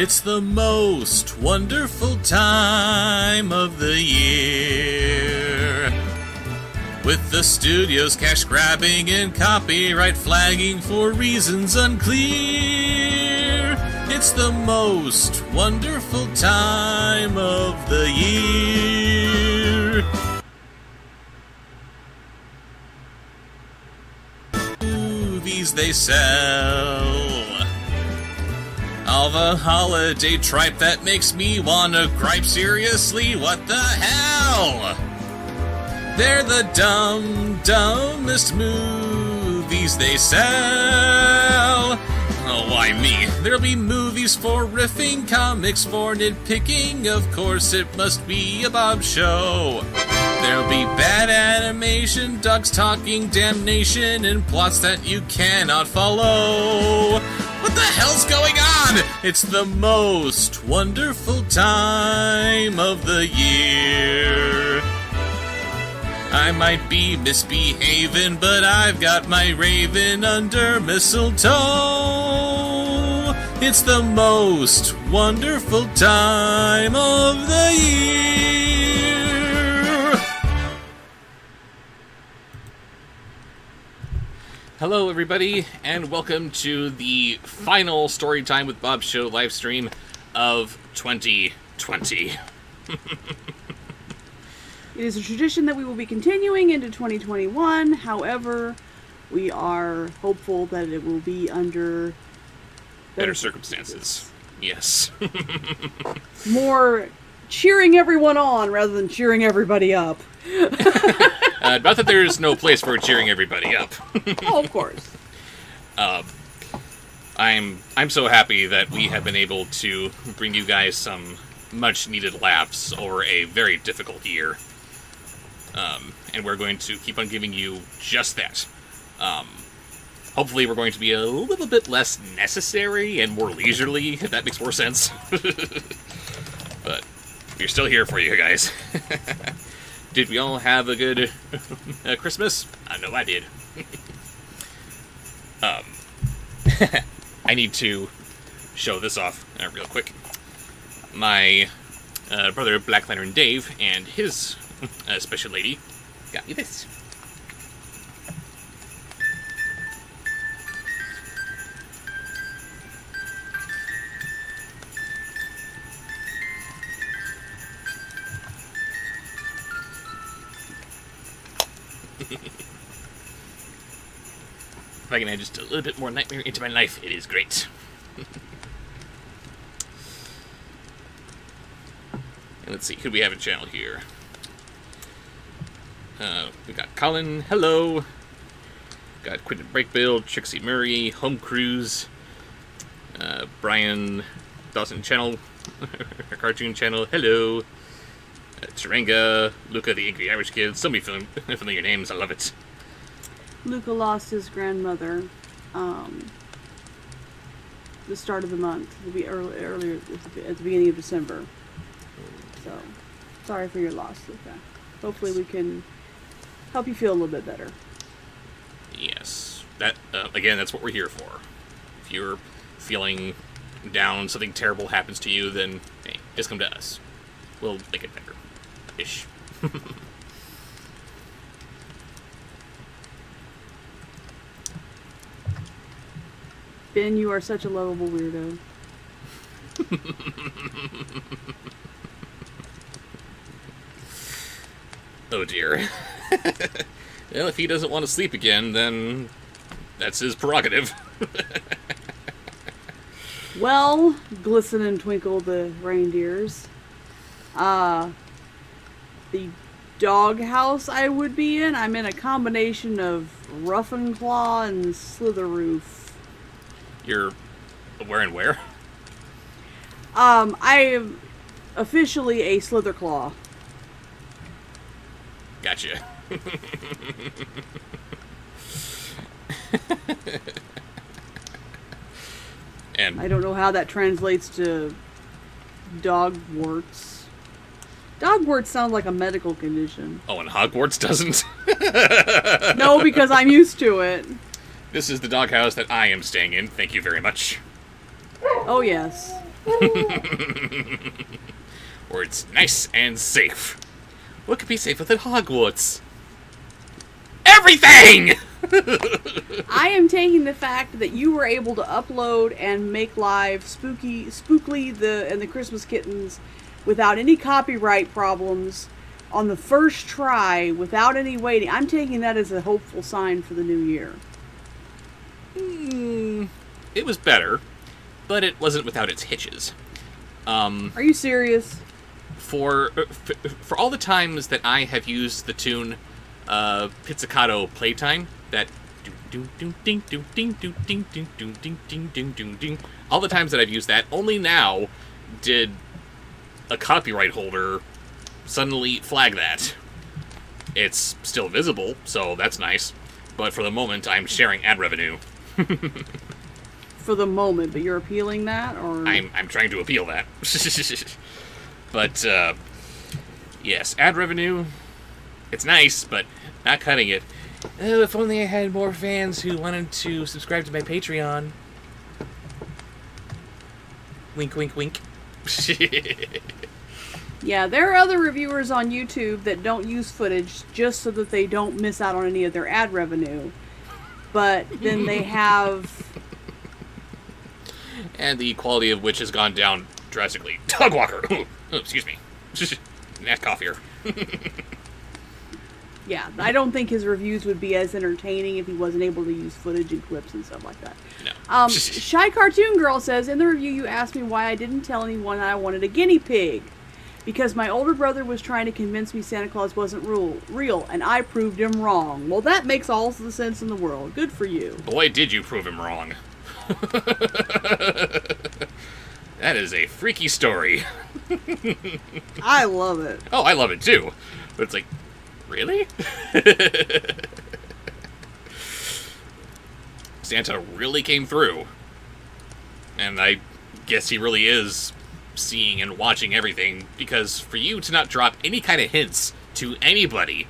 It's the most wonderful time of the year. With the studio's cash grabbing and copyright flagging for reasons unclear. It's the most wonderful time of the year. Movies they sell. All the holiday tripe that makes me wanna gripe. Seriously, what the hell? They're the dumbest movies they sell. Oh, why me? There'll be movies for riffing, comics for nitpicking. Of course, it must be a Bobsheaux. There'll be bad animation, dogs talking, damnation, and plots that you cannot follow. What the hell's going on? It's the most wonderful time of the year. I might be misbehaving, but I've got my raven under mistletoe. It's the most wonderful time of the year. Hello, everybody, and welcome to the final Storytime with Bobsheaux live stream of 2020. It is a tradition that we will be continuing into 2021. However, we are hopeful that it will be under better circumstances. Yes. More cheering everyone on rather than cheering everybody up. Not that there's no place for cheering everybody up. Oh, of course. I'm so happy that we have been able to bring you guys some much-needed laughs over a very difficult year. And we're going to keep on giving you just that. Hopefully we're going to be a little bit less necessary and more leisurely, if that makes more sense. But we're still here for you guys. Did we all have a good Christmas? I know I did. I need to show this off real quick. My brother Black Lantern Dave and his special lady got me this. If I can add just a little bit more nightmare into my life, it is great. And let's see, who do we have in channel here? We got Colin, hello. Got Quentin Breakbill, Trixie Murray, Home Cruise, Brian Dawson channel, cartoon channel, hello. Taranga, Luca the Angry Irish Kid, so many familiar names, I love it. Luca lost his grandmother the start of the month. It'll be earlier at the beginning of December. So, sorry for your loss, Luca. Hopefully we can help you feel a little bit better. Yes. That, again, that's what we're here for. If you're feeling down, something terrible happens to you, then, hey, just come to us. We'll make it better. Ish. Ben, you are such a lovable weirdo. Oh dear. Well, if he doesn't want to sleep again, then that's his prerogative. Well, glisten and twinkle the reindeers. The doghouse I would be in, I'm in a combination of Rough and Claw and Slitherroof. You're where and where? I am officially a Slitherclaw. Gotcha. And I don't know how that translates to dogwarts. Dogwarts sound like a medical condition. oh, and Hogwarts doesn't? No, because I'm used to it. This is the doghouse that I am staying in. Thank you very much. Oh, yes. Where it's nice and safe. What could be safer than Hogwarts? Everything! I am taking the fact that you were able to upload and make live Spookly and the Christmas Kittens without any copyright problems on the first try without any waiting. I'm taking that as a hopeful sign for the new year. It was better, but it wasn't without its hitches. Are you serious? For all the times that I have used the tune Pizzicato Playtime, that all the times that I've used that, only now did a copyright holder suddenly flag that. It's still visible, so that's nice, but for the moment I'm sharing ad revenue. For the moment, but you're appealing that, or I'm trying to appeal that. But yes, ad revenue, it's nice, but not cutting it. Oh, if only I had more fans who wanted to subscribe to my Patreon. Wink, wink, wink. Yeah, there are other reviewers on YouTube that don't use footage just so that they don't miss out on any of their ad revenue. But then they have... And the quality of which has gone down drastically. Dog walker! Oh, excuse me. Nat cough here. Yeah, I don't think his reviews would be as entertaining if he wasn't able to use footage and clips and stuff like that. No. Shy Cartoon Girl says, in the review you asked me why I didn't tell anyone I wanted a guinea pig. Because my older brother was trying to convince me Santa Claus wasn't real, and I proved him wrong. Well, that makes all the sense in the world. Good for you. Boy, did you prove him wrong. That is a freaky story. I love it. Oh, I love it too. But it's like, really? Santa really came through. And I guess he really is seeing and watching everything, because for you to not drop any kind of hints to anybody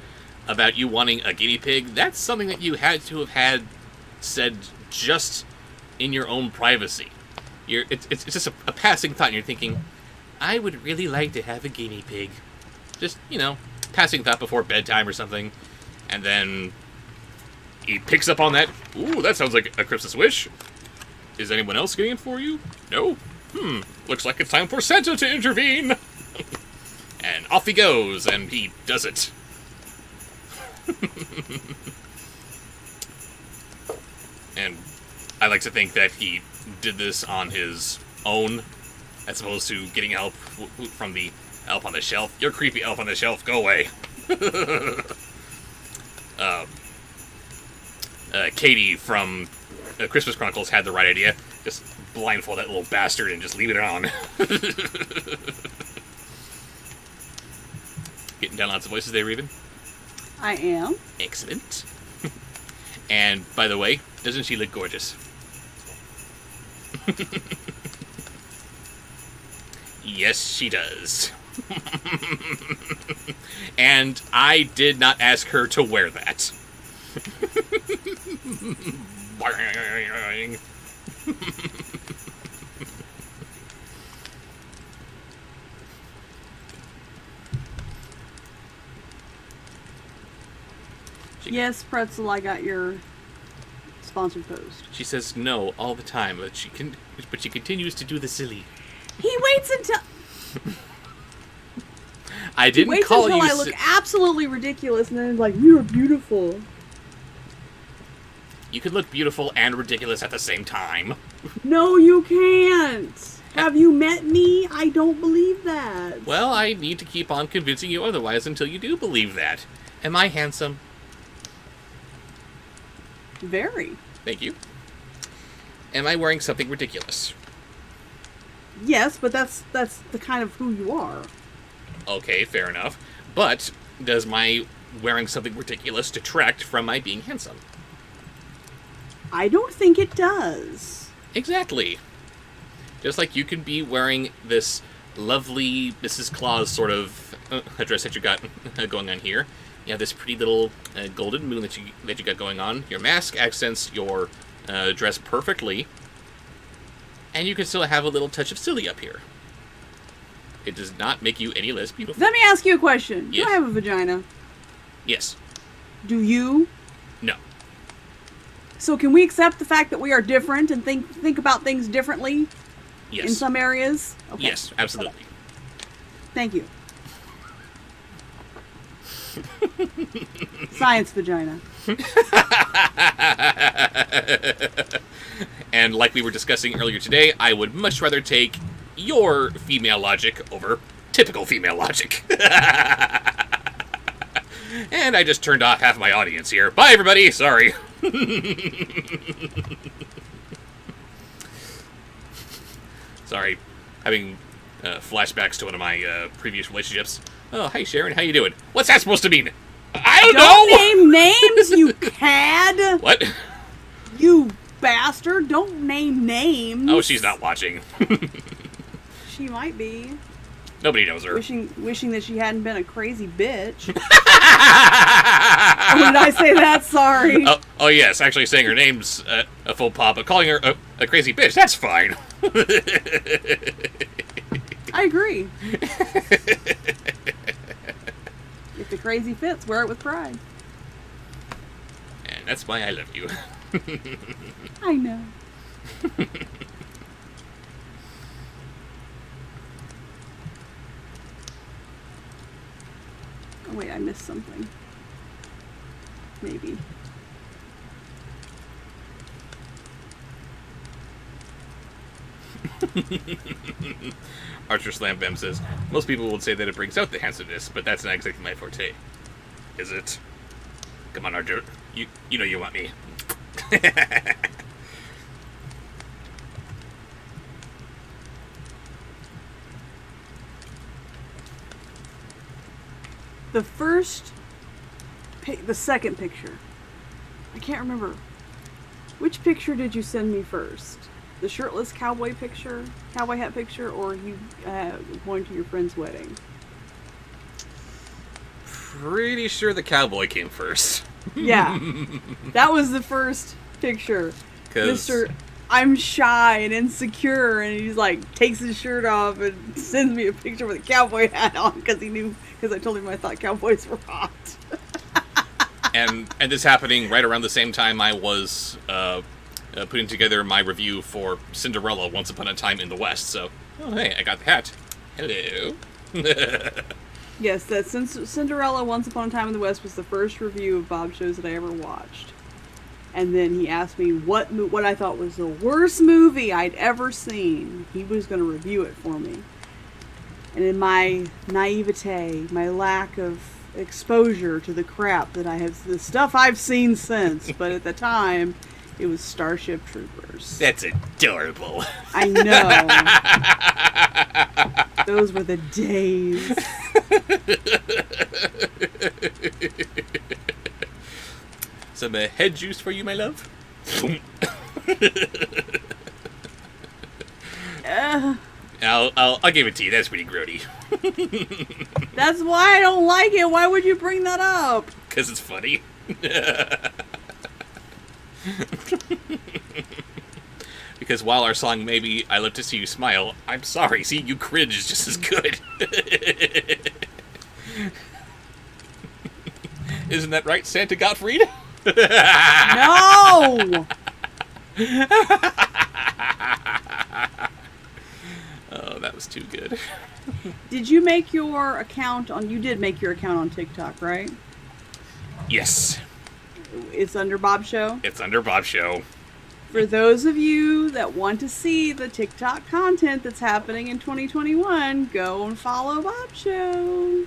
about you wanting a guinea pig, that's something that you had to have had said just in your own privacy. It's just a passing thought, and you're thinking, I would really like to have a guinea pig. Just, passing thought before bedtime or something. And then he picks up on that. Ooh, that sounds like a Christmas wish. Is anyone else getting it for you? No? Looks like it's time for Santa to intervene. And off he goes, and he does it. And I like to think that he did this on his own, as opposed to getting help from the elf on the shelf. You're creepy, elf on the shelf. Go away. Katie from Christmas Chronicles had the right idea. Just blindfold that little bastard and just leave it on. Getting down lots of voices there, Raven? I am. Excellent. And, by the way, doesn't she look gorgeous? Yes, she does. And I did not ask her to wear that. Yes, Pretzel, I got your sponsored post. She says no all the time, but she continues to do the silly. He waits until I didn't call you. I look absolutely ridiculous, and then he's like, "You're beautiful." You could look beautiful and ridiculous at the same time. No, you can't. Have you met me? I don't believe that. Well, I need to keep on convincing you otherwise until you do believe that. Am I handsome? Very. Thank you. Am I wearing something ridiculous? Yes, but that's the kind of who you are. Okay, fair enough. But does my wearing something ridiculous detract from my being handsome? I don't think it does. Exactly. Just like you could be wearing this lovely Mrs. Claus sort of dress that you got going on here. You have this pretty little golden moon that you got going on. Your mask accents your dress perfectly. And you can still have a little touch of silly up here. It does not make you any less beautiful. Let me ask you a question. Yes. Do I have a vagina? Yes. Do you? No. So can we accept the fact that we are different and think about things differently Yes. in some areas? Okay. Yes, absolutely. Thank you. Science vagina. And like we were discussing earlier today, I would much rather take your female logic over typical female logic. And I just turned off half my audience here. Bye, everybody. Sorry. Sorry. Having flashbacks to one of my previous relationships. Oh, hey, Sharon. How you doing? What's that supposed to mean? I don't know! Don't name names, you cad! What? You bastard! Don't name names. Oh, she's not watching. She might be. Nobody knows her. Wishing that she hadn't been a crazy bitch. Or did I say that? Sorry. Oh yes, actually saying her name's a faux pas, but calling her a crazy bitch, that's fine. I agree. If the crazy fits, wear it with pride. And that's why I love you. I know. Oh wait, I missed something. Maybe. Archer Slam Bam says, most people would say that it brings out the handsomeness, but that's not exactly my forte. Is it? Come on, Archer. You know you want me. The second picture. I can't remember. Which picture did you send me first? The shirtless cowboy picture? Cowboy hat picture? Or you going to your friend's wedding? Pretty sure the cowboy came first. Yeah. That was the first picture. 'Cause- Mr. I'm shy and insecure, and he's like, takes his shirt off and sends me a picture with a cowboy hat on because I told him I thought cowboys were hot. and this happening right around the same time I was putting together my review for Cinderella Once Upon a Time in the West, so, oh hey, I got the hat. Hello. Yes, that Cinderella Once Upon a Time in the West was the first review of Bobsheaux that I ever watched. And then he asked me what I thought was the worst movie I'd ever seen. He was going to review it for me. And in my naivete, my lack of exposure to the crap that the stuff I've seen since, but at the time, it was Starship Troopers. That's adorable. I know. Those were the days. Some head juice for you, my love? I'll give it to you. That's pretty grody. That's why I don't like it. Why would you bring that up? Because it's funny. Because while our song maybe I Love to See You Smile, I'm sorry, see you cringe is just as good. Isn't that right, Santa Gottfried? No! Oh, that was too good. Did you make your account on... You did make your account on TikTok, right? Yes. It's under Bobsheaux? It's under Bobsheaux. For those of you that want to see the TikTok content that's happening in 2021, go and follow Bobsheaux.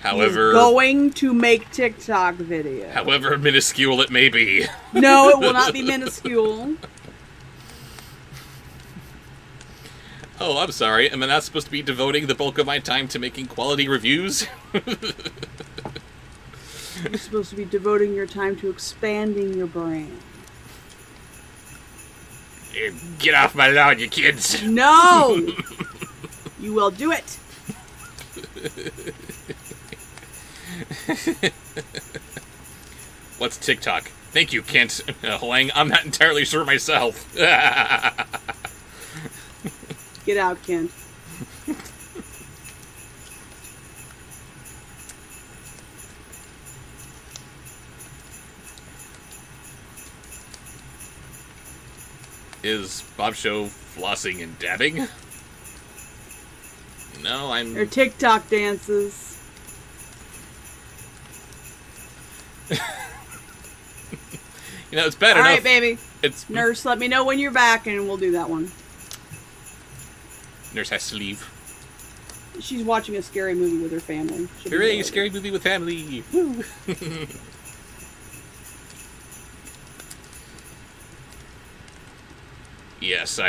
However... He's going to make TikTok videos. However minuscule it may be. No, it will not be minuscule. Oh, I'm sorry. Am I not supposed to be devoting the bulk of my time to making quality reviews? You're supposed to be devoting your time to expanding your brand. Get off my lawn, you kids. No! You will do it. What's TikTok? Thank you, Kent Huang. I'm not entirely sure myself. Get out, Ken. Is Bobsheaux flossing and dabbing? No, I'm... Or TikTok dances. You know, it's bad enough. All right, baby. It's... Nurse, let me know when you're back, and we'll do that one. Nurse has to leave. She's watching a scary movie with her family. She'll be Hooray, bored. scary movie with family. Woo. Yes,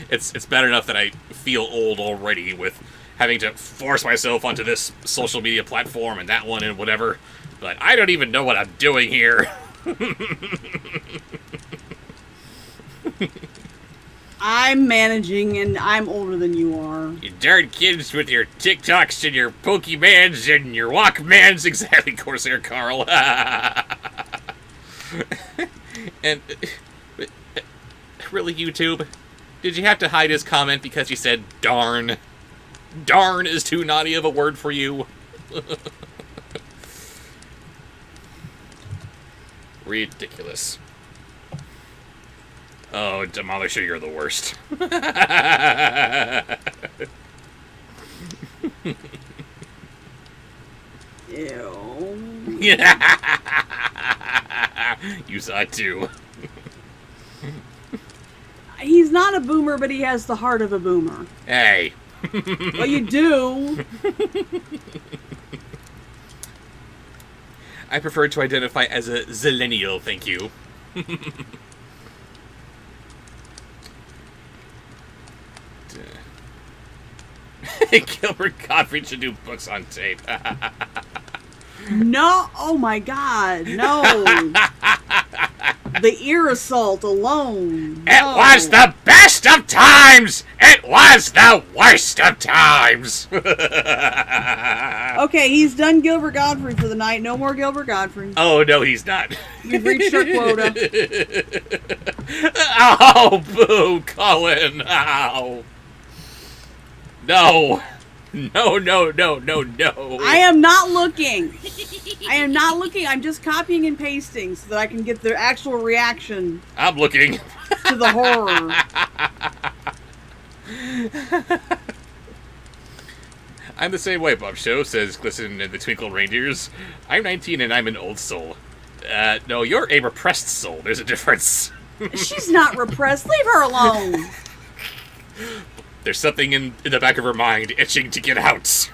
it's bad enough that I feel old already with having to force myself onto this social media platform and that one and whatever, but I don't even know what I'm doing here. I'm managing, and I'm older than you are. You darn kids with your TikToks and your Pokemans and your Walkmans. Exactly, Corsair Carl. And... really, YouTube? Did you have to hide his comment because he said darn? Darn is too naughty of a word for you. Ridiculous. Oh, Demolisher, you're the worst. Ew. You saw it too. He's not a boomer, but he has the heart of a boomer. Hey. Well, you do. I prefer to identify as a zillennial, thank you. Gilbert Gottfried should do books on tape. No, oh my God, no. The ear assault alone. It was the best of times! It was the worst of times! Okay, he's done Gilbert Gottfried for the night. No more Gilbert Gottfried. Oh, no, he's not. You've reached your quota. Oh, boo, Colin. Ow. No. No, no, no, no, no. I am not looking. I am not looking. I'm just copying and pasting so that I can get the actual reaction I'm looking. to the horror. I'm the same way, Bobsheaux, says Glisten and the Twinkle Reindeers. I'm 19 and I'm an old soul. No, you're a repressed soul. There's a difference. She's not repressed. Leave her alone. There's something in the back of her mind itching to get out.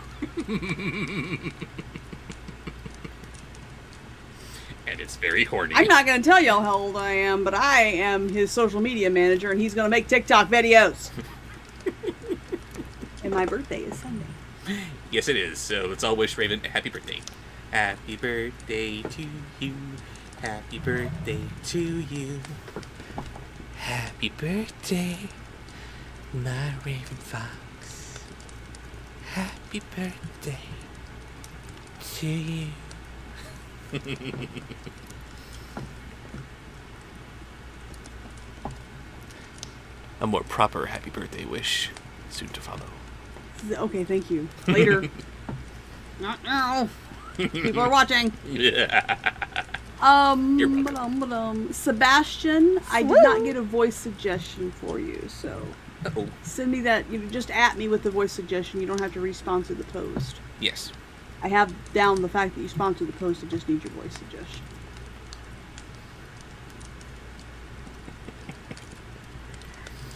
And it's very horny. I'm not going to tell y'all how old I am, but I am his social media manager, and he's going to make TikTok videos. And my birthday is Sunday. Yes, it is. So let's all wish Raven a happy birthday. Happy birthday to you. Happy birthday to you. Happy birthday, my Raven Fox. Happy birthday to you. A more proper happy birthday wish soon to follow. Okay, thank you. Later. Not now. People are watching. Yeah. Sebastian, I did not get a voice suggestion for you, so Uh-oh. send me that. You just at me with the voice suggestion. You don't have to re-sponsor the post. Yes. I have down the fact that you sponsored the post. I just need your voice suggestion.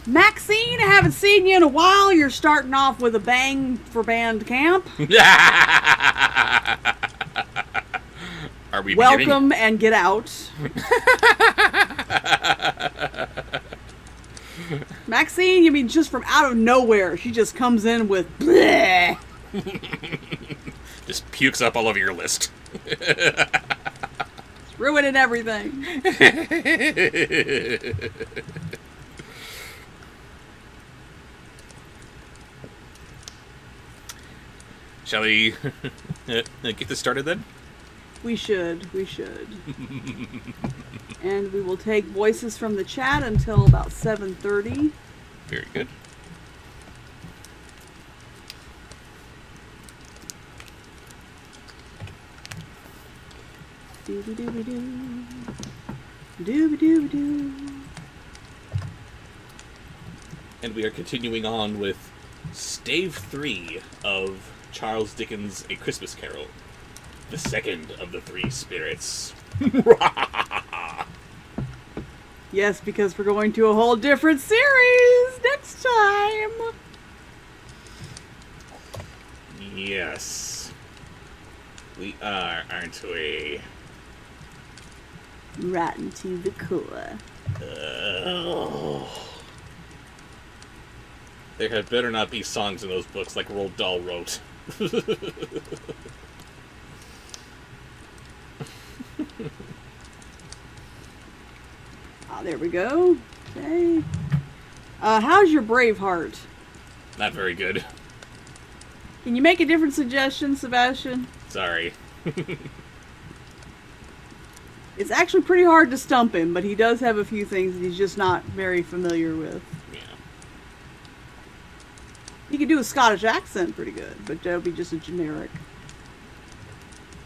Maxine, I haven't seen you in a while. You're starting off with a bang for band camp. Are we Welcome and get out. Maxine, you mean just from out of nowhere, she just comes in with bleh. Just pukes up all over your list. It's ruining everything. Shall we get this started then? We should. And we will take voices from the chat until about 7:30. Very good. Dooby-dooby-doo. Dooby-dooby-doo. And we are continuing on with Stave 3 of Charles Dickens' A Christmas Carol. The second of the three spirits. Yes, because we're going to a whole different series next time. Yes. We are, aren't we? Rotten to the core. There had better not be songs in those books like Roald Dahl wrote. Ah, there we go. Okay. How's your Braveheart? Not very good. Can you make a different suggestion, Sebastian? Sorry. It's actually pretty hard to stump him, but he does have a few things that he's just not very familiar with. Yeah. He could do a Scottish accent pretty good, but that'll be just a generic.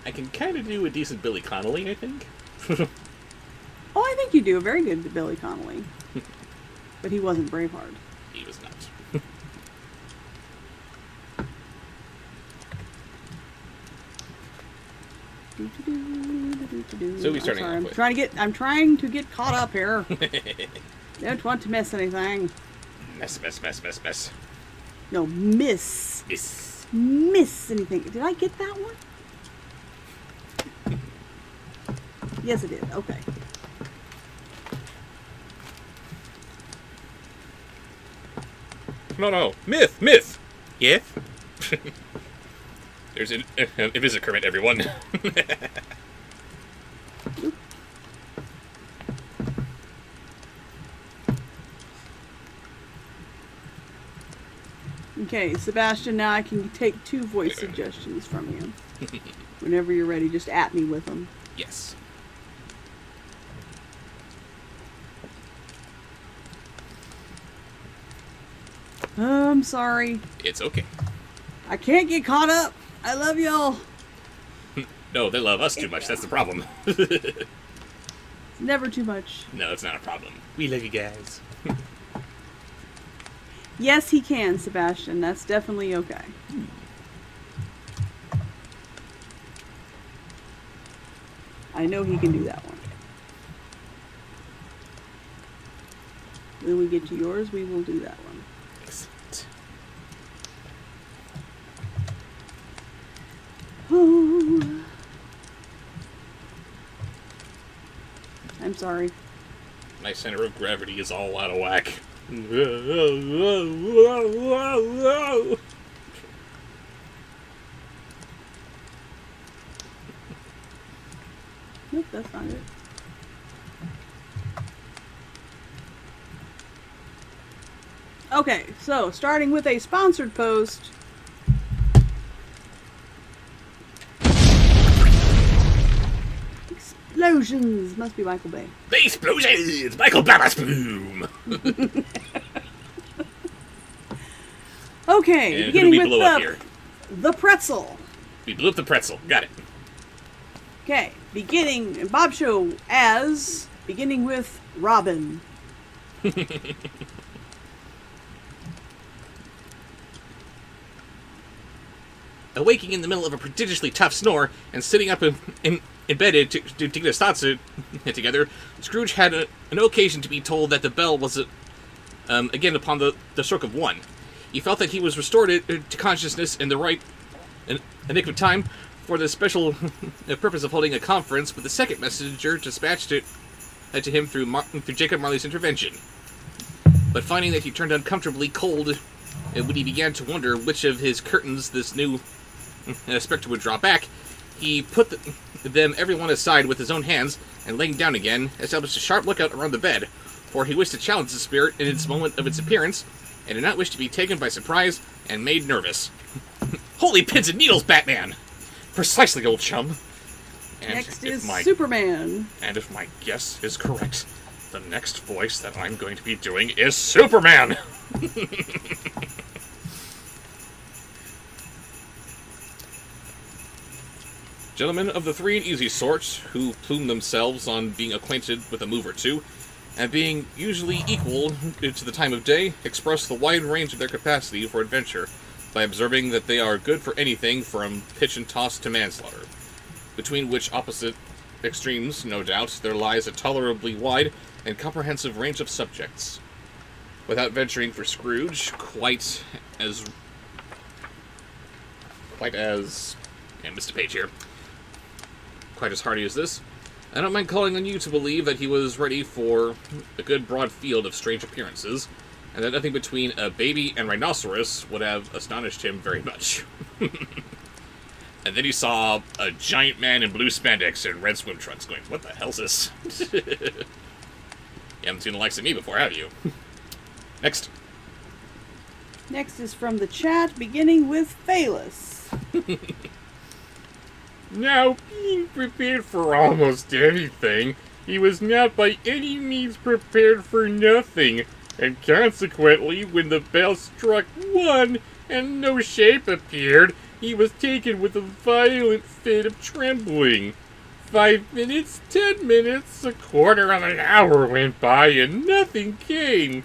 I can kind of do a decent Billy Connolly, I think. Oh, I think you do a very good Billy Connolly. But he wasn't Braveheart. He was not. So we starting off with. I'm trying to get caught up here. Don't want to miss anything. Mess. No, miss anything. Did I get that one? Yes, it did. Okay. No. Myth. Yes? There's an Invisicurrent, everyone. Okay, Sebastian, now I can take 2 voice suggestions from you. Whenever you're ready, just at me with them. Yes. I'm sorry. It's okay. I can't get caught up. I love y'all. No, they love us too much. That's the problem. It's never too much. No, it's not a problem. We love you guys. Yes, he can, Sebastian. That's definitely okay. I know he can do that one. When we get to yours, we will do that one. Excellent. Oh. I'm sorry. My center of gravity is all out of whack. Nope, that's not it. Okay, so starting with a sponsored post. Explosions! Must be Michael Bay. The explosions! Michael Babasboom! Okay, And who do beginning we with blow up here? the pretzel. We blew up the pretzel. Got it. Okay, beginning Bobsheaux as beginning with Robin. Awaking in the middle of a prodigiously tough snore and sitting up in bed to get his thoughts together, Scrooge had no occasion to be told that the bell was again upon the stroke of 1. He felt that he was restored to consciousness in the right nick of time for the special purpose of holding a conference with the second messenger dispatched to him through Jacob Marley's intervention. But finding that he turned uncomfortably cold when he began to wonder which of his curtains this new spectre would draw back, he put them every one aside with his own hands, and laying down again, established a sharp lookout around the bed, for he wished to challenge the spirit in its moment of its appearance, and did not wish to be taken by surprise and made nervous. Holy pins and needles, Batman! Precisely, old chum. And Next is my, Superman. And if my guess is correct, the next voice that I'm going to be doing is Superman! Gentlemen of the free and easy sort, who plume themselves on being acquainted with a move or two, and being usually equal to the time of day, express the wide range of their capacity for adventure by observing that they are good for anything from pitch and toss to manslaughter, between which opposite extremes, no doubt, there lies a tolerably wide and comprehensive range of subjects. Without venturing for Scrooge, quite as... Yeah, missed a page here. Quite as hearty as this, I don't mind calling on you to believe that he was ready for a good broad field of strange appearances, and that nothing between a baby and rhinoceros would have astonished him very much. And then he saw a giant man in blue spandex and red swim trunks going, what the hell's this? You haven't seen the likes of me before, have you? Next. Next is from the chat, beginning with Phalus. Now, being prepared for almost anything, he was not by any means prepared for nothing, and consequently, when the bell struck 1 and no shape appeared, he was taken with a violent fit of trembling. 5 minutes, 10 minutes, a quarter of an hour went by, and nothing came.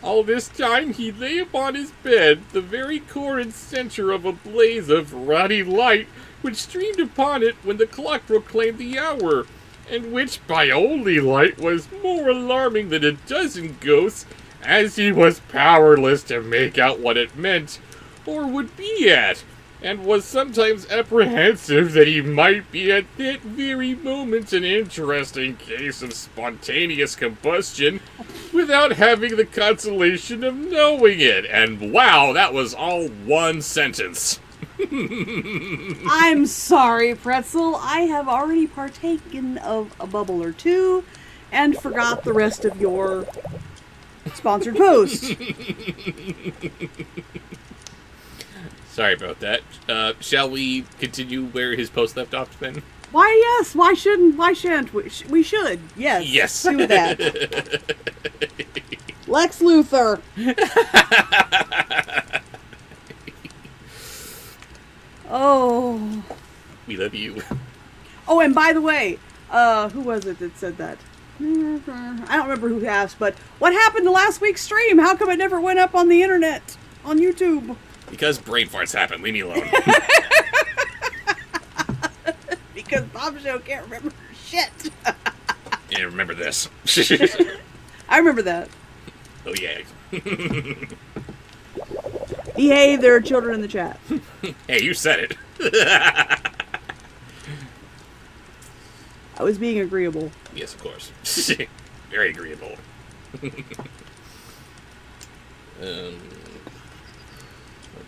All this time he lay upon his bed, the very core and center of a blaze of ruddy light, which streamed upon it when the clock proclaimed the hour, and which by only light was more alarming than a dozen ghosts, as he was powerless to make out what it meant, or would be at, and was sometimes apprehensive that he might be at that very moment an interesting case of spontaneous combustion, without having the consolation of knowing it. And wow, that was all one sentence. I'm sorry, Pretzel. I have already partaken of a bubble or two and forgot the rest of your sponsored post. Sorry about that. Shall we continue where his post left off, then? Why, yes. Why shouldn't we? We should. Yes. Yes. Do that. Lex Luthor. Oh. We love you. Oh, and by the way, who was it that said that? I don't remember who asked, but what happened to last week's stream? How come it never went up on the internet, on YouTube? Because brain farts happen. Leave me alone. Because Bobsheaux can't remember shit. Yeah, remember this. I remember that. Oh, yeah. Behave, there are children in the chat. Hey, you said it. I was being agreeable. Yes, of course. Very agreeable. What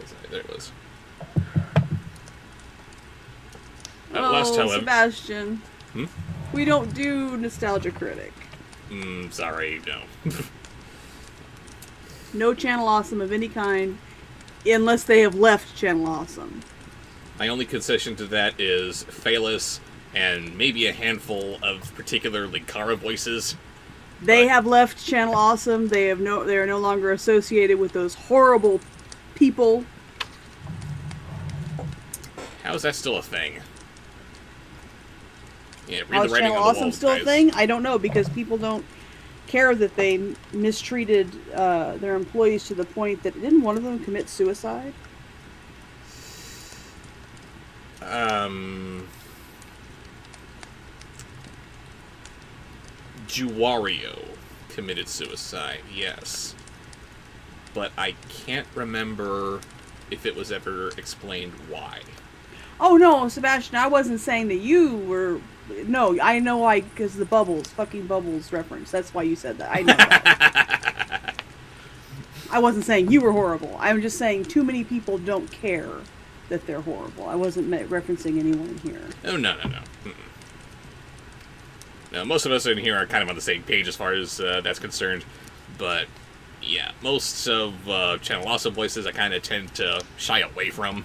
was I? There it was. Last time, Sebastian. We don't do Nostalgia Critic. Sorry, no. No Channel Awesome of any kind, unless they have left Channel Awesome. My only concession to that is Phalus and maybe a handful of particular Linkara voices. They have left Channel Awesome. They are no longer associated with those horrible people. How is that still a thing? Yeah, read How the is writing Channel on the Awesome walls, still guys. a thing? I don't know, because people don't care that they mistreated their employees to the point that didn't one of them commit suicide? Juwario committed suicide, yes. But I can't remember if it was ever explained why. Oh no, Sebastian, I wasn't saying that you were... No, I know why, because the Bubbles, fucking Bubbles reference. That's why you said that. I know that. I wasn't saying you were horrible. I'm just saying too many people don't care that they're horrible. I wasn't referencing anyone here. Oh, no. Mm-mm. Now, most of us in here are kind of on the same page as far as that's concerned. But, yeah, most of Channel Awesome voices I kind of tend to shy away from.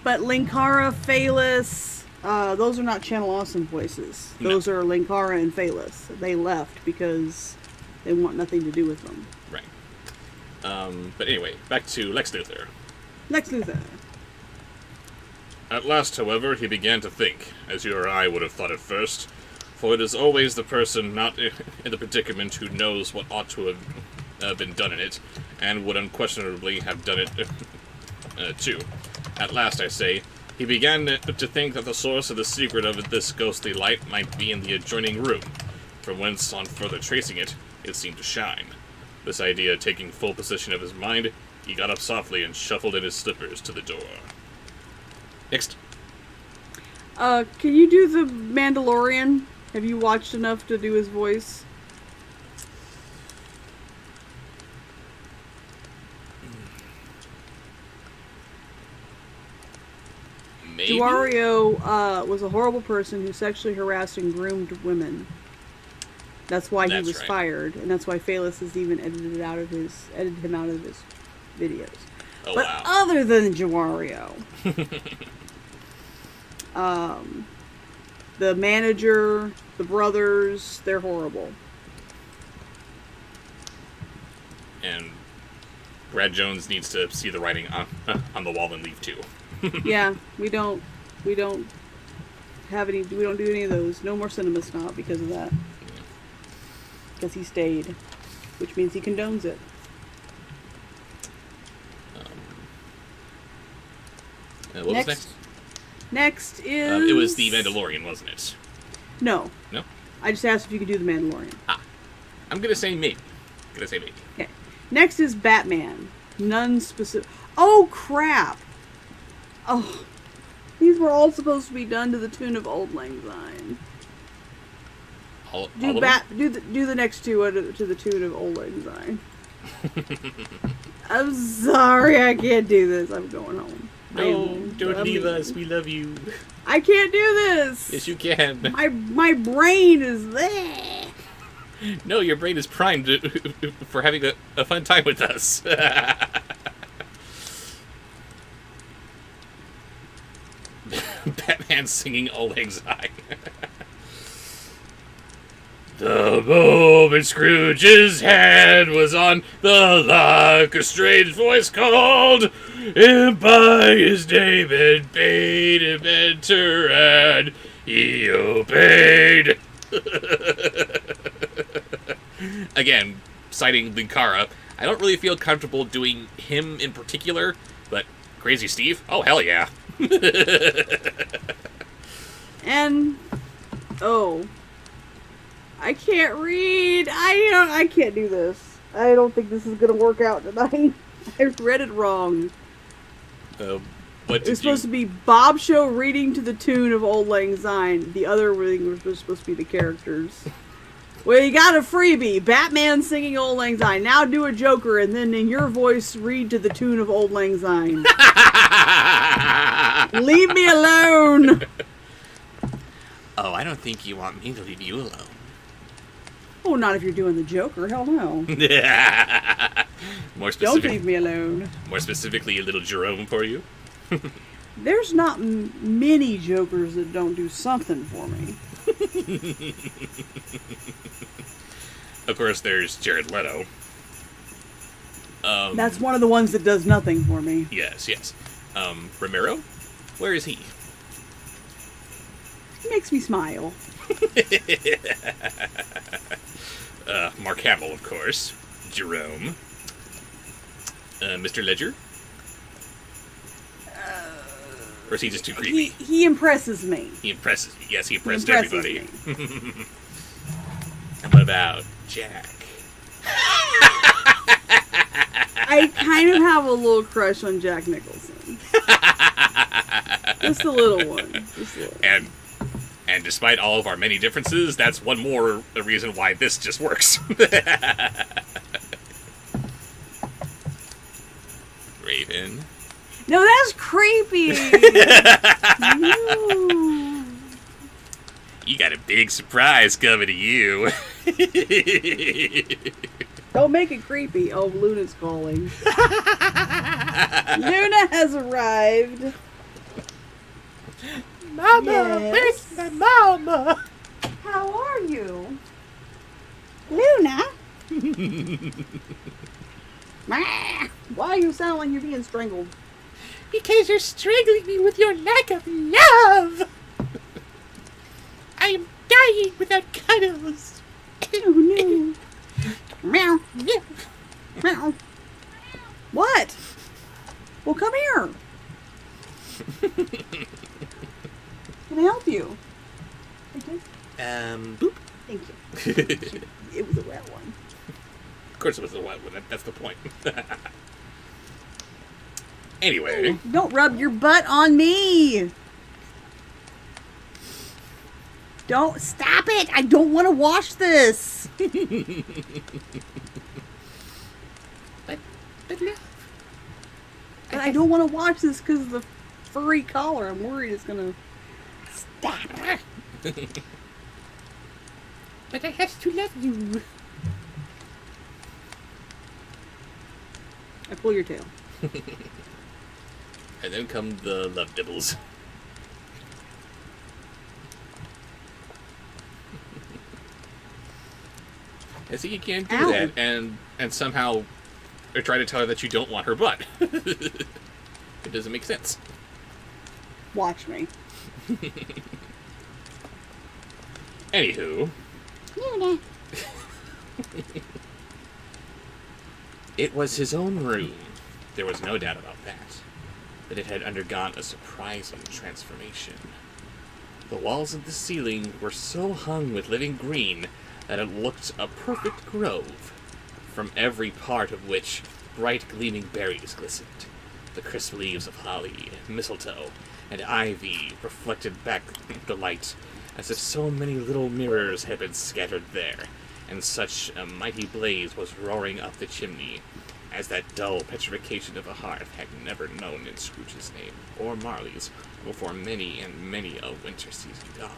But Linkara, Phalus, those are not Channel Awesome voices. Those are Linkara and Phalus. They left because they want nothing to do with them. Right. But anyway, back to Lex Luthor. Lex Luthor. At last, however, he began to think, as you or I would have thought at first, for it is always the person not in the predicament who knows what ought to have been done in it, and would unquestionably have done it too. At last, I say, he began to think that the source of the secret of this ghostly light might be in the adjoining room, from whence, on further tracing it, it seemed to shine. This idea taking full possession of his mind, he got up softly and shuffled in his slippers to the door. Next. Can you do the Mandalorian? Have you watched enough to do his voice? Maybe? Juario was a horrible person who sexually harassed and groomed women. That's why he was fired, and that's why Phalis has even edited him out of his videos. Oh, but wow. other than Juario, the manager, the brothers, they're horrible. And Brad Jones needs to see the writing on the wall and leave too. Yeah, we don't do any of those. No more Cinema Snob because of that. Because he stayed, which means he condones it. What was next? Next is... it was The Mandalorian, wasn't it? No. No? I just asked if you could do The Mandalorian. I'm gonna say maybe. Okay. Next is Batman. None specific... Oh, crap! Oh. These were all supposed to be done to the tune of Auld Lang Syne. Do the next two to the tune of Auld Lang Syne. I'm sorry, I can't do this. I'm going home. No, don't leave us. We love you. I can't do this. Yes, you can. My brain is there. No, your brain is primed for having a fun time with us. Batman singing Auld Lang Syne. The moment Scrooge's hand was on the lock, a strange voice called him by his name and bade him enter, and he obeyed. Again, citing Linkara, I don't really feel comfortable doing him in particular, but Crazy Steve? Oh, hell yeah. And, I can't read. I can't do this. I don't think this is going to work out tonight. I read it wrong. It's supposed to be Bobsheaux reading to the tune of Auld Lang Syne. The other thing was supposed to be the characters. Well, you got a freebie. Batman singing Auld Lang Syne. Now do a Joker, and then in your voice, read to the tune of Auld Lang Syne. Leave me alone! Oh, I don't think you want me to leave you alone. Oh, not if you're doing the Joker. Hell no. More specific, don't leave me alone. More specifically, a little Jerome for you. There's not many Jokers that don't do something for me. Of course, there's Jared Leto. That's one of the ones that does nothing for me. Yes. Ramiro? Where is he? He makes me smile. Mark Hamill, of course. Jerome. Mr. Ledger? Or is he just too creepy? He impresses me. He impresses me. Yes, he impressed everybody. And what about Jack? I kind of have a little crush on Jack Nicholson. Just a little one. And despite all of our many differences, that's one more reason why this just works. Raven. No, that's creepy. You got a big surprise coming to you. Don't make it creepy. Oh, Luna's calling. Luna has arrived. Mama, yes. where's my mama? How are you? Luna? Why you sound like you're being strangled? Because you're strangling me with your lack of love. I am dying without cuddles. Oh no. Meow. Meow. Meow. What? Well, come here. Can I help you? Okay. Boop. Thank you. It was a wet one. Of course it was a wet one. That's the point. Anyway. Don't rub your butt on me. Don't stop it. I don't want to wash this. But But I don't want to wash this because of the furry collar. I'm worried it's going to stop. But I have to love you. I pull your tail. And then come the love dibbles. I see you can't do Ow. that and somehow try to tell her that you don't want her butt. It doesn't make sense. Watch me. Anywho. Luna. It was his own room. There was no doubt about that. But it had undergone a surprising transformation. The walls and the ceiling were so hung with living green that it looked a perfect grove, from every part of which bright gleaming berries glistened. The crisp leaves of holly, mistletoe, and ivy reflected back the light as if so many little mirrors had been scattered there, and such a mighty blaze was roaring up the chimney as that dull petrification of a hearth had never known in Scrooge's name, or Marley's, before many and many a winter season gone.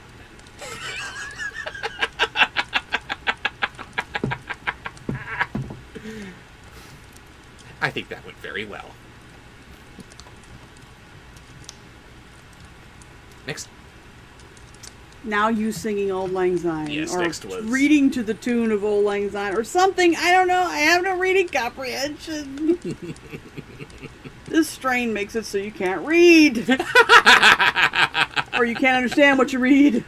I think that went very well. Next. Now you singing Old Lang Syne. Yes, or next was- reading to the tune of Old Lang Syne or something. I don't know. I have no reading comprehension. This strain makes it so you can't read. Or you can't understand what you read.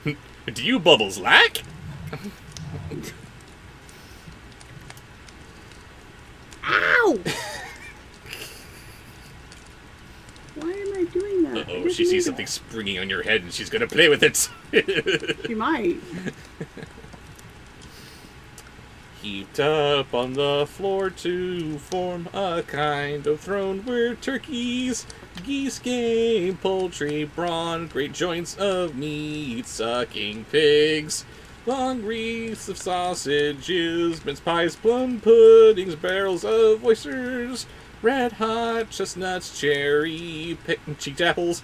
Do you bubbles lack? Ow! Why am I doing that? I Uh-oh, didn't she do sees that. something springing on your head and she's gonna play with it. She might. Heaped up on the floor to form a kind of throne where turkeys, geese, game, poultry, brawn, great joints of meat, sucking pigs, long wreaths of sausages, mince pies, plum puddings, barrels of oysters, red hot chestnuts, cherry, cheeked apples,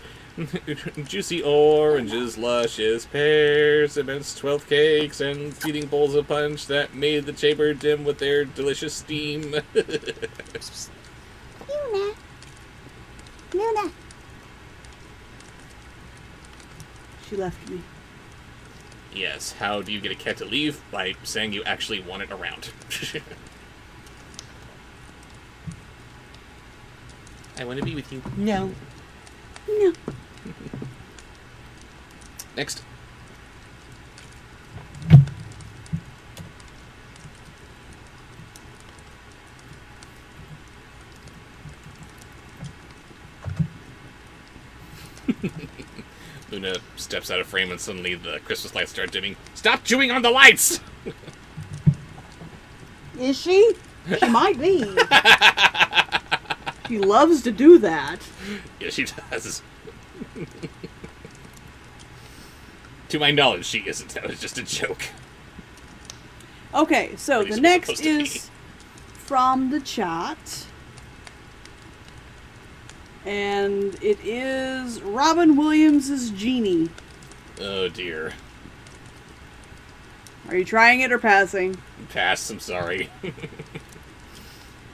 juicy oranges, luscious pears, immense 12 cakes, and feeding bowls of punch that made the chamber dim with their delicious steam. Luna. Luna. She left me. Yes, how do you get a cat to leave? By saying you actually want it around. I want to be with you. No. No. Next. Luna steps out of frame and suddenly the Christmas lights start dimming. Stop chewing on the lights! Is she? She might be. She loves to do that. Yeah, she does. To my knowledge, she isn't. That was just a joke. Okay, so Or at least the it was next supposed to be. is from the chat. And it is Robin Williams' Genie. Oh dear. Are you trying it or passing? Pass, I'm sorry.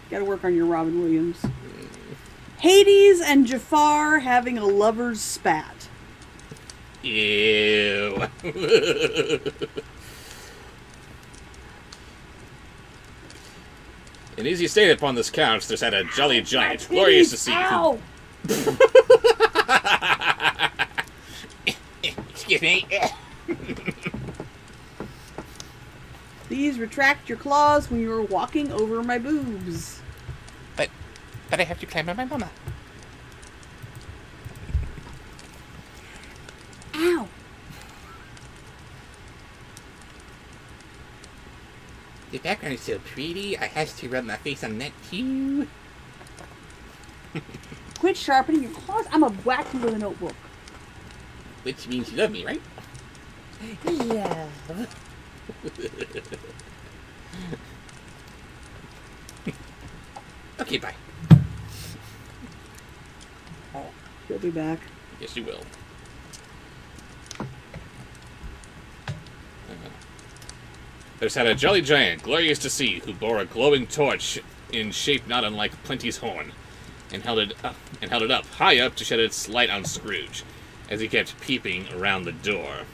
Gotta work on your Robin Williams. Hades and Jafar having a lover's spat. Ew. And as you stayed upon this couch, there's had a jolly giant, glorious to see. Ow! Excuse me. Please retract your claws when you're walking over my boobs. But I have to climb on my mama. Ow! The background is so pretty, I have to rub my face on that too. Quit sharpening your claws. I'm gonna whack you with a notebook. Which means you love me, right? Yeah. Okay, bye. She'll be back. Yes, you will. There's had a jolly giant, glorious to see, who bore a glowing torch in shape not unlike Plenty's horn, and held it up high up to shed its light on Scrooge, as he kept peeping around the door.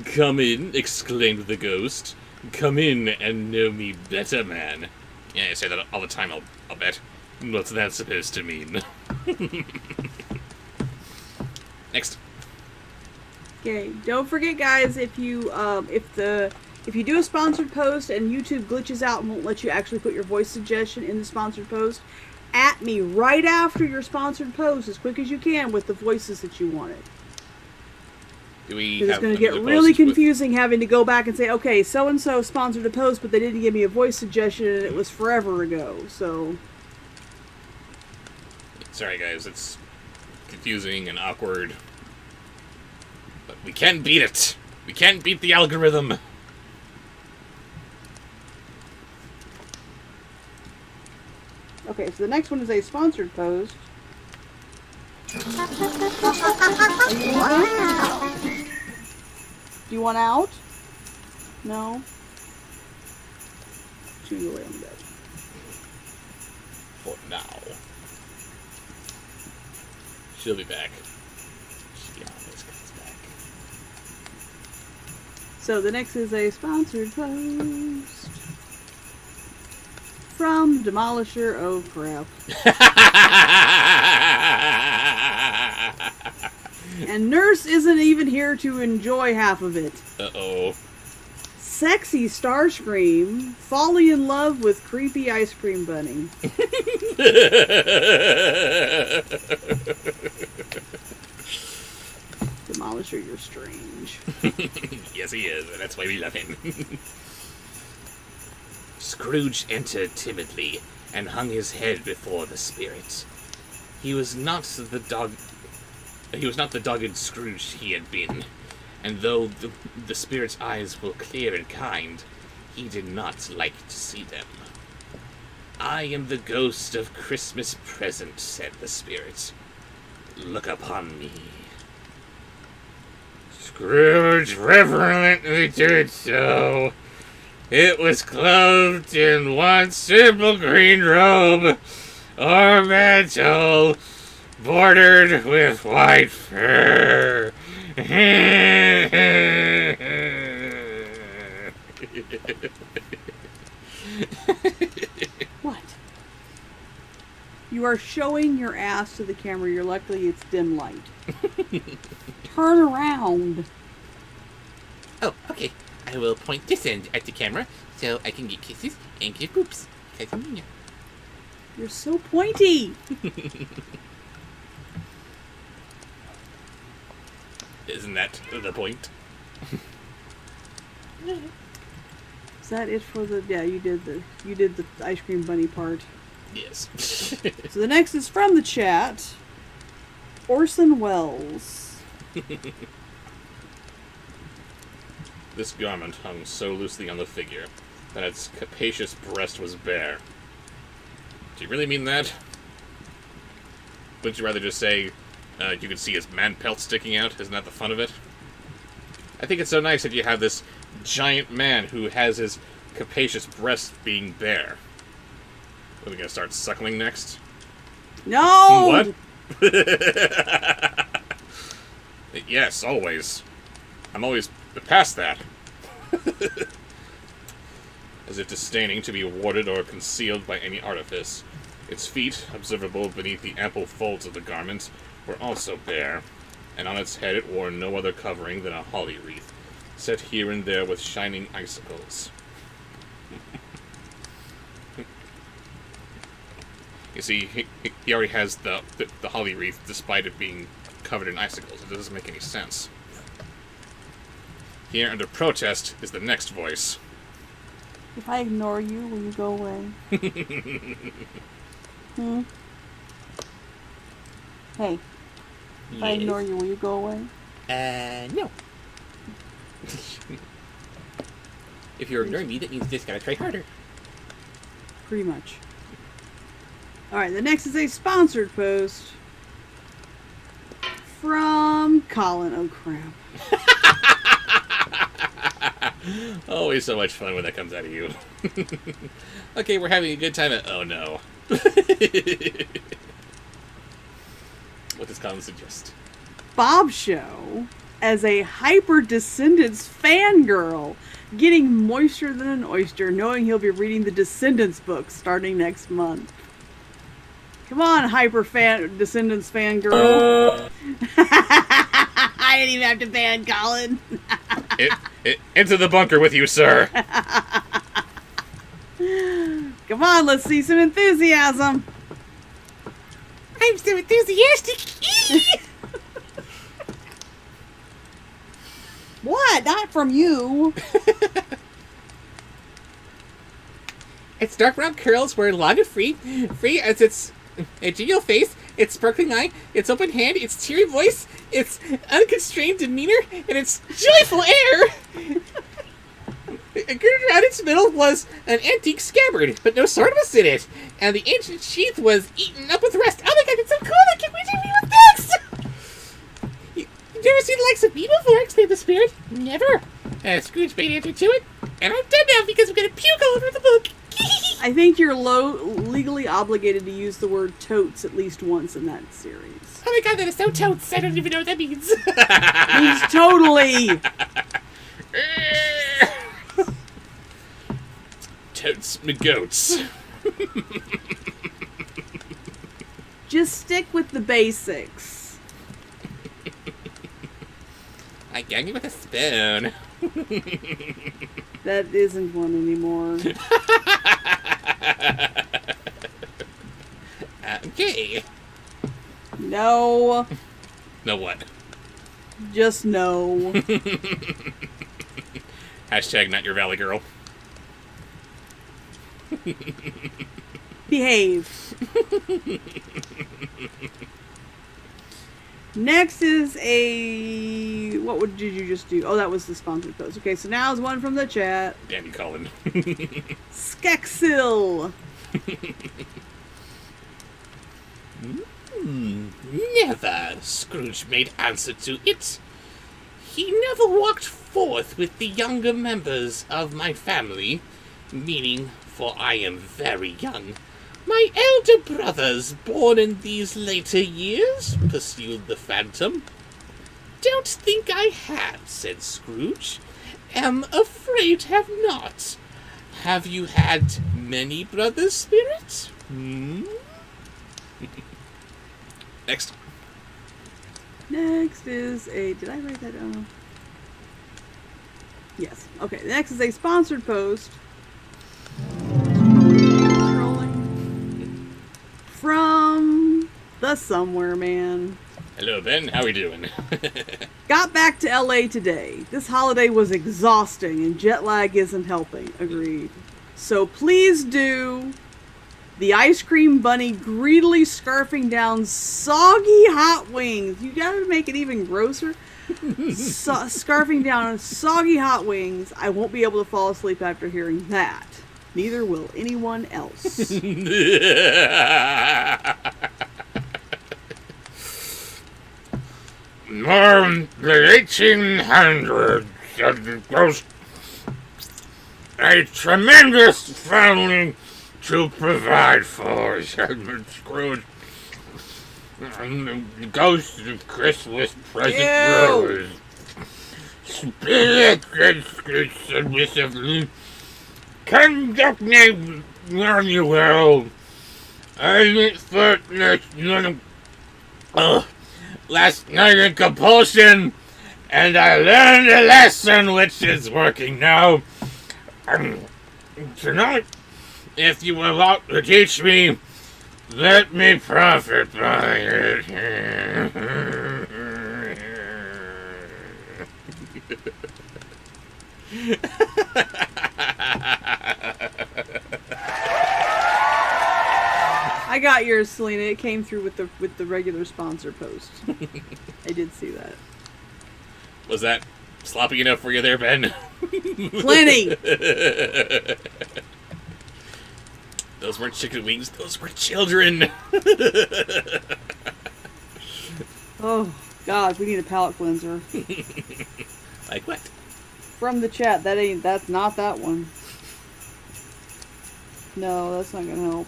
"Come in," exclaimed the ghost. "Come in and know me better, man." Yeah, I say that all the time, I'll bet. What's that supposed to mean? Next. Okay, don't forget, guys, if you do a sponsored post and YouTube glitches out and won't let you actually put your voice suggestion in the sponsored post, at me right after your sponsored post as quick as you can with the voices that you wanted. Do we Because it's going to get really confusing having to go back and say, okay, so-and-so sponsored a post, but they didn't give me a voice suggestion and it was forever ago, so... Sorry, guys, it's confusing and awkward. But we can beat it! We can beat the algorithm! Okay, so the next one is a sponsored post. Do you want out? No? Should we go away on the bed? For now. She'll be back. She always comes back. So the next is a sponsored post from Demolisher. Oh crap. And Nurse isn't even here to enjoy half of it. Uh-oh. Sexy Starscream falling in love with creepy ice cream bunny. Demolisher, you're strange. Yes, he is, and that's why we love him. Scrooge entered timidly and hung his head before the spirit. He was not the dogged Scrooge he had been, and though the spirit's eyes were clear and kind, he did not like to see them. "I am the ghost of Christmas present," said the spirit. "Look upon me." Scrooge reverently did so. It was clothed in one simple green robe, or mantle, bordered with white fur. What? You are showing your ass to the camera. You're lucky it's dim light. Turn around. Oh, okay. I will point this end at the camera so I can get kisses and give poops. You're so pointy. Isn't that the point? Is that it for the? Yeah, you did the ice cream bunny part. Yes. So the next is from the chat. Orson Welles. This garment hung so loosely on the figure that its capacious breast was bare. Do you really mean that? Wouldn't you rather just say you could see his man pelt sticking out? Isn't that the fun of it? I think it's so nice that you have this giant man who has his capacious breast being bare. Are we gonna start suckling next? No! What? Yes, always. I'm always past that. As as if disdaining to be warded or concealed by any artifice. Its feet, observable beneath the ample folds of the garment, were also bare, and on its head it wore no other covering than a holly wreath, set here and there with shining icicles. You see, he already has the holly wreath, despite it being covered in icicles. It doesn't make any sense. Here, under protest, is the next voice. If I ignore you, will you go away? Hey. If I ignore you, will you go away? No. If you're ignoring me, that means you just gotta try harder. Pretty much. Alright, the next is a sponsored post from Colin. Oh, crap. Always so much fun when that comes out of you. Okay, we're having a good time at... Oh, no. What does Colin suggest? Bobsheaux as a hyper-Descendants fangirl, getting moister than an oyster, knowing he'll be reading the Descendants book starting next month. Come on, Descendants fangirl. I didn't even have to ban Colin. Into the bunker with you, sir. Come on, let's see some enthusiasm. I'm so enthusiastic! What? Not from you. Its dark brown curls were long and free as its genial face, its sparkling eye, its open hand, its cheery voice, its unconstrained demeanor, and its joyful air. Girded around its middle was an antique scabbard, but no sword was in it, and the ancient sheath was eaten up with rust. Oh my god, it's so cool! I can't wait to read with this! You ever seen the likes of me before? Exclaimed the spirit. Never. Scrooge made answer to it, and I'm done now because I'm going to puke all over the book. I think you're legally obligated to use the word totes at least once in that series. Oh my god, that is so totes. I don't even know what that means. Means totally. Totes me goats. Just stick with the basics. I gang you with a spoon. That isn't one anymore. Okay. No. No what? Just no. Hashtag not your valley girl. Behave. Next is a... did you just do? Oh, that was the sponsored post. Okay, so now is one from the chat. Damn you, Colin. Skeksil. Never, Scrooge made answer to it. He never walked forth with the younger members of my family, meaning, for I am very young, my elder brothers born in these later years, pursued the Phantom. Don't think I have, said Scrooge. Am afraid have not. Have you had many brothers, Spirit? Next. Next is a... Did I write that down? Yes. Okay, next is a sponsored post. From the Somewhere Man. Hello, Ben. How we doing? Got back to LA today. This holiday was exhausting and jet lag isn't helping. Agreed. So please do the ice cream bunny greedily scarfing down soggy hot wings. You gotta make it even grosser. Scarfing down soggy hot wings. I won't be able to fall asleep after hearing that. Neither will anyone else. The 1800s, a tremendous family to provide for, said Scrooge. And the ghost of Christmas present rose. Spirit, said Scrooge submissively. conduct me very well. I thought last night in compulsion, and I learned a lesson which is working now. Tonight, if you will want to teach me, let me profit by it. I got yours, Selena. It came through with the regular sponsor post. I did see that. Was that sloppy enough for you there, Ben? Plenty. Those weren't chicken wings. Those were children. Oh God, we need a palate cleanser. Like what? From the chat, that's not that one. No, that's not gonna help.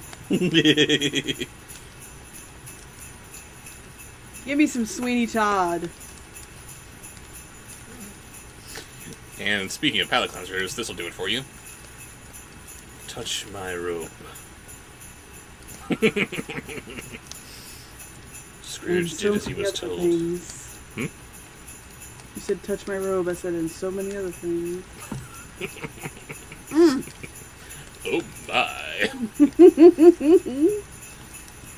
Give me some Sweeney Todd. And speaking of palate cleansers, this will do it for you. Touch my robe. Scrooge did as he was told. Hmm? You said touch my robe. I said and so many other things. Oh my.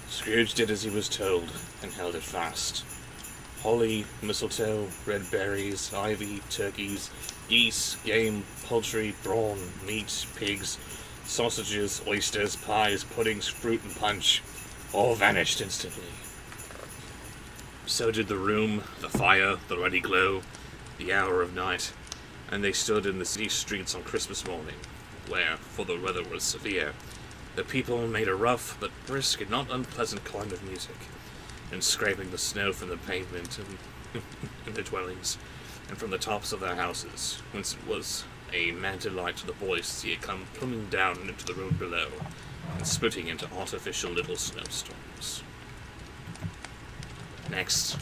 Scrooge did as he was told and held it fast. Holly, mistletoe, red berries, ivy, turkeys, geese, game, poultry, brawn, meat, pigs, sausages, oysters, pies, puddings, fruit, and punch all vanished instantly. So did the room, the fire, the ruddy glow, the hour of night, and they stood in the city streets on Christmas morning, where, for the weather was severe, the people made a rough but brisk and not unpleasant kind of music, and scraping the snow from the pavement and in their dwellings, and from the tops of their houses, whence it was a mad delight to the boys to see it come plummeting down into the road below, and splitting into artificial little snowstorms. Next.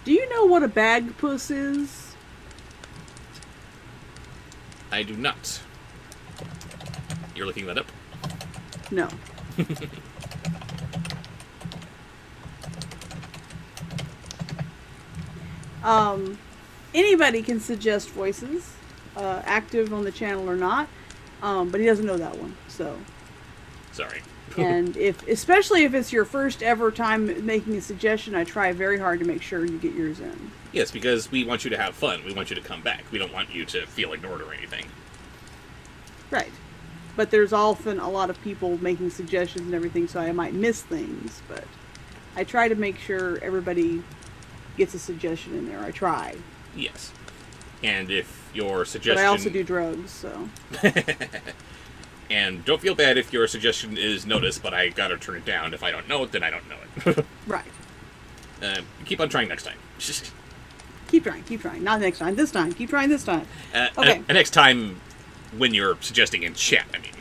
Do you know what a bagpuss is? I do not. You're looking that up? No. Anybody can suggest voices, active on the channel or not, but he doesn't know that one, so. Sorry. And especially if it's your first ever time making a suggestion, I try very hard to make sure you get yours in. Yes, because we want you to have fun. We want you to come back. We don't want you to feel ignored or anything. Right. But there's often a lot of people making suggestions and everything, so I might miss things, but I try to make sure everybody gets a suggestion in there. I try. Yes. And if your suggestion... But I also do drugs, so... And don't feel bad if your suggestion is noticed, but I gotta turn it down. If I don't know it, then I don't know it. Right. Keep on trying next time. Keep trying. Not next time. This time. Keep trying this time. Okay. Next time when you're suggesting in chat, I mean.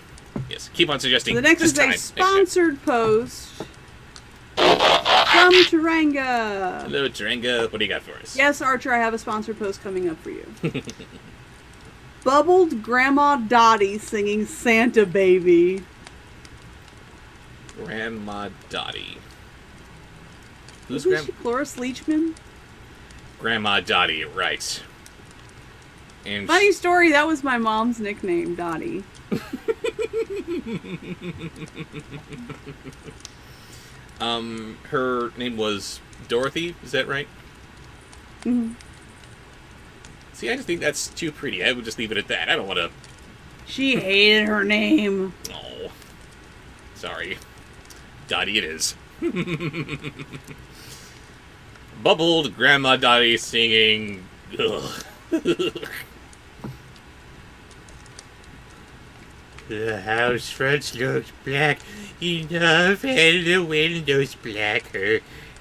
Yes, keep on suggesting So the next this is time. a sponsored post from Taranga. Hello, Taranga. What do you got for us? Yes, Archer, I have a sponsored post coming up for you. Bubbled Grandma Dottie singing Santa Baby. Grandma Dottie. Who's Isn't she Cloris Leachman? Grandma Dottie, right. And Funny story, that was my mom's nickname, Dottie. Her name was Dorothy, is that right? Mm-hmm. See, I just think that's too pretty. I would just leave it at that. I don't want to... She hated her name. Oh. Sorry. Dottie it is. Bubbled Grandma Dottie singing... Ugh. The house front looks black enough and the windows blacker,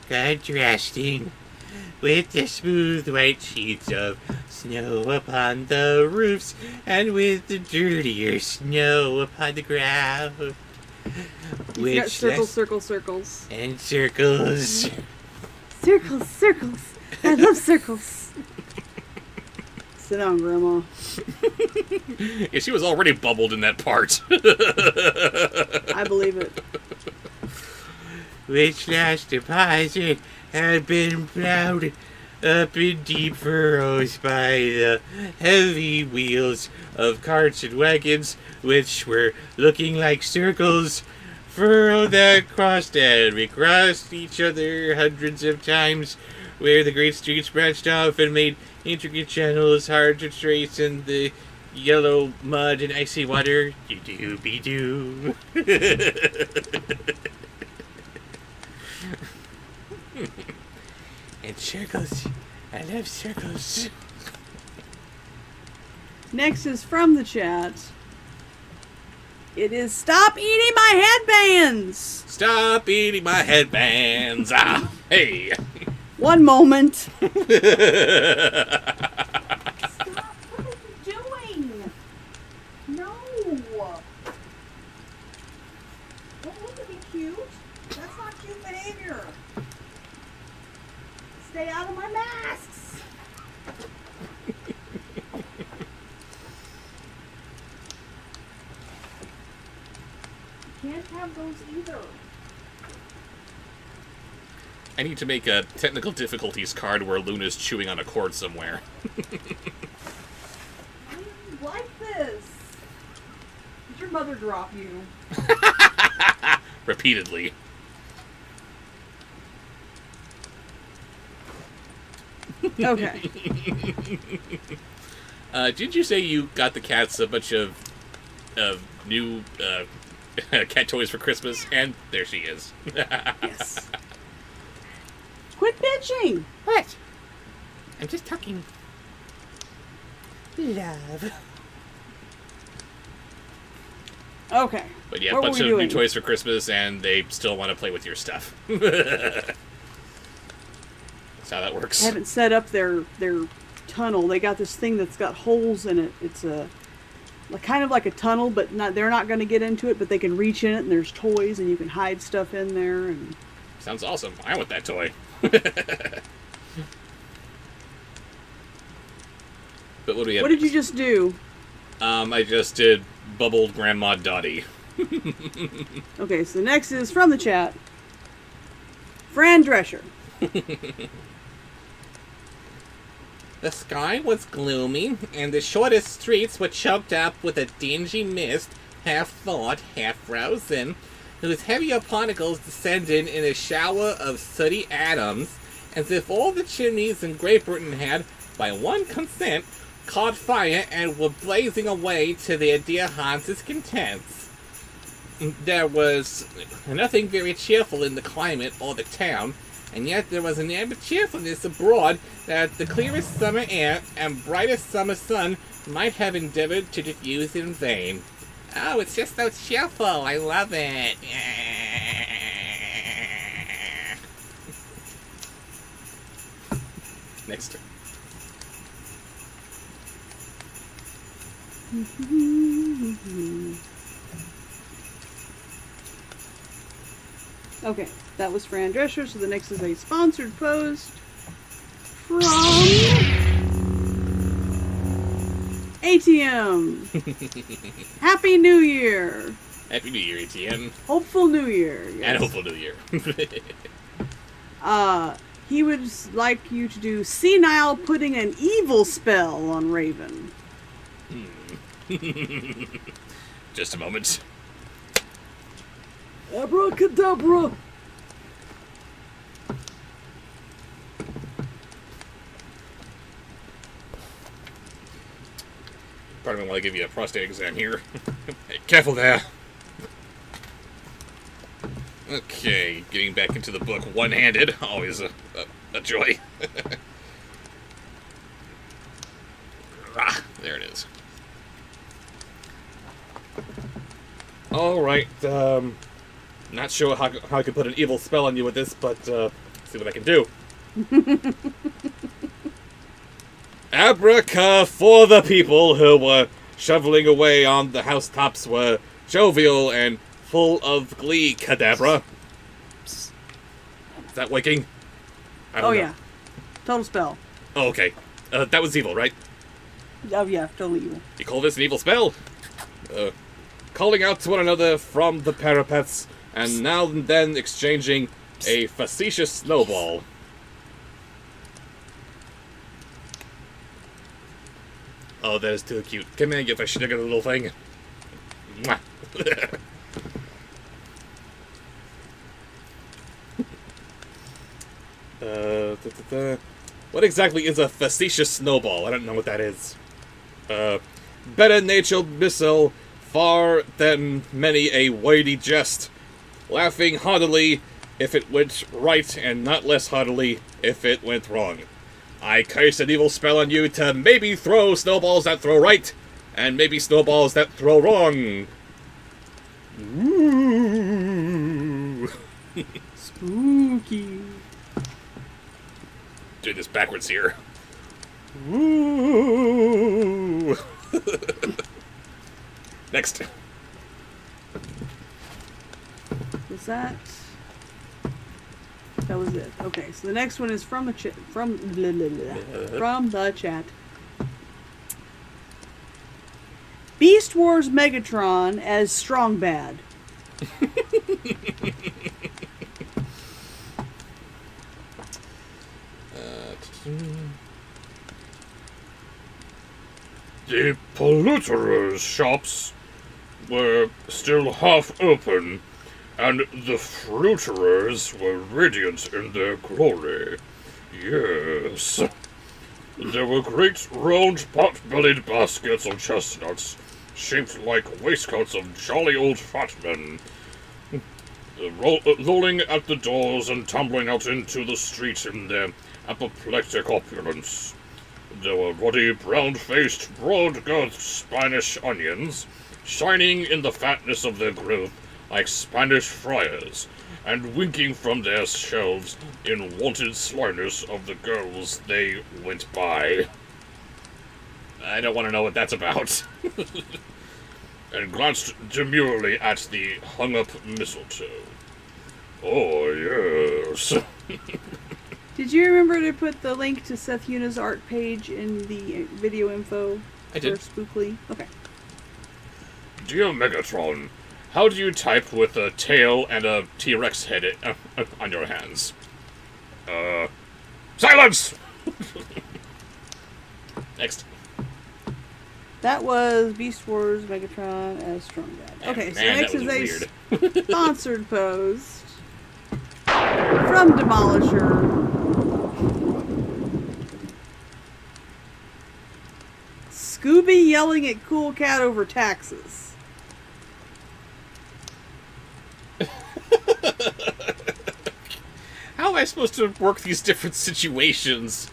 contrasting with the smooth white sheets of snow upon the roofs and with the dirtier snow upon the ground. You got circles. And circles. Circles. I love circles. Sit down, Grandma. Yeah, she was already bubbled in that part. I believe it. Which last deposit had been plowed up in deep furrows by the heavy wheels of carts and wagons, which were looking like circles, furrowed that crossed and recrossed each other hundreds of times, where the great streets branched off and made intricate channels hard to trace in the yellow mud and icy water. Doo-doo-be-doo. And circles. I love circles. Next is from the chat. It is stop eating my headbands. Stop eating my headbands. Ah, hey. One moment. Stop. What are you doing? No. Don't look at me cute. That's not cute behavior. Stay out of my masks. Can't have those either. I need to make a technical difficulties card where Luna's chewing on a cord somewhere. I didn't like this. Did your mother drop you? Repeatedly. Okay. Did you say you got the cats a bunch of new cat toys for Christmas? And there she is. Yes. Quit bitching. What? I'm just talking. Love. Okay. But yeah, a What were bunch we of doing? new toys for Christmas, and they still want to play with your stuff. That's how that works. I haven't set up their tunnel. They got this thing that's got holes in it. It's kind of like a tunnel, but they're not going to get into it, but they can reach in it, and there's toys, and you can hide stuff in there. And Sounds awesome. I want that toy. But what do we have? what did you just do? I just did bubbled Grandma Dottie. Okay, so next is from the chat. Fran Drescher. The sky was gloomy, and the shortest streets were choked up with a dingy mist, half thawed, half frozen, whose heavier particles descended in a shower of sooty atoms, as if all the chimneys in Great Britain had, by one consent, caught fire and were blazing away to their dear Hans's contents. There was nothing very cheerful in the climate or the town, and yet there was an air of cheerfulness abroad that the clearest summer air and brightest summer sun might have endeavored to diffuse in vain. Oh, it's just so cheerful. I love it. Next turn. Okay, that was Fran Drescher, so the next is a sponsored post from ATM. Happy New Year. Happy New Year, ATM. Hopeful New Year. Yes. And hopeful New Year. He would like you to do senile putting an evil spell on Raven. Just a moment. Abracadabra. Pardon me while I give you a prostate exam here. Hey, careful there. Okay, getting back into the book one-handed. Always a joy. There it is. Alright, not sure how I can put an evil spell on you with this, but see what I can do. Abraca for the people who were shoveling away on the housetops were jovial and full of glee, cadabra. Is that waking? I don't know. Yeah. Total spell. Oh, okay. That was evil, right? Oh yeah, totally evil. You call this an evil spell? Calling out to one another from the parapets, and now and then exchanging a facetious snowball. Oh, that is too cute. Come here, you sugar little thing. Mwah. What exactly is a facetious snowball? I don't know what that is. Better-natured missile, far than many a wordy jest. Laughing heartily if it went right, and not less heartily if it went wrong. I curse an evil spell on you to maybe throw snowballs that throw right, and maybe snowballs that throw wrong. Ooh. Spooky. Do this backwards here. Ooh. Next. Was that? That was it. Okay, so the next one is from the chat. From the chat. Beast Wars Megatron as Strong Bad. The polluterers' shops were still half open, and the fruiterers were radiant in their glory. Yes. There were great round pot-bellied baskets of chestnuts, shaped like waistcoats of jolly old fat men, rolling at the doors and tumbling out into the street in their apoplectic opulence. There were ruddy, brown-faced, broad-girthed Spanish onions, shining in the fatness of their growth like Spanish friars, and winking from their shelves in wanted slyness of the girls they went by. I don't want to know what that's about. And glanced demurely at the hung-up mistletoe. Oh, yes. Did you remember to put the link to Seth Yuna's art page in the video info? I did. For Spookly? Okay. Dear Megatron, how do you type with a tail and a T-Rex head on your hands? Silence! Next. That was Beast Wars Megatron as Strong Bad. Okay, so Man, next that is was a sponsored post from Demolisher. Scooby yelling at Cool Cat over taxes. How am I supposed to work these different situations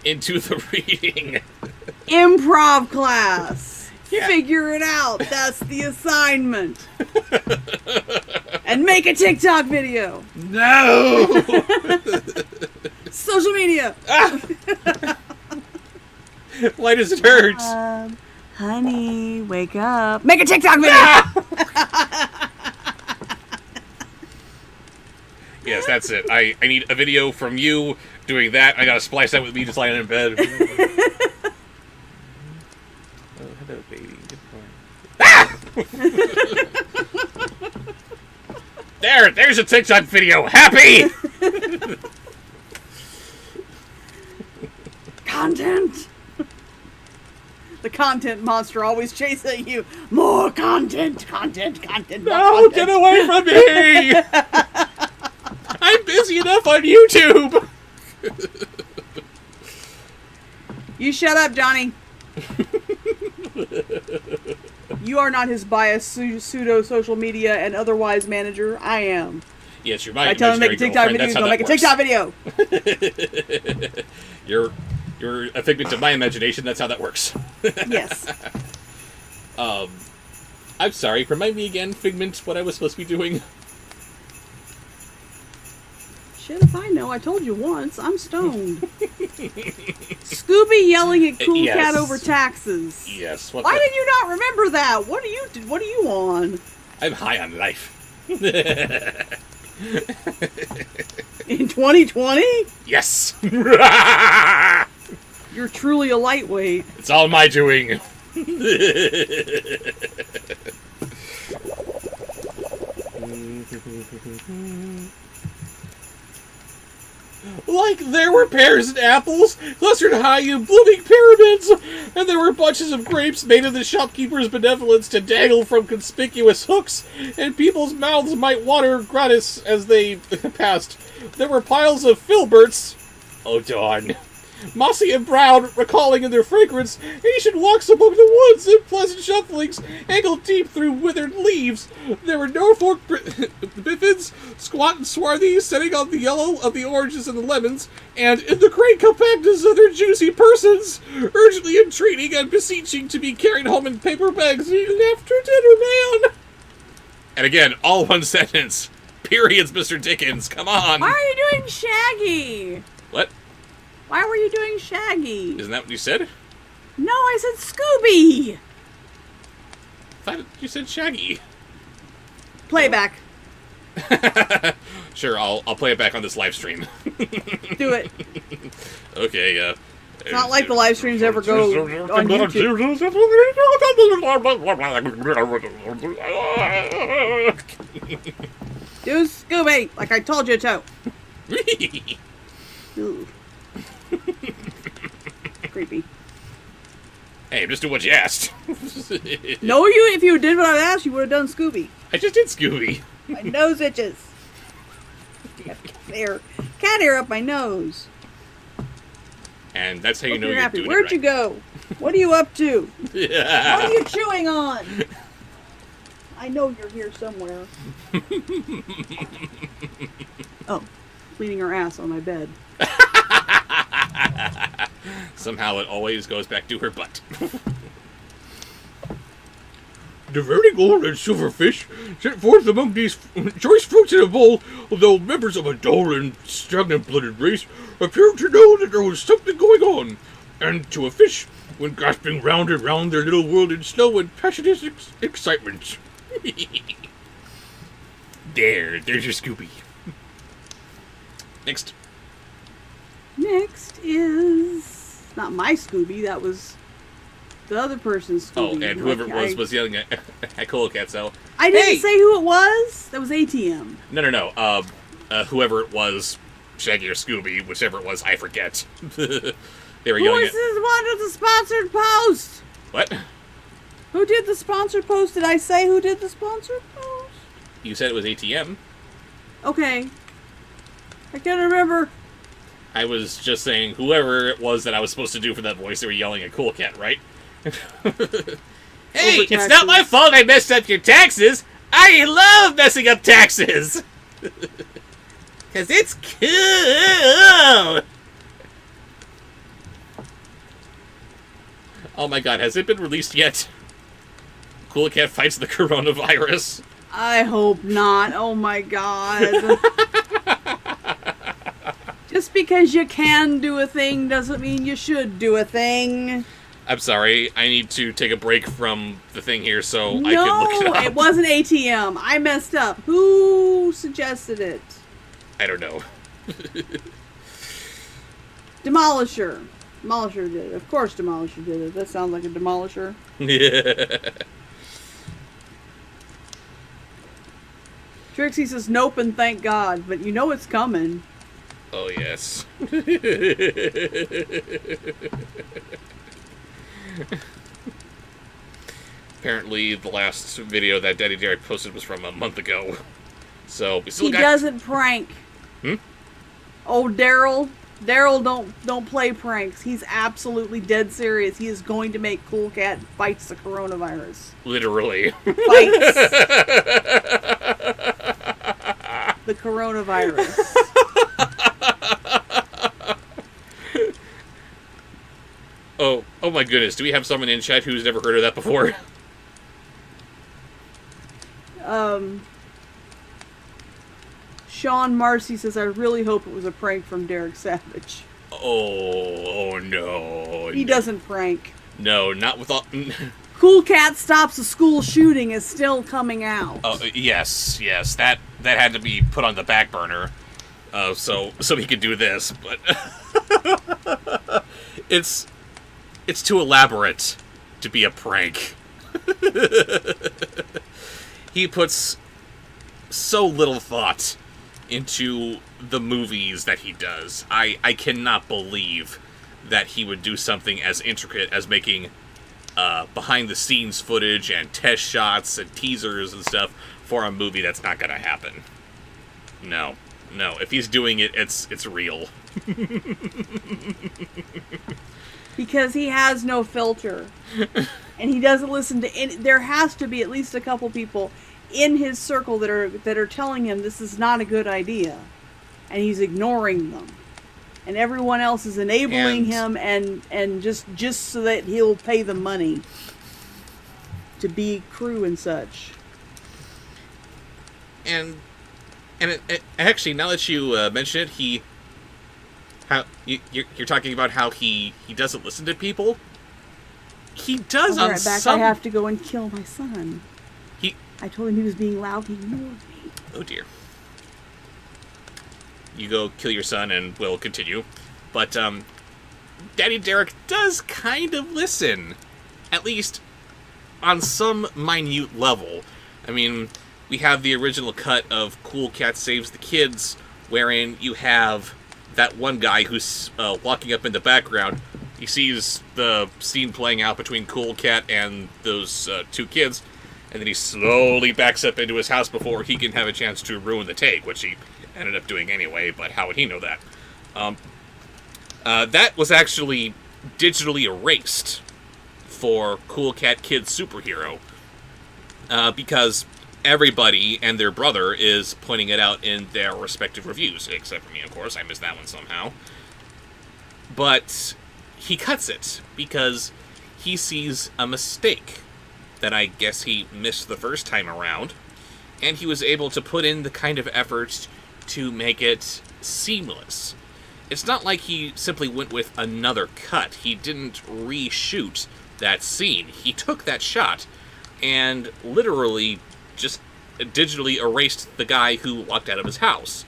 into the reading? Improv class. Yeah. Figure it out. That's the assignment. And make a TikTok video. No! Social media. Why does it hurt? Honey, wake up. Make a TikTok video. Yes, that's it. I need a video from you doing that. I gotta splice that with me just lying in bed. Oh, hello, baby. Good morning. There's a TikTok video. Happy! Content. The content monster always chasing you. More content. More No, content. get away from me! I'm busy enough on YouTube! You shut up, Johnny. You are not his biased pseudo social media and otherwise manager. I am. Yes, you're my I tell him to make a TikTok video. He's gonna make a TikTok video. You're a figment of my imagination. That's how that works. Yes. I'm sorry. Remind me again, Figment, what I was supposed to be doing. Shit, if I know. I told you once. I'm stoned. Scooby yelling at Cool Yes. Cat over taxes. Yes. Why did you not remember that? What are you on? I'm high on life. In 2020? Yes. You're truly a lightweight. It's all my doing. Like there were pears and apples, clustered high in blooming pyramids, and there were bunches of grapes made of the shopkeeper's benevolence to dangle from conspicuous hooks, and people's mouths might water gratis as they passed. There were piles of filberts, oh darn, mossy and brown, recalling in their fragrance ancient walks among the woods and pleasant shufflings, ankle-deep through withered leaves. There were Norfolk biffins, squat and swarthy, sitting on the yellow of the oranges and the lemons, and in the great compactness of their juicy persons, urgently entreating and beseeching to be carried home in paper bags and eaten after dinner, man. And again, all one sentence. Periods, Mr. Dickens, come on. Why are you doing Shaggy? What? Why were you doing Shaggy? Isn't that what you said? No, I said Scooby. I thought you said Shaggy. Playback. Sure, I'll play it back on this live stream. Do it. Okay, It's not like the live streams ever go on YouTube. Do Scooby, like I told you to. Ooh. Creepy. Hey, I'm just doing what you asked. No, if you did what I asked, you would have done Scooby. I just did Scooby. My nose itches. Cat hair up my nose. And that's how you Hope know you're you're happy. doing Where'd it you right. go? What are you up to? Yeah. What are you chewing on? I know you're here somewhere. Oh, cleaning her ass on my bed. Somehow it always goes back to her butt. The very gold and silver fish set forth among these choice fruits in a bowl, although members of a dull and stagnant-blooded race appeared to know that there was something going on, and to a fish went gasping round and round their little world in slow and passionate excitement. There's your Scooby. Next. Next is not my Scooby. That was the other person's Oh, Scooby. and whoever it was yelling at Cola Cat, so... I didn't Hey! say who it was. That was ATM. No. Whoever it was, Shaggy or Scooby, whichever it was, I forget. They were Who yelling is this one with the sponsored post? What? Who did the sponsored post? Did I say who did the sponsored post? You said it was ATM. Okay. I can't remember. I was just saying whoever it was that I was supposed to do for that voice, they were yelling at Cool Cat, right? Hey, it's not my fault I messed up your taxes! I love messing up taxes! Cause it's cool! Oh my god, has it been released yet? Cool Cat fights the coronavirus. I hope not. Oh my god. Just because you can do a thing doesn't mean you should do a thing. I'm sorry, I need to take a break from the thing here so I can No, look it up. it wasn't ATM. I messed up. Who suggested it? I don't know. Demolisher. Demolisher did it. Of course Demolisher did it. That sounds like a Demolisher. Yeah. Trixie says nope and thank God, but you know it's coming. Oh, yes. Apparently, the last video that Daddy Derek posted was from a month ago. So, we still He got... doesn't prank. Hmm? Oh, Daryl. Daryl don't play pranks. He's absolutely dead serious. He is going to make Cool Cat fights the coronavirus. Literally. Fights the coronavirus. Oh my goodness. Do we have someone in chat who's never heard of that before? Sean Marcy says, I really hope it was a prank from Derek Savage. Oh no. He doesn't prank. No, not with all... Cool Cat Stops a School Shooting is still coming out. Oh, yes. That had to be put on the back burner. So he could do this, but... it's It's too elaborate to be a prank. He puts so little thought into the movies that he does. I cannot believe that he would do something as intricate as making behind-the-scenes footage and test shots and teasers and stuff for a movie that's not going to happen. No. If he's doing it, it's real. Because he has no filter. And he doesn't listen to any... There has to be at least a couple people in his circle that are telling him this is not a good idea. And he's ignoring them. And everyone else is enabling him and just so that he'll pay the money to be crew and such. And actually, now that you mention it, you're talking about how he doesn't listen to people. He does I'll be on right back. some. I have to go and kill my son. I told him he was being loud. He ignored me. Oh dear. You go kill your son, and we'll continue. But Daddy Derek does kind of listen, at least on some minute level. I mean, we have the original cut of Cool Cat Saves the Kids, wherein you have that one guy who's walking up in the background. He sees the scene playing out between Cool Cat and those two kids, and then he slowly backs up into his house before he can have a chance to ruin the take, which he ended up doing anyway, but how would he know that? That was actually digitally erased for Cool Cat Kid Superhero, because everybody and their brother is pointing it out in their respective reviews, except for me, of course. I missed that one somehow. But he cuts it because he sees a mistake that I guess he missed the first time around, and he was able to put in the kind of effort to make it seamless. It's not like he simply went with another cut. He didn't reshoot that scene. He took that shot and literally just digitally erased the guy who walked out of his house.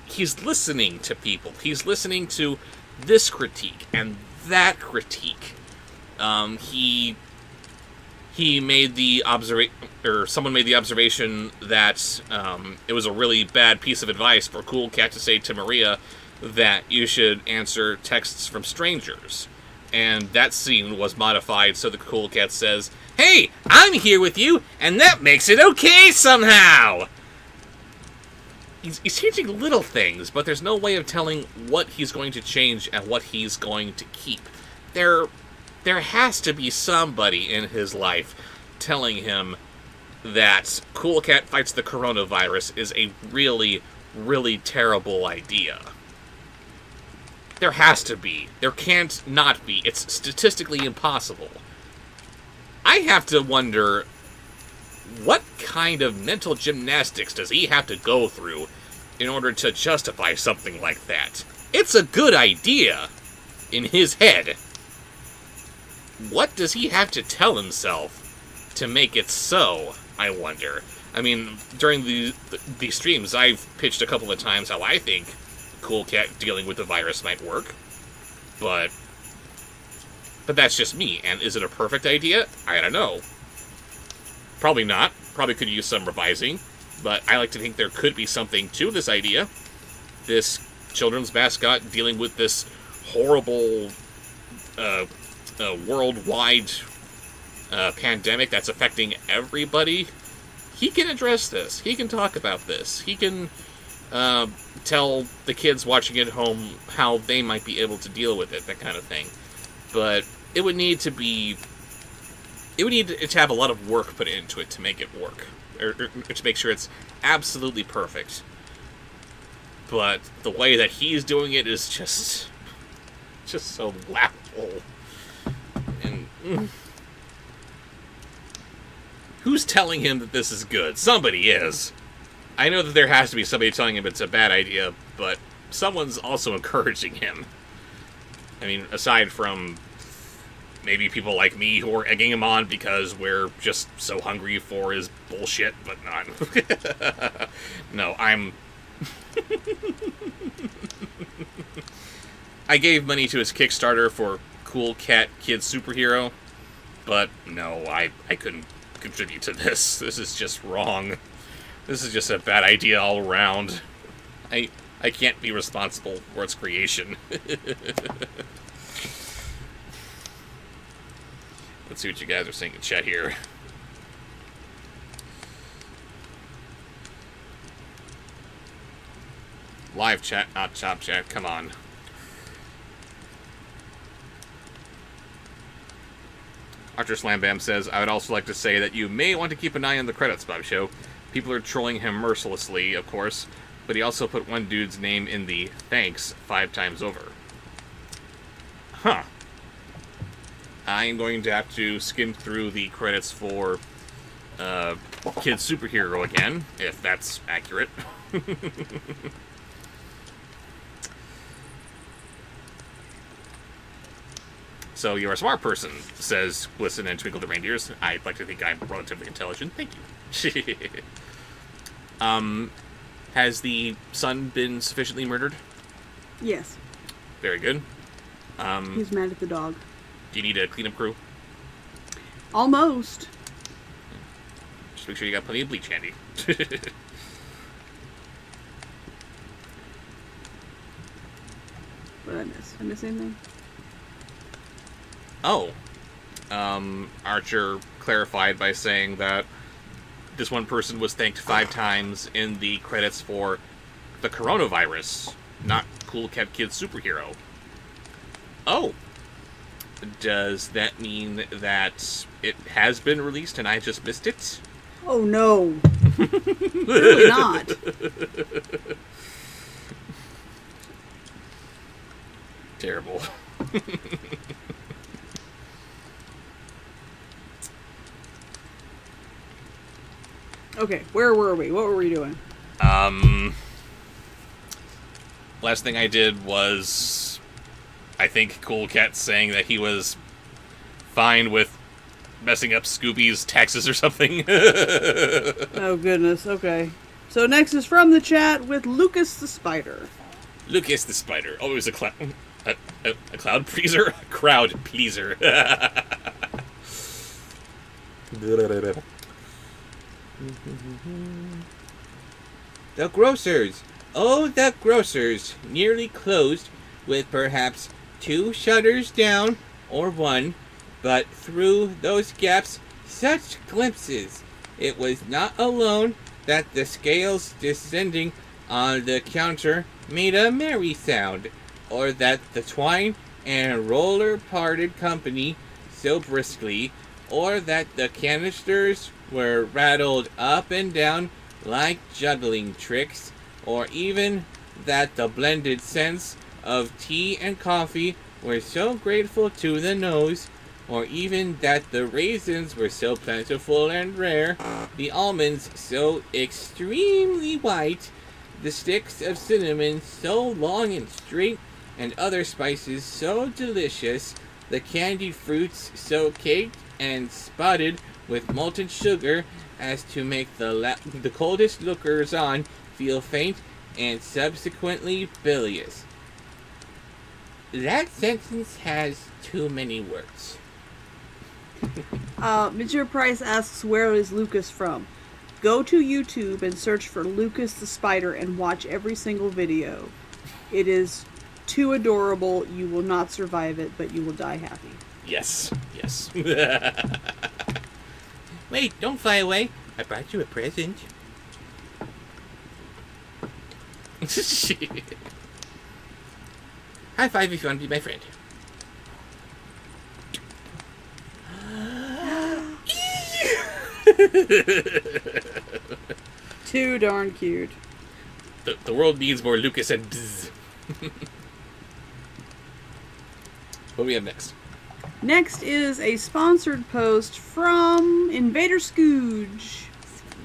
He's listening to people. He's listening to this critique and that critique. He made the someone made the observation that it was a really bad piece of advice for Cool Cat to say to Maria that you should answer texts from strangers. And that scene was modified so the Cool Cat says, "Hey, I'm here with you, and that makes it okay somehow!" He's changing little things, but there's no way of telling what he's going to change and what he's going to keep. There has to be somebody in his life telling him that Cool Cat Fights the Coronavirus is a really, really terrible idea. There has to be. There can't not be. It's statistically impossible. I have to wonder, what kind of mental gymnastics does he have to go through in order to justify something like that? It's a good idea in his head. What does he have to tell himself to make it so, I wonder? I mean, during the streams, I've pitched a couple of times how I think Cool Cat dealing with the virus might work. But that's just me, and is it a perfect idea? I don't know. Probably not. Probably could use some revising, but I like to think there could be something to this idea. This children's mascot dealing with this horrible worldwide pandemic that's affecting everybody. He can address this. He can talk about this. He can tell the kids watching at home how they might be able to deal with it, that kind of thing. But it would need to have a lot of work put into it to make it work, or to make sure it's absolutely perfect. But the way that he's doing it is just so laughable. And who's telling him that this is good? Somebody is. I know that there has to be somebody telling him it's a bad idea, but someone's also encouraging him. I mean, aside from maybe people like me who are egging him on because we're just so hungry for his bullshit, but not. No, I gave money to his Kickstarter for Cool Cat Kid Superhero, but no, I couldn't contribute to this. This is just wrong. This is just a bad idea all around. I can't be responsible for its creation. Let's see what you guys are saying in chat here. Live chat, not chop chat. Come on. Archer Slam Bam says, I would also like to say that you may want to keep an eye on the credits, Bobsheaux. People are trolling him mercilessly, of course, but he also put one dude's name in the thanks 5 times over. Huh. I'm going to have to skim through the credits for Kid Superhero again, if that's accurate. So you're a smart person, says Glisten and Twinkle the Reindeers. I'd like to think I'm relatively intelligent. Thank you. Has the son been sufficiently murdered? Yes. Very good. He's mad at the dog. Do you need a cleanup crew? Almost. Just make sure you got plenty of bleach handy. What did I miss? Did I miss anything? Oh. Archer clarified by saying that this one person was thanked 5 times in the credits for the coronavirus, not Cool Cat Kid Superhero. Oh. Does that mean that it has been released and I just missed it? Oh no. Clearly not. Terrible. Okay, where were we? What were we doing? Last thing I did was, I think Cool Cat saying that he was fine with messing up Scooby's taxes or something. Oh goodness, okay. So next is from the chat with Lucas the Spider. Lucas the Spider. Oh, it was a cloud. A cloud pleaser? Crowd pleaser. The grocers. Oh, the grocers. Nearly closed, with perhaps 2 shutters down, or 1. But through those gaps, such glimpses. It was not alone that the scales descending on the counter made a merry sound, or that the twine and roller parted company so briskly, or that the canisters were rattled up and down like juggling tricks, or even that the blended scents of tea and coffee were so grateful to the nose, or even that the raisins were so plentiful and rare, the almonds so extremely white, the sticks of cinnamon so long and straight, and other spices so delicious, the candied fruits so caked and spotted with molten sugar as to make the coldest lookers on feel faint and subsequently bilious. That sentence has too many words. Monsieur Price asks, where is Lucas from? Go to YouTube and search for Lucas the Spider and watch every single video. It is too adorable. You will not survive it, but you will die happy. Yes. Yes. Wait, don't fly away. I brought you a present. High five if you want to be my friend. Too darn cute. The world needs more Lucas and bzz. What do we have next? Next is a sponsored post from Invader Scooge.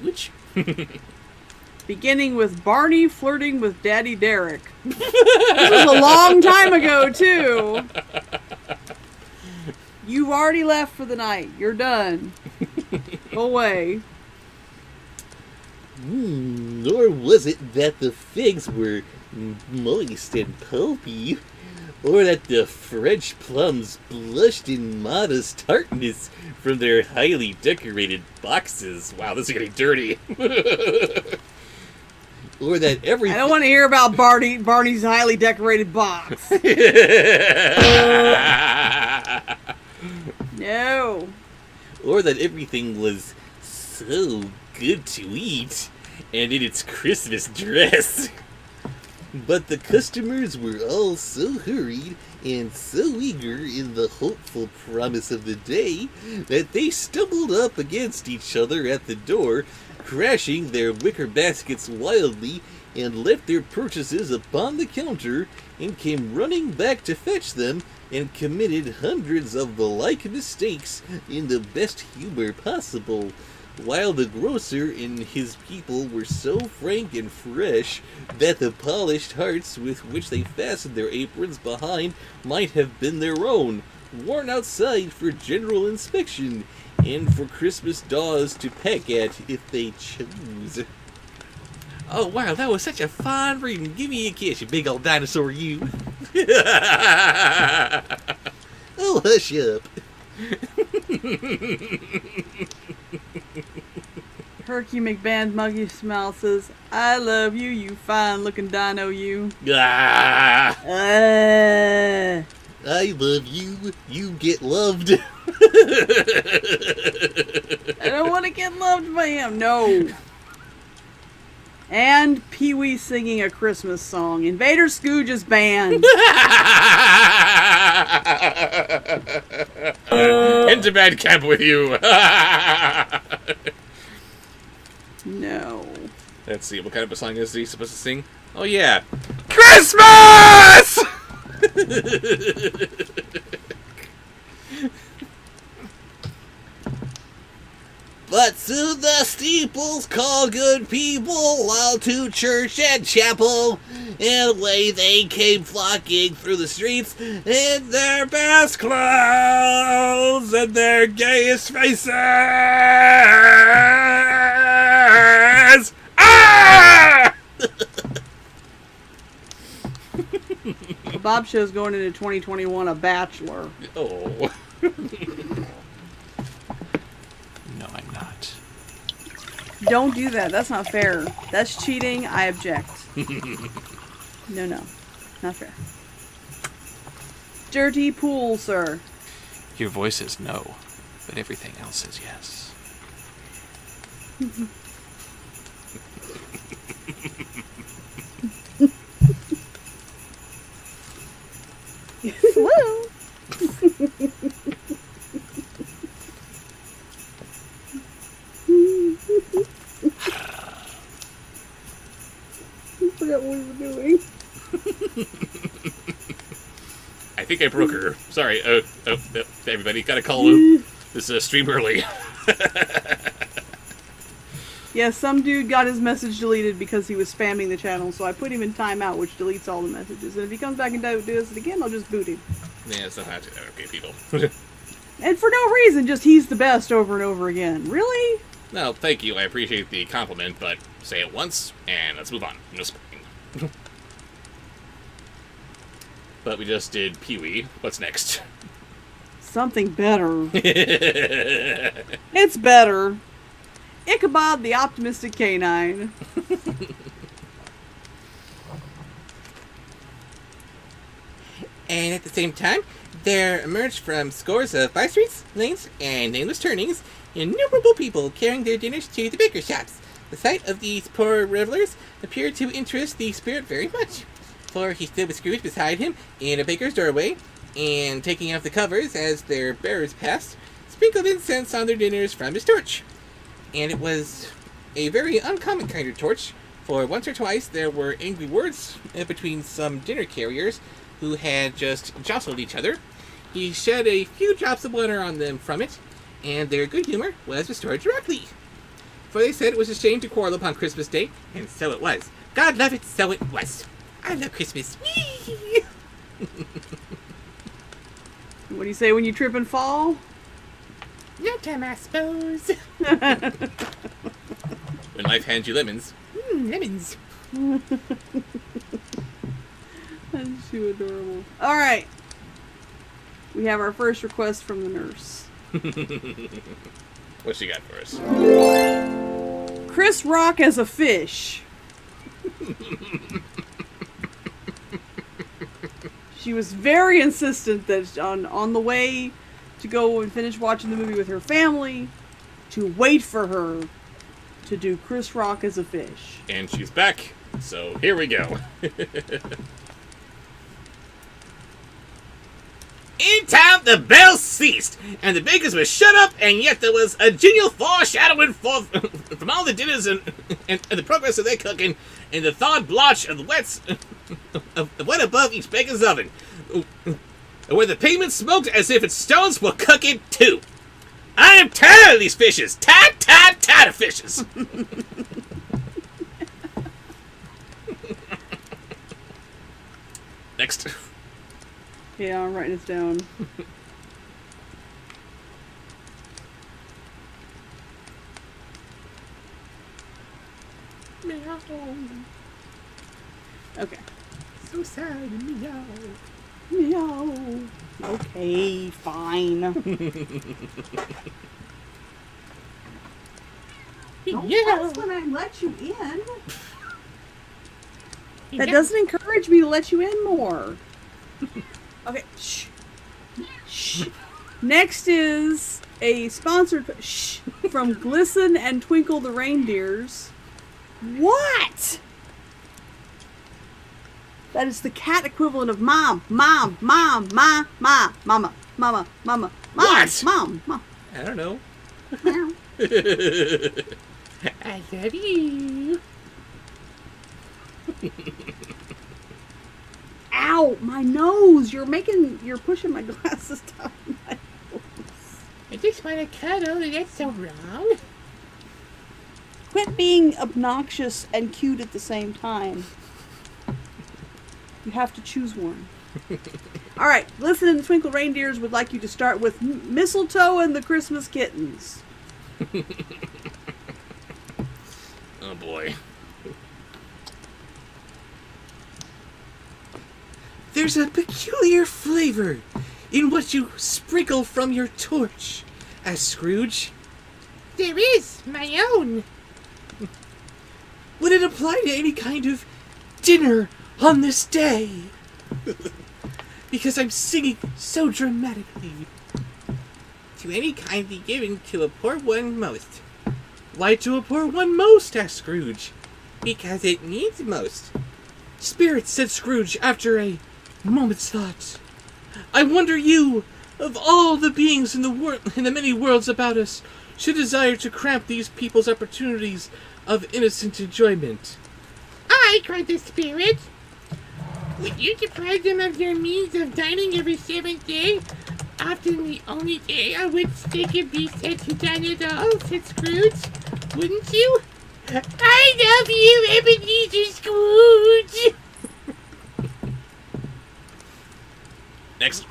Which? Beginning with Barney flirting with Daddy Derek. This was a long time ago, too. You've already left for the night. You're done. Go away. Nor was it that the figs were moist and pulpy, or that the French plums blushed in modest tartness from their highly decorated boxes. Wow, this is getting dirty. Or that every I don't want to hear about Barney's highly decorated box. No. Or that everything was so good to eat, and in its Christmas dress. But the customers were all so hurried and so eager in the hopeful promise of the day that they stumbled up against each other at the door, crashing their wicker baskets wildly, and left their purchases upon the counter, and came running back to fetch them, and committed hundreds of the like mistakes in the best humor possible, while the grocer and his people were so frank and fresh that the polished hearts with which they fastened their aprons behind might have been their own, worn outside for general inspection, and for Christmas daws to peck at if they chose. Oh wow, that was such a fine reading. Give me a kiss, you big old dinosaur, you. Oh, hush up. Herky McBand Muggy Smile says, I love you, you fine looking dino, you. Ah, Uh, I love you. You get loved. I don't want to get loved by him, no. And Pee-wee singing a Christmas song. Invader Scooge's band. Into bad camp with you. No. Let's see, what kind of a song is he supposed to sing? Oh yeah, Christmas! But soon the steeples call good people all to church and chapel, and away they came flocking through the streets in their best clothes and their gayest faces. Ah! The Bobshow's going into 2021 a bachelor. Oh. No, I'm not. Don't do that. That's not fair. That's cheating. I object. No, not fair. Dirty pool, sir. Your voice says no, but everything else says yes. Woo! I forgot what we were doing. I think I broke her. Sorry. Everybody, gotta call this stream early. Yeah, some dude got his message deleted because he was spamming the channel, so I put him in timeout, which deletes all the messages. And if he comes back and does it again, I'll just boot him. Yeah, it's not hard to okay, people. And for no reason, just he's the best over and over again. Really? No, thank you. I appreciate the compliment, but say it once and let's move on. No spamming. But we just did Pee-wee. What's next? Something better. It's better. Ichabod the Optimistic Canine. And at the same time, there emerged from scores of by streets, lanes, and nameless turnings innumerable people carrying their dinners to the baker shops. The sight of these poor revelers appeared to interest the spirit very much, for he stood with Scrooge beside him in a baker's doorway, and taking off the covers as their bearers passed, sprinkled incense on their dinners from his torch. And it was a very uncommon kind of torch, for once or twice there were angry words between some dinner carriers who had just jostled each other. He shed a few drops of water on them from it, and their good humor was restored directly. For they said it was a shame to quarrel upon Christmas Day, and so it was. God love it, so it was. I love Christmas. Whee! What do you say when you trip and fall? No time, I suppose. When life hands you lemons. Lemons. That's Too adorable. All right. We have our first request from the nurse. What you got for us? Chris Rock as a fish. She was very insistent that on the way to go and finish watching the movie with her family, to wait for her to do Chris Rock as a fish. And she's back, so here we go. In time, the bells ceased, and the bakers were shut up, and yet there was a genial foreshadowing from all the dinners and the progress of their cooking, and the thawed blotch of the wet above each baker's oven, where the pavement smoked as if its stones were cooking too. I am tired of these fishes. Tired of fishes. Next. Yeah, I'm writing this down. Okay. So sad, meow. Meow. Okay, fine. Yeah. when I let you in. That doesn't encourage me to let you in more. Okay, shh. Shh. Next is a sponsored from Glisten and Twinkle the Reindeers. What? That is the cat equivalent of mom, mama. What? Mom. I don't know. Meow. I love you. Ow, my nose! You're pushing my glasses down my nose. I just want to cuddle, and that's so wrong. Quit being obnoxious and cute at the same time. You have to choose one. Alright, Listen and the Twinkle Reindeers would like you to start with Mistletoe and the Christmas Kittens. Oh boy. There's a peculiar flavor in what you sprinkle from your torch, asked Scrooge. There is my own. Would it apply to any kind of dinner on this day? Because I'm singing so dramatically. To any kindly given to a poor one most. Why to a poor one most? Asked Scrooge. Because it needs most. Spirit, said Scrooge after a moment's thought. I wonder you, of all the beings in the many worlds about us, should desire to cramp these people's opportunities of innocent enjoyment. I, cried the Spirit. Would you deprive them of their means of dining every 7th day? Often the only day on which they can be said to dine at all, said Scrooge. Wouldn't you? I love you, Ebenezer Scrooge. Next.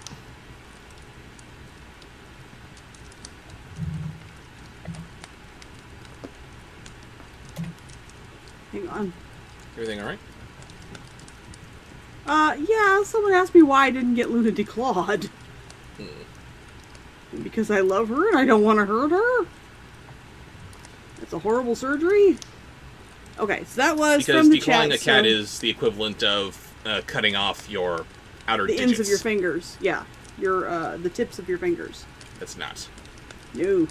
Hang on. Everything alright? Yeah, someone asked me why I didn't get Luna declawed. Because I love her and I don't want to hurt her? That's a horrible surgery? Okay, so that was Because from the declawing chat. a cat is the equivalent of cutting off your outer the digits. ends of your fingers. Yeah, the tips of your fingers. That's not. No.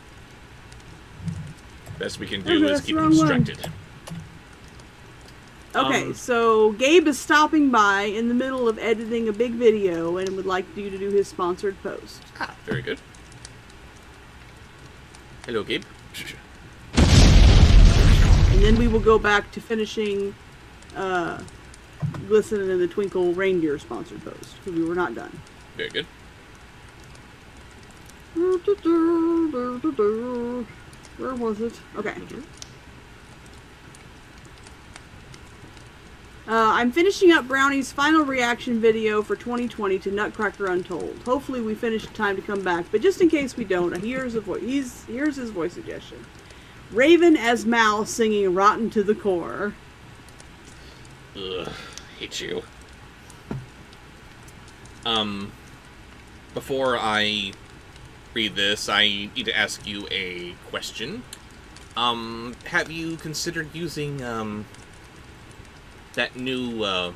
Best we can Oh, do is that's keep the them wrong one. distracted. Okay, so Gabe is stopping by in the middle of editing a big video and would like you to do his sponsored post. Ah, very good. Hello, Gabe. And then we will go back to finishing Glisten and the Twinkle Reindeer sponsored post, because we were not done. Very good. Where was it? Okay. I'm finishing up Brownie's final reaction video for 2020 to Nutcracker Untold. Hopefully we finish in time to come back, but just in case we don't, here's his voice suggestion. Raven as Mal singing Rotten to the Core. Ugh, hate you. Before I read this, I need to ask you a question. Have you considered using, that new,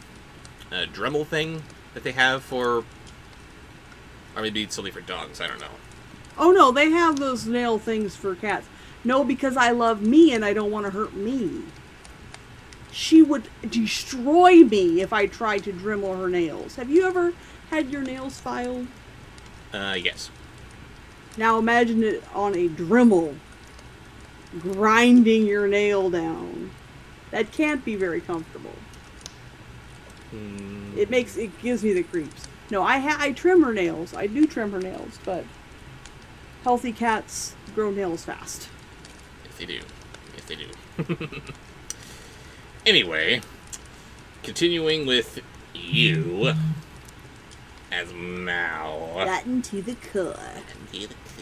Dremel thing that they have for... Or maybe it's only for dogs, I don't know. Oh no, they have those nail things for cats. No, because I love me and I don't want to hurt me. She would destroy me if I tried to Dremel her nails. Have you ever had your nails filed? Yes. Now imagine it on a Dremel, grinding your nail down. That can't be very comfortable. It gives me the creeps. No, I trim her nails. I do trim her nails, but healthy cats grow nails fast. Yes, they do. Yes, they do. Anyway, continuing with you as Mal. Gotten to the core.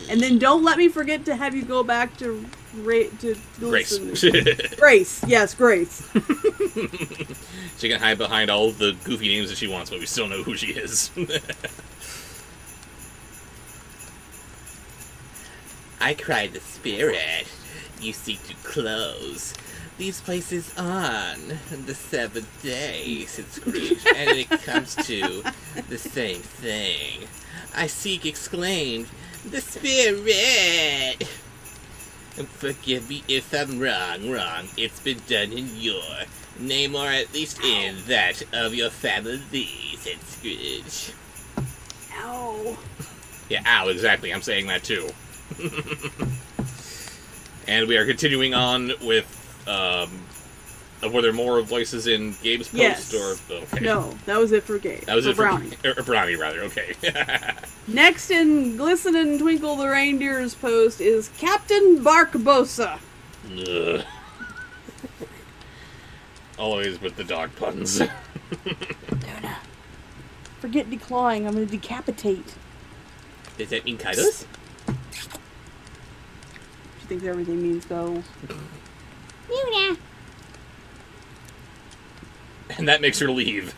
And then don't let me forget to have you go back to Grace. Grace. Yes, Grace. She can hide behind all the goofy names that she wants, but we still know who she is. I cried the spirit. You seek to close these places on the 7th day, said Scrooge, and it comes to the same thing. I seek, exclaimed, the spirit. Forgive me if I'm wrong. It's been done in your name, or at least in that of your family, said Scrooge. Ow. Yeah, ow, exactly. I'm saying that too. And we are continuing on with, were there more voices in Gabe's post? Yes. Or, okay. No, that was it for Gabe. That was for it for Brownie. Brownie, rather. Okay. Next in Glisten and Twinkle the Reindeer's post is Captain Barkbosa. Ugh. Always with the dog puns. Luna. Forget declawing, I'm gonna decapitate. Does that mean cuddles? She thinks everything means go. Luna. And that makes her leave.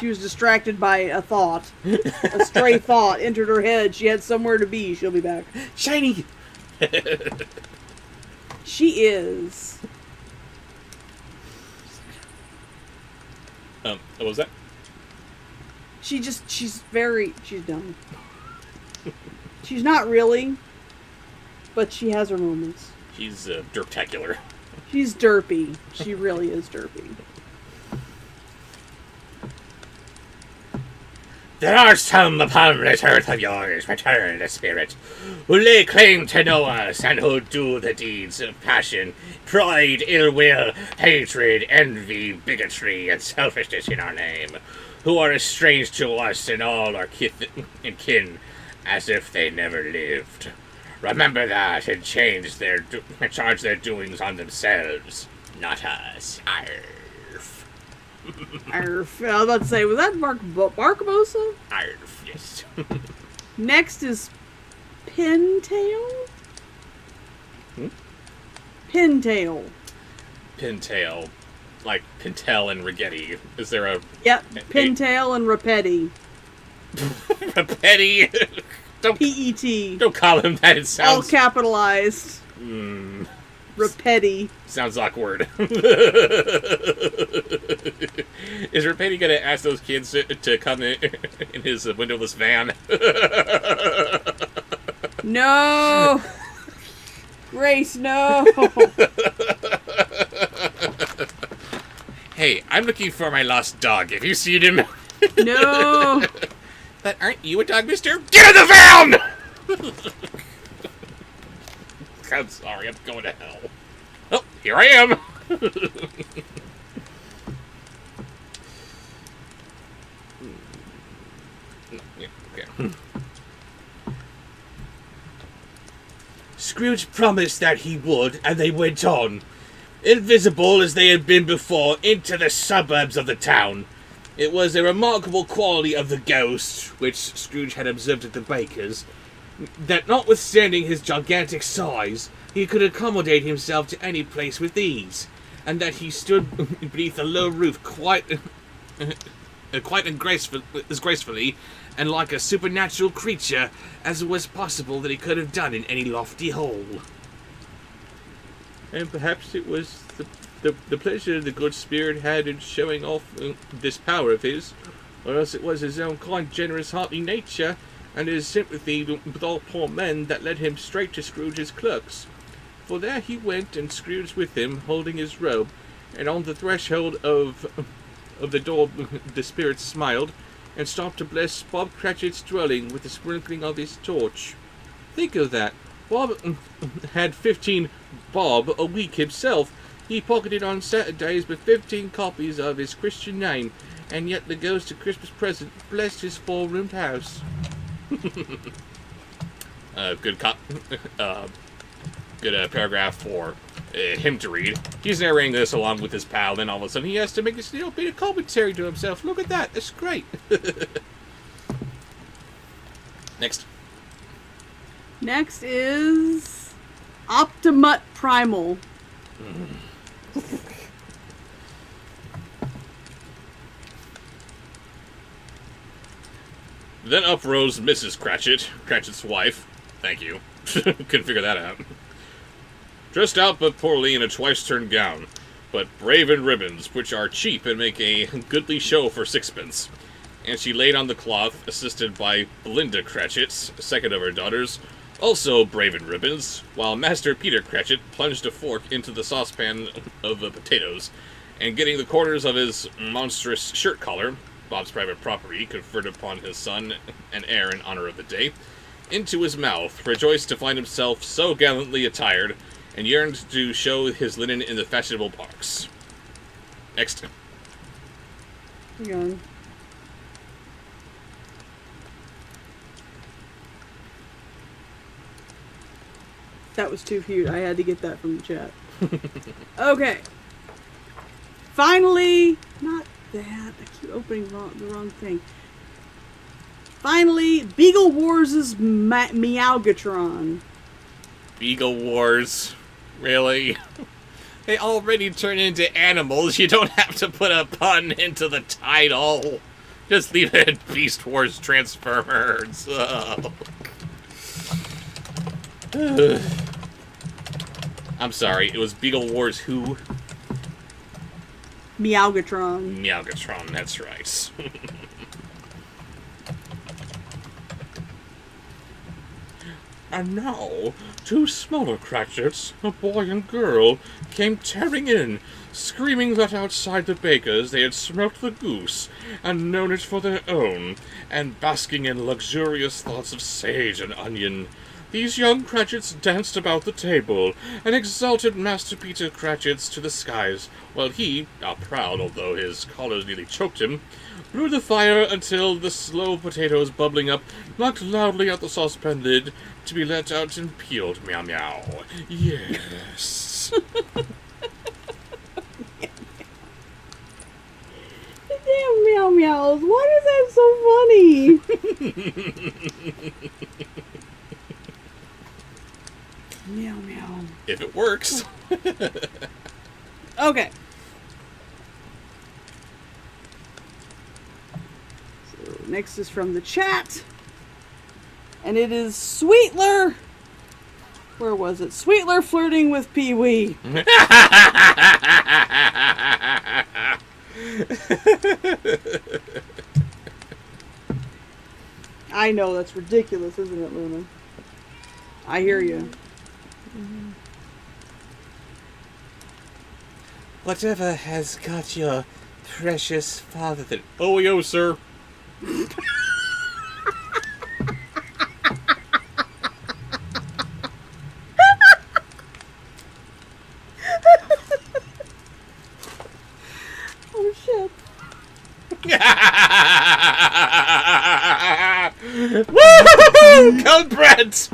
She was distracted by a thought. A stray thought entered her head. She had somewhere to be. She'll be back. Shiny! She is. What was that? She's dumb. She's not really, but she has her moments. She's derptacular. She's derpy. She really is derpy. There are some upon this earth of yours, returned the spirit, who lay claim to know us, and who do the deeds of passion, pride, ill will, hatred, envy, bigotry, and selfishness in our name, who are as strange to us and all our kith and kin as if they never lived. Remember that, and charge their doings on themselves, not us. Arf. Arf. I was about to say, was that Barkbosa? Arf, yes. Next is Pintail? Hmm? Pintail. Pintail. Like Pintel and Rigetti. Is there a... Yep, Pintail and Rapetti. Petty? P-E-T. Don't call him that. It All sounds... capitalized. Rapetti. Sounds awkward. Is Rapetti gonna ask those kids to come in his windowless van? No! Grace, no! Hey, I'm looking for my lost dog. Have you seen him? No! But aren't you a dog, mister? Get in the van! I'm sorry, I'm going to hell. Oh, here I am! Okay. Scrooge promised that he would, and they went on, invisible as they had been before, into the suburbs of the town. It was a remarkable quality of the ghost, which Scrooge had observed at the baker's, that notwithstanding his gigantic size, he could accommodate himself to any place with ease, and that he stood beneath a low roof quite as gracefully and like a supernatural creature as it was possible that he could have done in any lofty hole. And perhaps it was the pleasure the good spirit had in showing off this power of his, or else it was his own kind, generous, hearty nature and his sympathy with all poor men that led him straight to Scrooge's clerks. For there he went, and Scrooge with him, holding his robe, and on the threshold of the door the spirit smiled, and stopped to bless Bob Cratchit's dwelling with the sprinkling of his torch. Think of that. Bob had 15 bob a week himself. He pocketed on Saturdays with 15 copies of his Christian name, and yet the ghost of Christmas present blessed his 4-roomed house. Good paragraph for him to read. He's narrating this along with his pal, then all of a sudden he has to make a bit of commentary to himself. Look at that, that's great. Next. Next is Optimut Primal. Then up rose Mrs. Cratchit, Cratchit's wife. Thank you. Couldn't figure that out. Dressed out but poorly in a twice-turned gown, but brave in ribbons, which are cheap and make a goodly show for sixpence. And she laid on the cloth, assisted by Belinda Cratchit, second of her daughters, also brave in ribbons, while Master Peter Cratchit plunged a fork into the saucepan of the potatoes, and getting the corners of his monstrous shirt collar, Bob's private property conferred upon his son and heir in honor of the day, into his mouth, rejoiced to find himself so gallantly attired, and yearned to show his linen in the fashionable parks. Next. Hang on. That was too cute. I had to get that from the chat. Okay. Finally, not that. I keep opening the wrong thing. Finally, Beagle Wars' Meowgatron. Beagle Wars. Really? They already turn into animals. You don't have to put a pun into the title. Just leave it Beast Wars Transformers. Oh. I'm sorry, it was Beagle Wars who? Meowgatron. Meowgatron, that's right. And now, 2 smaller Cratchits, a boy and girl, came tearing in, screaming that outside the baker's they had smelt the goose, and known it for their own, and basking in luxurious thoughts of sage and onion. These young Cratchits danced about the table, and exalted Master Peter Cratchit to the skies, while he, not proud although his collars nearly choked him, blew the fire until the slow potatoes bubbling up knocked loudly at the saucepan lid, to be let out and peeled. Meow meow. Yes. Damn meow meows. Why is that so funny? Meow meow. If it works. Okay. So next is from the chat. And it is Sweetler. Where was it? Sweetler flirting with Pee-wee. I know, that's ridiculous, isn't it, Luna? I hear you. Whatever has got your precious father that... Oh, yo, sir. Oh, shit. Woo! Come, Brent!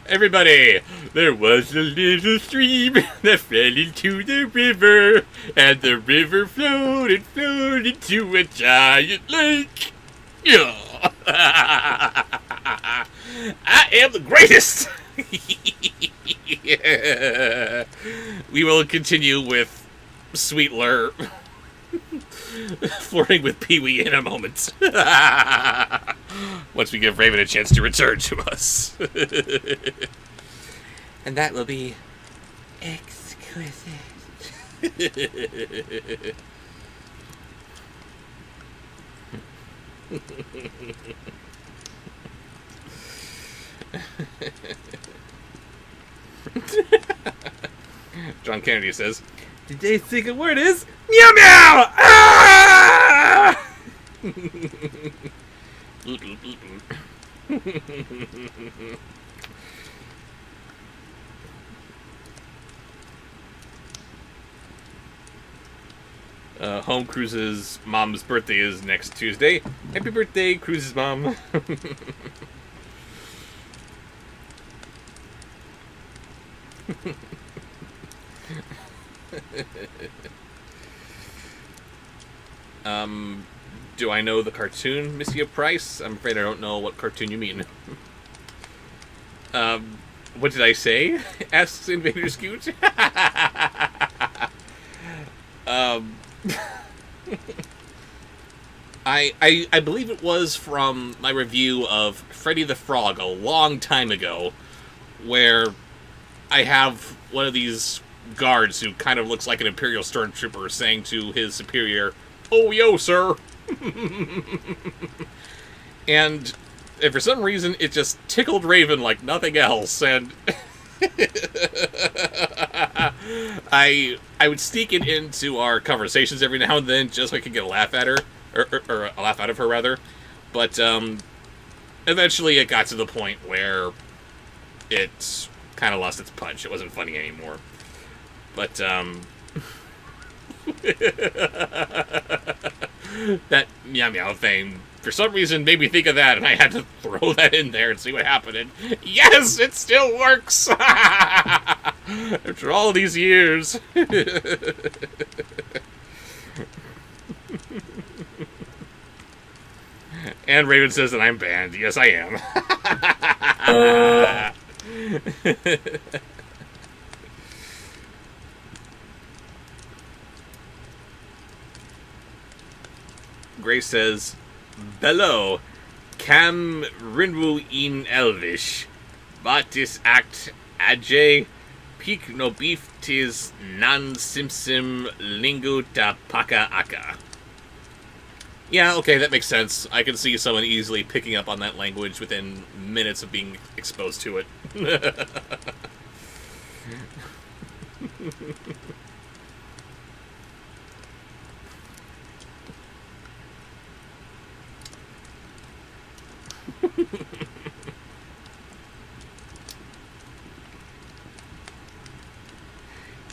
Everybody, there was a little stream that fell into the river, and the river flowed and flowed into a giant lake. Yeah. I am the greatest! Yeah. We will continue with Sweetler flirting with Pee-wee in a moment. Once we give Raven a chance to return to us. And that will be exquisite. John Kennedy says, Today's secret word is meow meow. Ah! Home Cruise's mom's birthday is next Tuesday. Happy birthday, Cruise's mom. Do I know the cartoon, Monsieur Price? I'm afraid I don't know what cartoon you mean. What did I say? Asks Invader Scoot. I believe it was from my review of Freddy the Frog a long time ago, where I have one of these guards who kind of looks like an Imperial Stormtrooper saying to his superior, "Oh, yo, sir." And for some reason, it just tickled Raven like nothing else, and I would sneak it into our conversations every now and then just so I could get a laugh at her, or a laugh out of her, rather. But eventually it got to the point where it kind of lost its punch. It wasn't funny anymore. But that meow meow thing, for some reason, made me think of that, and I had to throw that in there and see what happened. And yes, it still works! After all these years. And Raven says that I'm banned. Yes, I am. Grace says, "Bello, Cam Rinwu in Elvish, Batis act Ajay, Peak no beef tis nan simsim lingu ta paka aka." Yeah, okay, that makes sense. I can see someone easily picking up on that language within minutes of being exposed to it.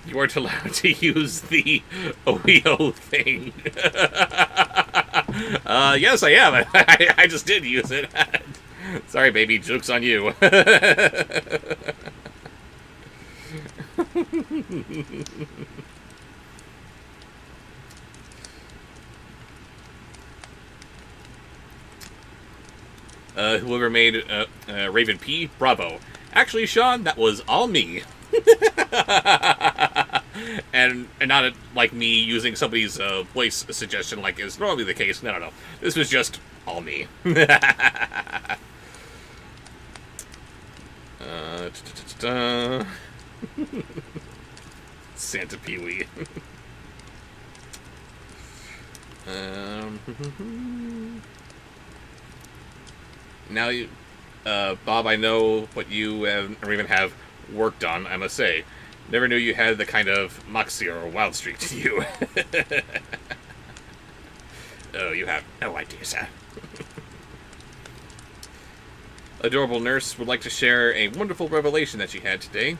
You aren't allowed to use the OEO thing. Yes, I am. I just did use it. Sorry, baby. Joke's on you. Whoever made Raven P, bravo. Actually, Sean, that was all me. and not like me using somebody's voice suggestion like is normally the case. No. This was just all me. Santa Pee-wee. Now, Bob, I know what you or even have worked on, I must say. Never knew you had the kind of moxie or wild streak to you. Oh, you have no idea, sir. Adorable Nurse would like to share a wonderful revelation that she had today.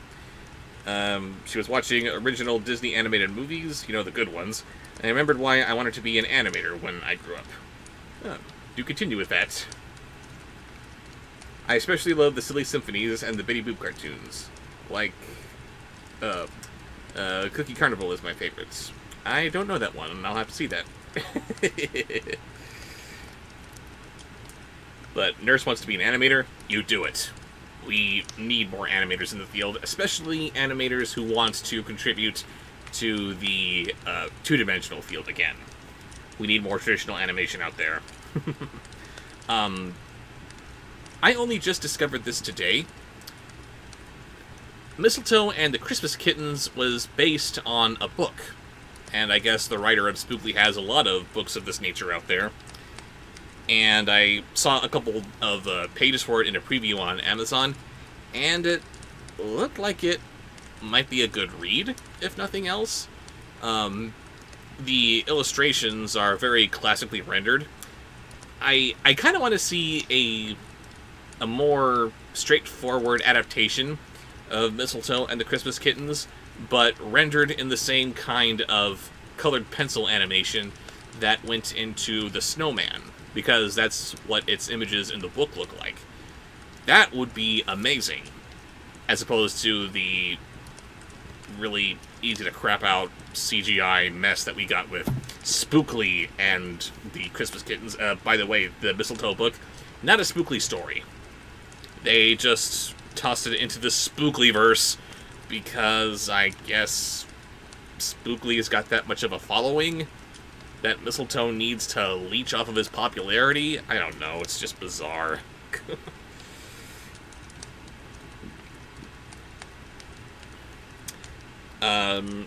She was watching original Disney animated movies, you know, the good ones, and I remembered why I wanted to be an animator when I grew up. Do continue with that. I especially love the Silly Symphonies and the Betty Boop cartoons. Like, Cookie Carnival is my favorite. I don't know that one, and I'll have to see that. But Nurse wants to be an animator, you do it. We need more animators in the field, especially animators who want to contribute to the two-dimensional field again. We need more traditional animation out there. I only just discovered this today. Mistletoe and the Christmas Kittens was based on a book. And I guess the writer of Spookly has a lot of books of this nature out there. And I saw a couple of pages for it in a preview on Amazon, and it looked like it might be a good read, if nothing else. The illustrations are very classically rendered. I kind of want to see a more straightforward adaptation of Mistletoe and the Christmas Kittens, but rendered in the same kind of colored pencil animation that went into the Snowman, because that's what its images in the book look like. That would be amazing, as opposed to the really easy to crap out CGI mess that we got with Spookly and the Christmas Kittens. By the way, the Mistletoe book, not a Spookly story. They just tossed it into the Spooklyverse because I guess Spookly has got that much of a following that Mistletoe needs to leech off of his popularity. I don't know, it's just bizarre.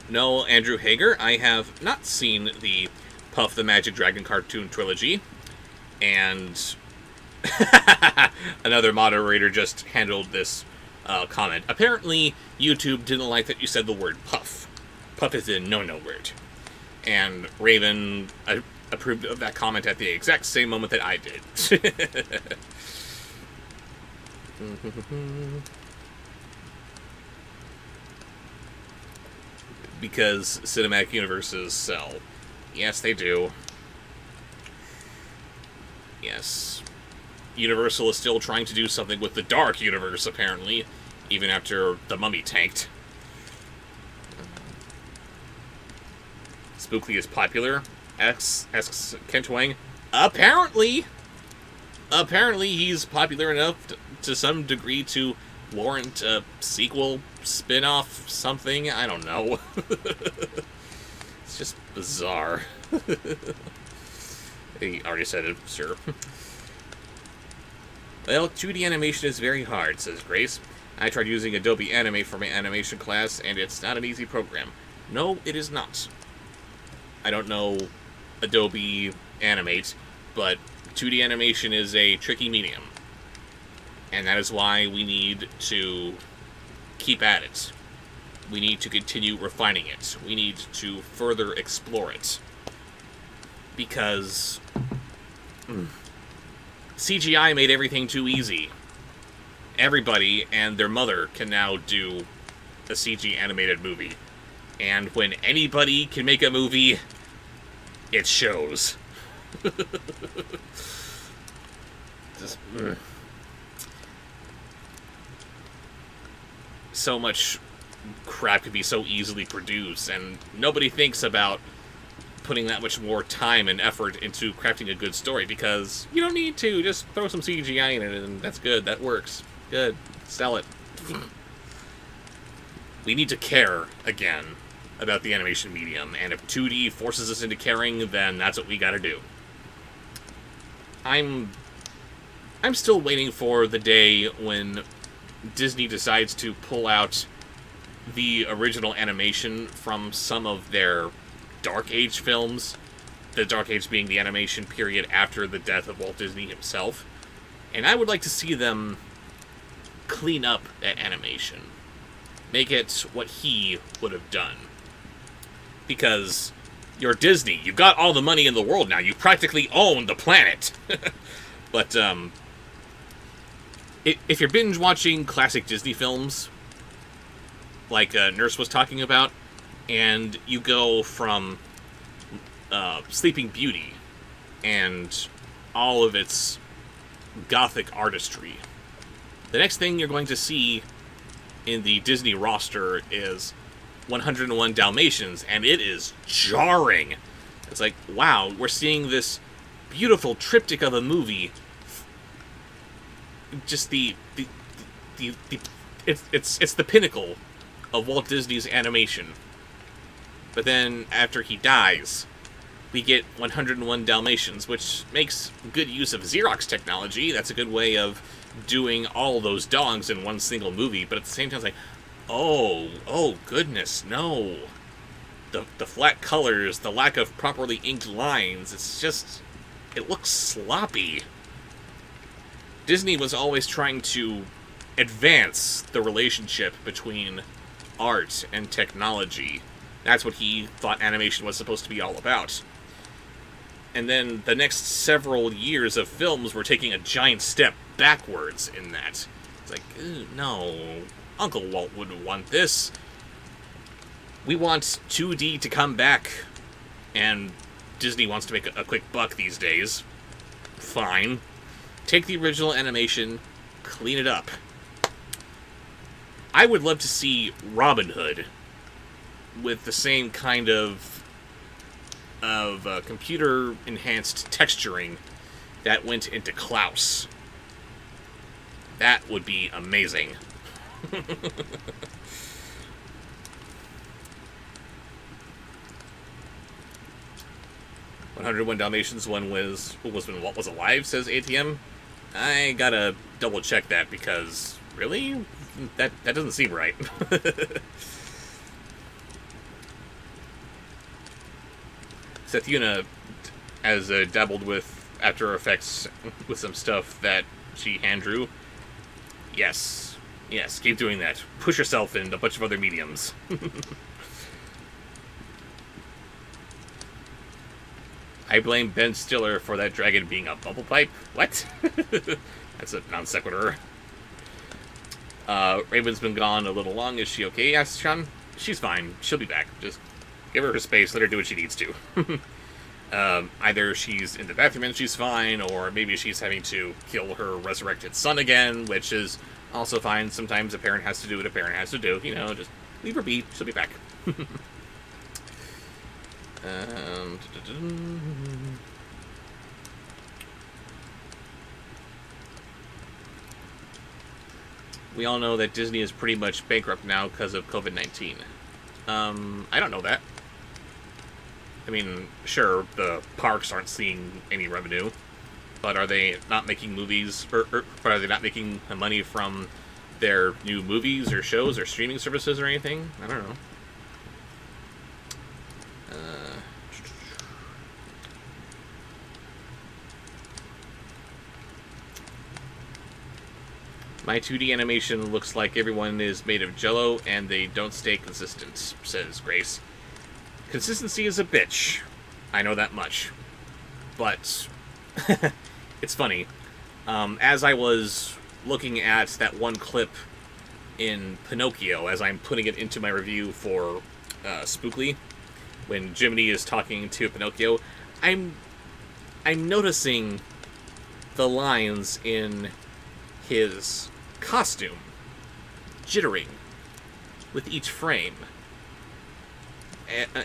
No, Andrew Hager, I have not seen the Puff the Magic Dragon cartoon trilogy, and another moderator just handled this comment. Apparently, YouTube didn't like that you said the word puff. Puff is a no-no word. And Raven approved of that comment at the exact same moment that I did. Because cinematic universes sell. Yes, they do. Yes. Universal is still trying to do something with the Dark Universe, apparently, even after The Mummy tanked. Spookly is popular, asks Kent Wang. Apparently he's popular enough to some degree to warrant a sequel, spin-off, something. I don't know. It's just bizarre. He already said it, sure. Well, 2D animation is very hard, says Grace. I tried using Adobe Animate for my animation class, and it's not an easy program. No, it is not. I don't know Adobe Animate, but 2D animation is a tricky medium. And that is why we need to keep at it. We need to continue refining it. We need to further explore it. Because CGI made everything too easy. Everybody and their mother can now do a CG animated movie. And when anybody can make a movie, it shows. Just, so much crap could be so easily produced, and nobody thinks about putting that much more time and effort into crafting a good story, because you don't need to. Just throw some CGI in it, and that's good. That works. Good. Sell it. We need to care again about the animation medium, and if 2D forces us into caring, then that's what we gotta do. I'm still waiting for the day when Disney decides to pull out the original animation from some of their Dark Age films. The Dark Age being the animation period after the death of Walt Disney himself. And I would like to see them clean up that animation. Make it what he would have done. Because you're Disney. You've got all the money in the world now. You practically own the planet. But, if you're binge watching classic Disney films, like Nurse was talking about, and you go from Sleeping Beauty and all of its gothic artistry, the next thing you're going to see in the Disney roster is 101 Dalmatians, and it is jarring. It's like, wow, we're seeing this beautiful triptych of a movie. Just it's the pinnacle of Walt Disney's animation. But then, after he dies, we get 101 Dalmatians, which makes good use of Xerox technology. That's a good way of doing all those dogs in one single movie, but at the same time, it's like, oh goodness, no. The flat colors, the lack of properly inked lines, it's just, it looks sloppy. Disney was always trying to advance the relationship between art and technology. That's what he thought animation was supposed to be all about. And then the next several years of films were taking a giant step backwards in that. It's like, no, Uncle Walt wouldn't want this. We want 2D to come back, and Disney wants to make a quick buck these days. Fine. Take the original animation, clean it up. I would love to see Robin Hood with the same kind of computer-enhanced texturing that went into Klaus. That would be amazing. 101 Dalmatians one was when Walt was alive, says ATM. I gotta double check that because really? That doesn't seem right. Seth Yuna has dabbled with After Effects with some stuff that she hand drew. Yes, keep doing that. Push yourself in a bunch of other mediums. I blame Ben Stiller for that dragon being a bubble pipe. What? That's a non sequitur. Raven's been gone a little long. Is she okay? Asked Sean. She's fine. She'll be back. Just give her space. Let her do what she needs to. Either she's in the bathroom and she's fine, or maybe she's having to kill her resurrected son again, which is also fine. Sometimes a parent has to do what a parent has to do. You know, just leave her be. She'll be back. We all know that Disney is pretty much bankrupt now because of COVID-19. I don't know that. I mean, sure, the parks aren't seeing any revenue, but are they not making movies, or are they not making money from their new movies or shows or streaming services or anything? I don't know. My 2D animation looks like everyone is made of jello and they don't stay consistent, says Grace. Consistency is a bitch. I know that much. But it's funny. As I was looking at that one clip in Pinocchio, as I'm putting it into my review for Spookly, when Jiminy is talking to Pinocchio, I'm noticing the lines in his costume jittering with each frame.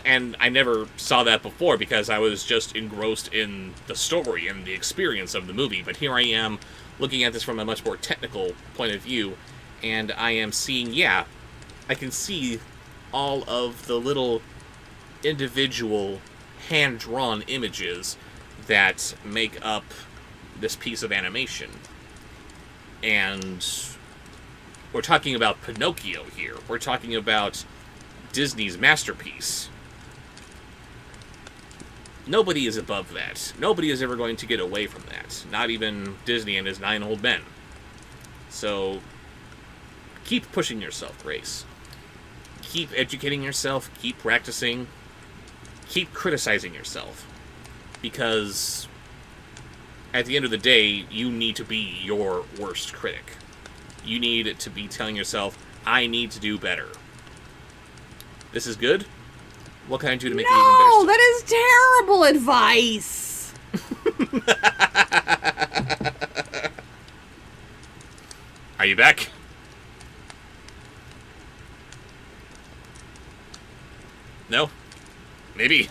And I never saw that before because I was just engrossed in the story and the experience of the movie. But here I am looking at this from a much more technical point of view, and I am seeing, I can see all of the little individual hand-drawn images that make up this piece of animation. And we're talking about Pinocchio here. We're talking about Disney's masterpiece. Nobody is above that. Nobody is ever going to get away from that. Not even Disney and his 9 old men. So, keep pushing yourself, Grace. Keep educating yourself. Keep practicing. Keep criticizing yourself. Because at the end of the day, you need to be your worst critic. You need to be telling yourself, I need to do better. This is good? What can I do to make it even better? No, that is terrible advice. Are you back? No? Maybe.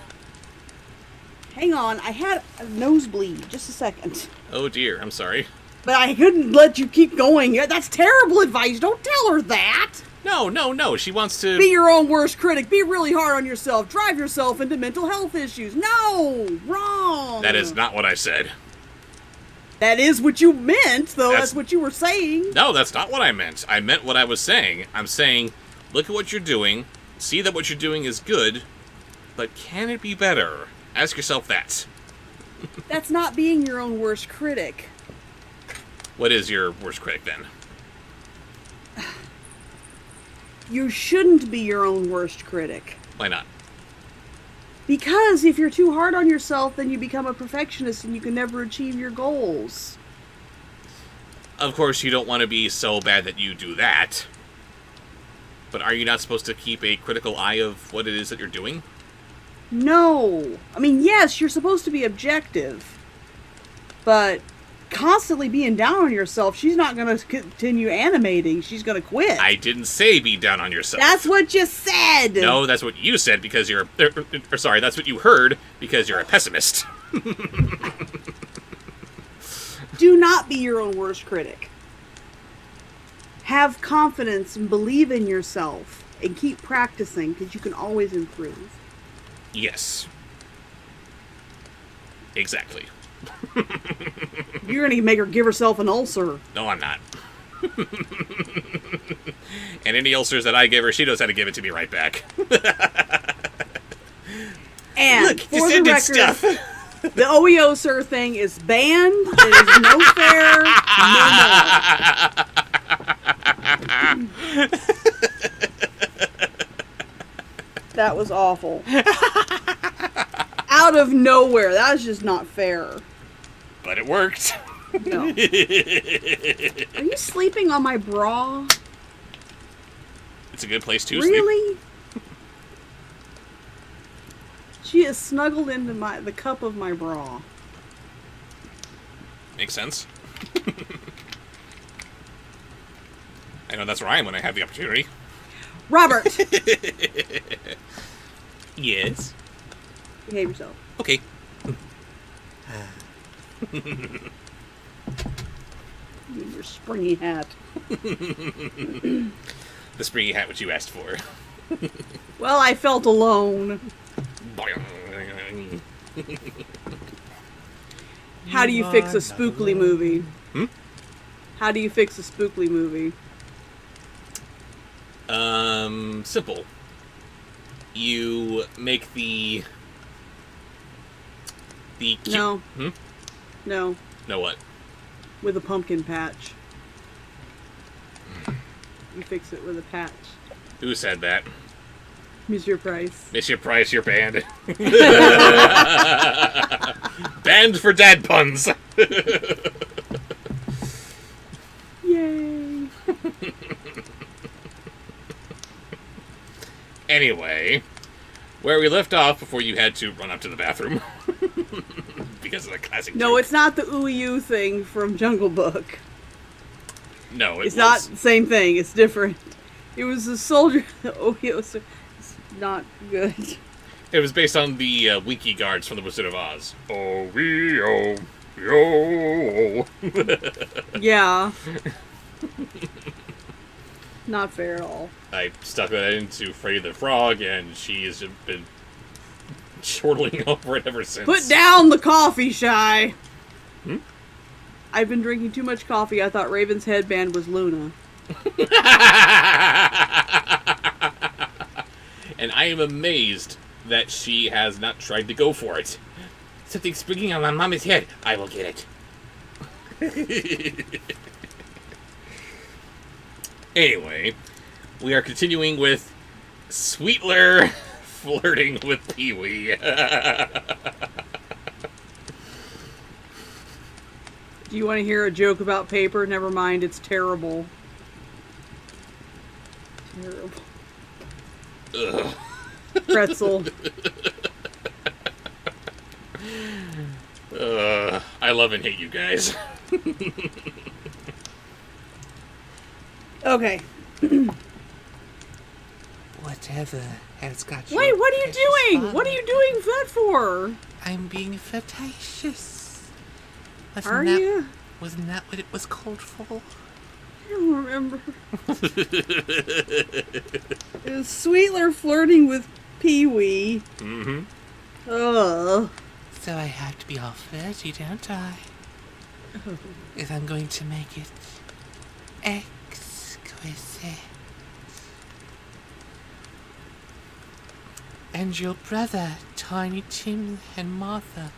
Hang on, I had a nosebleed. Just a second. Oh dear, I'm sorry. But I couldn't let you keep going. That's terrible advice. Don't tell her that. No. She wants to... Be your own worst critic. Be really hard on yourself. Drive yourself into mental health issues. No! Wrong! That is not what I said. That is what you meant, though. That's what you were saying. No, that's not what I meant. I meant what I was saying. I'm saying, look at what you're doing. See that what you're doing is good. But can it be better? Ask yourself that. That's not being your own worst critic. What is your worst critic, then? You shouldn't be your own worst critic. Why not? Because if you're too hard on yourself, then you become a perfectionist and you can never achieve your goals. Of course, you don't want to be so bad that you do that. But are you not supposed to keep a critical eye of what it is that you're doing? No. I mean, yes, you're supposed to be objective. But constantly being down on yourself, she's not going to continue animating. She's going to quit. I didn't say be down on yourself. That's what you said. No, that's what you said because you're... sorry, that's what you heard because you're a pessimist. Do not be your own worst critic. Have confidence and believe in yourself and keep practicing because you can always improve. Yes. Exactly. You're going to make her give herself an ulcer. No, I'm not. And any ulcers that I give her, she knows how to give it to me right back. And look, for just the ended record, stuff. the OEO sir thing is banned. It is no fair. No more. That was awful. Out of nowhere. That was just not fair. But it worked. No. Are you sleeping on my bra? It's a good place to sleep. Really? She is snuggled into the cup of my bra. Makes sense. I know that's where I am when I have the opportunity. Robert! Yes. Behave yourself. Okay. Your springy hat. The springy hat which you asked for. Well, I felt alone. How do you fix a spookly movie? How do you fix a spookly movie? Simple. You make the No. Hmm? No. No what? With a pumpkin patch. You fix it with a patch. Who said that? Monsieur Price. Monsieur Price, you're banned. Banned for dad puns. Yay. Anyway, where we left off before you had to run up to the bathroom. Because of the classic No, joke. it's not the ooh thing from Jungle Book. No, It's not the same thing. It's different. It was a soldier. Oh, it's not good. It was based on the Wiki guards from the Wizard of Oz. Oh, yo. Yeah. Not fair at all. I stuck that into Freddy the Frog, and she has just been chortling over it ever since. Put down the coffee, Shy. I've been drinking too much coffee. I thought Raven's headband was Luna. And I am amazed that she has not tried to go for it. Something's springing on my mommy's head. I will get it. Anyway, we are continuing with Sweetler flirting with Pee-wee. Do you want to hear a joke about paper? Never mind, it's terrible. Terrible. Ugh. Pretzel. I love and hate you guys. Okay. Whatever has got you. Wait, what are you precious doing? father. What are you doing that for? I'm being flirtatious. Are you? Wasn't that what it was called for? don't remember. It was Sweetler flirting with Pee-wee. Mm-hmm. Ugh. So I have to be all flirty, don't I? If I'm going to make it exquisite. And your brother, Tiny Tim and Martha,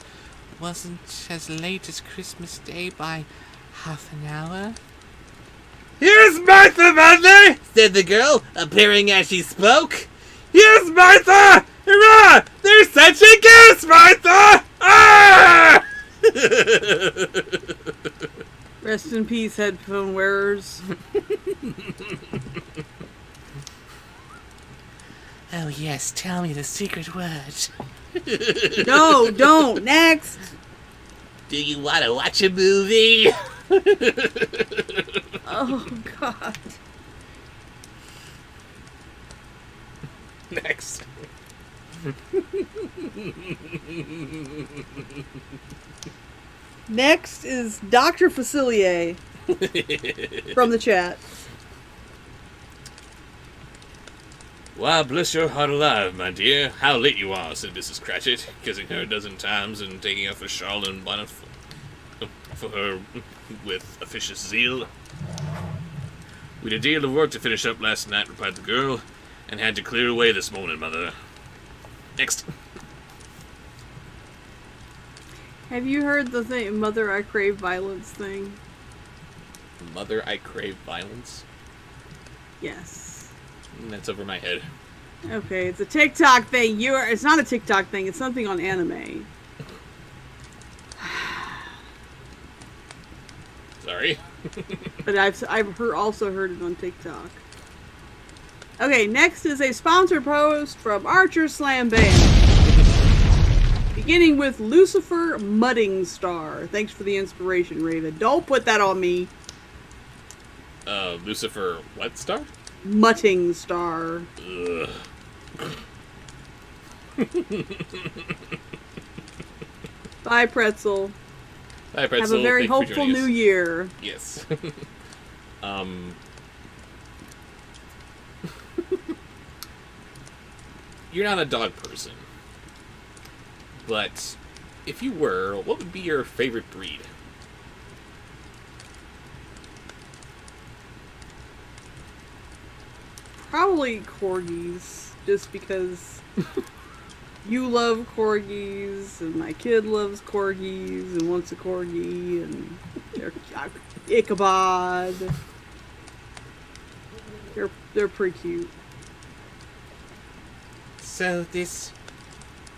wasn't as late as Christmas Day by half an hour? Here's Martha, Mother! Said the girl, appearing as she spoke. Here's Martha! Hurrah! There's such a guest, Martha! Ah! Rest in peace, headphone wearers. Oh yes, tell me the secret word. No, don't. Next. Do you want to watch a movie? Oh, God. Next. Next is Dr. Facilier from the chat. Why, bless your heart alive, my dear. How late you are, said Mrs. Cratchit, kissing her a dozen times and taking off her shawl and bonnet for her with officious zeal. We'd a deal of work to finish up last night, replied the girl, and had to clear away this morning, mother. Next. Have you heard the thing, Mother, I Crave Violence thing? Mother, I crave violence. Yes. That's over my head. Okay, it's a TikTok thing. It's not a TikTok thing. It's something on anime. Sorry. But I've also heard it on TikTok. Okay, next is a sponsored post from Archer Slam Band. Beginning with Lucifer Mudding Star. Thanks for the inspiration, Raven. Don't put that on me. Lucifer what star? Mutting Star. Ugh. Bye, Pretzel. Hi, Pretzel. Have a very Thank you for hopeful joining new us. year. Yes. You're not a dog person. But if you were, what would be your favorite breed? Probably corgis, just because you love corgis, and my kid loves corgis, and wants a corgi, and they're Ichabod. They're pretty cute. So this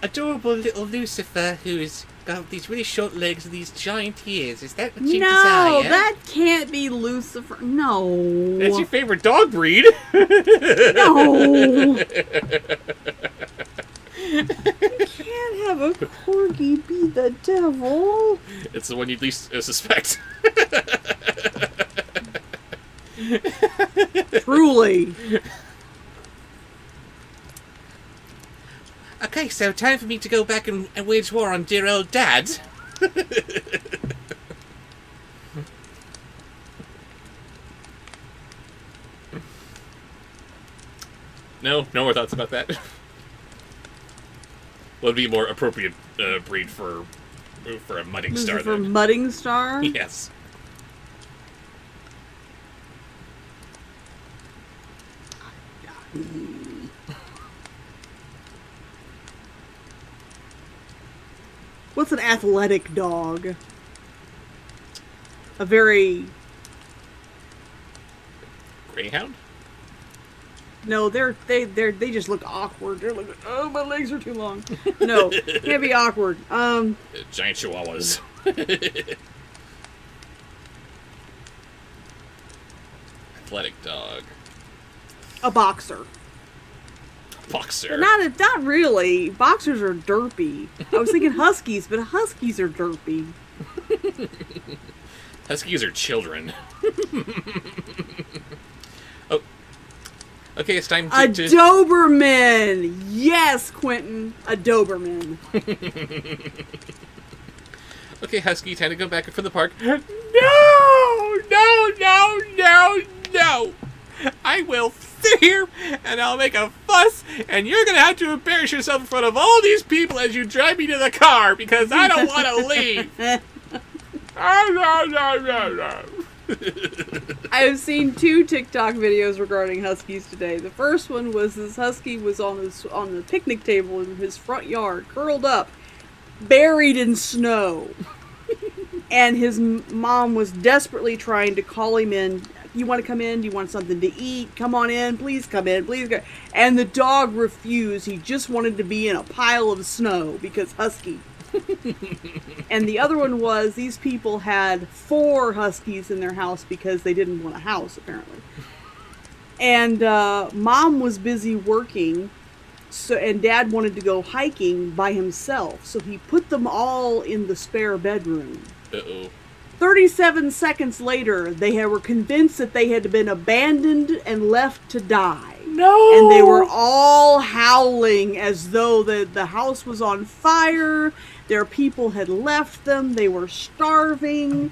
adorable little Lucifer who's got these really short legs and these giant ears, is that what you No, desire? that can't be Lucifer. No. That's your favorite dog breed? No. You can't have a corgi be the devil. It's the one you'd least suspect. Truly. Okay, so time for me to go back and wage war on dear old Dad. No more thoughts about that. What would be a more appropriate breed for a mudding star Lucifer then? Mudding Star? Yes. What's an athletic dog? A very... Greyhound? No, they just look awkward. They're like, oh, my legs are too long. No, can't be awkward. Giant chihuahuas. Athletic dog. A boxer. Boxer. Not really. Boxers are derpy. I was thinking huskies, but huskies are derpy. Huskies are children. Oh. Okay, it's time A to... Doberman! Yes, Quentin. A Doberman. Okay, Husky, time to go back from the park. No! No. I will sit here and I'll make a fuss, and you're gonna have to embarrass yourself in front of all these people as you drive me to the car because I don't want to leave. No. I have seen 2 TikTok videos regarding huskies today. The first one was this husky was on the picnic table in his front yard, curled up, buried in snow. And his mom was desperately trying to call him in. You want to come in? Do you want something to eat? Come on in. Please come in. Please go. And the dog refused. He just wanted to be in a pile of snow because husky. And the other one was these people had 4 huskies in their house because they didn't want a house, apparently. And mom was busy working, and dad wanted to go hiking by himself. So he put them all in the spare bedroom. Uh-oh. 37 seconds later, they were convinced that they had been abandoned and left to die. No! And they were all howling as though the house was on fire. Their people had left them. They were starving.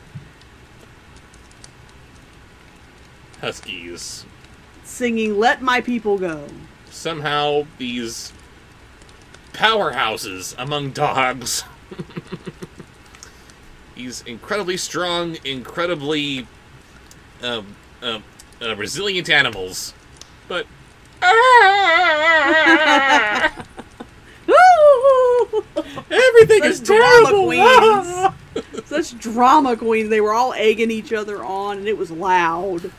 Huskies. Singing, "Let my people go." Somehow, these powerhouses among dogs. These incredibly strong, incredibly resilient animals. But... Everything is drama terrible. queens. Such drama queens. They were all egging each other on, and it was loud.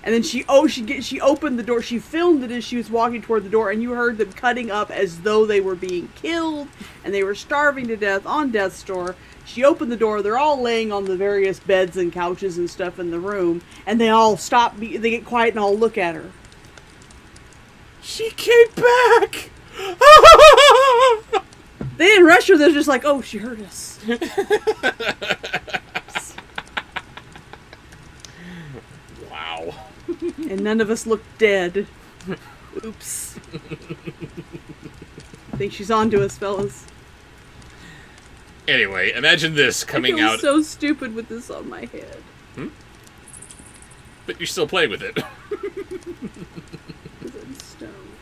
And then she opened the door. She filmed it as she was walking toward the door, and you heard them cutting up as though they were being killed, and they were starving to death on death's door. She opened the door. They're all laying on the various beds and couches and stuff in the room, and they all stop. They get quiet and all look at her. She came back. They didn't rush her. They're just like, "Oh, she heard us." Wow. And none of us looked dead. Oops. I think she's on to us, fellas. Anyway, imagine this coming I feel out... so stupid with this on my head. But you're still playing with it. 'Cause I'm stoned.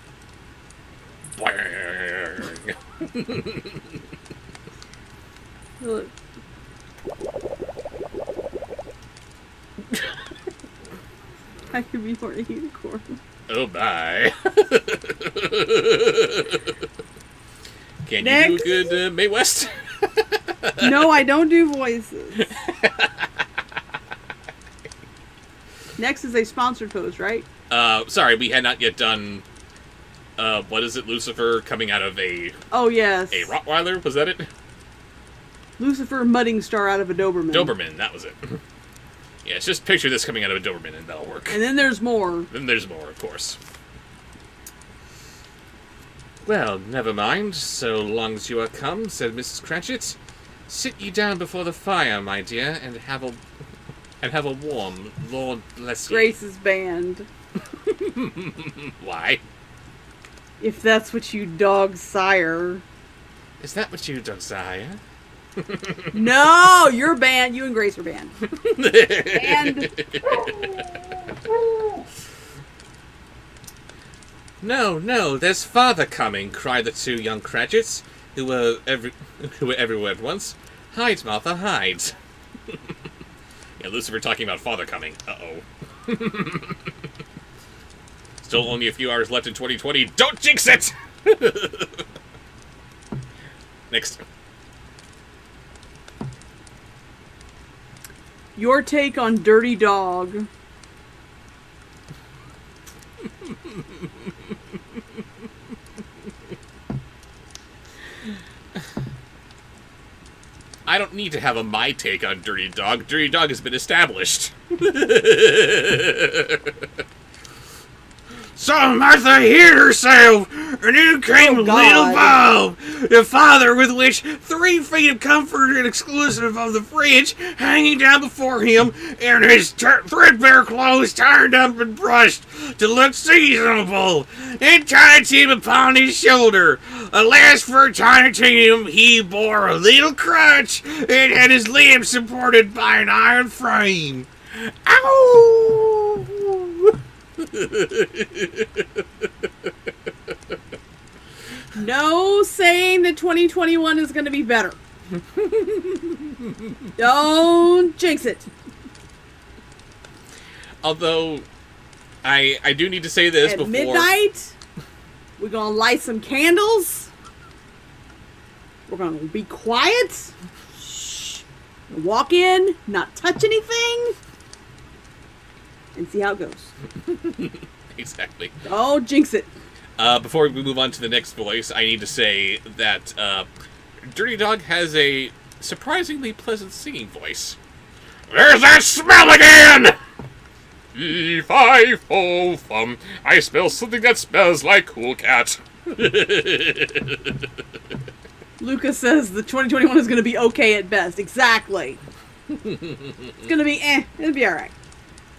Look. I could be more a unicorn. Oh, bye. Can Next. you do a good Mae West? No, I don't do voices. Next is a sponsored post, right? Sorry, we had not yet done... what is it? Lucifer coming out of a Oh, yes. Rottweiler? Was that it? Lucifer mudding star out of a Doberman. Doberman, that was it. Yeah, it's just picture this coming out of a Doberman and that'll work. And then there's more. Then there's more, of course. Well, never mind, so long as you are come, said Mrs. Cratchit. Sit ye down before the fire, my dear, and have a warm, Lord bless you. Grace's band. Why? If that's what you dog sire. Is that what you desire? No, you're banned. You and Grace are banned. And No, there's father coming, cried the 2 young Cratchits, who were everywhere at once. Hide, Martha, hide. Yeah, Lucifer talking about father coming. Uh-oh. Still only a few hours left in 2020. Don't jinx it! Next. your take on Dirty Dog. I don't need to have my take on Dirty Dog. Dirty Dog has been established. So Martha hid herself, and in came Oh, little God. Bob, the father with which 3 feet of comfort and exclusive of the fridge hanging down before him, and his threadbare clothes turned up and brushed to look seasonable, and Tiny Tim upon his shoulder. Alas for Tiny Tim, he bore a little crutch, and had his limbs supported by an iron frame. Ow! No saying that 2021 is going to be better. Don't jinx it. Although, I do need to say this At before... midnight, we're going to light some candles. We're going to be quiet. Shh. Walk in, not touch anything, and see how it goes. Exactly. Don't jinx it. Before we move on to the next voice, I need to say that Dirty Dog has a surprisingly pleasant singing voice. There's that smell again! Fee-fi-fo-fum. I smell something that smells like Cool Cat. Lucas says the 2021 is going to be okay at best. Exactly. It's going to be It'll be alright.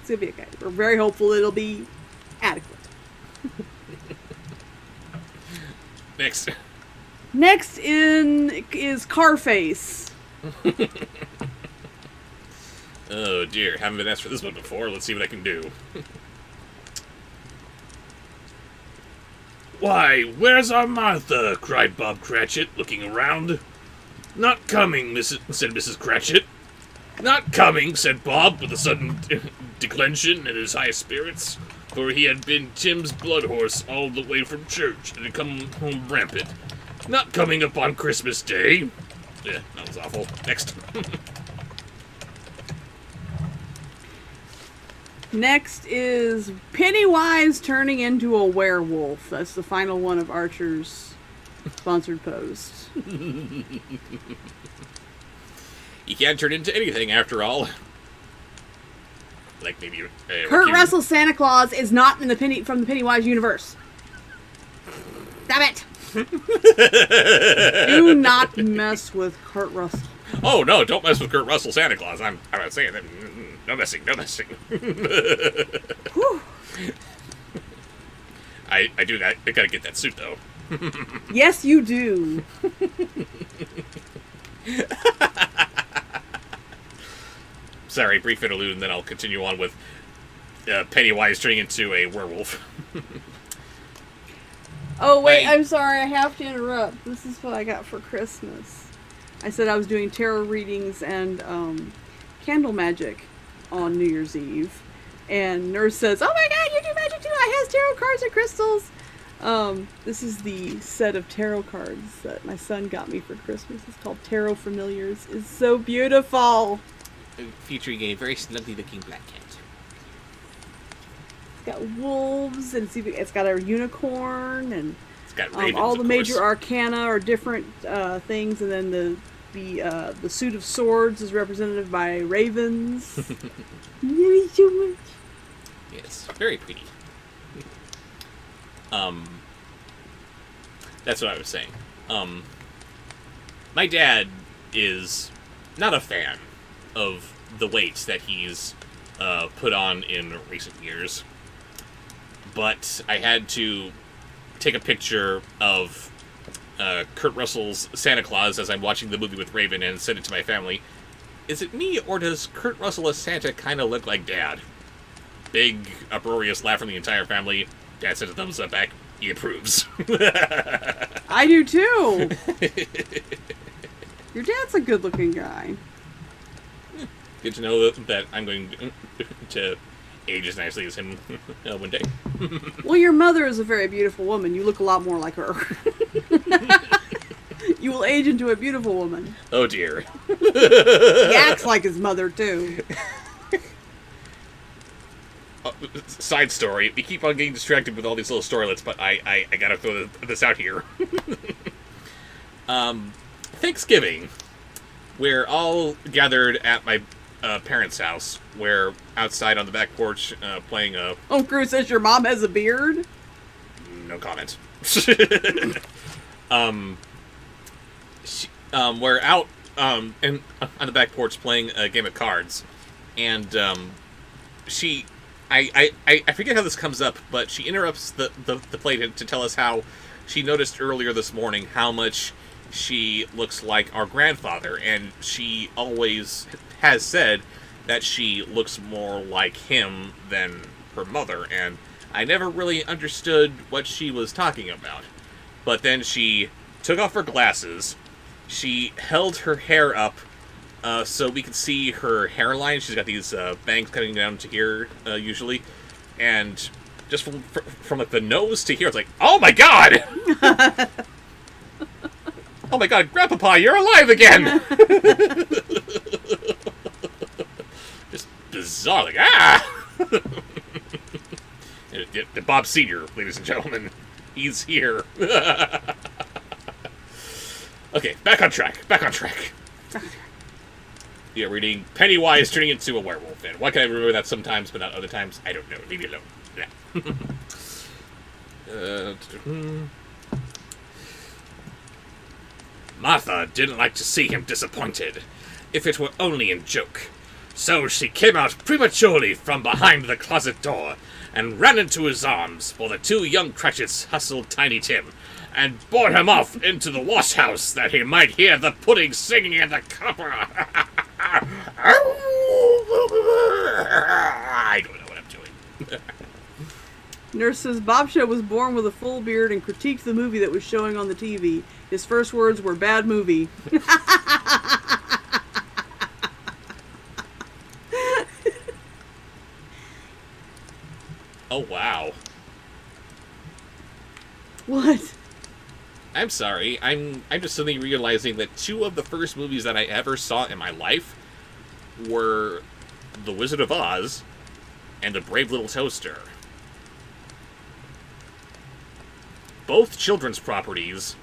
It's going to be okay. We're very hopeful it'll be adequate. Next. Next is Carface. Oh dear, haven't been asked for this one before. Let's see what I can do. Why, where's our Martha? Cried Bob Cratchit, looking around. Not coming, said Mrs. Cratchit. Not coming, said Bob, with a sudden declension in his high spirits, for he had been Tim's blood horse all the way from church and had come home rampant. Not coming upon Christmas Day. Yeah, that was awful. Next. Next is Pennywise turning into a werewolf. That's the final one of Archer's sponsored post. He can't turn into anything after all. Like maybe Kurt Russell's Santa Claus is not in from the Pennywise universe. Damn it! Do not mess with Kurt Russell. Oh no! Don't mess with Kurt Russell, Santa Claus. I'm not saying that. No messing. No messing. I do that. I gotta get that suit though. Yes, you do. Sorry, brief interlude, and then I'll continue on with Pennywise turning into a werewolf. Oh, wait, I'm sorry, I have to interrupt. This is what I got for Christmas. I said I was doing tarot readings and candle magic on New Year's Eve. And Nurse says, oh my god, you do magic too! I has tarot cards and crystals! This is the set of tarot cards that my son got me for Christmas. It's called Tarot Familiars. It's so beautiful! Featuring a very snugly looking black cat. It's got wolves, and it's got a unicorn, and It's got ravens, all the of major course. arcana are different things, and then the suit of swords is represented by ravens. Very so much. Yes, very pretty. That's what I was saying. My dad is not a fan of the weight that he's put on in recent years. But I had to take a picture of Kurt Russell's Santa Claus as I'm watching the movie with Raven and send it to my family. Is it me, or does Kurt Russell as Santa kind of look like Dad? Big, uproarious laugh from the entire family. Dad sent a thumbs up back. He approves. I do too. Your dad's a good-looking guy. Good to know that I'm going to age as nicely as him one day. Well, your mother is a very beautiful woman. You look a lot more like her. You will age into a beautiful woman. Oh dear. He acts like his mother too. Side story. We keep on getting distracted with all these little storylets, but I gotta throw this out here. Thanksgiving. We're all gathered at my parents' house. We're outside on the back porch playing a... Oh, Crew says your mom has a beard? No comment. We're out and on the back porch playing a game of cards, and I forget how this comes up, but she interrupts the play to tell us how she noticed earlier this morning how much she looks like our grandfather, and she always has said that she looks more like him than her mother, and I never really understood what she was talking about. But then she took off her glasses, she held her hair up so we could see her hairline. She's got these bangs cutting down to here, usually, and just from like the nose to here, it's like, oh my god! Oh my god, Grandpapa, you're alive again! Just bizarre, like, ah! The Bob Sr., ladies and gentlemen. He's here. Okay, back on track. Yeah, reading Pennywise turning into a werewolf. And why can I remember that sometimes, but not other times? I don't know. Leave me alone. Martha didn't like to see him disappointed, if it were only in joke. So she came out prematurely from behind the closet door and ran into his arms while the two young Cratchits hustled Tiny Tim and bore him off into the wash house that he might hear the pudding singing in the copper. I don't know what I'm doing. Nurse says Bobsheaux was born with a full beard and critiqued the movie that was showing on the TV. His first words were, "Bad movie." Oh, wow. What? I'm sorry. I'm just suddenly realizing that two of the first movies that I ever saw in my life were The Wizard of Oz and The Brave Little Toaster. Both children's properties,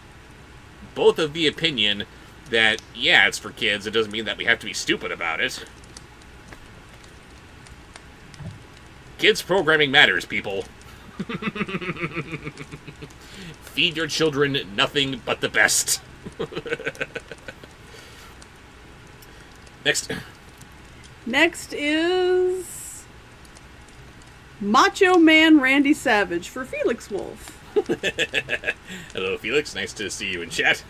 both of the opinion that, yeah, it's for kids, it doesn't mean that we have to be stupid about it. Kids programming matters, people. Feed your children nothing but the best. Next is Macho Man Randy Savage for Felix Wolf. Hello, Felix. Nice to see you in chat.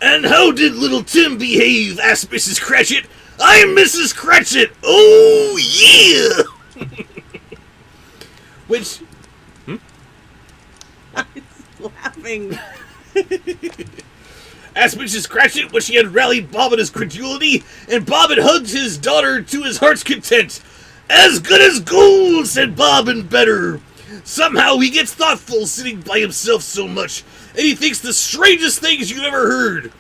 And how did little Tim behave? Asked Mrs. Cratchit. I'm Mrs. Cratchit. Oh, yeah! Which... I was laughing. Asked Mrs. Cratchit when she had rallied Bob in his credulity, and Bob had hugged his daughter to his heart's content. As good as gold, said Bob, and better. Somehow he gets thoughtful sitting by himself so much, and he thinks the strangest things you've ever heard.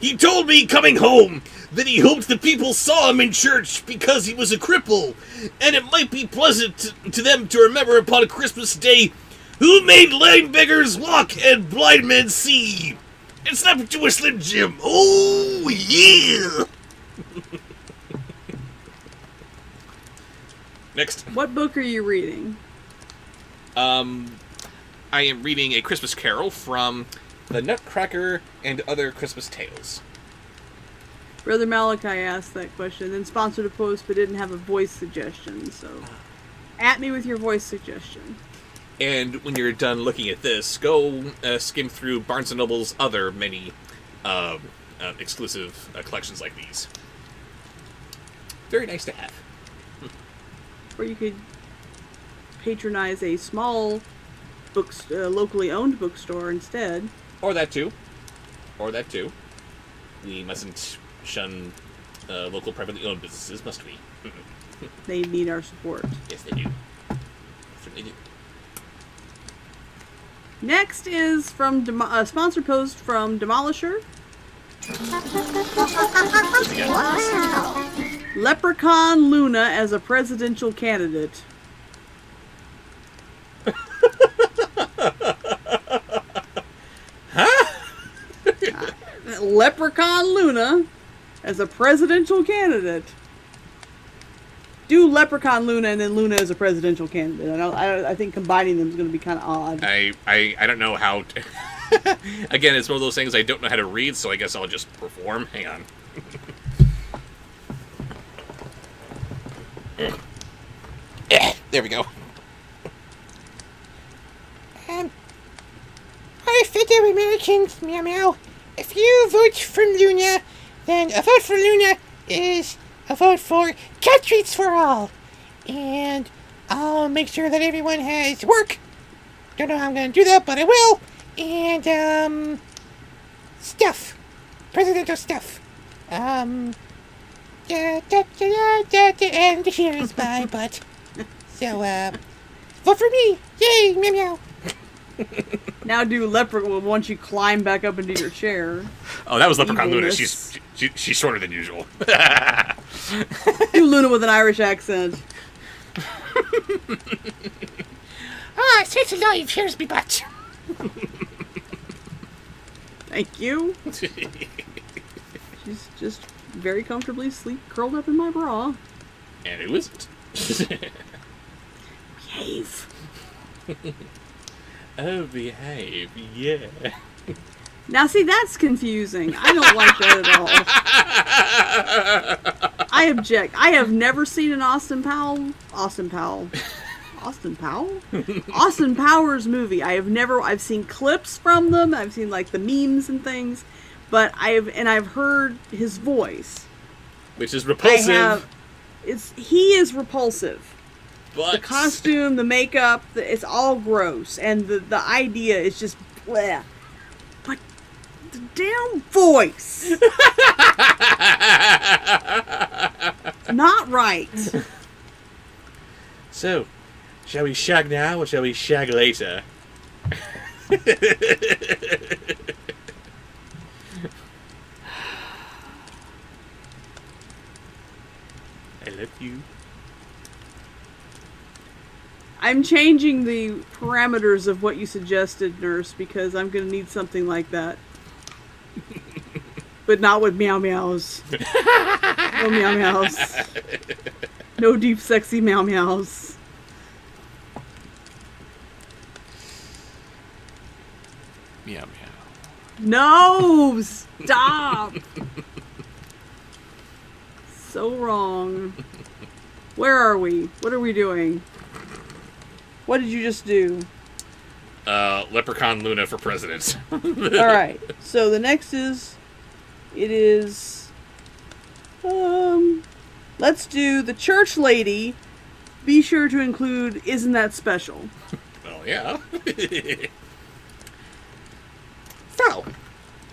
He told me coming home that he hoped the people saw him in church because he was a cripple, and it might be pleasant to them to remember upon Christmas Day who made lame beggars walk and blind men see. And snap it to a Slim Jim. Oh, yeah! Next. What book are you reading? I am reading A Christmas Carol from The Nutcracker and Other Christmas Tales. Brother Malachi asked that question, then sponsored a post but didn't have a voice suggestion, so at me with your voice suggestion. And when you're done looking at this, go skim through Barnes & Noble's other many exclusive collections like these. Very nice to have. Or you could patronize a small locally owned bookstore instead. Or that too. We mustn't shun local privately owned businesses, must we? They need our support. Yes, they do. Certainly do. Next is from a sponsored post from Demolisher. Wow. Leprechaun Luna as a presidential candidate. Leprechaun Luna as a presidential candidate. Do Leprechaun Luna and then Luna as a presidential candidate. I think combining them is going to be kind of odd. I don't know how to... Again, it's one of those things I don't know how to read, so I guess I'll just perform. Hang on. There we go. I figure Americans, meow meow, if you vote for Luna, then a vote for Luna is a vote for cat treats for all. And I'll make sure that everyone has work. Don't know how I'm going to do that, but I will. And, stuff. Presidential stuff. And here's my butt. So, vote for me. Yay, meow meow. Now do Leprechaun once you climb back up into your chair. Oh, that was Leprechaun Luna. Evilness. She's shorter than usual. Do Luna with an Irish accent. It's alive. Here's me butt. Thank you. She's just very comfortably curled up in my bra. And who isn't? Behave. Oh, behave, yeah. Now, see, that's confusing. I don't like that at all. I object. I have never seen an Austin Powers movie. I've seen clips from them. I've seen, like, the memes and things. But I've heard his voice. Which is repulsive. He is repulsive. But The costume, the makeup, it's all gross. And the idea is just bleh. But the damn voice. Not right. So, shall we shag now or shall we shag later? I love you. I'm changing the parameters of what you suggested, Nurse, because I'm going to need something like that. But not with meow meows. No meow meows. No deep, sexy meow meows. Meow meow. No! Stop! So wrong. Where are we? What are we doing? What did you just do? Leprechaun Luna for president. Alright, so the next is... let's do the church lady. Be sure to include Isn't That Special? Well, yeah. So,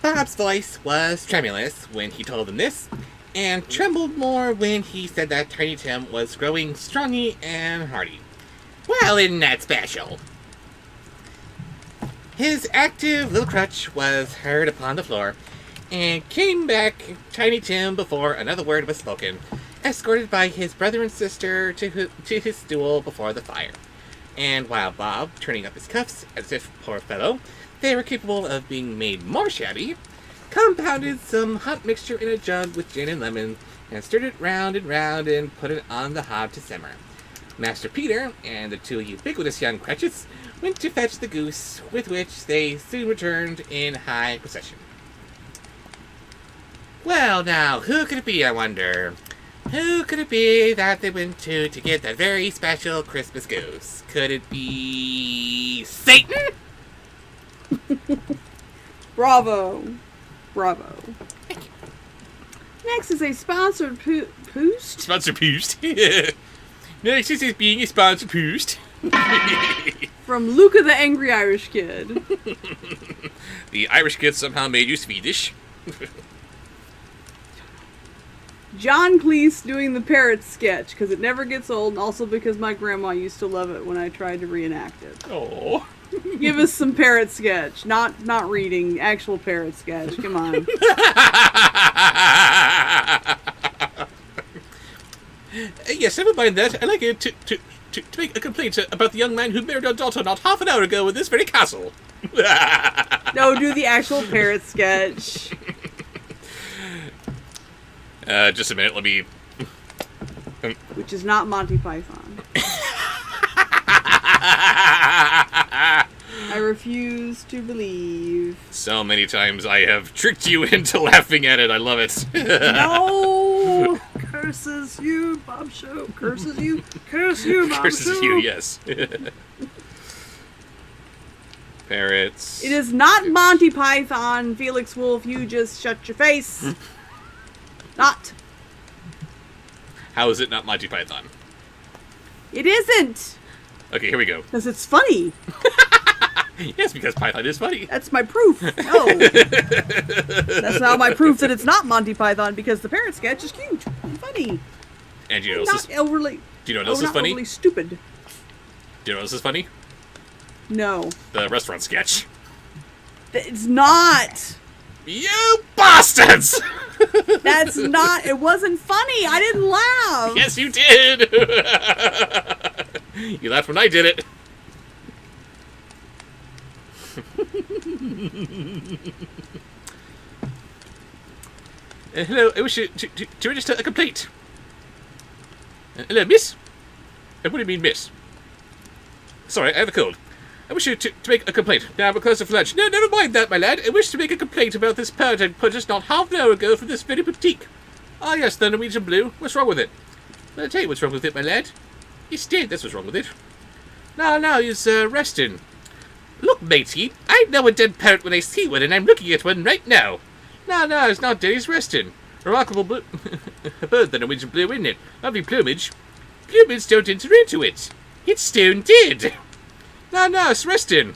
Bob's voice was tremulous when he told them this, and trembled more when he said that Tiny Tim was growing strongy and hearty. Well, isn't that special? His active little crutch was heard upon the floor, and came back Tiny Tim before another word was spoken, escorted by his brother and sister to his stool before the fire. And while Bob, turning up his cuffs, as if, poor fellow, they were capable of being made more shabby, compounded some hot mixture in a jug with gin and lemon, and stirred it round and put it on the hob to simmer. Master Peter and the two ubiquitous young Cratchits went to fetch the goose, with which they soon returned in high procession. Well, now, who could it be, I wonder? Who could it be that they went to get that very special Christmas goose? Could it be Satan? Bravo. Bravo. Next is a sponsored post. Sponsor Poost. Next is being a sponsored Poost. From Luca the Angry Irish Kid. The Irish kid somehow made you Swedish. John Cleese doing the parrot sketch, because it never gets old, and also because my grandma used to love it when I tried to reenact it. Oh. Give us some parrot sketch. Not reading, actual parrot sketch. Come on. Yes, never mind that. I'd like you to make a complaint about the young man who married our daughter not half an hour ago in this very castle. No, do the actual parrot sketch. Just a minute, let me... Which is not Monty Python. I refuse to believe. So many times I have tricked you into laughing at it. I love it. No! Curses you, Bobsheaux. Curses you. Curse you, Bobsheaux. Curses you, yes. Parrots. It is not Monty Python, Felix Wolf. You just shut your face. Not How is it not Monty Python? It isn't! Okay, here we go. Because it's funny. Yes, because Python is funny. That's my proof. No. That's not my proof that it's not Monty Python, because the parrot sketch is cute and funny. And you know Not overly... Do you know what else is not funny? overly stupid. Do you know what else is funny? No. The restaurant sketch. It's not! You bastards! That's not... It wasn't funny! I didn't laugh! Yes, you did! You laughed when I did it. Hello, I wish to register a complaint. Hello, miss? What do you mean, miss? Sorry, I have a cold. I wish you to make a complaint. Now we're closed for lunch. No, never mind that, my lad. I wish to make a complaint about this parrot I purchased not half an hour ago from this very boutique. Ah, yes, the Norwegian blue. What's wrong with it? Well, I'll tell you what's wrong with it, my lad. He's dead, that's what's wrong with it. Now, he's resting. Look, matey, I know a dead parrot when I see one, and I'm looking at one right now. No, he's not dead, he's resting. Remarkable bird, the Norwegian blue, isn't it? Lovely plumage. Plumage don't enter into it. It's stone dead. No, it's resting.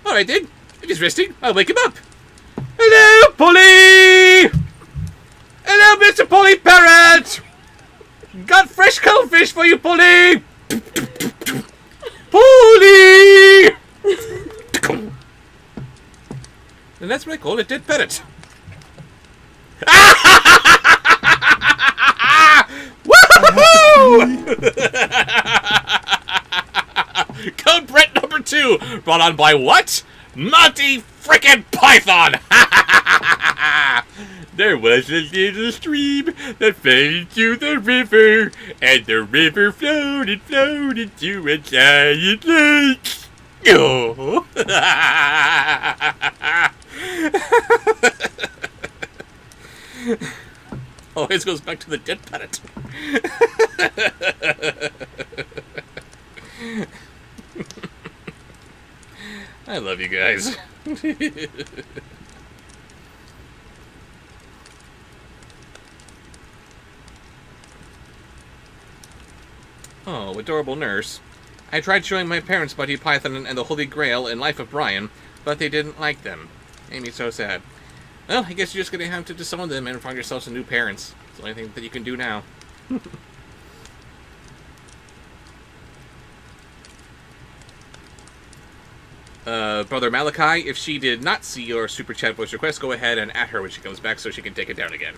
Alright then, if he's resting, I'll wake him up. Hello, Polly! Hello, Mr. Polly Parrot! Got fresh goldfish for you, Polly! Polly! And that's what I call a dead parrot. Woohoo! Code Brett number 2, brought on by what? Monty frickin' Python! There was a little stream that fell into the river, and the river flowed to a giant lake. Oh. Always goes back to the dead parrot. I love you guys. Oh, adorable nurse. I tried showing my parents Monty Python and the Holy Grail and Life of Brian, but they didn't like them. Made me so sad. Well, I guess you're just gonna have to disown them and find yourself some new parents. It's the only thing that you can do now. Brother Malachi, if she did not see your Super Chat voice request, go ahead and at her when she comes back so she can take it down again.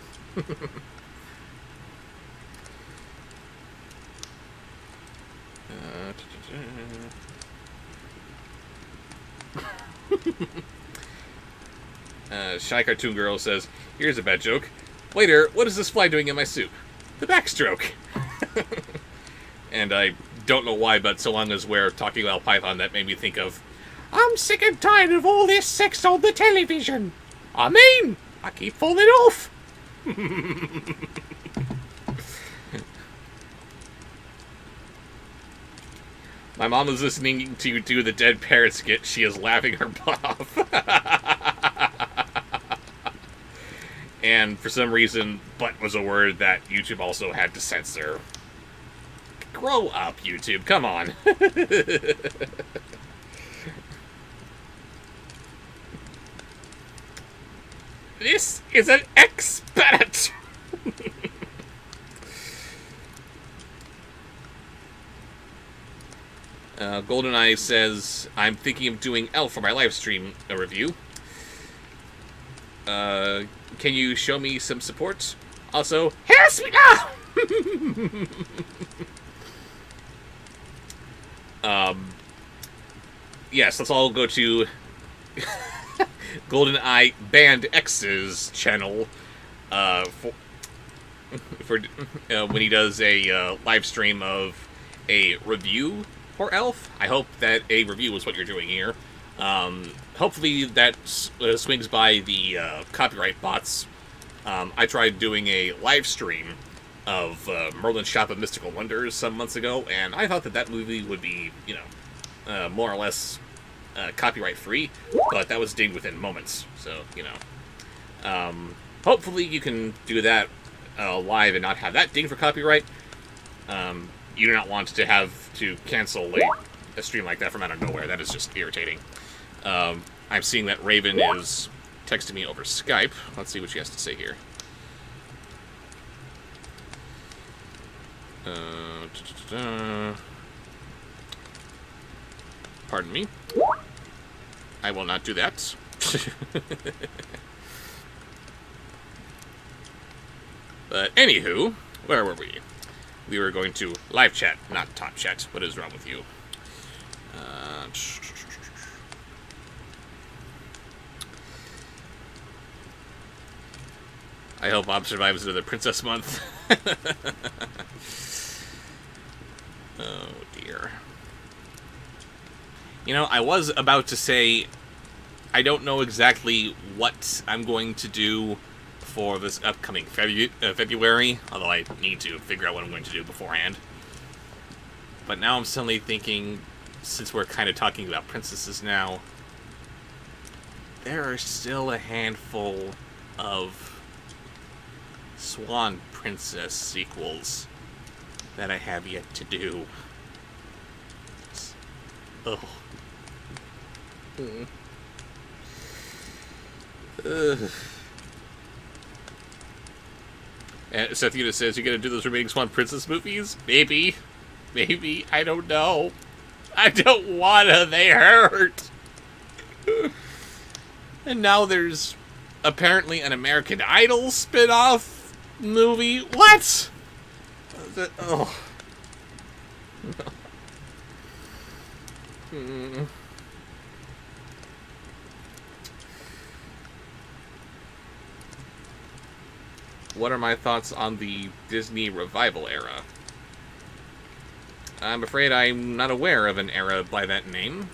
Shy Cartoon Girl says, here's a bad joke. Waiter, what is this fly doing in my soup? The backstroke. And I don't know why, but so long as we're talking about Python, that made me think of, I'm sick and tired of all this sex on the television. I mean, I keep falling off. My mom is listening to you do the dead parrot skit. She is laughing her butt off. And for some reason, butt was a word that YouTube also had to censor. Grow up, YouTube. Come on. This is an experiment. GoldenEye says, I'm thinking of doing Elf for my live stream review. Can you show me some support? Also, help me now! Yes, let's all go to GoldenEye Band X's channel for when he does a live stream of a review for Elf. I hope that a review is what you're doing here. Hopefully that swings by the copyright bots. I tried doing a live stream of Merlin's Shop of Mystical Wonders some months ago, and I thought that that movie would be, you know, more or less copyright free, but that was dinged within moments. So, you know, hopefully you can do that live and not have that dinged for copyright. You do not want to have to cancel a stream like that from out of nowhere. That is just irritating. I'm seeing that Raven is texting me over Skype. Let's see what she has to say here. Pardon me. I will not do that. But anywho, where were we? We were going to live chat, not top chat. What is wrong with you? I hope Bob survives another Princess Month. Oh, dear. You know, I was about to say, I don't know exactly what I'm going to do for this upcoming February, although I need to figure out what I'm going to do beforehand. But now I'm suddenly thinking, since we're kind of talking about princesses now, there are still a handful of Swan Princess sequels that I have yet to do. Oh. And Seth Yuta says, you're going to do those remaining Swan Princess movies? Maybe. Maybe. I don't know. I don't wanna. They hurt. And now there's apparently an American Idol spin-off movie. What? Oh. What are my thoughts on the Disney revival era? I'm afraid I'm not aware of an era by that name.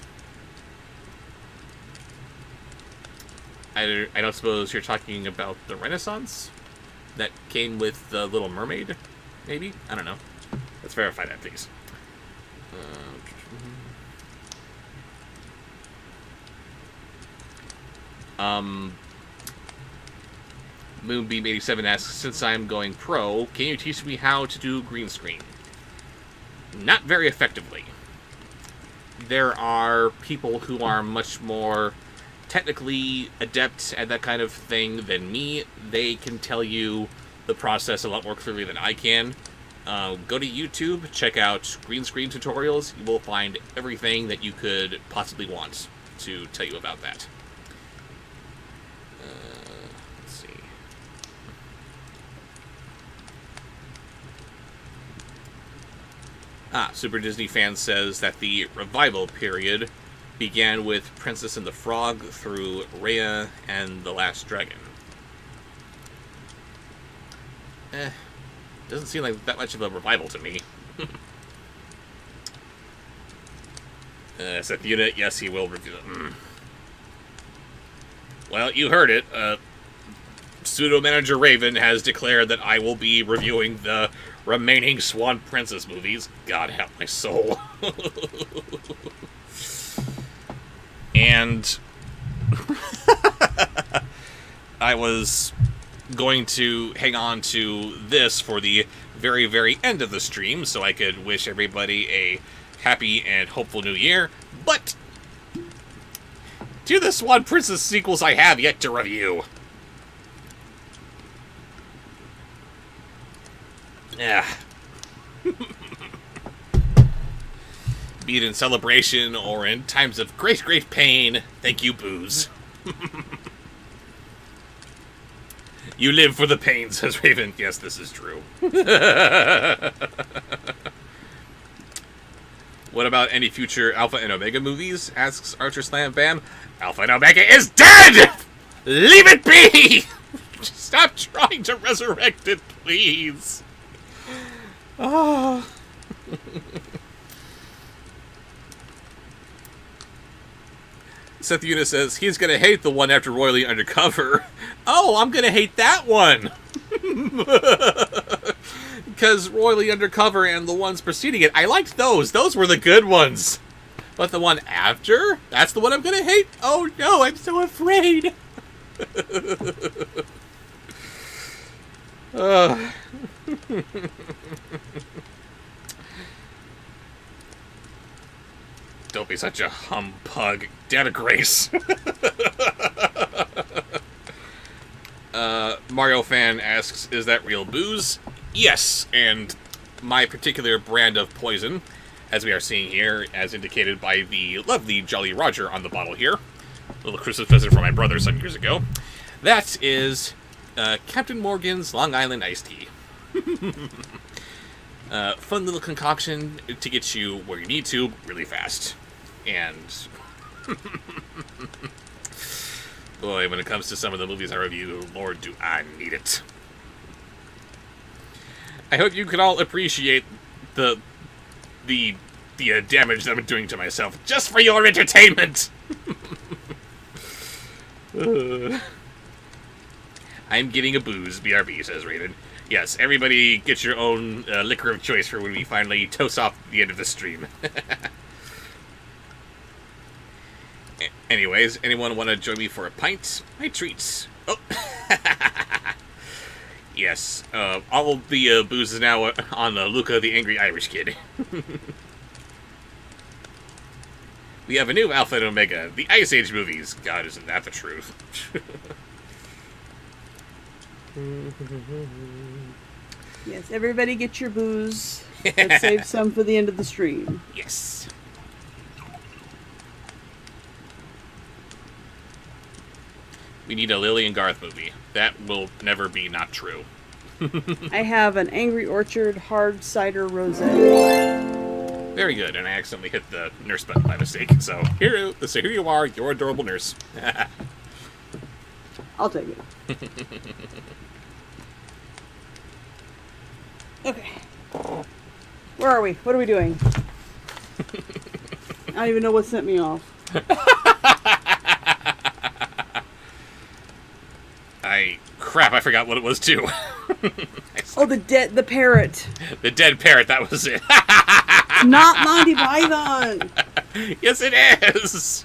I don't suppose you're talking about the Renaissance that came with The Little Mermaid, maybe? I don't know. Let's verify that, please. Moonbeam87 asks, since I'm going pro, can you teach me how to do green screen? Not very effectively. There are people who are much more technically adept at that kind of thing than me. They can tell you the process a lot more clearly than I can. Go to YouTube, check out green screen tutorials. You will find everything that you could possibly want to tell you about that. Let's see. Super Disney Fan says that the revival period began with Princess and the Frog through Raya and the Last Dragon. Doesn't seem like that much of a revival to me. Seth Unit, yes, he will review it. Well, you heard it. Pseudo-manager Raven has declared that I will be reviewing the remaining Swan Princess movies. God help my soul. And I was going to hang on to this for the very, very end of the stream so I could wish everybody a happy and hopeful new year, but to the Swan Princess sequels I have yet to review. Yeah. Be it in celebration or in times of great, great pain, thank you, booze. You live for the pain, says Raven. Yes, this is true. What about any future Alpha and Omega movies? Asks Archer Slam Bam. Alpha and Omega is dead! Leave it be! Stop trying to resurrect it, please. Oh. Seth Una says he's gonna hate the one after Royally Undercover. Oh, I'm gonna hate that one! Because Royally Undercover and the ones preceding it, I liked those. Those were the good ones. But the one after? That's the one I'm gonna hate? Oh no, I'm so afraid! Don't be such a humbug. Data Grace. Mario Fan asks, is that real booze? Yes, and my particular brand of poison, as we are seeing here, as indicated by the lovely Jolly Roger on the bottle here, a little Christmas present from my brother some years ago, that is Captain Morgan's Long Island Iced Tea. Fun little concoction to get you where you need to really fast. And boy, when it comes to some of the movies I review, Lord, do I need it. I hope you can all appreciate the damage that I'm doing to myself just for your entertainment. I'm getting a booze, BRB says Raven. Yes, everybody get your own liquor of choice for when we finally toast off the end of the stream. Anyways, anyone want to join me for a pint? My treats. Oh. Yes, all of the booze is now on Luca the Angry Irish Kid. We have a new Alpha and Omega, the Ice Age movies. God, isn't that the truth? Yes, everybody get your booze. Let's save some for the end of the stream. Yes. We need a Lily and Garth movie. That will never be not true. I have an Angry Orchard hard cider rosé. Very good, and I accidentally hit the nurse button by mistake. So here you are, your adorable nurse. I'll take it. Okay. Where are we? What are we doing? I don't even know what sent me off. Crap, I forgot what it was too. Oh, the parrot. The dead parrot, that was it. Not Monty Python. Yes, it is.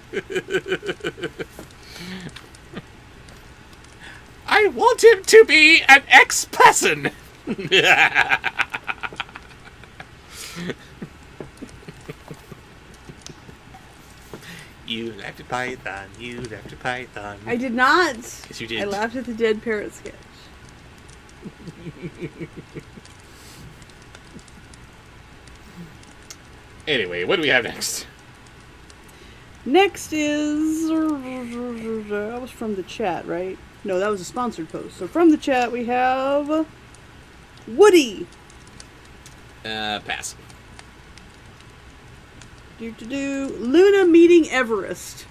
I want him to be an ex-person. You laughed at Python, you laughed at Python. I did not. Yes, you did. I laughed at the dead parrot sketch. Anyway, what do we have next? Next is... That was from the chat, right? No, that was a sponsored post. So from the chat we have... Woody. Pass. Luna meeting Everest.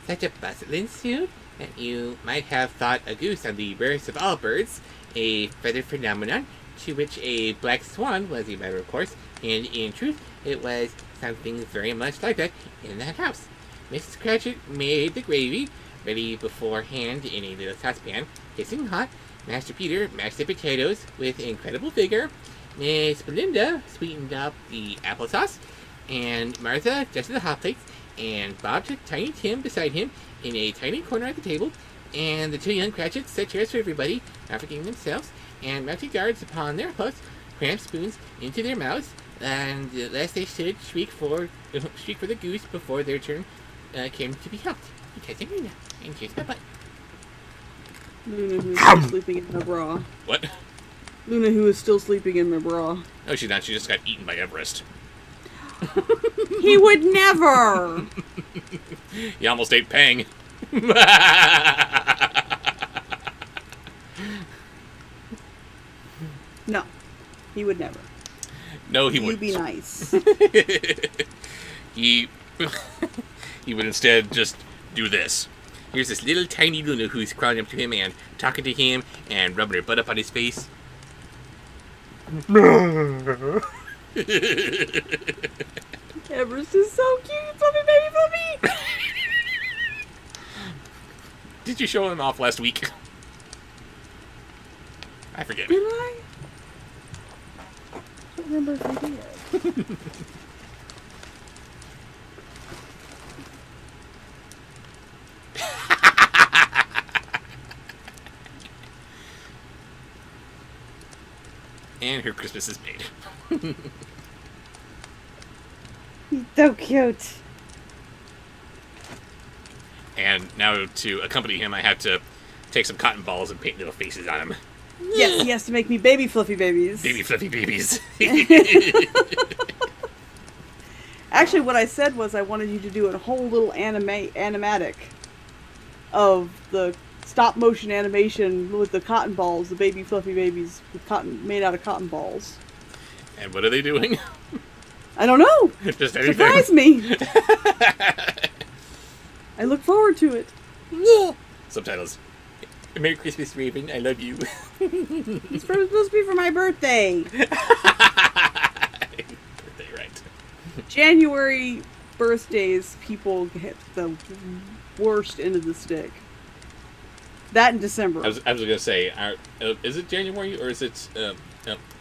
Such a bustling suit that you might have thought a goose on the rarest of all birds, a feather phenomenon, to which a black swan was a matter of course, and in truth, it was something very much like that in that house. Mrs. Cratchit made the gravy, ready beforehand in a little saucepan, hissing hot. Master Peter mashed the potatoes with incredible vigor. Miss Belinda sweetened up the applesauce, and Martha dusted the hot plates, and Bob took Tiny Tim beside him in a tiny corner at the table, and the two young Cratchits set chairs for everybody, not forgetting themselves, and mounted guards upon their hooks, crammed spoons into their mouths, and lest they should shriek for the goose before their turn came to be helped. Because they knew that. And here's my butt. Luna who is still sleeping in my bra. What? Luna who is still sleeping in my bra. No, she's not. She just got eaten by Everest. He would never! He almost ate Pang. No. He would never. No, he You wouldn't. be nice. He would instead just do this. Here's this little tiny Luna who's crawling up to him and talking to him and rubbing her butt up on his face. Everest is so cute. Fluffy baby Fluffy. Did you show him off last week? I forget. Did I? I don't remember if I did. And her Christmas is made. He's so cute. And now to accompany him, I have to take some cotton balls and paint little faces on him. Yes, he has to make me baby fluffy babies. Baby fluffy babies. Actually, what I said was I wanted you to do a whole little animatic of the stop motion animation with the cotton balls, the baby fluffy babies with cotton made out of cotton balls. And what are they doing? I don't know. Just anything. Surprise me. I look forward to it. Subtitles. Merry Christmas, Raven. I love you. It's supposed to be for my birthday. Birthday, right. January birthdays, people get the worst end of the stick. That in December. I was going to say, is it January or is it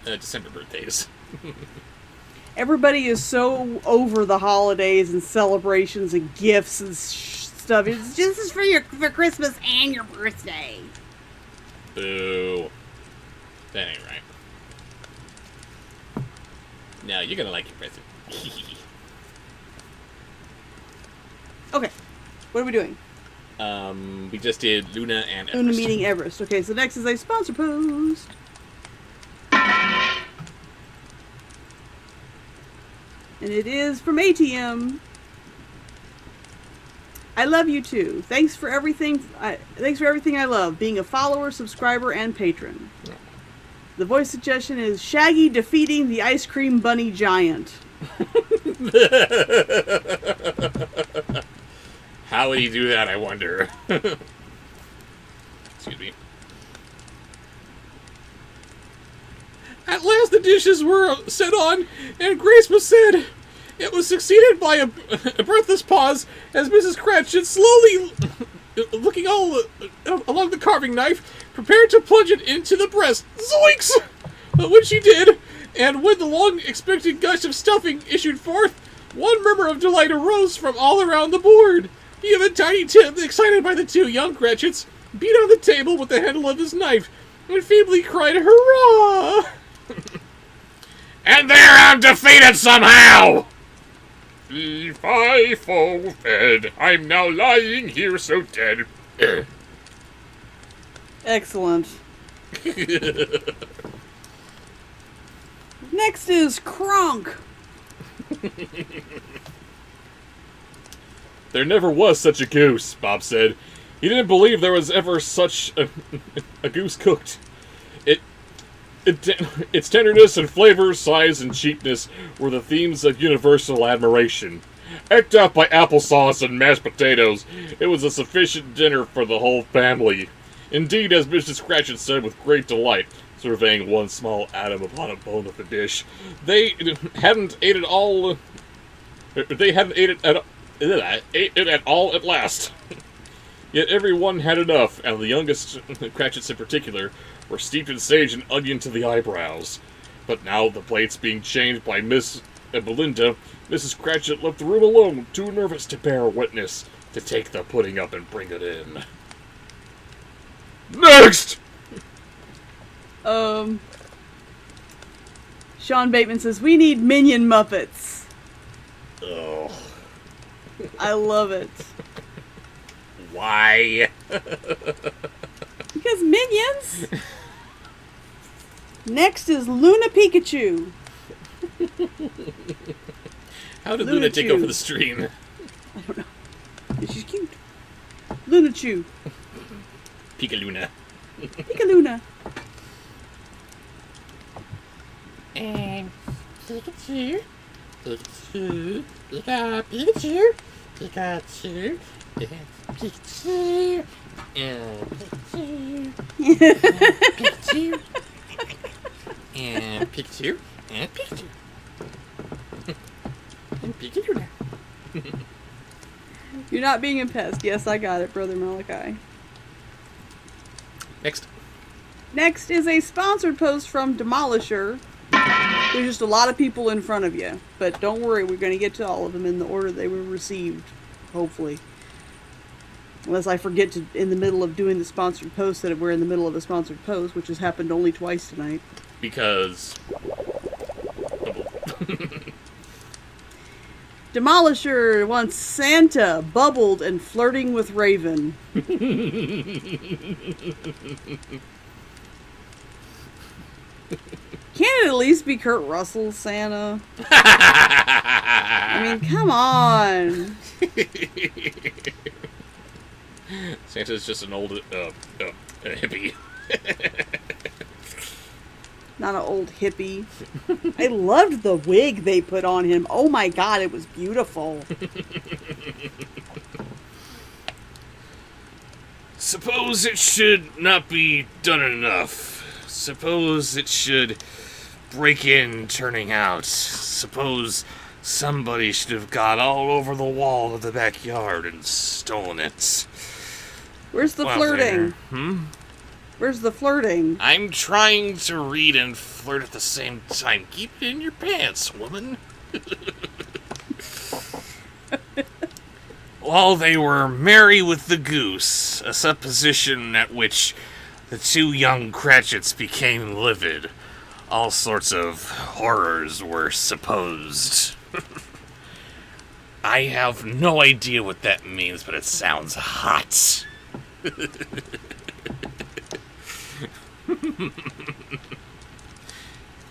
December birthdays? Everybody is so over the holidays and celebrations and gifts and stuff. It's just for Christmas and your birthday. Boo. That ain't right. No, you're going to like your present. Okay, what are we doing? We just did Luna and Everest. Luna meeting Everest. Okay, so next is a sponsor post. And it is from ATM. I love you too. Thanks for everything. Thanks for everything I love. Being a follower, subscriber, and patron. The voice suggestion is Shaggy defeating the ice cream bunny giant. How would he do that, I wonder? Excuse me. At last the dishes were set on, and Grace was said. It was succeeded by a breathless pause as Mrs. Cratchit, slowly looking all along the carving knife, prepared to plunge it into the breast. Zoinks! Which she did, and when the long-expected gush of stuffing issued forth, one murmur of delight arose from all around the board. Even Tiny Tim, excited by the two young Cratchits, beat on the table with the handle of his knife, and feebly cried, "Hurrah!" And there I'm defeated somehow! Fee-fi-fo fed, I'm now lying here so dead. Excellent. Next is Kronk. There never was such a goose, Bob said. He didn't believe there was ever such a goose cooked. Its tenderness and flavor, size, and cheapness were the themes of universal admiration. Ecked up by applesauce and mashed potatoes, it was a sufficient dinner for the whole family. Indeed, as Mrs. Cratchit said with great delight, surveying one small atom upon a bone of the dish, they hadn't ate it all. They hadn't ate it at all at last. Yet everyone had enough, and the youngest Cratchits in particular were steeped in sage and onion to the eyebrows. But now, the plates being changed by Miss Belinda, Mrs. Cratchit left the room alone, too nervous to bear witness, to take the pudding up and bring it in. Next! Sean Bateman says, we need Minion Muppets. Oh. I love it. Why? Because Minions! Next is Luna Pikachu. How did Luna Luna take Chew. over the stream? I don't know. She's cute. Luna Chew. Pika Luna. Pika Luna. And Pikachu. Pikachu. Pikachu. Pikachu. Pikachu. And Pikachu. Pikachu. And Pikachu. And Pikachu. And Pikachu. You're not being a pest. Yes, I got it, Brother Malachi. Next. Next is a sponsored post from Demolisher. There's just a lot of people in front of you. But don't worry, we're going to get to all of them in the order they were received. Hopefully. Unless I forget to, in the middle of doing the sponsored post, that we're in the middle of a sponsored post, which has happened only twice tonight. because... Demolisher wants Santa bubbled and flirting with Raven. Can't it at least be Kurt Russell's Santa? I mean, come on. Santa's just an old hippie. Not an old hippie. I loved the wig they put on him. Oh my god, it was beautiful. Suppose it should not be done enough. Suppose it should break in, turning out. Suppose somebody should have got all over the wall of the backyard and stolen it. Where's the Well, flirting? there. Where's the flirting? I'm trying to read and flirt at the same time. Keep it in your pants, woman. While they were merry with the goose, a supposition at which the two young Cratchits became livid. All sorts of horrors were supposed. I have no idea what that means, but it sounds hot.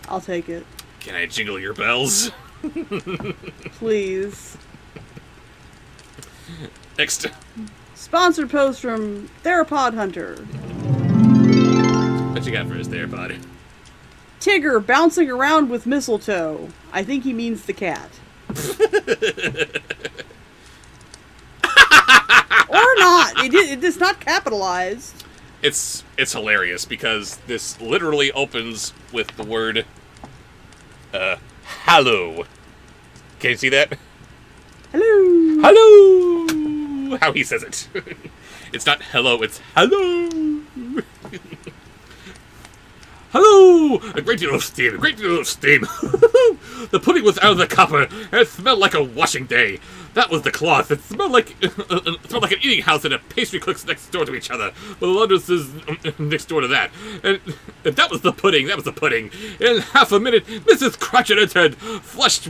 I'll take it. Can I jingle your bells? Please. Next. Sponsored post from Theropod Hunter. What you got for us there, bud? Tigger bouncing around with mistletoe. I think he means the cat. Or not. It's not capitalized. It's hilarious because this literally opens with the word hello. Can you see that? Hello. Hello! How he says it. It's not hello, it's hello! Hello! A great deal of steam, a great deal of steam. The pudding was out of the copper, and it smelled like a washing day. That was the cloth. It smelled like an eating house and a pastry cook's next door to each other. The laundress is next door to that. And that was the pudding. That was the pudding. In half a minute, Mrs. Cratchit entered, flushed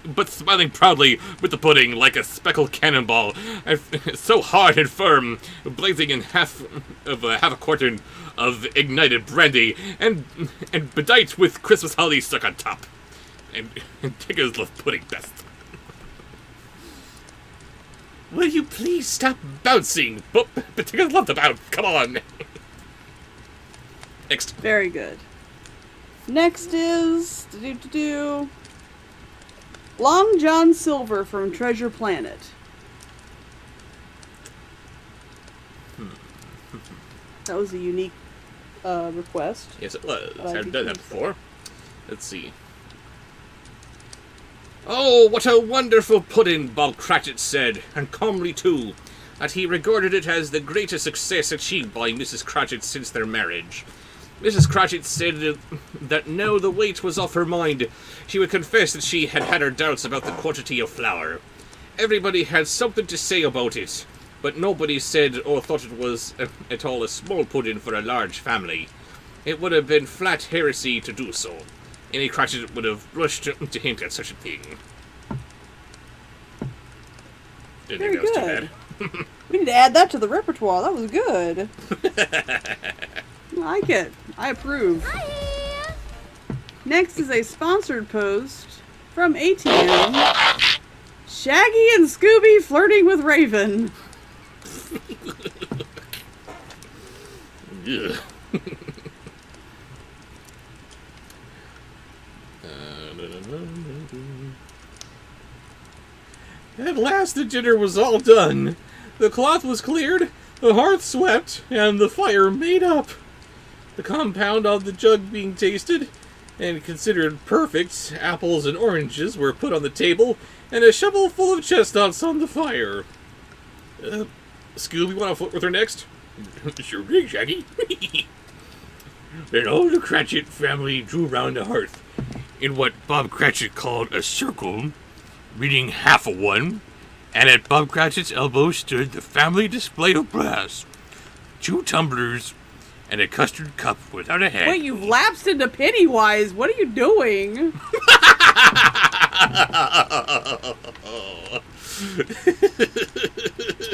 but smiling proudly with the pudding like a speckled cannonball, and so hard and firm, blazing in half a quartern of ignited brandy, and bedight with Christmas holly stuck on top. And Tiggers love pudding best. Will you please stop bouncing? But Tiggers love to bounce. Come on. Next. Very good. Next is Long John Silver from Treasure Planet. That was a unique request. Yes, it was. But I I've think done that he's before. Let's see. Oh, what a wonderful pudding, Bob Cratchit said, and comely too, that he regarded it as the greatest success achieved by Mrs. Cratchit since their marriage. Mrs. Cratchit said that now the weight was off her mind, she would confess that she had had her doubts about the quantity of flour. Everybody had something to say about it, but nobody said or thought it was at all a small pudding for a large family. It would have been flat heresy to do so. Any Cratchit would have blushed to hint at such a thing. Didn't Very think that was good. too bad. We need to add that to the repertoire. That was good. I like it. I approve. Next is a sponsored post from ATM. Shaggy and Scooby flirting with Raven. Yeah. At last the dinner was all done. The cloth was cleared, the hearth swept, and the fire made up. The compound of the jug being tasted and considered perfect, apples and oranges were put on the table, and a shovel full of chestnuts on the fire. Scooby, want to flirt with her next? Sure thing, Shaggy. Then all the Cratchit family drew round the hearth, in what Bob Cratchit called a circle, reading half a one, and at Bob Cratchit's elbow stood the family display of brass, 2 tumblers, and a custard cup without a head. Wait, you've lapsed into Pennywise. What are you doing?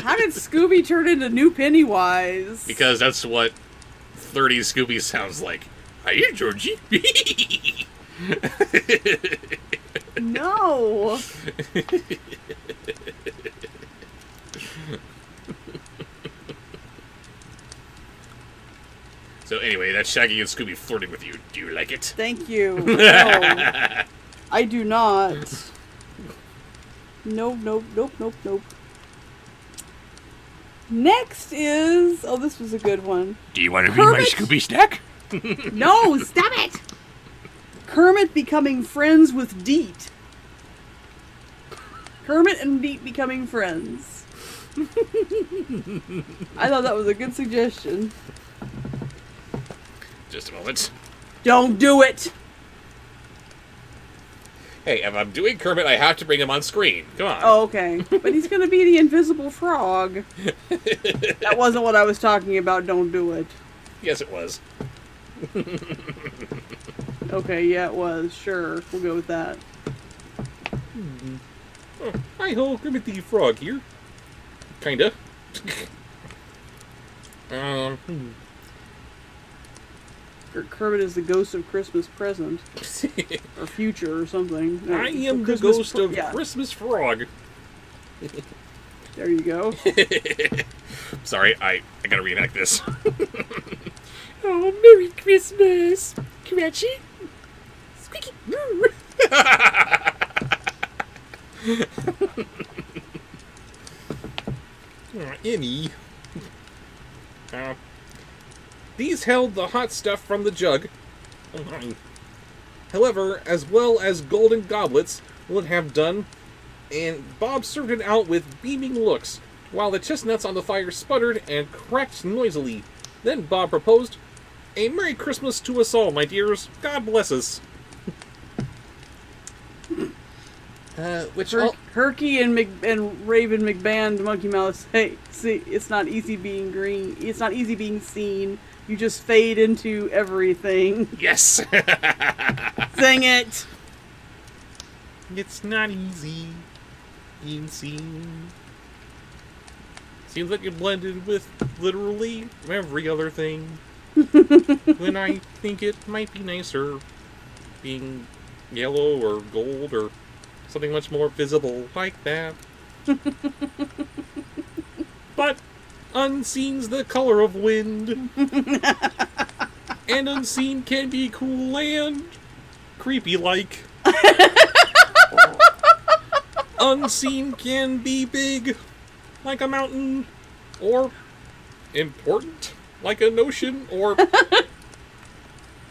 How did Scooby turn into new Pennywise? Because that's what 30 Scooby sounds like. Hiya, Georgie. No. So anyway, that's Shaggy and Scooby flirting with you. Do you like it? Thank you. No. I do not. Nope, nope, nope, nope, nope. Next is... Oh, this was a good one. Do you want to be my Kermit. Scooby snack? No, stop it! Kermit becoming friends with Deet. Kermit and Deet becoming friends. I thought that was a good suggestion. Just a moment. Don't do it! Hey, if I'm doing Kermit, I have to bring him on screen. Come on. Oh, okay. But he's gonna be the invisible frog. That wasn't what I was talking about. Don't do it. Yes, it was. Okay, yeah, it was. Sure. We'll go with that. Oh, hi-ho, Kermit the Frog here. Kinda. Kermit is the ghost of Christmas present. Or future or something. No, I am the Christmas ghost of yeah, Christmas Frog. there you go. Sorry, I gotta reenact this. Oh, Merry Christmas, Cratchy. Squeaky. Emmy. These held the hot stuff from the jug. However, as well as golden goblets would have done, and Bob served it out with beaming looks, while the chestnuts on the fire sputtered and cracked noisily. Then Bob proposed, "A Merry Christmas to us all, my dears. God bless us." Herky and Raven McBand Monkey Mouse say, "See, it's not easy being green. It's not easy being seen. You just fade into everything." Yes! Sing it. It's not easy being seen. Seems like you're blended with literally every other thing. When I think it might be nicer being yellow or gold or something much more visible like that. But unseen's the color of wind. And unseen can be cool and creepy like. Unseen can be big like a mountain, or important like an ocean, or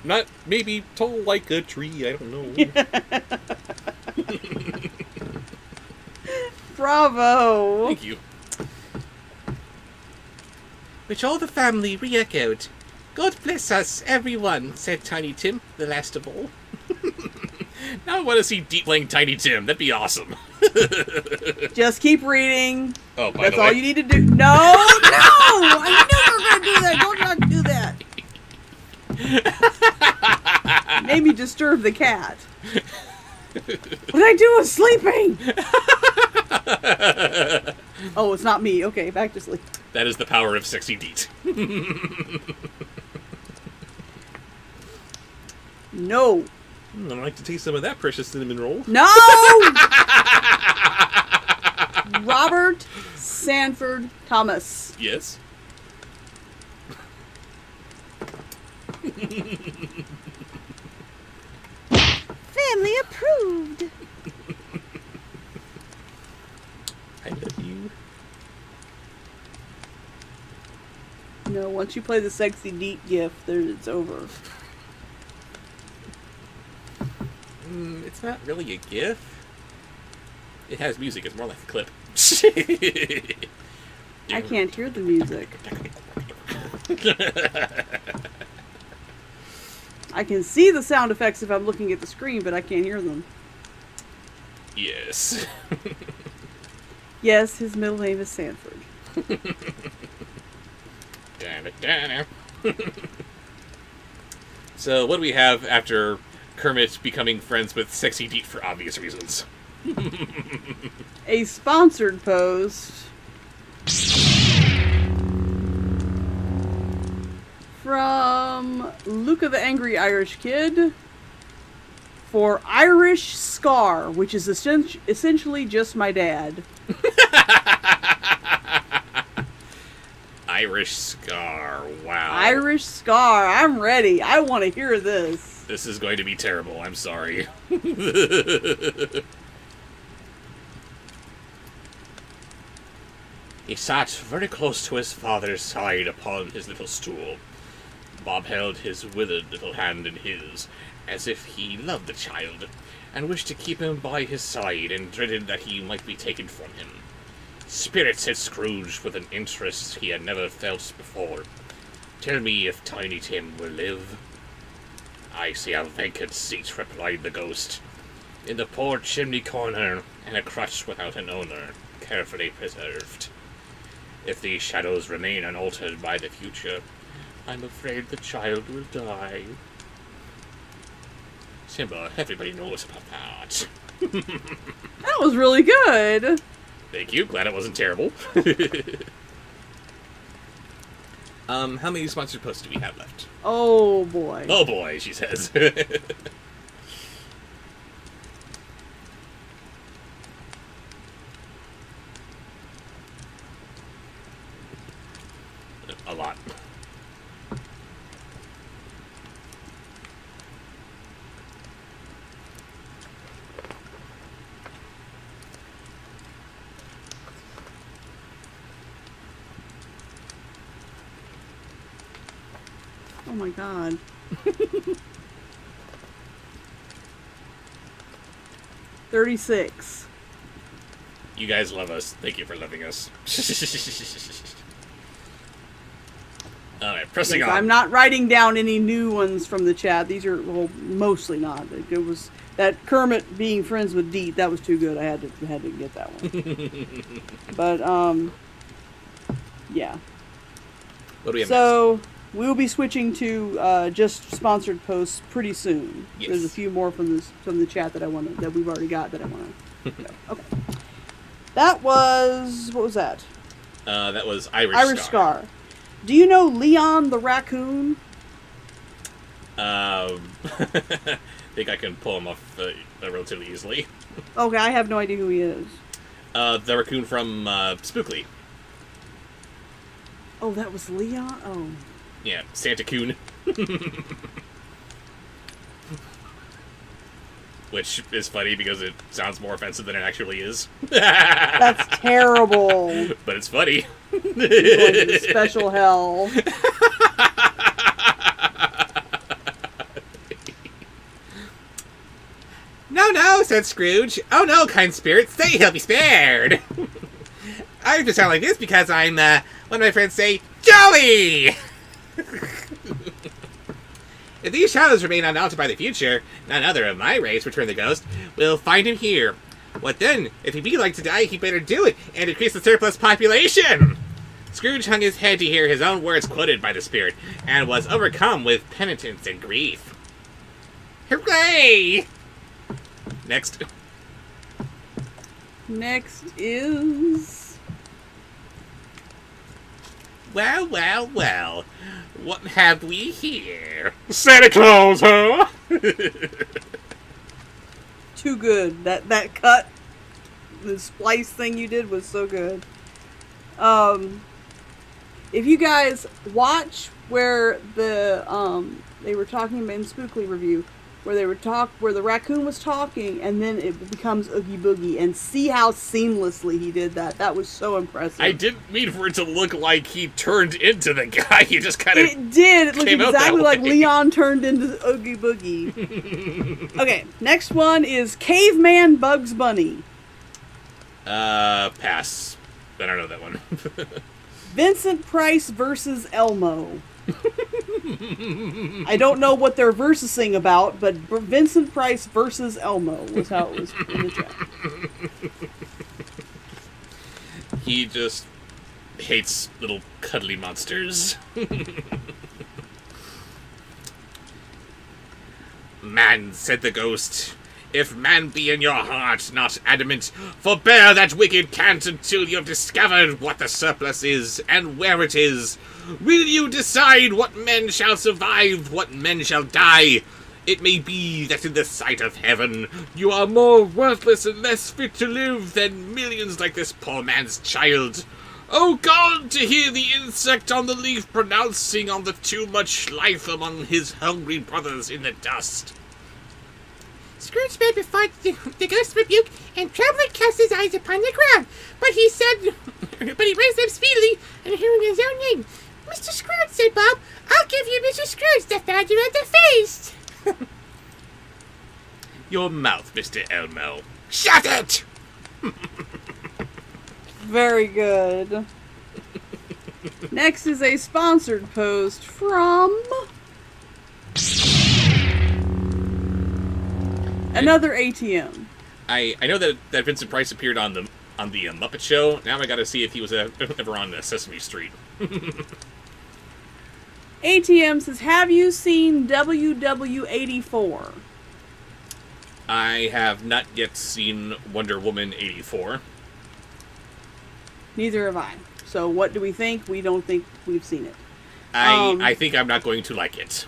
not maybe tall like a tree, I don't know. Bravo. Thank you. Which all the family re-echoed. God bless us, everyone, said Tiny Tim, the last of all. Now I want to see Deep playing Tiny Tim. That'd be awesome. Just keep reading. Oh, by That's the way. all you need to do. No, no! I never gonna do that. Don't not do that. Made me disturb the cat. What I do is sleeping. Oh, it's not me. Okay, back to sleep. That is the power of sexy Deet. No. I'd like to taste some of that precious cinnamon roll. No! Robert Sanford Thomas. Yes. Family approved. I love you. No, once you play the sexy deep gift, it's over. It's not really a GIF. It has music. It's more like a clip. I can't hear the music. I can see the sound effects if I'm looking at the screen, but I can't hear them. Yes. Yes, his middle name is Sanford. Damn it, damn it. So, what do we have after Kermit becoming friends with Sexy Deet for obvious reasons? A sponsored post from Luca the Angry Irish Kid for Irish Scar, which is essentially just my dad. Irish Scar, wow. Irish Scar, I'm ready. I want to hear this. This is going to be terrible, I'm sorry. He sat very close to his father's side upon his little stool. Bob held his withered little hand in his, as if he loved the child, and wished to keep him by his side, and dreaded that he might be taken from him. "Spirit," said Scrooge, with an interest he had never felt before. "Tell me if Tiny Tim will live." "I see a vacant seat," replied the ghost, "in the poor chimney corner, and a crutch without an owner, carefully preserved. If these shadows remain unaltered by the future, I'm afraid the child will die." Simba, everybody knows about that. That was really good. Thank you, glad it wasn't terrible. How many sponsored posts do we have left? Oh boy. Oh boy, she says. A lot. Oh my god. $36. You guys love us. Thank you for loving us. Alright, pressing Yes, on. I'm not writing down any new ones from the chat. These are, well, mostly not. It was that Kermit being friends with Deet. That was too good. I had to get that one. But yeah. What do we have So we'll be switching to just sponsored posts pretty soon. Yes. There's a few more from the chat that we've already got that I want to. Okay. That was, what was that? That was Irish Irish Scar. Scar. Do you know Leon the raccoon? Think I can pull him off relatively easily. Okay, I have no idea who he is. The raccoon from Spookly. Oh, that was Leon? Oh. Yeah, Santa Coon. Which is funny because it sounds more offensive than it actually is. That's terrible. But it's funny. Going to special hell. No, no, said Scrooge. Oh no, kind spirits, say he'll be spared. I have to sound like this because I'm, one of my friends say, jolly! If these shadows remain unaltered by the future, none other of my race, returned the ghost, will find him here. What then? If he be like to die, he better do it, and increase the surplus population! Scrooge hung his head to hear his own words quoted by the spirit, and was overcome with penitence and grief. Hooray! Next. Next is... Well, well, well. What have we here? Santa Claus, huh? Too good. That cut, the splice thing you did was so good. If you guys watch where the they were talking in Spookly review, where the raccoon was talking, and then it becomes Oogie Boogie, and see how seamlessly he did that. That was so impressive. I didn't mean for it to look like he turned into the guy. He just kind of... It did. It looked came out exactly that like way. Leon turned into Oogie Boogie. Okay, next one is Caveman Bugs Bunny. Pass. I don't know that one. Vincent Price versus Elmo. I don't know what they're versing about, but Vincent Price versus Elmo was how it was in the chat. He just hates little cuddly monsters. man, said the ghost, if man be in your heart not adamant, forbear that wicked cant until you have discovered what the surplus is and where it is. Will you decide what men shall survive, what men shall die? It may be that in the sight of heaven you are more worthless and less fit to live than millions like this poor man's child. Oh God, to hear the insect on the leaf pronouncing on the too much life among his hungry brothers in the dust. Scrooge made before the ghost rebuke, and trembling cast his eyes upon the ground. But he raised them speedily, and hearing his own name. Mr. Scrooge, said Bob, I'll give you Mr. Scrooge, the founder of the feast. Your mouth, Mr. Elmo. Shut it! Very good. Next is a sponsored post from another ATM. I know that Vincent Price appeared on the Muppet Show. Now I gotta see if he was ever on Sesame Street. ATM says, have you seen WW84? I have not yet seen Wonder Woman 84. Neither have I. So what do we think? We don't think we've seen it. I think I'm not going to like it.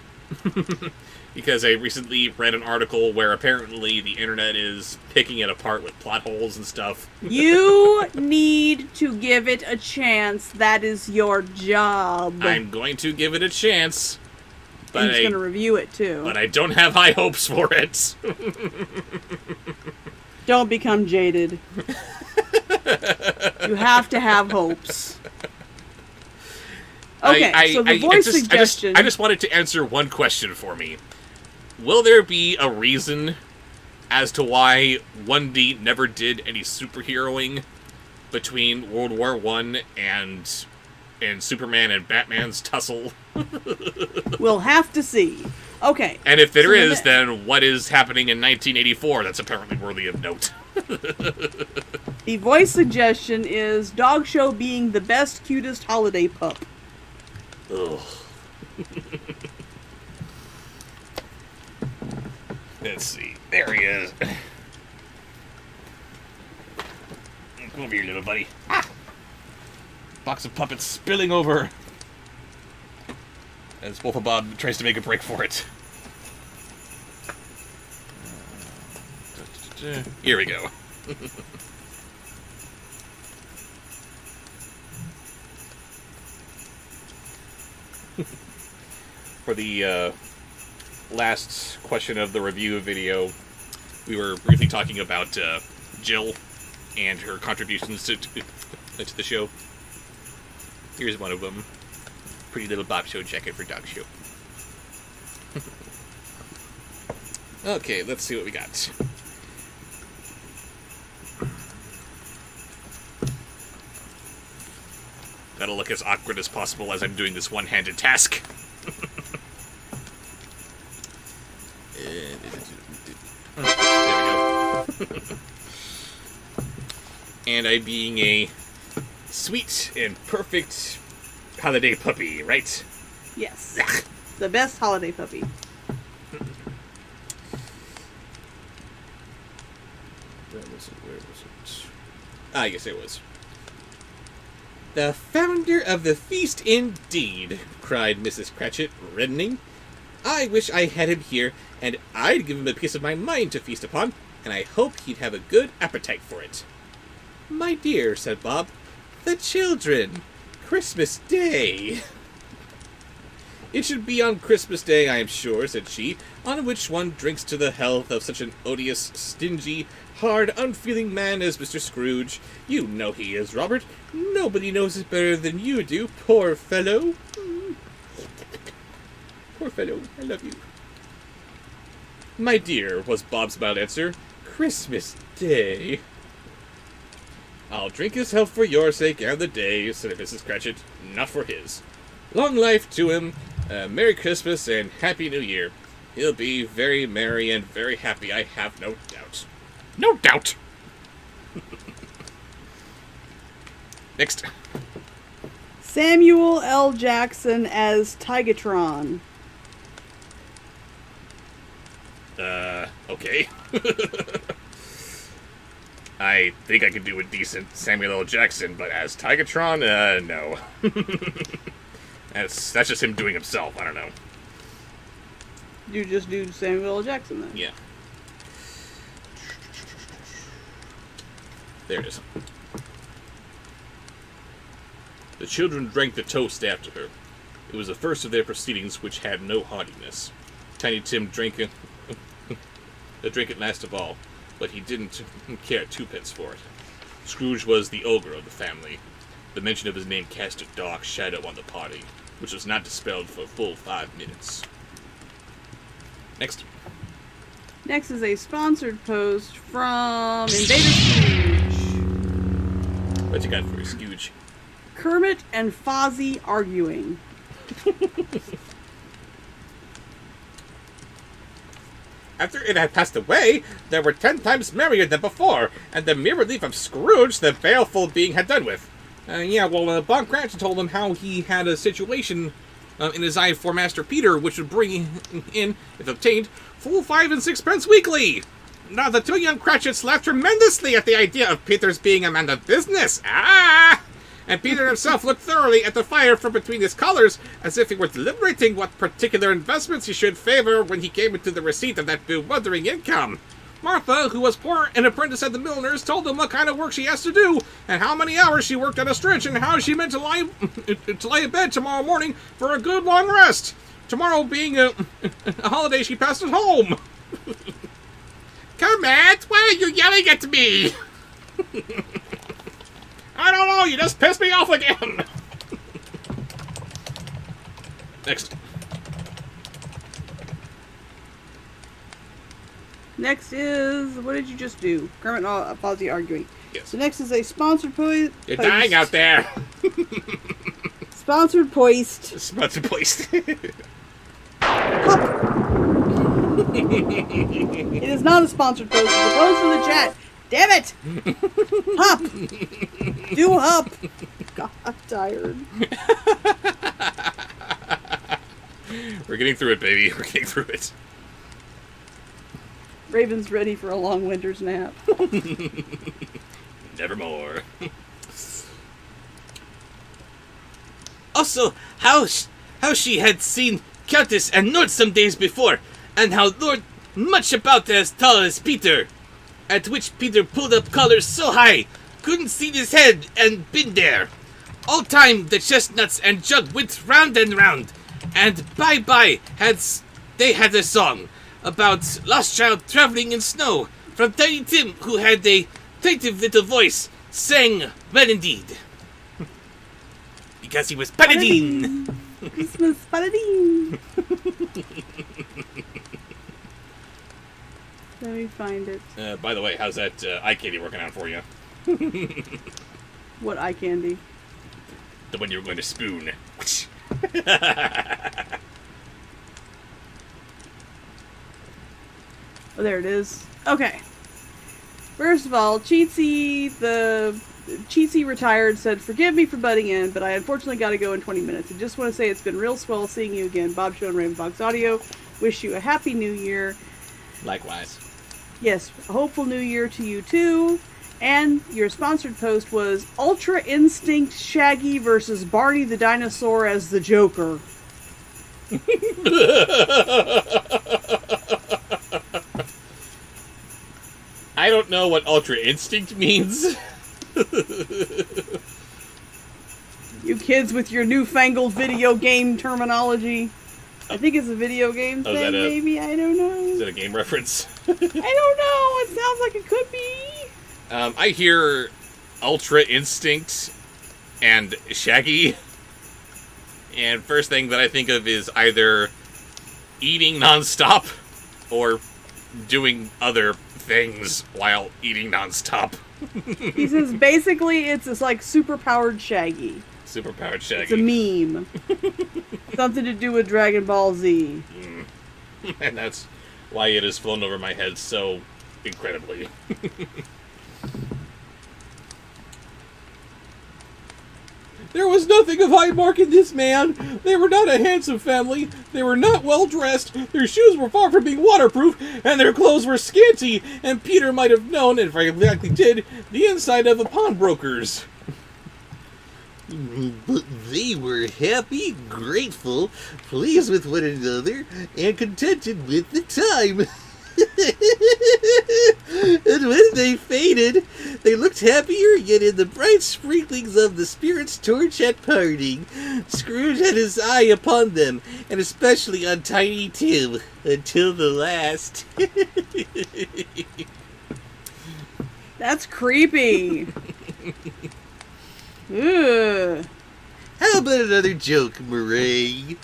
Because I recently read an article where apparently the internet is picking it apart with plot holes and stuff. You need to give it a chance. That is your job. I'm going to give it a chance. But He's going to review it too. But I don't have high hopes for it. Don't become jaded. You have to have hopes. Okay, so the voice suggestion... I just wanted to answer one question for me. Will there be a reason as to why 1D never did any superheroing between World War I and Superman and Batman's tussle? We'll have to see. Okay. And if there is, then what is happening in 1984 that's apparently worthy of note? The voice suggestion is Dog Show being the best, cutest holiday pup. Ugh. Let's see. There he is. Come over here, little buddy. Ah! Box of puppets spilling over. As Wolfabob tries to make a break for it. Here we go. For the last question of the review video, we were briefly talking about Jill and her contributions to the show. Here's one of them. Pretty little Bobsheaux jacket for Dog Show. Okay, let's see what we got. Gotta look as awkward as possible as I'm doing this one-handed task. There we go. And I being a sweet and perfect holiday puppy, right? Yes. The best holiday puppy. Where was it? Ah, yes, it was. The founder of the feast indeed, cried Mrs. Cratchit, reddening. I wish I had him here, and I'd give him a piece of my mind to feast upon, and I hope he'd have a good appetite for it. My dear, said Bob, the children! Christmas Day! It should be on Christmas Day, I am sure, said she, on which one drinks to the health of such an odious, stingy, hard, unfeeling man as Mr. Scrooge. You know he is, Robert. Nobody knows it better than you do, poor fellow. Poor fellow, I love you. My dear, was Bob's mild answer, Christmas Day. I'll drink his health for your sake and the day, said Mrs. Cratchit, not for his. Long life to him, Merry Christmas and Happy New Year. He'll be very merry and very happy, I have no doubt. No doubt! Next. Samuel L. Jackson as Tigatron. okay. I think I could do a decent Samuel L. Jackson, but as Tigatron, no. That's just him doing himself. I don't know. You just do Samuel L. Jackson then. Yeah. There it is. The children drank the toast after her. It was the first of their proceedings which had no haughtiness. Tiny Tim drank it last of all, but he didn't care twopence for it. Scrooge was the ogre of the family. The mention of his name cast a dark shadow on the party, which was not dispelled for a full 5 minutes. Next. Next is a sponsored post from Invader Scrooge. What you got for Scrooge? Kermit and Fozzie arguing. After it had passed away, they were 10 times merrier than before, and the mere relief of Scrooge the baleful being had done with. Bob Cratchit told him how he had a situation in his eye for Master Peter, which would bring in, if obtained, full 5 and 6 pence weekly. Now the two young Cratchits laughed tremendously at the idea of Peter's being a man of business. And Peter himself looked thoroughly at the fire from between his collars, as if he were deliberating what particular investments he should favor when he came into the receipt of that bewildering income. Martha, who was poor and apprentice at the milliner's, told him what kind of work she has to do, and how many hours she worked at a stretch, and how she meant to lie in bed tomorrow morning for a good long rest. Tomorrow being a holiday she passed at home. Kermit, why are you yelling at me? I don't know, you just pissed me off again. Next. Next is, what did you just do? Kermit and Fozzie arguing. Yes. So next is a sponsored post. You're dying out there. Sponsored post. Sponsored post. It is not a sponsored post. It's a post in the chat. Damn it! Hop! Do hop! God, I'm tired. We're getting through it, baby. We're getting through it. Raven's ready for a long winter's nap. Nevermore. Also, how she had seen Countess and Nord some days before, and how Lord much about as tall as Peter. At which Peter pulled up collars so high, couldn't see his head, and been there. All time the chestnuts and jug went round and round, and bye they had a song about lost child traveling in snow, from Tiny Tim, who had a plaintive little voice, sang well indeed. Because he was Paladin. Christmas Paladin. Let me find it. By the way, how's that eye candy working out for you? What eye candy? The one you were going to spoon. Oh, there it is. Okay. First of all, Cheatsy retired, said, "Forgive me for butting in, but I unfortunately got to go in 20 minutes. I just want to say it's been real swell seeing you again. Bobsheaux and Raven Fox Audio. Wish you a happy new year." Likewise. Yes, a hopeful new year to you too. And your sponsored post was Ultra Instinct Shaggy versus Barney the Dinosaur as the Joker. I don't know what Ultra Instinct means. You kids with your newfangled video game terminology. I think it's a video game thing, maybe? I don't know. Is that a game reference? I don't know. It sounds like it could be. I hear Ultra Instinct and Shaggy, and first thing that I think of is either eating nonstop or doing other things while eating nonstop. He says basically it's like superpowered Shaggy. Superpowered Shaggy. It's a meme. Something to do with Dragon Ball Z. And that's why it has flown over my head so incredibly. There was nothing of high mark in this man. They were not a handsome family. They were not well dressed. Their shoes were far from being waterproof, and their clothes were scanty. And Peter might have known, and very likely did, the inside of a pawnbroker's. But they were happy, grateful, pleased with one another, and contented with the time. And when they faded, they looked happier, yet in the bright sprinklings of the spirit's torch at parting, Scrooge had his eye upon them, and especially on Tiny Tim, until the last. That's creepy. Ugh. How about another joke, Murray?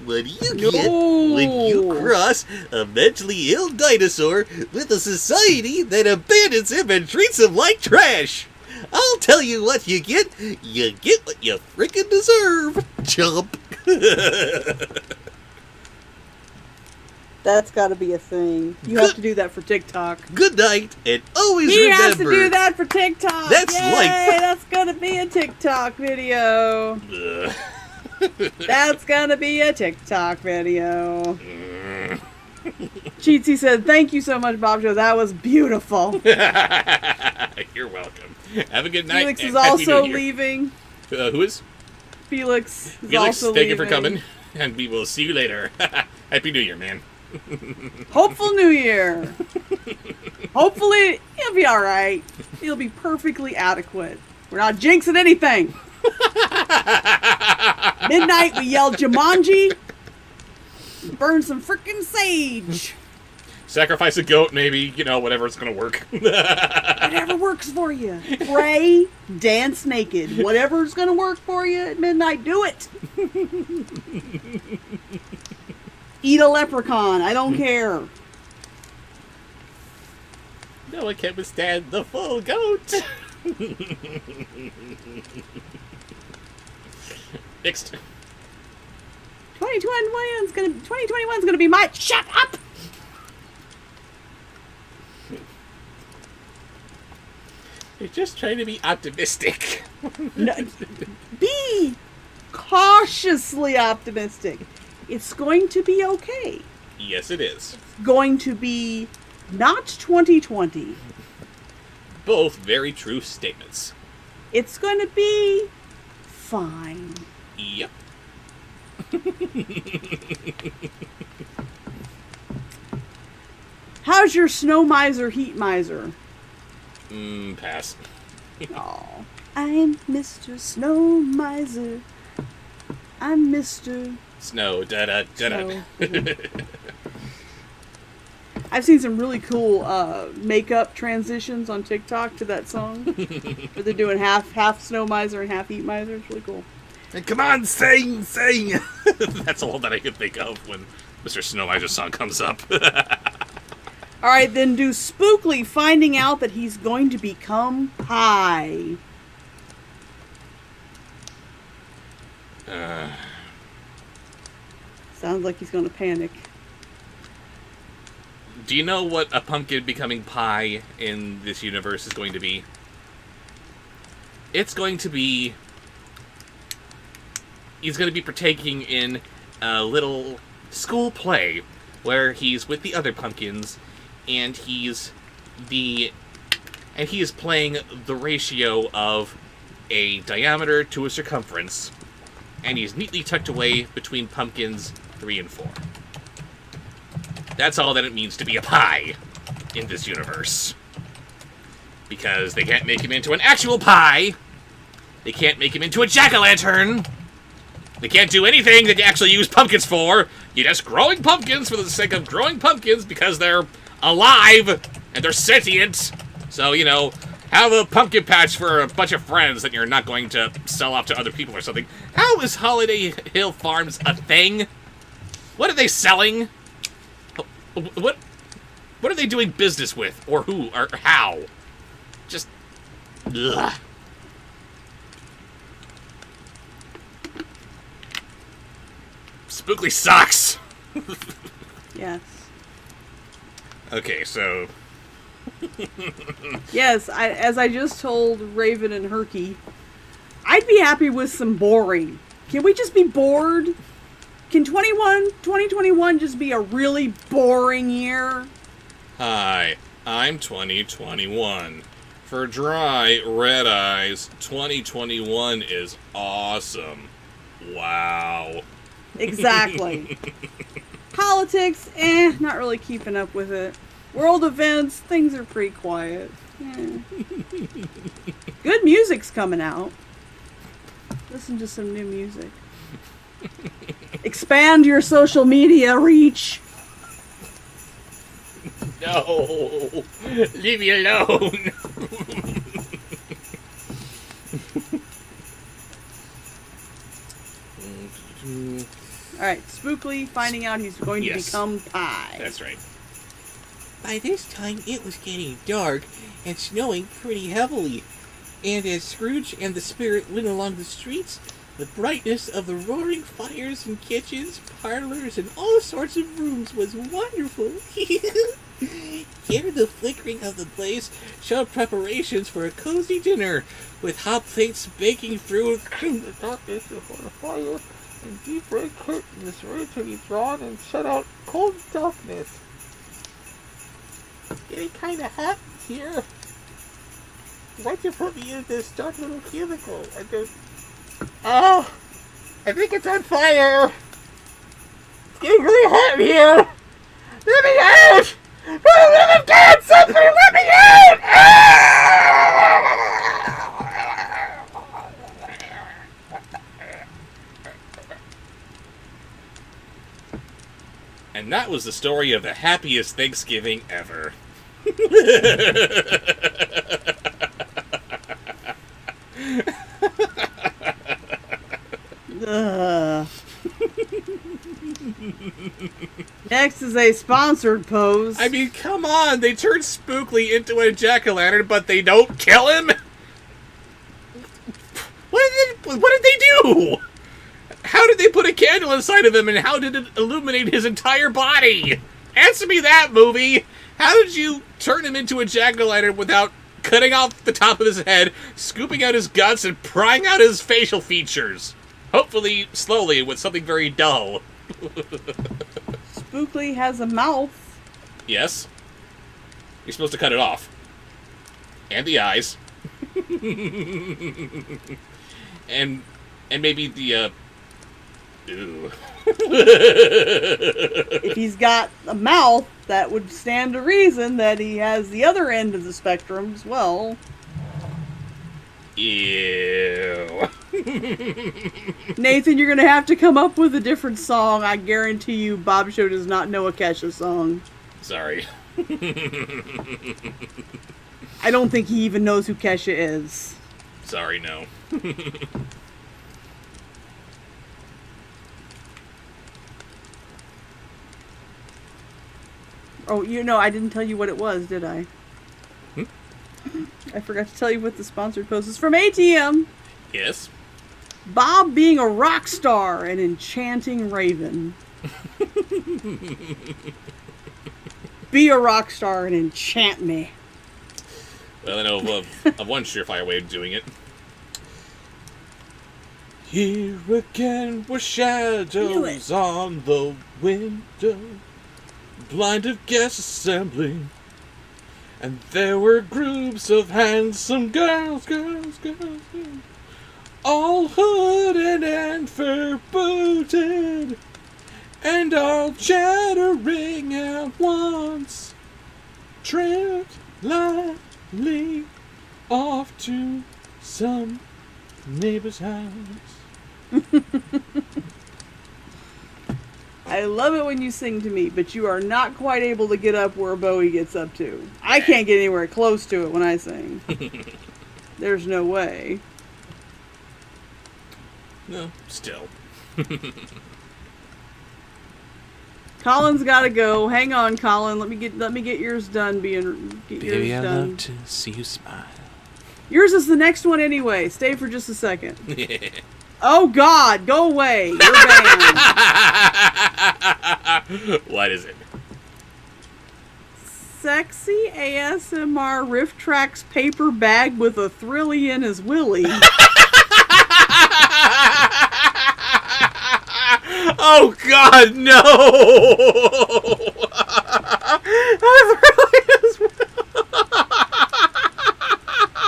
What do you No. get when you cross a mentally ill dinosaur with a society that abandons him and treats him like trash? I'll tell you what you get. You get what you frickin' deserve, chump. That's got to be a thing. You have to do that for TikTok. Good night, and always He remember. has to do that for TikTok. That's Yay, life. That's gonna be a TikTok video. Ugh. That's gonna be a TikTok video. Cheatsy said, "Thank you so much, Bobsheaux. That was beautiful." You're welcome. Have a good night. Felix and is Happy also New Year. leaving. Who is? Felix is Felix, also thank you leaving. for coming, and we will see you later. Happy New Year, man. Hopeful New Year. Hopefully, he'll be alright. He'll be perfectly adequate. We're not jinxing anything. Midnight, we yell Jumanji. Burn some freaking sage. Sacrifice a goat, maybe, you know, whatever's gonna work. Whatever works for you. Pray, dance naked. Whatever's gonna work for you at midnight, do it. Eat a leprechaun. I don't care. No one can withstand the full goat. Next. 2021's gonna be my. Shut up. You're just trying to be optimistic. No, be cautiously optimistic. It's going to be okay. Yes, it is. Going to be not 2020. Both very true statements. It's going to be fine. Yep. How's your snow miser, heat miser? Pass. Oh, I'm Mr. Snow Miser. I'm Mr. Snow, da-da. Snow. I've seen some really cool makeup transitions on TikTok to that song. Where they're doing half Snow Miser and half Heat Miser. It's really cool. And come on, sing! That's all that I can think of when Mr. Snow Miser's song comes up. Alright, then do Spookly finding out that he's going to become pie. Sounds like he's going to panic. Do you know what a pumpkin becoming pie in this universe is going to be? It's going to be... He's going to be partaking in a little school play where he's with the other pumpkins, and he is playing the ratio of a diameter to a circumference, and he's neatly tucked away between pumpkins 3 and 4. That's all that it means to be a pie in this universe. Because they can't make him into an actual pie. They can't make him into a jack-o'-lantern. They can't do anything that you actually use pumpkins for. You're just growing pumpkins for the sake of growing pumpkins because they're alive and they're sentient. So, you know, have a pumpkin patch for a bunch of friends that you're not going to sell off to other people or something. How is Holiday Hill Farms a thing? What are they selling? What are they doing business with? Or who? Or how? Just... ugh. Spookly sucks! Yes. Okay, so... Yes, as I just told Raven and Herky, I'd be happy with some boring. Can we just be bored? Can 2021 just be a really boring year? Hi, I'm 2021. For dry, red eyes, 2021 is awesome. Wow. Exactly. Politics, not really keeping up with it. World events, things are pretty quiet. Good music's coming out. Listen to some new music. Expand your social media reach. No, leave me alone. Alright, Spookly finding out he's going to Yes. become Pie. That's right. By this time, it was getting dark and snowing pretty heavily. And as Scrooge and the spirit went along the streets, the brightness of the roaring fires in kitchens, parlors, and all sorts of rooms was wonderful. Here, the flickering of the blaze showed preparations for a cozy dinner, with hot plates baking through the darkness before the fire, and deep red curtains ready to be drawn and shut out cold darkness. It's getting kind of hot here. Why'd you put me in this dark little cubicle? Oh, I think it's on fire. It's getting really hot in here. Let me out! For the love of God, somebody let me out! And that was the story of the happiest Thanksgiving ever. Ugh. Next is a sponsored pose. I mean, come on, they turned Spookly into a jack-o'-lantern, but they don't kill him? What did they do? How did they put a candle inside of him, and how did it illuminate his entire body? Answer me that, movie! How did you turn him into a jack-o'-lantern without cutting off the top of his head, scooping out his guts, and prying out his facial features? Hopefully, slowly, with something very dull. Spookly has a mouth. Yes. You're supposed to cut it off. And the eyes. and maybe the, Ew. If he's got a mouth, that would stand to reason that he has the other end of the spectrum as well. Ew. Nathan, you're going to have to come up with a different song. I guarantee you Bobsheaux does not know a Kesha song. Sorry. I don't think he even knows who Kesha is. Sorry, no. Oh, you know, I didn't tell you what it was, did I? Hmm? I forgot to tell you what the sponsored post is from ATM. Yes. Bob being a rock star and enchanting Raven. Be a rock star and enchant me. Well, I know of one surefire way of doing it. Here again were shadows on the window, blind of guests assembling, and there were groups of handsome girls, all hooded and fur-booted, and all chattering at once, tripped lightly off to some neighbor's house. I love it when you sing to me, but you are not quite able to get up where Bowie gets up to. I can't get anywhere close to it when I sing. There's no way. No, still. Colin's gotta go. Hang on, Colin. Let me get yours done. Get Baby, yours I done. love to see you smile. Yours is the next one anyway. Stay for just a second. Oh God, go away. You're banned. What is it? Sexy ASMR Riff Tracks paper bag with a thrilly in his willy. Oh God, no!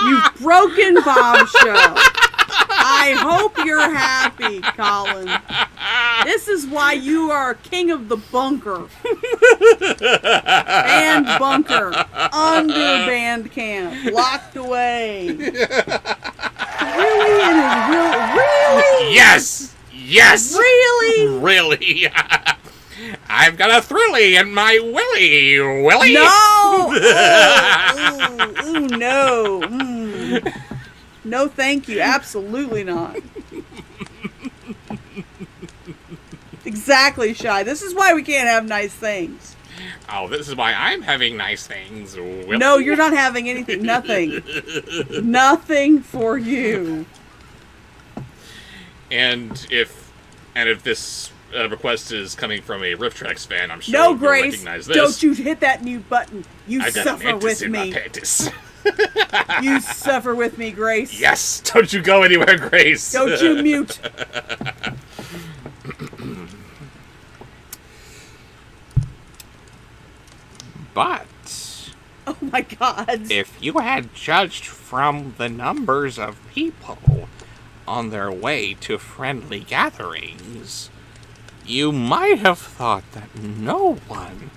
You've broken Bobsheaux. I hope you're happy, Colin. This is why you are king of the bunker. Band bunker. Under band camp. Locked away. Really? It is really? Yes! Yes! Really? Really? I've got a thrilly in my willy. Willy? No! Ooh, no. Mm. No, thank you. Absolutely not. Exactly, Shy. This is why we can't have nice things. Oh, this is why I'm having nice things. Willy. No, you're not having anything. Nothing. Nothing for you. And if this request is coming from a Riff Tracks fan, I'm sure No, you'll Grace. recognize this. Don't you hit that mute button. You I got a suffer mantis with in my me. panties. You suffer with me, Grace. Yes! Don't you go anywhere, Grace! Don't you mute. But Oh my God. if you had judged from the numbers of people on their way to friendly gatherings, you might have thought that no one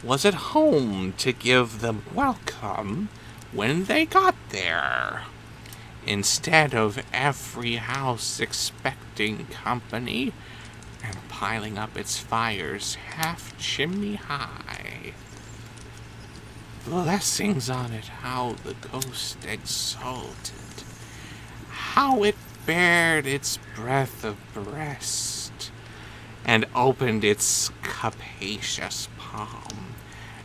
was at home to give them welcome when they got there. Instead of every house expecting company and piling up its fires half chimney high. Blessings on it, how the ghost exalted, how it bared its breath of breast, and opened its capacious palm,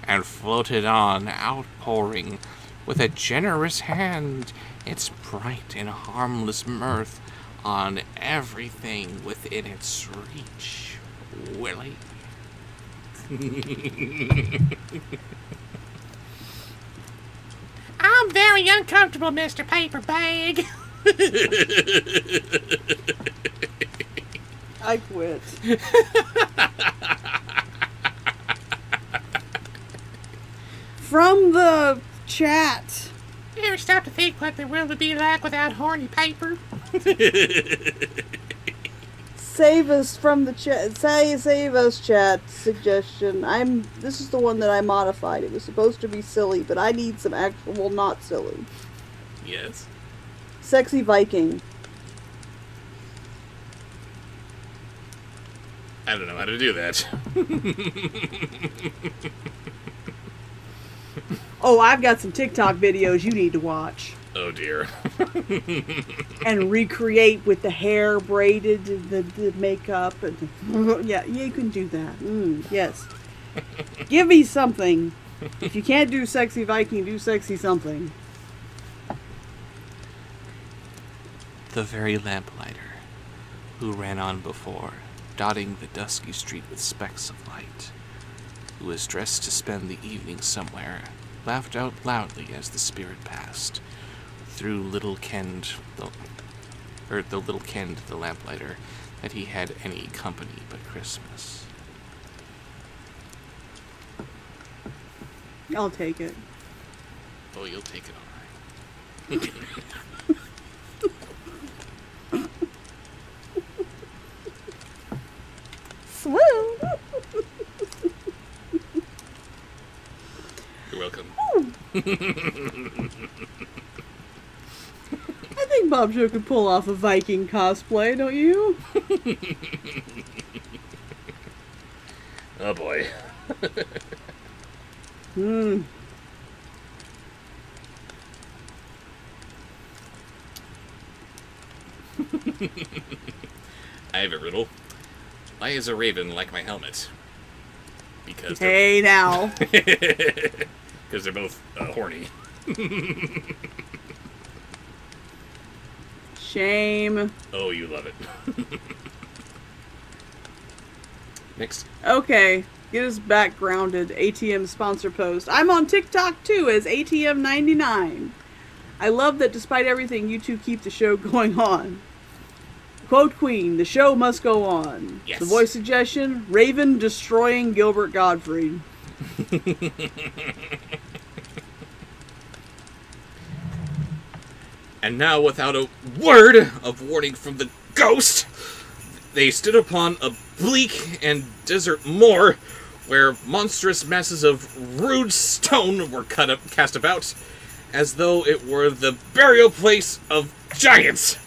and floated on, outpouring with a generous hand its bright and harmless mirth on everything within its reach. Willie. I'm very uncomfortable, Mr. Paperbag. I quit. From the chat. You ever stop to think what the world would be like without horny paper? Save us from the chat. Save us, chat suggestion. This is the one that I modified. It was supposed to be silly, but I need some actual not silly. Yes. Sexy Viking. I don't know how to do that. Oh, I've got some TikTok videos you need to watch. Oh dear. And recreate with the hair braided, the makeup, and yeah, you can do that. Yes. Give me something. If you can't do sexy Viking, do sexy something. The very lamplighter who ran on before, dotting the dusky street with specks of light, who was dressed to spend the evening somewhere, laughed out loudly as the spirit passed through little kenned the lamplighter that he had any company but Christmas. I'll take it. Oh, you'll take it all right. Swoon! You're welcome. I think Bobsheaux could pull off a Viking cosplay, don't you? Oh boy. I have a riddle. Why is a raven like my helmet? Because Hey now. because they're both horny. Shame. Oh, you love it. Next. Okay, get us back grounded. ATM sponsor post. I'm on TikTok too as ATM99. I love that despite everything, you two keep the show going on. Quote Queen, the show must go on. Yes. The voice suggestion, Raven destroying Gilbert Gottfried. And now, without a word of warning from the ghost, they stood upon a bleak and desert moor where monstrous masses of rude stone were cast about, as though it were the burial place of giants.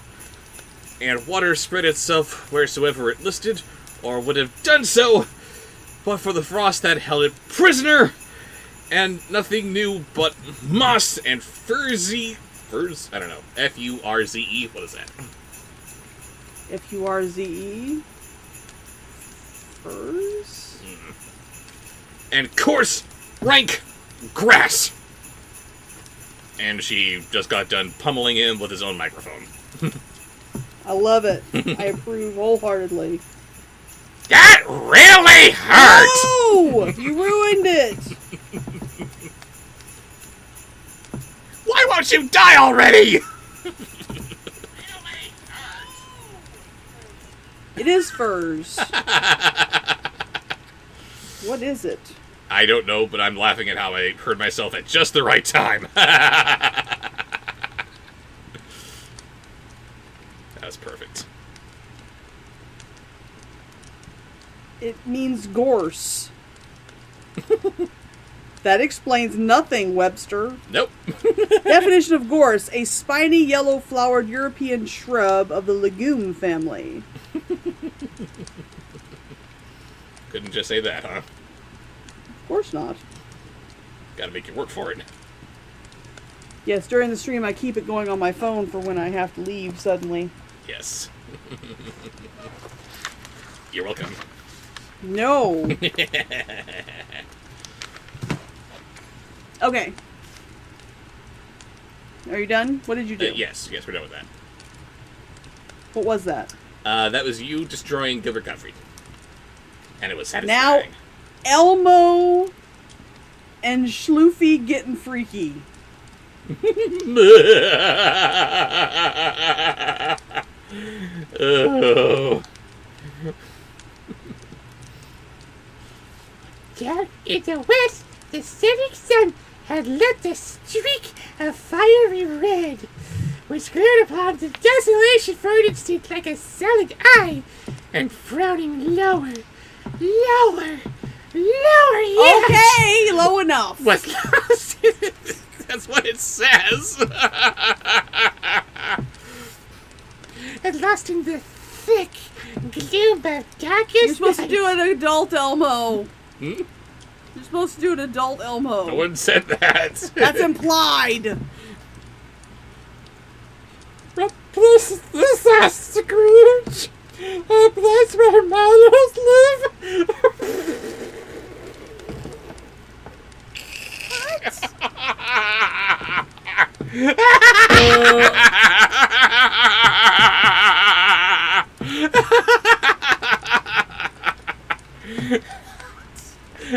And water spread itself wheresoever it listed, or would have done so, but for the frost that held it prisoner, and nothing new but moss and furs? I don't know. F-U-R-Z-E? What is that? F-U-R-Z-E? Furs? And coarse, rank grass. And she just got done pummeling him with his own microphone. I love it. I approve wholeheartedly. That really hurt! Oh! You ruined it! Why won't you die already? It is furs. What is it? I don't know, but I'm laughing at how I heard myself at just the right time. That was perfect. It means gorse. That explains nothing, Webster. Nope. Definition of gorse, a spiny yellow-flowered European shrub of the legume family. Couldn't just say that, huh? Of course not. Gotta make you work for it. Yes, during the stream I keep it going on my phone for when I have to leave suddenly. Yes. You're welcome. No. Okay. Are you done? What did you do? Yes, we're done with that. What was that? That was you destroying Gilbert Gottfried. And it was Now, satisfying. Elmo and Schloofy getting freaky. Oh. Down in the west, the setting sun had lit a streak of fiery red, which glared upon the desolation for an instant like a sullen eye, and frowning lower, yet Okay, low enough. Was lost. That's what it says. and lost in the thick gloom of darkest You're supposed to night. do an adult Elmo. Hmm? You're supposed to do an adult Elmo. No one said that. That's implied. What place is this, Scrooge? A place where mothers live?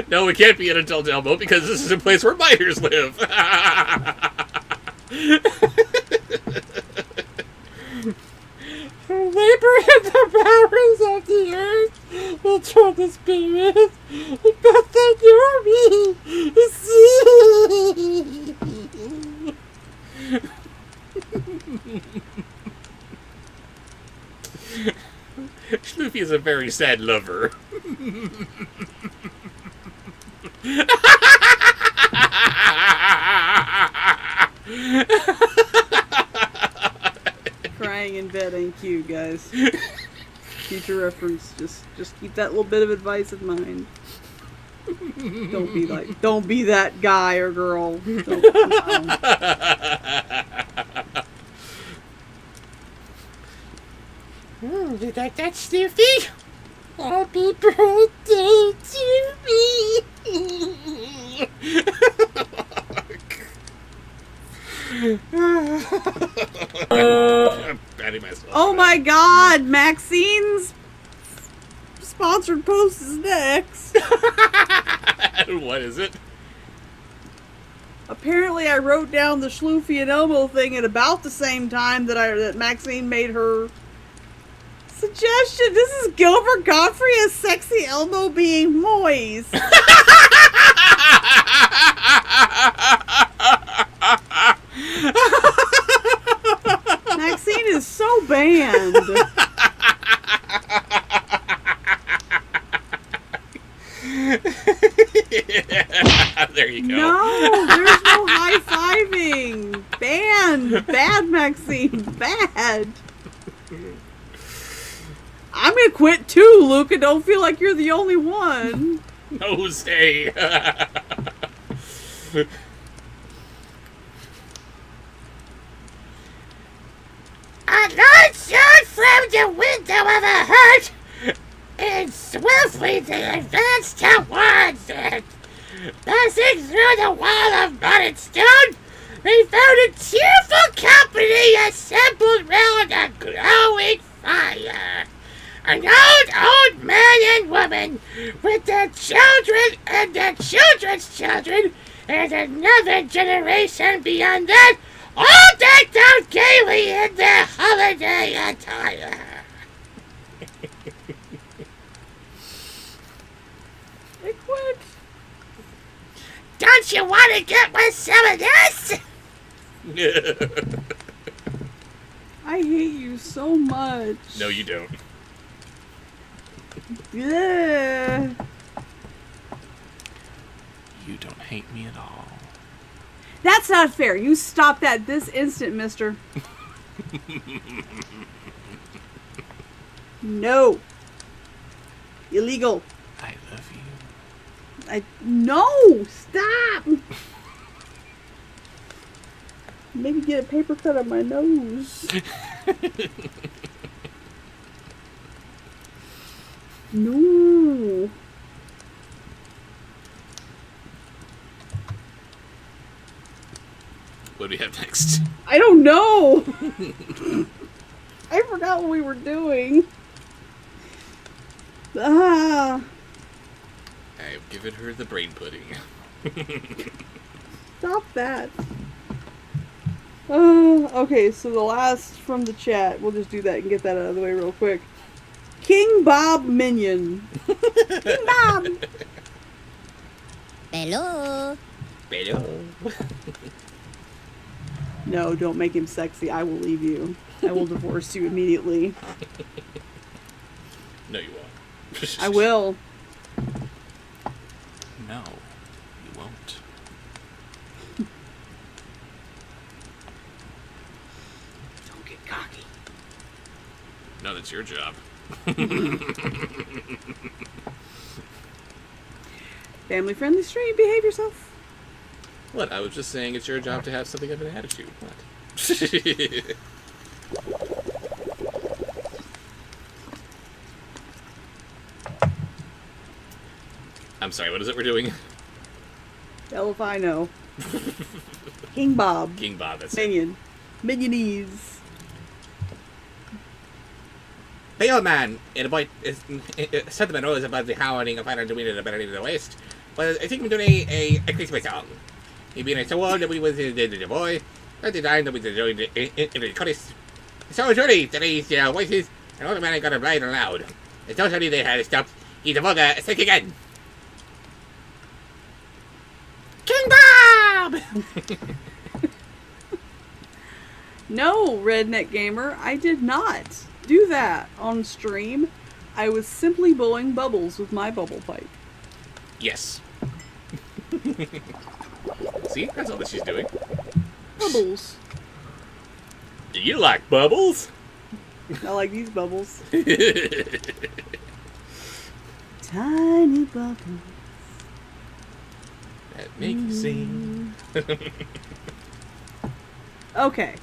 No, it can't be an adult Elmo because this is a place where minors live. Labor in the bowels of the earth will turn the spirit, but then you're me. Schloofy is a very sad lover. Crying in bed ain't cute, guys. Future reference. Just keep that little bit of advice in mind. Don't be that guy or girl. Don't, no. You like that, Snoopy? Happy birthday to me! Patting myself. Oh my God, Maxine's sponsored post is next. What is it? Apparently, I wrote down the Schloofy and Elmo thing at about the same time that Maxine made her Suggestion. This is Gilbert Godfrey as sexy Elmo being moist. Maxine is so banned. There you go. No, there's no high-fiving. Banned. Bad, Maxine. Bad. I'm gonna quit too, Luca. Don't feel like you're the only one. Jose. A light shone from the window of a hut, and swiftly they advanced towards it. Passing through the wall of mud and stone, they found a cheerful company assembled round a glowing fire. An old man and woman, with their children and their children's children, and another generation beyond that, all decked out gaily in their holiday attire. I quit. Don't you want to get with some of this? I hate you so much. No, you don't. Yeah. You don't hate me at all. That's not fair. You stop that this instant, mister. No. Illegal. I love you. No! Stop! Maybe get a paper cut on my nose. No. What do we have next? I don't know. I forgot what we were doing. Ah. I've given her the brain pudding. Stop that. Okay, so the last from the chat, we'll just do that and get that out of the way real quick. King Bob Minion. King Bob. Hello. Hello. No, don't make him sexy. I will leave you. I will divorce you immediately. No, you won't. I will. No, you won't. Don't get cocky. No, that's your job. Family friendly stream, behave yourself. What? I was just saying it's your job to have something of an attitude. What? I'm sorry, what is it we're doing? Hell if I know. King Bob. King Bob, that's it. Minion. Minionese. The old man, in about sentiment rose about the howling of iron doing the ability to the west. Well, I think we're doing a Christmas song. He being so old that we was the boy, at the time that we joined in the chorus. So surely today's voices, and all the man got a bright and loud. It's so surely they had to stop. He's a vulgar sick again. King Bob! No, Redneck Gamer, I did not do that on stream. I was simply blowing bubbles with my bubble pipe. Yes. See? That's all that she's doing. Bubbles. Do you like bubbles? I like these bubbles. Tiny bubbles. That make you sing. Okay.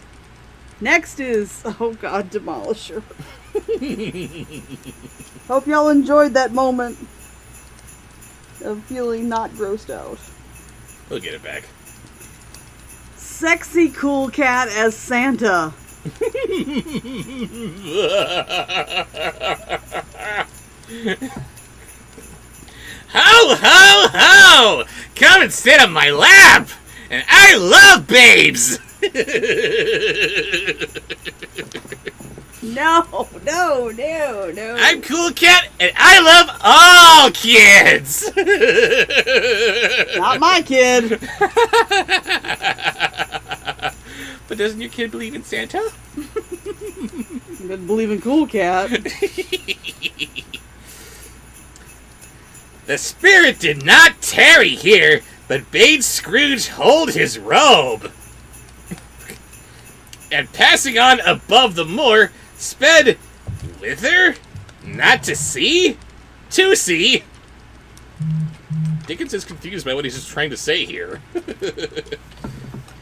Next is, oh god, Demolisher. Hope y'all enjoyed that moment of feeling not grossed out. We'll get it back. Sexy cool cat as Santa. Ho, ho, ho! Come and sit on my lap! And I love babes! No. I'm Cool Cat, and I love all kids! Not my kid. But doesn't your kid believe in Santa? Didn't believe in Cool Cat. The spirit did not tarry here, but bade Scrooge hold his robe. And passing on above the moor, sped whither? Not to see? To see. Dickens is confused by what he's just trying to say here.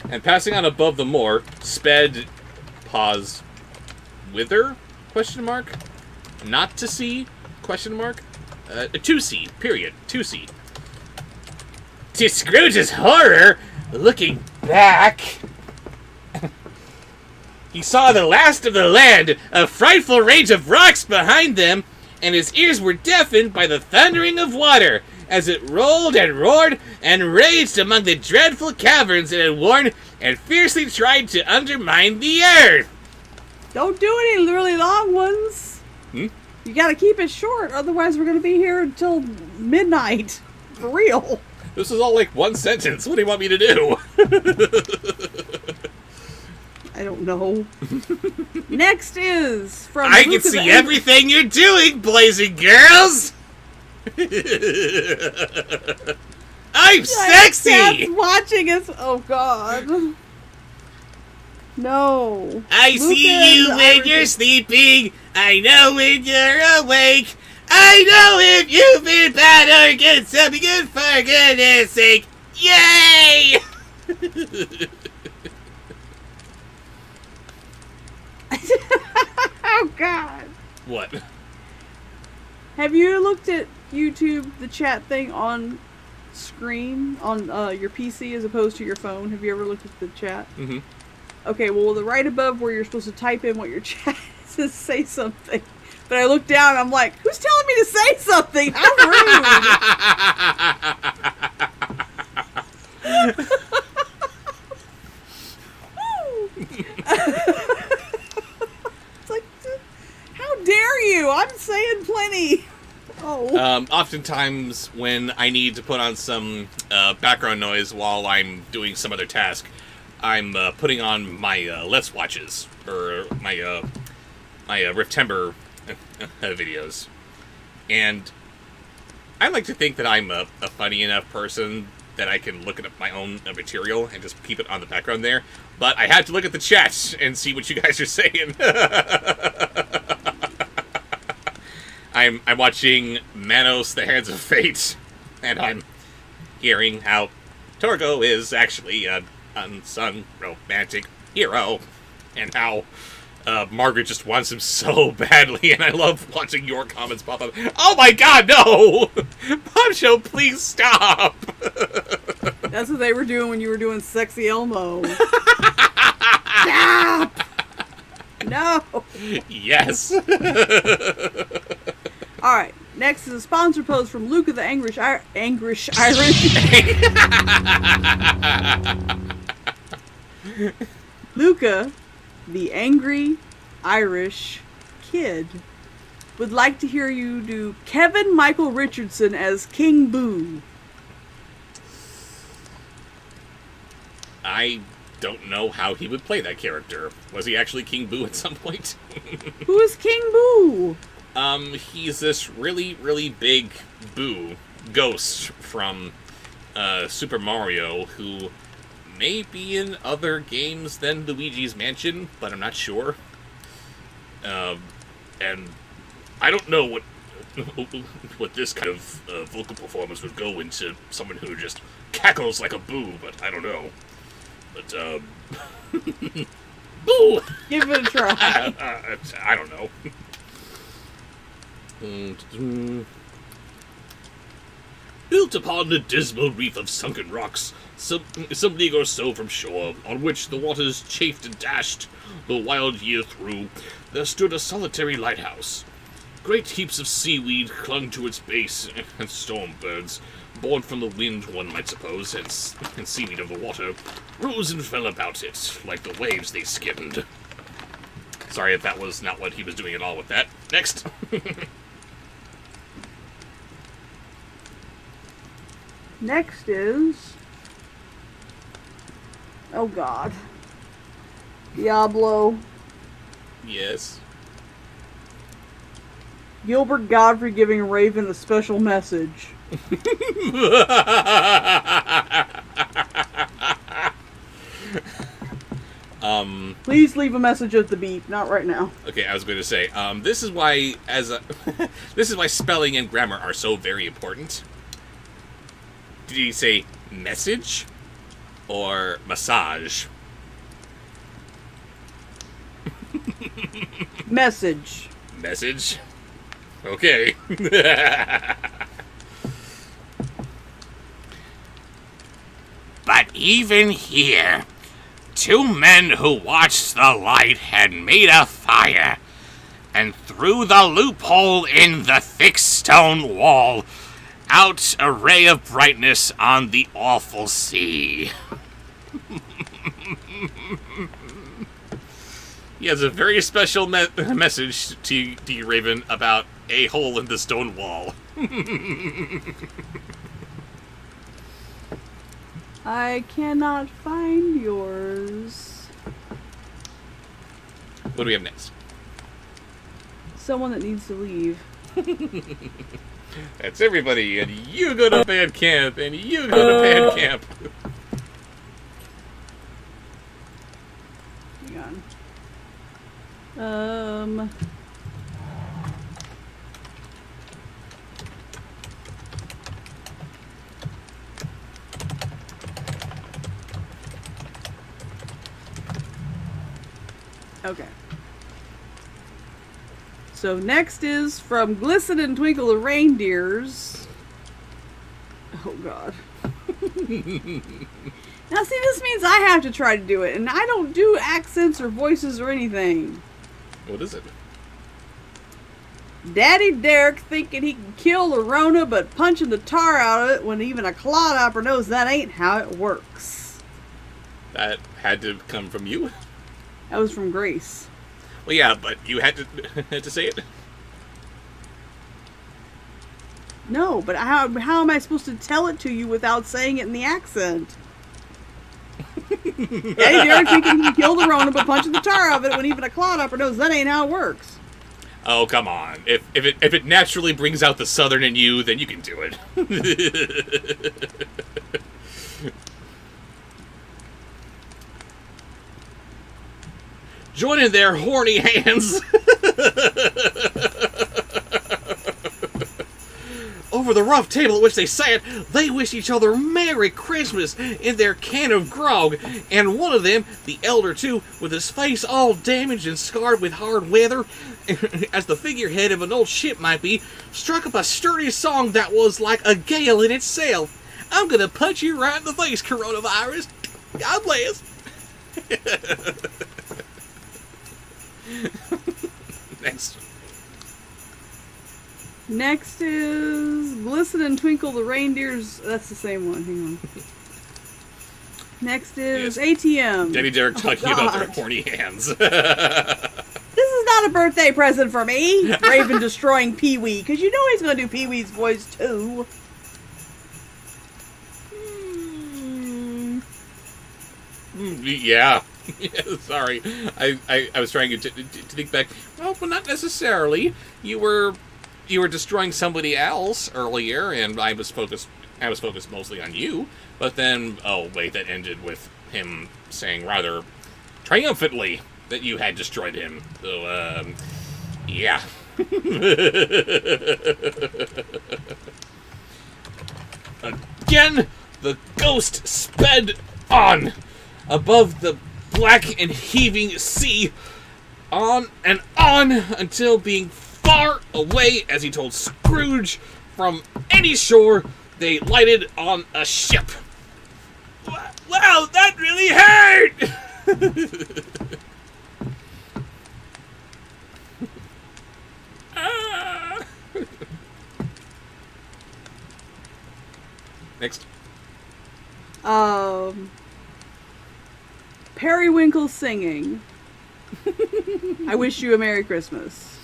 And passing on above the moor, sped, pause, whither? Question mark. Not to see? Question mark. To see, period. To see. To Scrooge's horror, looking back, he saw the last of the land, a frightful range of rocks behind them, and his ears were deafened by the thundering of water, as it rolled and roared and raged among the dreadful caverns it had worn and fiercely tried to undermine the earth. Don't do any really long ones. You gotta keep it short, otherwise we're gonna be here until midnight. For real. This is all like one sentence. What do you want me to do? I don't know. Next is from I Luke can of the see Angry- everything you're doing, boys and girls. I'm sexy. Cat's watching us. Oh God. No. I Luke see and you the when Irish- you're sleeping. I know when you're awake. I know if you've been bad or good, something good for goodness sake. Yay! Oh God. What? Have you looked at YouTube, the chat thing on screen on your PC as opposed to your phone? Have you ever looked at the chat? Mm-hmm. Okay, well, the right above where you're supposed to type in what your chat says, say something. But I look down and I'm like, who's telling me to say something? How rude. It's like, how dare you? I'm saying plenty. Oh. Oftentimes, when I need to put on some background noise while I'm doing some other task, I'm putting on my Let's Watches, or my Riftember videos. And I like to think that I'm a funny enough person that I can look at my own material and just keep it on the background there. But I had to look at the chat and see what you guys are saying. I'm watching Manos, the Hands of Fate, and I'm hearing how Torgo is actually an unsung romantic hero, and how Margaret just wants him so badly, and I love watching your comments pop up. Oh my god, no! Bobsheaux, please stop! That's what they were doing when you were doing Sexy Elmo. Stop! No! Yes! Alright, next is a sponsor post from Luke of the Irish. Luca, the angry Irish kid, would like to hear you do Kevin Michael Richardson as King Boo. I don't know how he would play that character. Was he actually King Boo at some point? Who is King Boo? He's this really, really big Boo ghost from Super Mario who may be in other games than Luigi's Mansion, but I'm not sure. And I don't know what this kind of vocal performance would go into someone who just cackles like a Boo, but I don't know. But, Boo! Give it a try. I don't know. Built upon a dismal reef of sunken rocks, some league or so from shore, on which the waters chafed and dashed the wild year through, there stood a solitary lighthouse. Great heaps of seaweed clung to its base, and storm birds, born from the wind, one might suppose, and seaweed of the water, rose and fell about it, like the waves they skimmed. Sorry if that was not what he was doing at all with that. Next. Next is... Oh, God. Diablo. Yes. Gilbert Godfrey giving Raven a special message. Please leave a message at the beep. Not right now. Okay, I was going to say, this is why this is why spelling and grammar are so very important. Did he say message or massage? Message. Message? Okay. But even here, two men who watched the light had made a fire, and through the loophole in the thick stone wall, out a ray of brightness on the awful sea. He has a very special message to you, Raven, about a hole in the stone wall. I cannot find yours. What do we have next? Someone that needs to leave. That's everybody, and you go to band camp, and you go to band camp. Hang on. Okay. So next is from Glisten and Twinkle the Reindeers. Oh, God. Now, see, this means I have to try to do it, and I don't do accents or voices or anything. What is it? Daddy Derek thinking he can kill the Rona, but punching the tar out of it when even a clodhopper knows that ain't how it works. That had to come from you? That was from Grace. Well, yeah, but you had to say it? No, but how am I supposed to tell it to you without saying it in the accent? Daddy Derek thinking he can kill the Rona, but punching the tar out of it when even a clodhopper knows that ain't how it works. Oh, come on. If it naturally brings out the southern in you, then you can do it. Join in their horny hands. Over the rough table at which they sat, they wished each other Merry Christmas in their can of grog, and one of them, the elder too, with his face all damaged and scarred with hard weather, as the figurehead of an old ship might be, struck up a sturdy song that was like a gale in itself. I'm gonna punch you right in the face, coronavirus. God bless. Next. Next is Glisten and Twinkle the Reindeers. That's the same one. Hang on. Next is Yes. ATM. Daddy Derek talking about their God. horny hands. This is not a birthday present for me. Raven destroying Pee-wee, because you know he's going to do Pee-wee's voice too. Yeah. Yeah, sorry. I was trying to think back. Well, not necessarily. You were destroying somebody else earlier, and I was focused mostly on you. But then, oh wait, that ended with him saying rather triumphantly that you had destroyed him. So, yeah. Again, the ghost sped on above the black and heaving sea, on and on until being far away, as he told Scrooge, from any shore, they lighted on a ship. Wow, that really hurt! Ah. Next. Periwinkle singing. I wish you a Merry Christmas.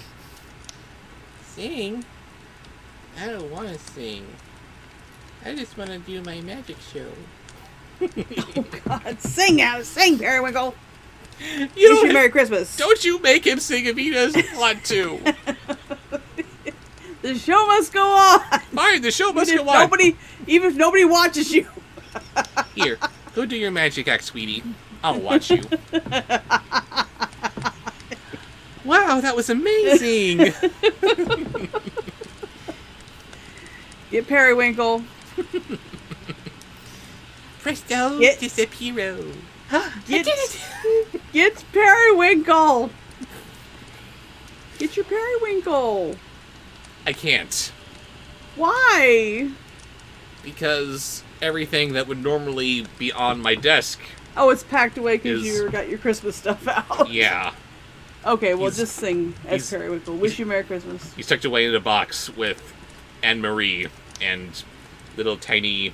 Sing? I don't want to sing. I just want to do my magic show. God, sing now, sing, Periwinkle. You Wish you don't, Merry Christmas. don't you make him sing if he doesn't want to. The show must go on. Fine, the show must Even go on. even if nobody watches you. Here, go do your magic act, sweetie. I'll watch you. Wow, that was amazing. Get Periwinkle. Presto, Get- disappearo. Get Periwinkle. Get your Periwinkle. I can't. Why? Because everything that would normally be on my desk, Oh, it's packed away because Is- you got your Christmas stuff out. yeah. Okay, well, He's- just sing as he's- Periwinkle. Wish you Merry Christmas. He's tucked away in a box with Anne-Marie and little tiny,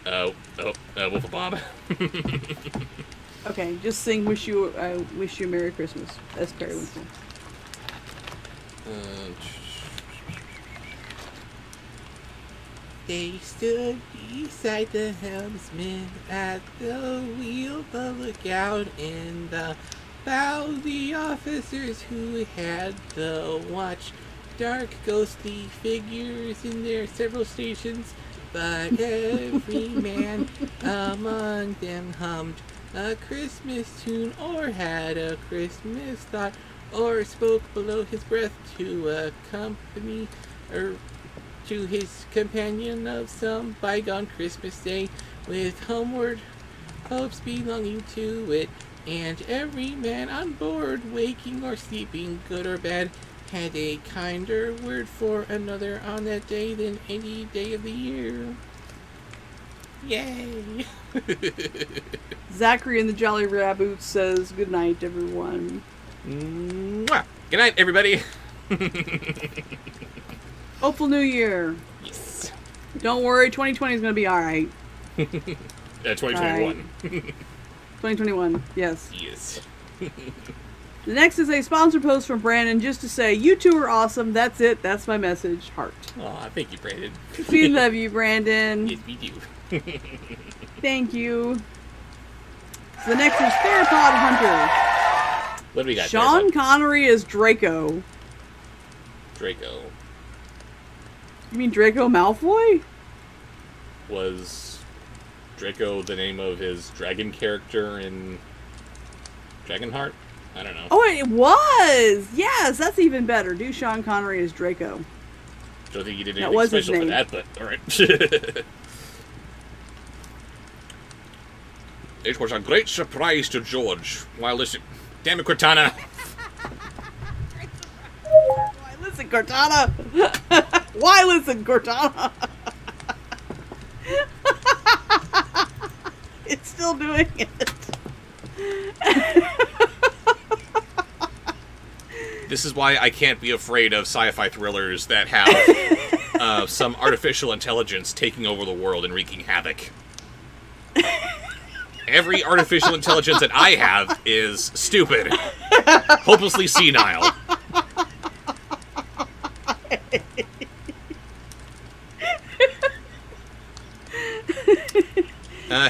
Wolf Bob. Okay, just sing Wish you Merry Christmas as Periwinkle. They stood beside the helmsman at the wheel, the lookout in the bow, the officers who had the watch. Dark, ghostly figures in their several stations, but every man among them hummed a Christmas tune or had a Christmas thought or spoke below his breath to accompany or to his companion of some bygone Christmas day, with homeward hopes belonging to it, and every man on board, waking or sleeping, good or bad, had a kinder word for another on that day than any day of the year. Yay! Zachary and the Jolly Rabbit says, good night, everyone. Mwah. Good night, everybody. Hopeful New Year. Yes. Don't worry, 2020 is going to be alright. 2021. 2021, yes. Yes. The next is a sponsor post from Brandon just to say, you two are awesome. That's it. That's my message. Heart. Aw, thank you, Brandon. We love you, Brandon. Yes, we do. Thank you. So the next is Theropod Hunter. What do we got? Sean There's Connery is Draco. Draco You mean Draco Malfoy? was Draco the name of his dragon character in Dragonheart? I don't know. Oh, it was! Yes, that's even better. Do Sean Connery as Draco. Don't think you did That anything was his special for name. that, but alright. It was a great surprise to George while listening. Damn it, Cortana! Why listen, Cortana? Why listen, Cortana? It's still doing it. This is why I can't be afraid of sci-fi thrillers that have some artificial intelligence taking over the world and wreaking havoc. Every artificial intelligence that I have is stupid, hopelessly senile.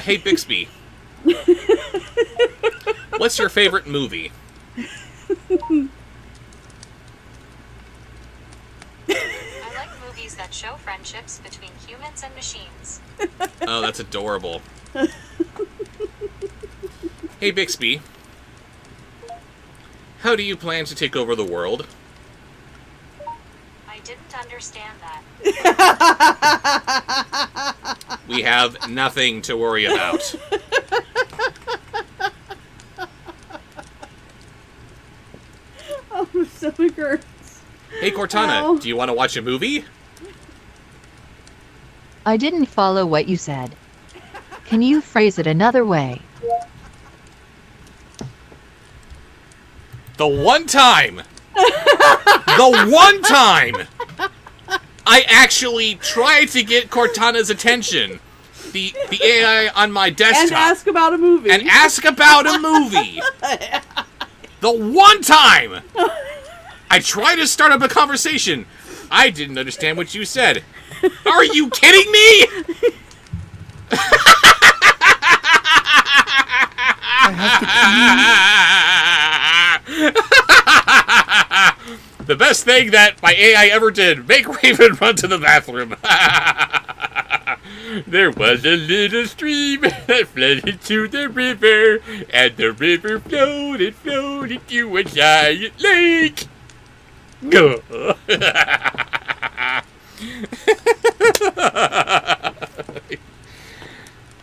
Hey Bixby, what's your favorite movie? I like movies that show friendships between humans and machines. Oh, that's adorable. Hey Bixby, how do you plan to take over the world? I didn't understand that. We have nothing to worry about. Oh, my stomach hurts. Hey Cortana, Oh. do you want to watch a movie? I didn't follow what you said. Can you phrase it another way? The one time I actually tried to get Cortana's attention, the AI on my desktop, And ask about a movie. and ask about a movie. The one time I tried to start up a conversation, I didn't understand what you said. Are you kidding me? The best thing that my AI ever did, make Raven run to the bathroom. There was a little stream that flowed into the river, and the river floated to a giant lake. Go.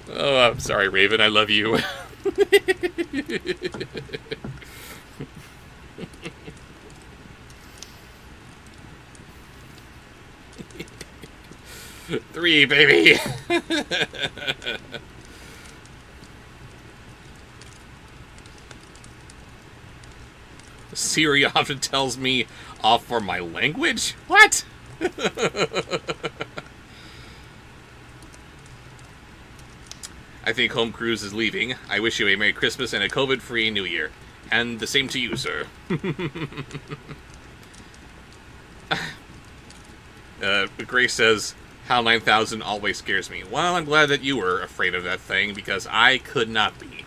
Oh, I'm sorry, Raven. I love you. 3, baby. Siri often tells me off for my language? What? I think Home Cruise is leaving. I wish you a Merry Christmas and a COVID-free New Year. And the same to you, sir. Grace says, HAL 9000 always scares me. Well, I'm glad that you were afraid of that thing, because I could not be.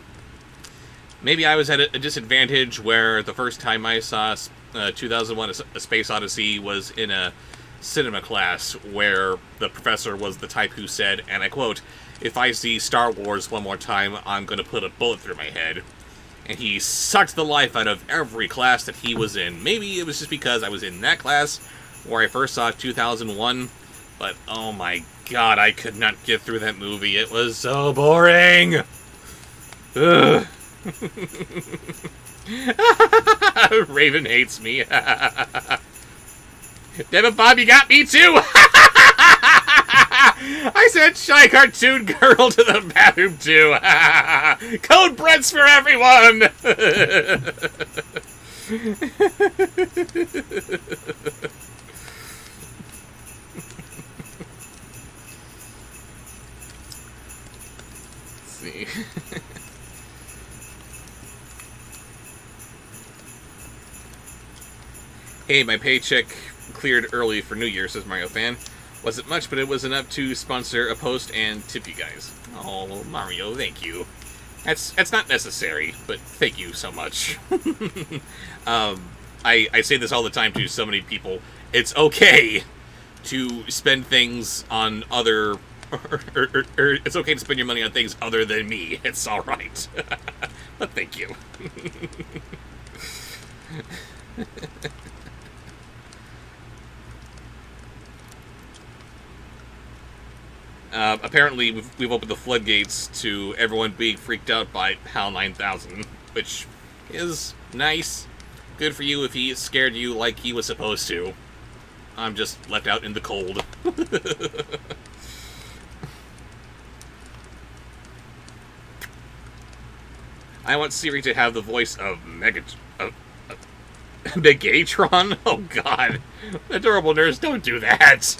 Maybe I was at a disadvantage where the first time I saw 2001 A Space Odyssey was in a cinema class where the professor was the type who said, and I quote, "If I see Star Wars one more time, I'm going to put a bullet through my head." And he sucked the life out of every class that he was in. Maybe it was just because I was in that class where I first saw 2001, but oh my god, I could not get through that movie. It was so boring! Ugh. Raven hates me. Damn it, Bob, you got me too! I said shy cartoon girl to the bathroom too. Code Brett's for everyone! Let's see. Hey, my paycheck cleared early for New Year, says Mario Fan. Wasn't much, but it was enough to sponsor a post and tip you guys. Oh, Mario, thank you. That's not necessary, but thank you so much. I say this all the time to so many people. It's okay to spend things on other... it's okay to spend your money on things other than me. It's alright. But thank you. Apparently, we've opened the floodgates to everyone being freaked out by HAL 9000, which is nice. Good for you if he scared you like he was supposed to. I'm just left out in the cold. I want Siri to have the voice of Megatron? Oh god. Adorable nurse, don't do that!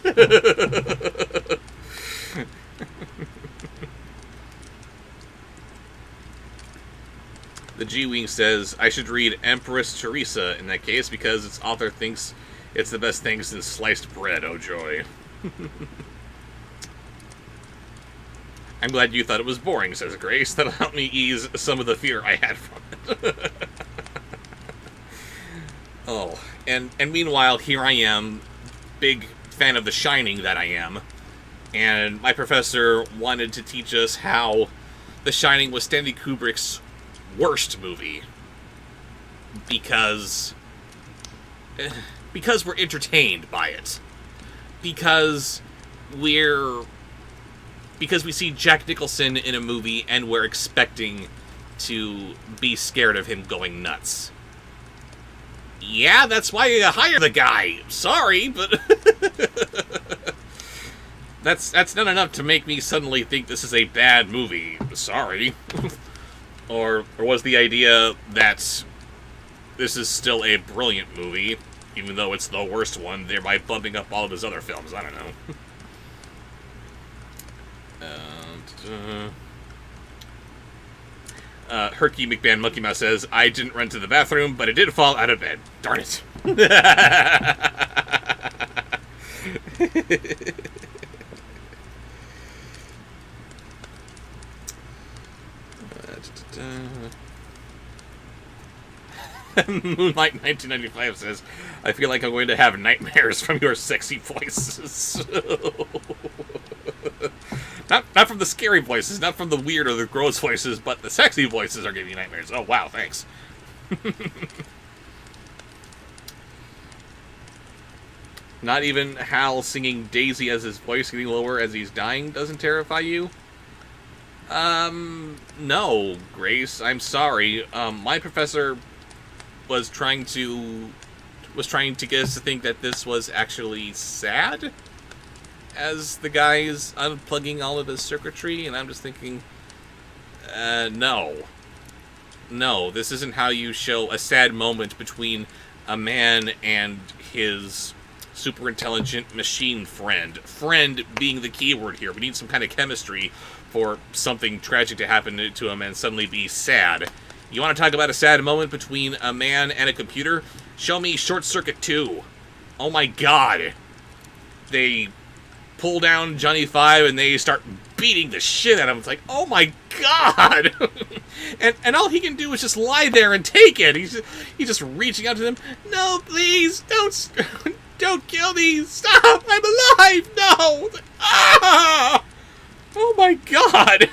The G-Wing says, I should read Empress Teresa in that case because its author thinks it's the best thing since sliced bread, oh joy. I'm glad you thought it was boring, says Grace. That'll help me ease some of the fear I had from it. Oh, and meanwhile, here I am, big fan of The Shining that I am, and my professor wanted to teach us how The Shining was Stanley Kubrick's worst movie because we're entertained by it, because we see Jack Nicholson in a movie and we're expecting to be scared of him going nuts. Yeah, that's why you hire the guy. Sorry, but that's not enough to make me suddenly think this is a bad movie. Sorry. Or was the idea that this is still a brilliant movie, even though it's the worst one, thereby bumping up all of his other films? I don't know. Herky McBan Monkey Mouse says, I didn't run to the bathroom, but I did fall out of bed. Darn it. Moonlight 1995 says, I feel like I'm going to have nightmares from your sexy voices. Not from the scary voices, not from the weird or the gross voices, but the sexy voices are giving you nightmares. Oh, wow, thanks. Not even Hal singing Daisy as his voice getting lower as he's dying doesn't terrify you? No, Grace, I'm sorry. My professor was trying to get us to think that this was actually sad as the guy is unplugging all of his circuitry, and I'm just thinking, no, this isn't how you show a sad moment between a man and his super intelligent machine friend being the key word here. We need some kind of chemistry for something tragic to happen to him and suddenly be sad. You want to talk about a sad moment between a man and a computer? Show me Short Circuit 2. Oh my god. They pull down Johnny Five and they start beating the shit out of him. It's like, oh my god. and all he can do is just lie there and take it. He's just reaching out to them. No, please, don't kill me. Stop, I'm alive. No. Ah! Oh my god.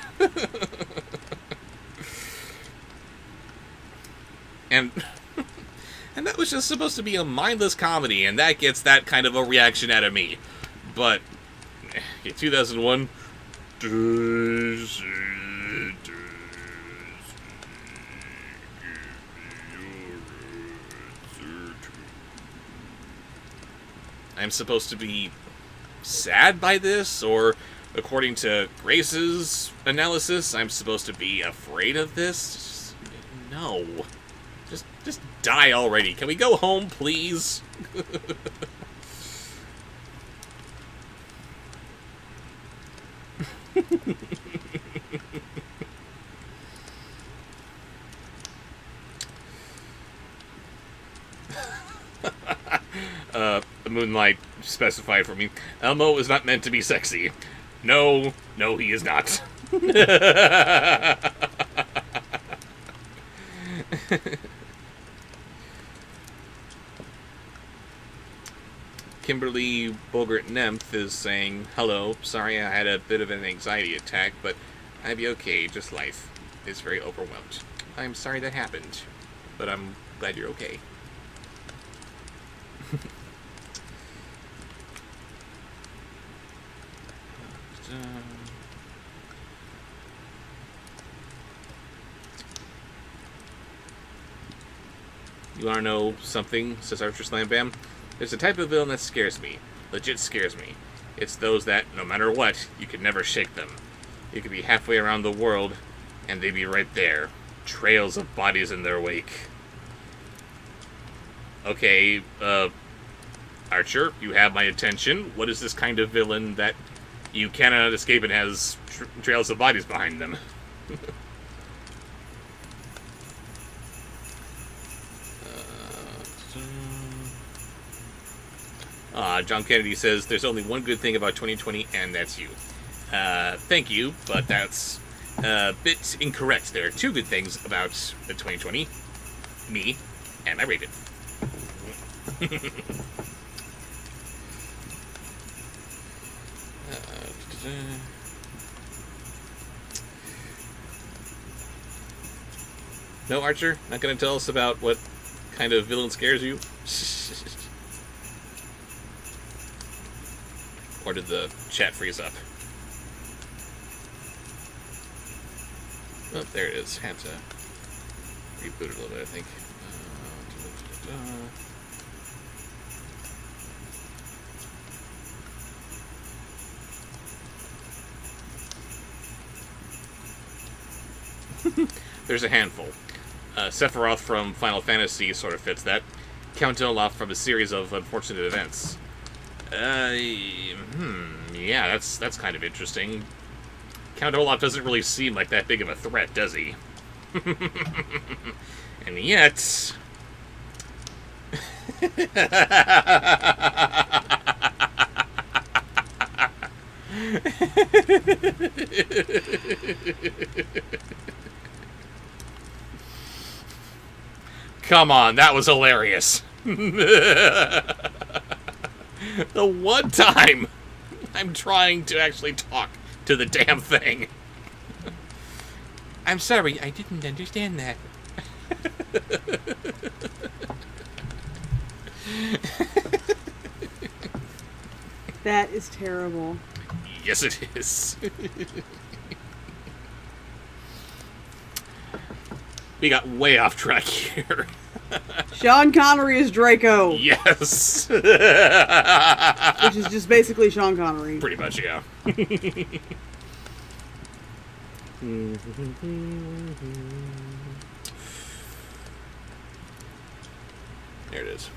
And that was just supposed to be a mindless comedy, and that gets that kind of a reaction out of me. But 2001. I'm supposed to be sad by this, or according to Grace's analysis, I'm supposed to be afraid of this? No. Just die already. Can we go home, please? Moonlight specified for me. Elmo is not meant to be sexy. No, he is not. Kimberly Bogart Nymph is saying, hello, sorry I had a bit of an anxiety attack, but I'd be okay, just life is very overwhelmed. I'm sorry that happened, but I'm glad you're okay. You wanna know something, says Archer Slam Bam? There's a type of villain that scares me. Legit scares me. It's those that, no matter what, you can never shake them. You could be halfway around the world, and they'd be right there. Trails of bodies in their wake. Okay, Archer, you have my attention. What is this kind of villain that you cannot escape and has trails of bodies behind them? John Kennedy says, there's only one good thing about 2020, and that's you. Thank you, but that's a bit incorrect. There are two good things about 2020. Me, and my Raven. No, Archer? Not going to tell us about what kind of villain scares you? Or did the chat freeze up? Oh, there it is. Had to reboot it a little bit, I think. There's a handful. Sephiroth from Final Fantasy sort of fits that. Count Olaf from a series of unfortunate events. Yeah, that's kind of interesting. Count Olaf doesn't really seem like that big of a threat, does he? And yet... Come on, that was hilarious. The one time I'm trying to actually talk to the damn thing. I'm sorry, I didn't understand that. That is terrible. Yes, it is. We got way off track here. Sean Connery is Draco, Yes. which is just basically Sean Connery. Pretty much, yeah. There it is.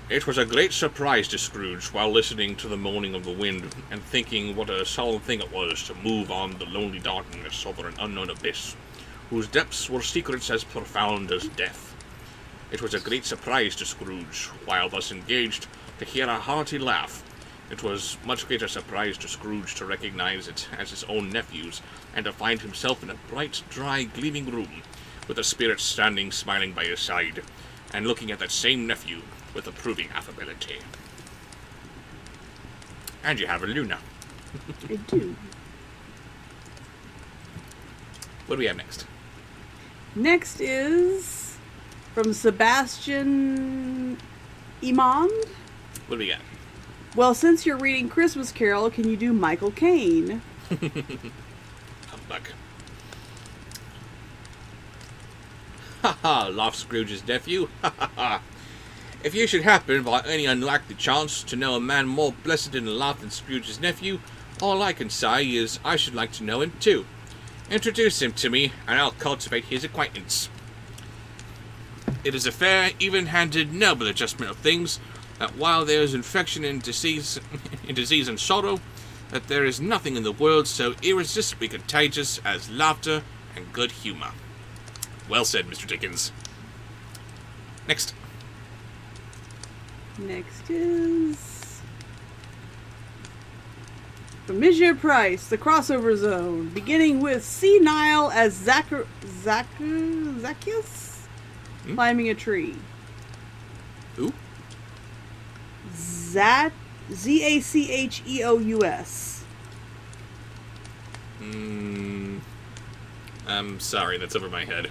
It was a great surprise to Scrooge while listening to the moaning of the wind and thinking what a solemn thing it was to move on the lonely darkness over an unknown abyss, whose depths were secrets as profound as death. It was a great surprise to Scrooge, while thus engaged, to hear a hearty laugh. It was much greater surprise to Scrooge to recognize it as his own nephew's, and to find himself in a bright, dry, gleaming room, with the spirit standing smiling by his side, and looking at that same nephew with approving affability. And you have a Luna. I do. What do we have next? Next is from Sebastian Imond. What do we got? Well, since you're reading Christmas Carol, can you do Michael Caine? Humbug. Ha ha, laughed Scrooge's nephew. Ha ha ha. If you should happen, by any unlikely chance, to know a man more blessed in laugh than Scrooge's nephew, all I can say is I should like to know him too. Introduce him to me, and I'll cultivate his acquaintance. It is a fair, even-handed, noble adjustment of things, that while there is infection and disease, and sorrow, that there is nothing in the world so irresistibly contagious as laughter and good humour. Well said, Mr. Dickens. Next. Next is from Monsieur Price, The Crossover Zone, beginning with Senile as Zacchaeus climbing a tree. Who? Zacheous. I'm sorry, that's over my head.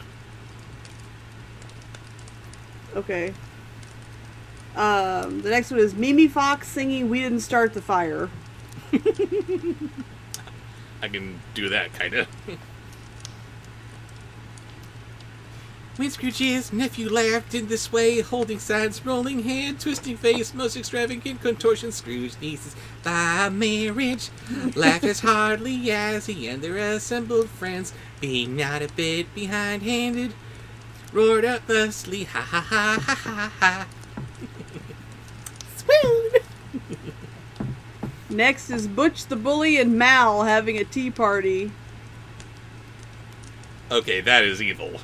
Okay. The next one is Mimi Fox singing We Didn't Start the Fire. I can do that, kinda. When Scrooge's nephew laughed in this way, holding sides, rolling hand, twisting face, most extravagant contortion, Scrooge nieces by marriage laughed as heartily as he and their assembled friends, being not a bit behind-handed, roared out thusly, ha ha ha ha ha ha. Swoon! Next is Butch the Bully and Mal having a tea party. Okay, that is evil.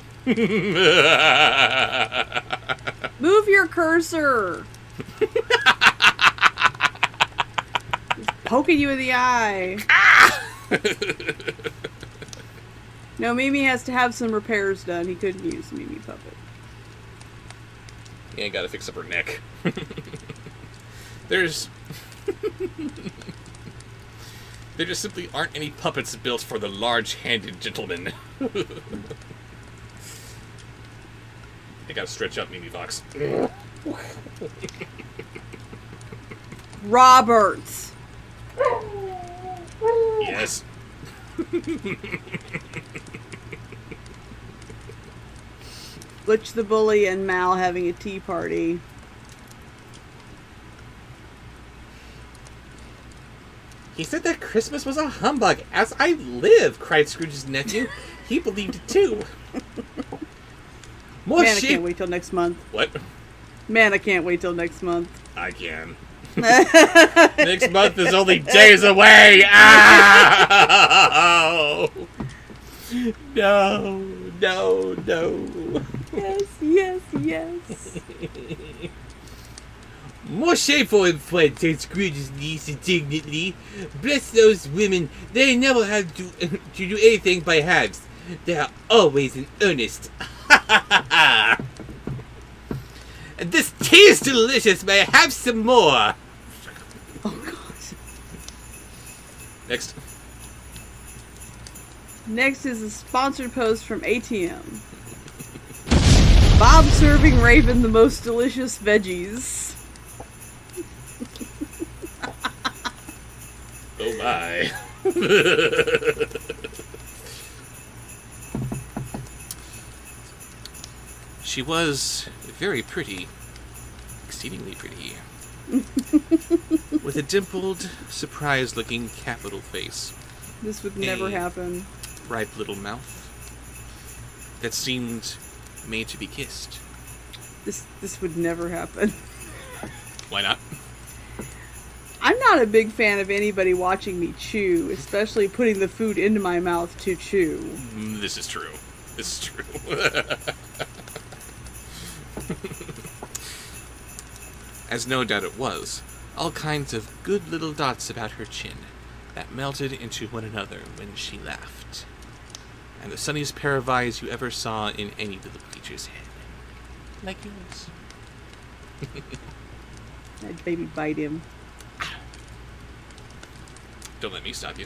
Move your cursor! It's poking you in the eye. No, Mimi has to have some repairs done. He couldn't use Mimi Puppet. Yeah, gotta fix up her neck. There just simply aren't any puppets built for the large-handed gentleman. I gotta stretch up, Mimi Fox. Roberts. Yes. Butch the Bully and Mal having a tea party. He said that Christmas was a humbug. As I live, cried Scrooge's nephew. He believed it too. More Man, I shit. can't wait till next month. What? Man, I can't wait till next month. I can. Next month is only days away. Ow! No, no, no. Yes, yes, yes. More shameful infant, said Scrooge's niece indignantly. Bless those women, they never have to do anything by halves. They are always in earnest. And this tea is delicious, may I have some more? Oh, God. Next. Next is a sponsored post from ATM. Bob serving Raven the most delicious veggies. Oh my. She was very pretty. Exceedingly pretty. With a dimpled, surprised-looking capital face. This would never happen. Ripe little mouth that seemed made to be kissed. This would never happen. Why not? I'm not a big fan of anybody watching me chew, especially putting the food into my mouth to chew. This is true. This is true. As no doubt it was, all kinds of good little dots about her chin that melted into one another when she laughed. And the sunniest pair of eyes you ever saw in any little creature's head. Like yours. I'd baby bite him. Don't let me stop you.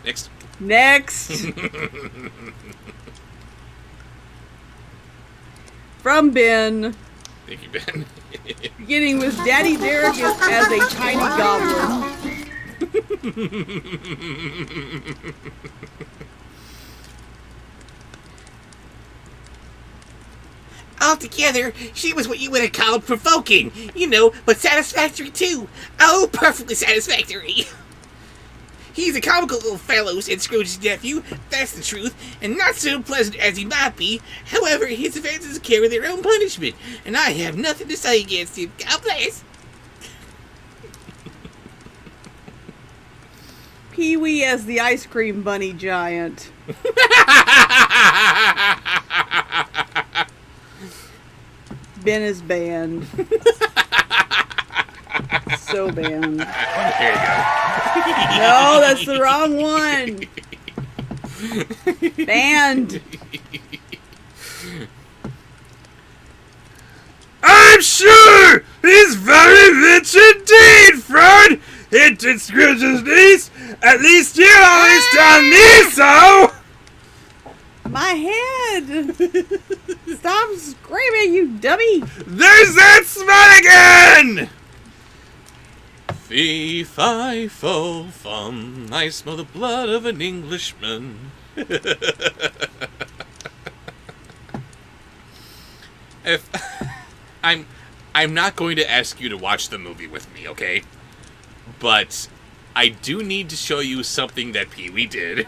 Next. Next! From Ben. Thank you, Ben. Beginning with Daddy Derek as a tiny goblin. Altogether, she was what you would have called provoking, you know, but satisfactory too. Oh, perfectly satisfactory. He's a comical little fellow, said Scrooge's nephew, that's the truth, and not so pleasant as he might be. However, his offenses carry their own punishment, and I have nothing to say against him. God bless. Pee-wee as the ice cream bunny giant. Ben is banned. So banned. There you go. No, that's the wrong one. Banned. I'm sure he's very rich indeed, Fred! Hinted Scrooge's niece. At least you always tell me so! My head. Stop screaming, you dummy. There's that smell again! Fee, fi, fo, fum, I smell the blood of an Englishman. If I'm not going to ask you to watch the movie with me, okay? But I do need to show you something that Pee-wee did,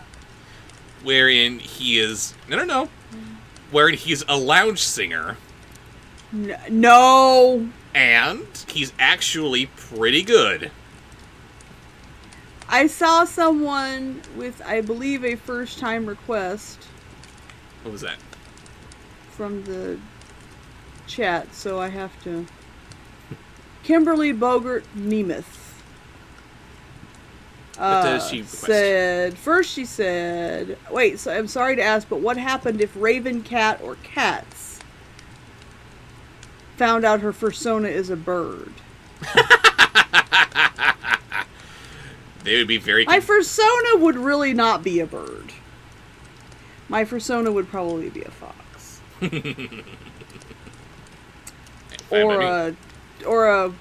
wherein he is wherein he's a lounge singer. No. And he's actually pretty good. I saw someone with, I believe, a first-time request What was that? from the chat, so I have to. Kimberly Bogart Nemeth. What does she request? She said, wait, so I'm sorry to ask, but what happened if Raven, Cat, or Cats found out her persona is a bird? They would be very... My persona would really not be a bird. My persona would probably be a fox. or a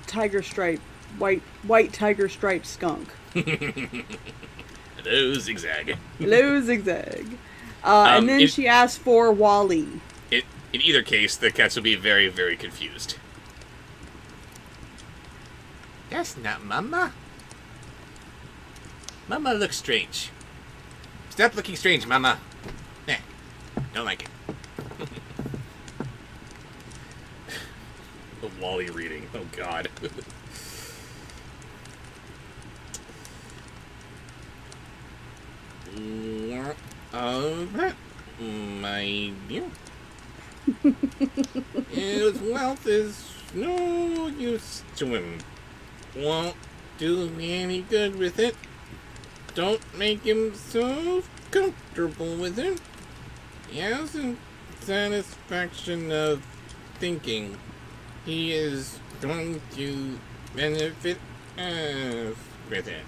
tiger stripe, white tiger striped skunk. Hello, Zigzag. Hello, Zigzag. And then she asked for Wally. In either case, the cats will be very, very confused. That's not Mama. Mama looks strange. Stop looking strange, Mama. Eh, don't like it. The Wally reading. Oh, God. that, my dear. His wealth is no use to him. Won't do me any good with it. Don't make him so comfortable with it. He hasn't satisfaction of thinking he is going to benefit us with it.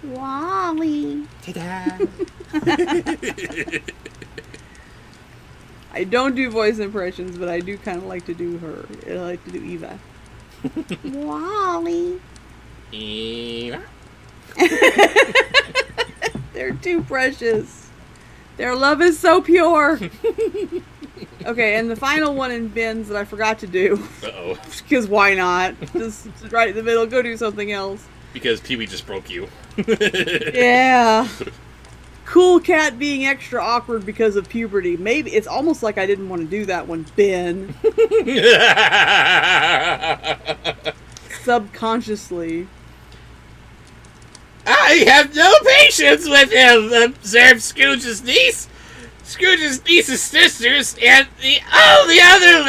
Wally. Ta-da! I don't do voice impressions, but I do kind of like to do her. I like to do Eva. Wally. Eva? They're too precious. Their love is so pure. Okay, and the final one in bins that I forgot to do. Uh-oh. Because why not? Just right in the middle, go do something else. Because Pee-wee just broke you. Yeah. Cool cat being extra awkward because of puberty. Maybe it's almost like I didn't want to do that one, Ben. Subconsciously. I have no patience with him, observed Scrooge's niece. Scrooge's niece's sisters, and the other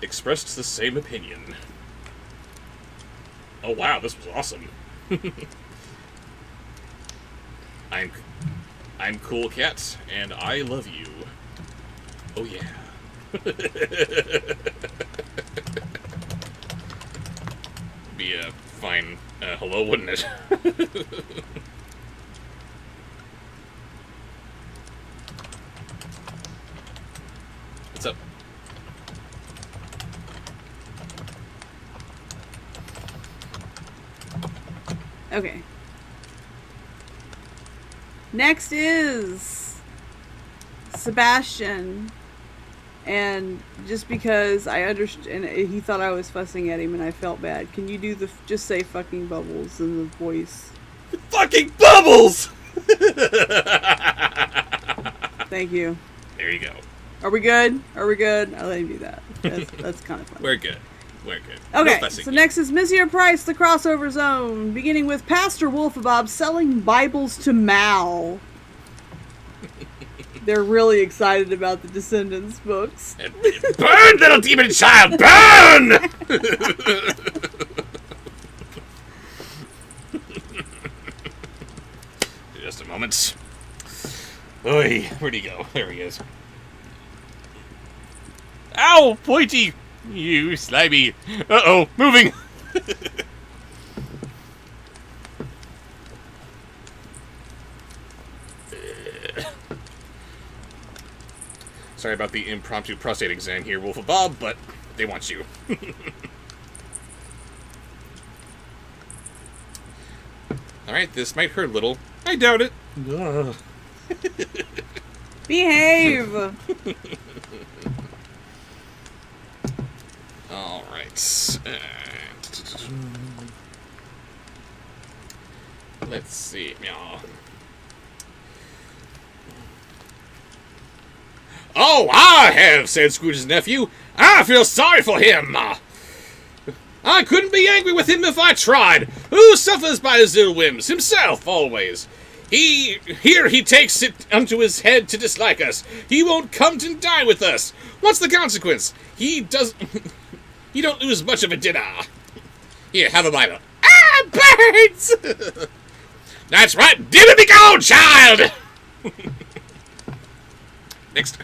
Expressed the same opinion. Oh wow, this was awesome. I'm Cool Cat, and I love you. Oh yeah. Be a fine hello, wouldn't it? What's up? Okay. Next is Sebastian. And just because I understand, he thought I was fussing at him and I felt bad. Can you do just say fucking Bubbles in the voice? Fucking Bubbles! Thank you. There you go. Are we good? Are we good? I'll let him do that. That's kind of fun. We're good. We're good. Okay, No fussing so here. next is Monsieur Price, the crossover zone, beginning with Pastor Wolfabob selling Bibles to Mal. They're really excited about the Descendants books. Burn, little demon child, burn! Just a moment. Oy, where'd he go? There he is. Ow, pointy! You slimy. Uh-oh, moving! Sorry about the impromptu prostate exam here, Wolf of Bob, but they want you. Alright, this might hurt a little. I doubt it. Behave! Alright. Let's see. Meow. Oh, I have, said Scrooge's nephew. I feel sorry for him. I couldn't be angry with him if I tried. Who suffers by his ill whims? Himself, always. He takes it unto his head to dislike us. He won't come to dine with us. What's the consequence? He don't lose much of a dinner. Here, have a Bible. Ah, birds! That's right. Dinner be gone, child! Next.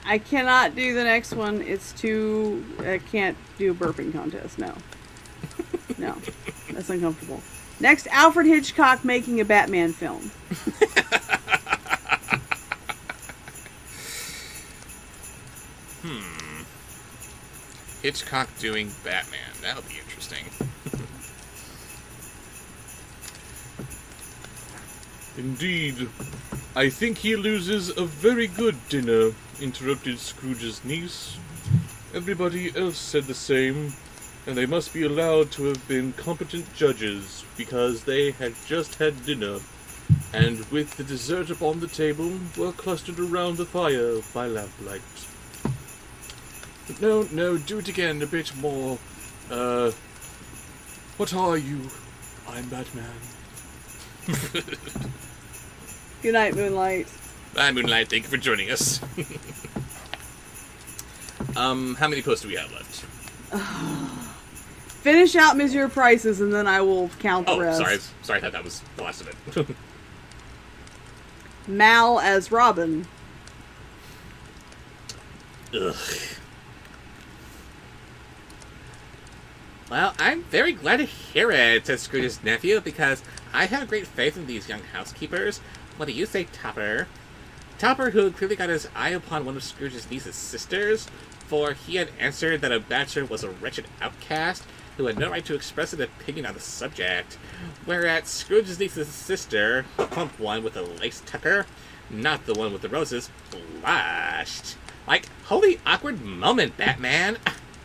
I cannot do the next one. It's too... I can't do a burping contest. No. No. That's uncomfortable. Next, Alfred Hitchcock making a Batman film. Hitchcock doing Batman. That'll be interesting. Indeed. I think he loses a very good dinner, interrupted Scrooge's niece. Everybody else said the same, and they must be allowed to have been competent judges, because they had just had dinner, and with the dessert upon the table, were clustered around the fire by lamplight. No, do it again, a bit more. What are you? I'm Batman. Good night, Moonlight. Bye, Moonlight. Thank you for joining us. How many posts do we have left? Finish out Monsieur Prices, and then I will count the Oh, rest. sorry. I thought that was the last of it. Mal as Robin. Ugh. Well, I'm very glad to hear it, says Scrooge's nephew, because I have great faith in these young housekeepers. What do you say, Topper? Topper, who had clearly got his eye upon one of Scrooge's niece's sisters, for he had answered that a bachelor was a wretched outcast who had no right to express an opinion on the subject, whereat Scrooge's niece's sister, the plump one with the lace tucker, not the one with the roses, blushed. Like, holy awkward moment, Batman.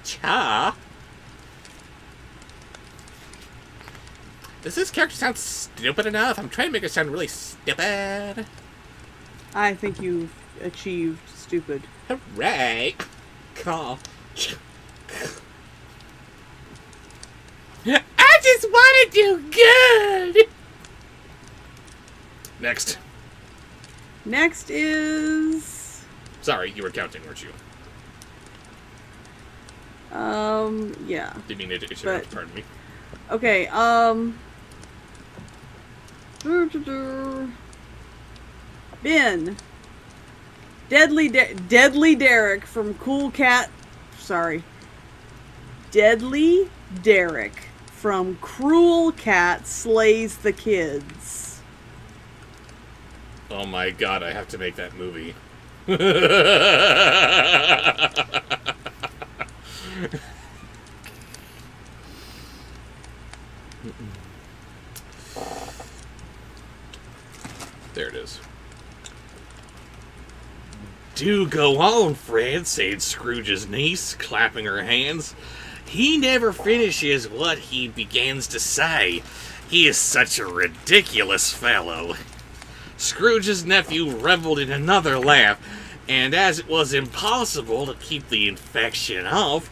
Cha. Does this character sound stupid enough? I'm trying to make it sound really stupid. I think you've achieved stupid. Hooray! Call. I just want to do good! Next. Next is... Sorry, you were counting, weren't you? Yeah. Didn't mean to interrupt. But- Pardon me. Okay, Ben. Deadly Derek from Cool Cat... Sorry. Deadly Derek from Cruel Cat Slays the Kids. Oh my god, I have to make that movie. There it is. Do go on, Fred, said Scrooge's niece, clapping her hands. He never finishes what he begins to say. He is such a ridiculous fellow. Scrooge's nephew reveled in another laugh, and as it was impossible to keep the infection off,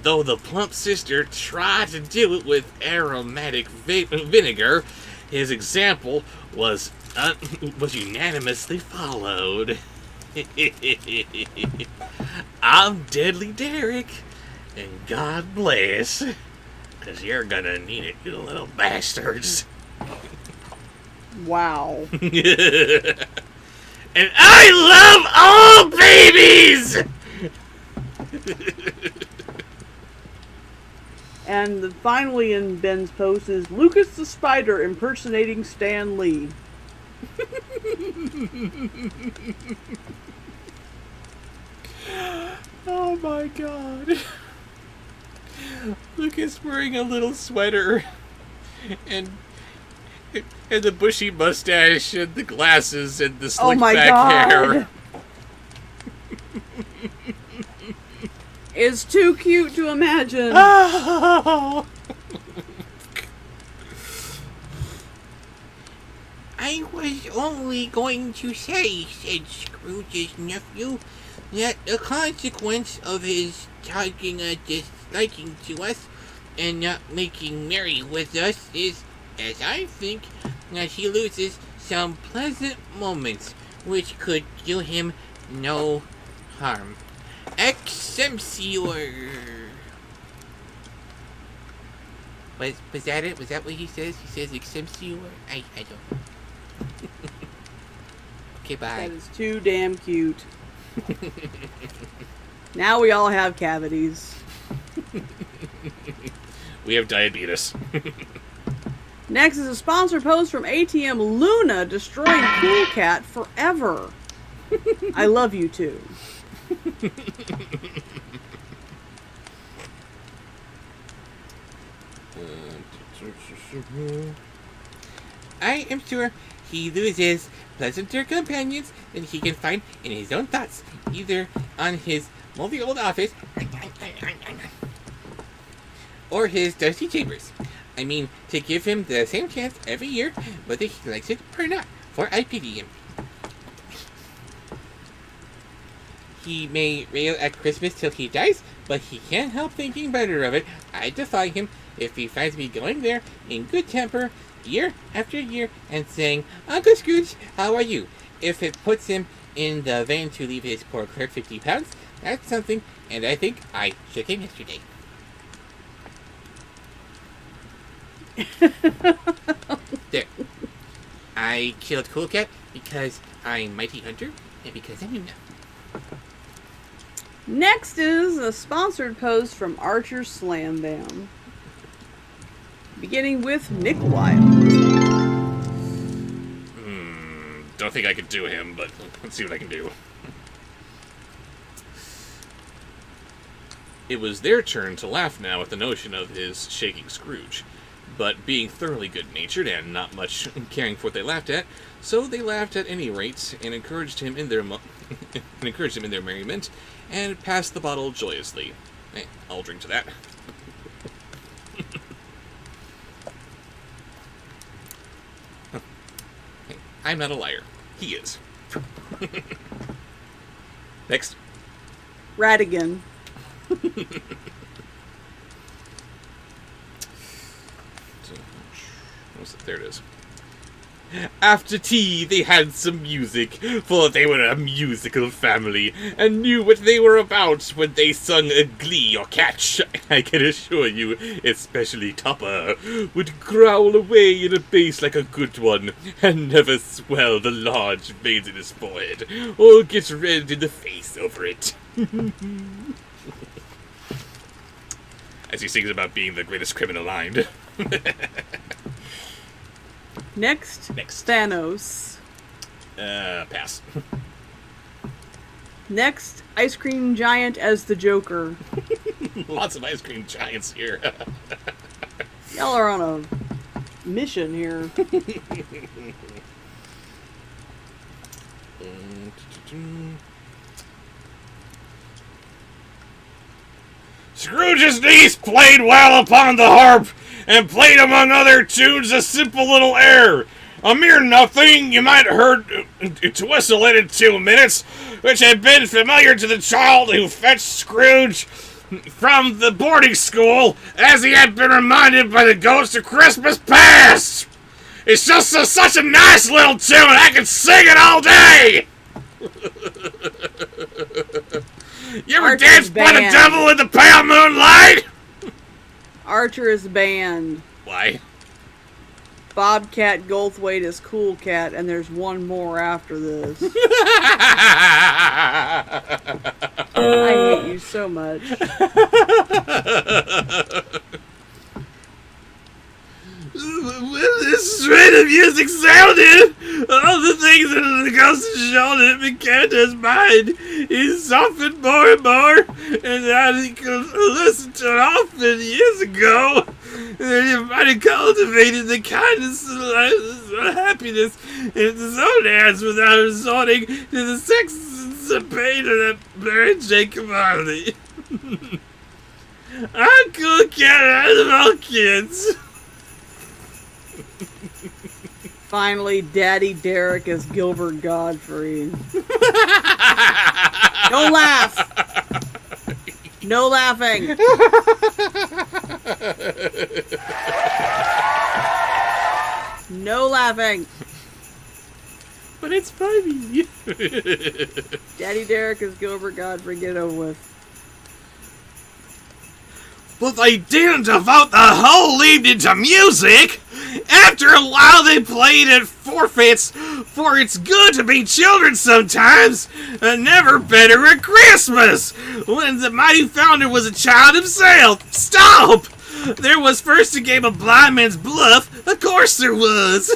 though the plump sister tried to do it with aromatic vinegar, his example was unanimously followed. I'm Deadly Derek, and God bless, 'cause you're gonna need it, you little bastards. Wow. And I love all babies! And finally in Ben's post is Lucas the Spider impersonating Stan Lee. Oh my god. Lucas wearing a little sweater and the bushy mustache and the glasses and the Oh slick my back god. hair. It's too cute to imagine. Oh. I was only going to say, said Scrooge's nephew, that the consequence of his taking a disliking to us and not making merry with us is, as I think, that he loses some pleasant moments which could do him no harm. Excelsior! Was that it? Was that what he says? He says Excelsior? I don't know. Okay, bye. That is too damn cute. Now we all have cavities. We have diabetes. Next is a sponsor post from ATM Luna destroying Cool Cat forever. I love you too. I am sure he loses pleasanter companions than he can find in his own thoughts, either on his moldy old office or his dusty chambers. I mean, to give him the same chance every year, whether he likes it or not, for I pity him. He may rail at Christmas till he dies, but he can't help thinking better of it. I defy him if he finds me going there in good temper year after year and saying, Uncle Scrooge, how are you? If it puts him in the vein to leave his poor clerk 50 pounds, that's something, and I think I shook him yesterday. There. I killed Cool Cat because I'm Mighty Hunter and because I'm enough. Next is a sponsored post from Archer Slam Bam. Beginning with Nick Wilde. Don't think I could do him, but let's see what I can do. It was their turn to laugh now at the notion of his shaking Scrooge, but being thoroughly good-natured and not much caring for what they laughed at, so they laughed at any rate and encouraged him in their merriment, and passed the bottle joyously. I'll drink to that. I'm not a liar. He is. Next. Radigan. There it is. After tea, they had some music, for they were a musical family, and knew what they were about when they sung a glee or catch. I can assure you, especially Topper, would growl away in a bass like a good one, and never swell the large veins in his forehead, or get red in the face over it. As he sings about being the greatest criminal aligned. Next, Thanos. Pass. Next, Ice Cream Giant as the Joker. Lots of ice cream giants here. Y'all are on a mission here. Scrooge's niece played well upon the harp, and played among other tunes a simple little air. A mere nothing, you might have heard to whistle it in 2 minutes, which had been familiar to the child who fetched Scrooge from the boarding school, as he had been reminded by the ghost of Christmas past. It's just such a nice little tune, I could sing it all day! You ever danced by the devil in the pale moonlight? Archer is banned. Why? Bobcat Goldthwait is Cool Cat, and there's one more after this. I hate you so much. When this strain of music sounded, all the things that the ghost had shown him in Candace's mind, he softened more and more, and that he could listen to it often years ago. And he might have cultivated the kindness and happiness in his own hands without resorting to the sex and pain of that Mary Jane commodity. I'm Cool Cat out of all kids. Finally, Daddy Derek as Gilbert Godfrey. Don't laugh! No laughing! No laughing! But it's funny. Daddy Derek as Gilbert Godfrey, get it over with. But they didn't devote the whole evening to music. After a while, they played at forfeits, for it's good to be children sometimes, and never better at Christmas, when the mighty founder was a child himself. Stop! There was first a game of blind man's bluff. Of course there was.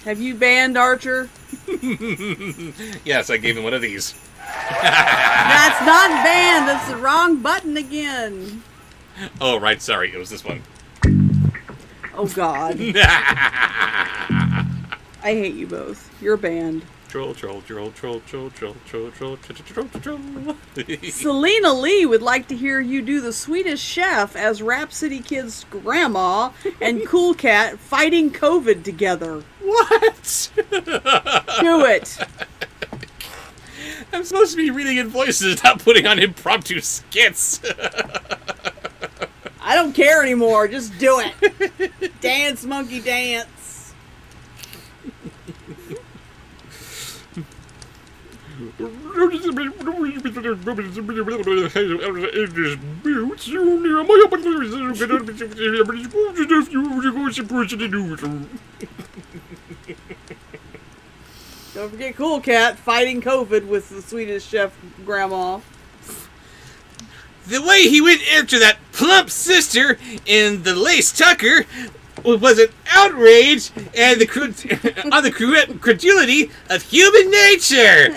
Have you banned Archer? Yes, I gave him one of these. That's not banned. That's the wrong button again. Oh, right, sorry, it was this one. Oh, God. I hate you both. You're banned. Troll. Selena Lee would like to hear you do the Swedish Chef as Rhapsody Kid's grandma and Cool Cat fighting COVID together. What? Do it. supposed to be reading in voices, not putting on impromptu skits. I don't care anymore. Just do it. Dance, monkey, dance. Don't forget Cool Cat fighting COVID with the Swedish chef grandma. The way he went after that plump sister in the lace tucker was an outrage and on the credulity of human nature.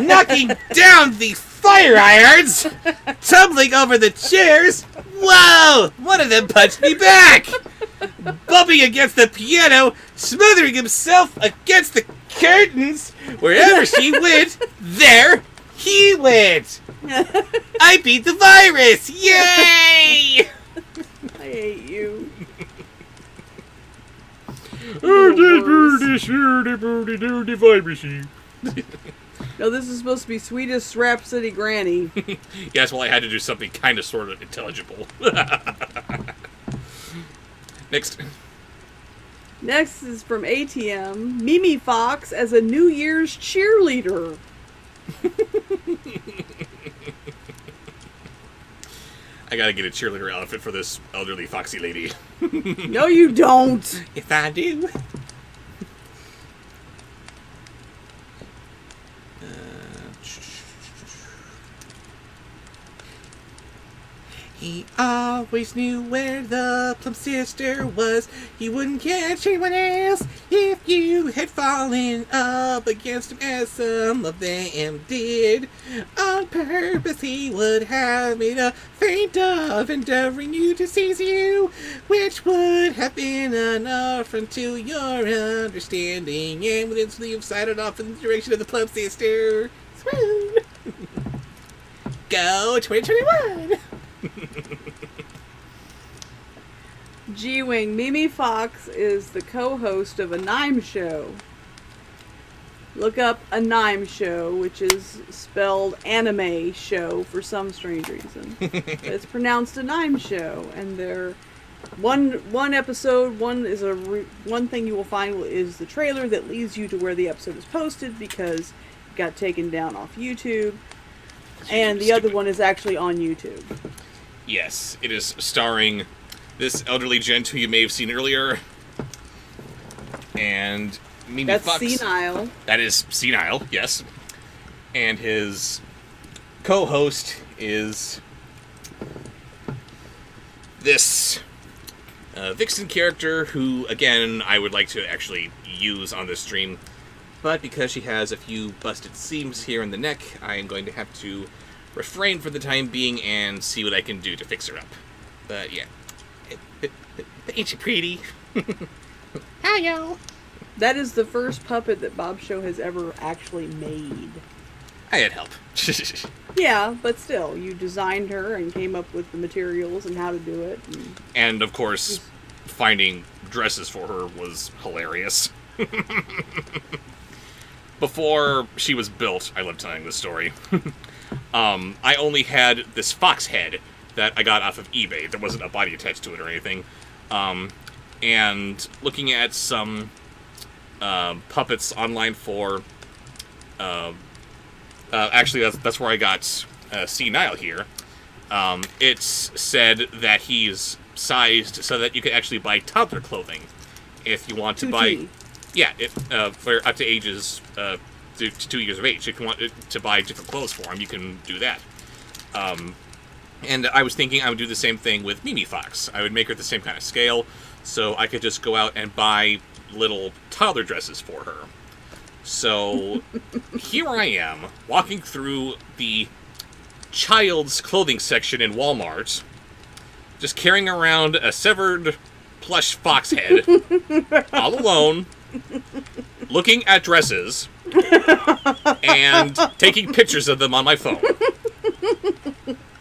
Knocking down the fire irons, tumbling over the chairs. Whoa! One of them punched me back. Bumping against the piano, smothering himself against the curtains. Wherever she went, there he went. I beat the virus! Yay! I hate you. No, this is supposed to be Swedish Rhapsody Granny. Yes, well, I had to do something kind of sort of intelligible. Next. Next is from ATM. Mimi Fox as a New Year's cheerleader. I gotta get a cheerleader outfit for this elderly foxy lady. No, you don't. If I do. He always knew where the plump sister was. He wouldn't catch anyone else if you had fallen up against him, as some of them did. On purpose he would have made a feint of endeavoring you to seize you, which would have been an affront to your understanding, and would instantly have sided off in the direction of the plump sister. Swoon! Go 2021! G-Wing. Mimi Fox is the co-host of a Nime show. Look up a Nime show, which is spelled anime show for some strange reason. It's pronounced a Nime show, and they're one episode. One thing you will find is the trailer that leads you to where the episode is posted because it got taken down off YouTube, and the other one is actually on YouTube. Yes, it is starring this elderly gent who you may have seen earlier, and Mimi That's Fox. senile. That is senile, yes. And his co-host is this Vixen character who, again, I would like to actually use on this stream, but because she has a few busted seams here in the neck, I am going to have to refrain for the time being and see what I can do to fix her up. But yeah, ain't she pretty? Hi-yo! That is the first puppet that Bobsheaux has ever actually made. I had help. Yeah, but still, you designed her and came up with the materials and how to do it. And of course, finding dresses for her was hilarious. Before she was built, I love telling this story. I only had this fox head that I got off of eBay. There wasn't a body attached to it or anything. And looking at some puppets online for... actually, that's where I got Senile here. It said that he's sized so that you can actually buy toddler clothing if you want to buy... Yeah, for up to ages... to 2 years of age. If you want to buy different clothes for him, you can do that. And I was thinking I would do the same thing with Mimi Fox. I would make her the same kind of scale, so I could just go out and buy little toddler dresses for her. So here I am, walking through the child's clothing section in Walmart, just carrying around a severed plush fox head, all alone, looking at dresses, and taking pictures of them on my phone.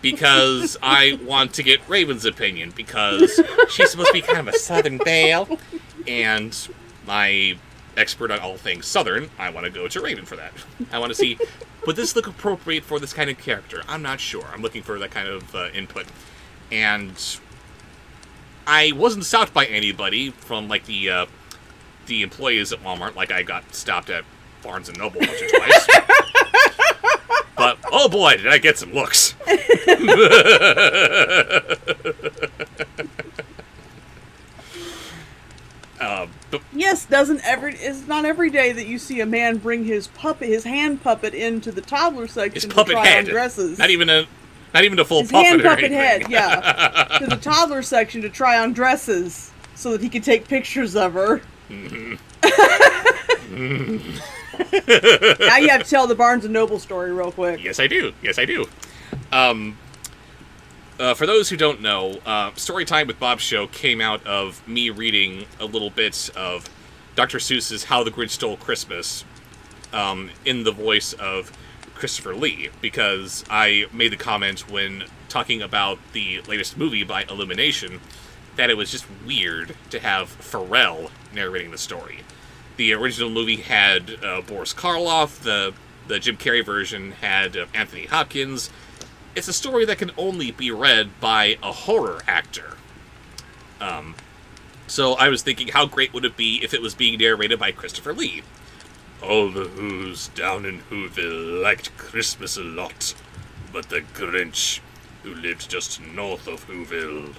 Because I want to get Raven's opinion, because she's supposed to be kind of a southern belle, and my expert on all things Southern, I want to go to Raven for that. I want to see, would this look appropriate for this kind of character? I'm not sure. I'm looking for that kind of input. And I wasn't stopped by anybody from, like, the employees at Walmart, like I got stopped at Barnes & Noble once or twice. But, oh boy, did I get some looks. Yes, it's not every day that you see a man bring his hand puppet into the toddler section His to puppet try head. on dresses. Not even a full His puppet hand or puppet anything. head, yeah, to the toddler section to try on dresses so that he could take pictures of her. Now you have to tell the Barnes & Noble story real quick. Yes, I do. For those who don't know, Storytime with Bobsheaux came out of me reading a little bit of Dr. Seuss's How the Grinch Stole Christmas in the voice of Christopher Lee, because I made the comment when talking about the latest movie by Illumination that it was just weird to have Pharrell narrating the story. The original movie had Boris Karloff, the Jim Carrey version had Anthony Hopkins. It's a story that can only be read by a horror actor. So I was thinking, how great would it be if it was being narrated by Christopher Lee? All the Who's down in Whoville liked Christmas a lot, but the Grinch, who lived just north of Whoville,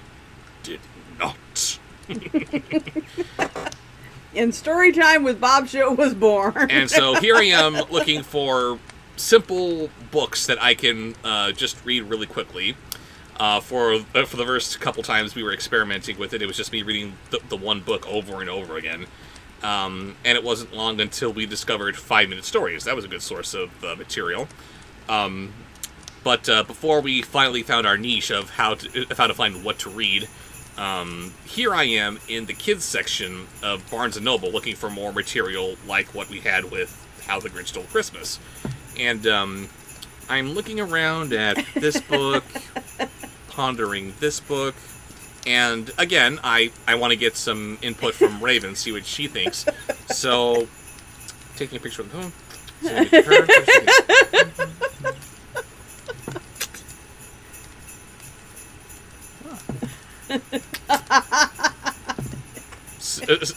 did not. And Storytime with Bobsheaux was born. And so here I am looking for simple books that I can just read really quickly. For the first couple times we were experimenting with it, it was just me reading the one book over and over again. And it wasn't long until we discovered 5-minute stories. That was a good source of material. But before we finally found our niche of how to find what to read, here I am in the kids section of Barnes & Noble looking for more material like what we had with How the Grinch Stole Christmas. And I'm looking around at this book, pondering this book, and again, I want to get some input from Raven, see what she thinks. So, taking a picture of the phone. Sending it to her.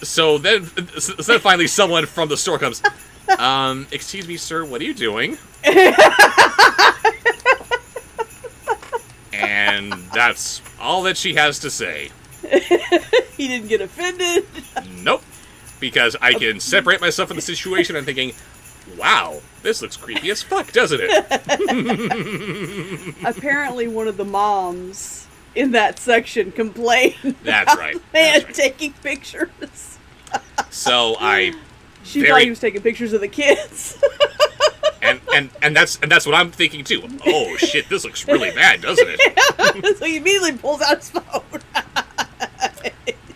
So then finally someone from the store comes, excuse me, sir, what are you doing? And that's all that she has to say. He didn't get offended. Nope. Because I can separate myself from the situation and thinking, wow, this looks creepy as fuck, doesn't it? Apparently one of the moms in that section complained That's about right. the man That's right. taking pictures. So She thought he was taking pictures of the kids. and that's what I'm thinking too. Oh shit, this looks really bad, doesn't it? So he immediately pulls out his phone.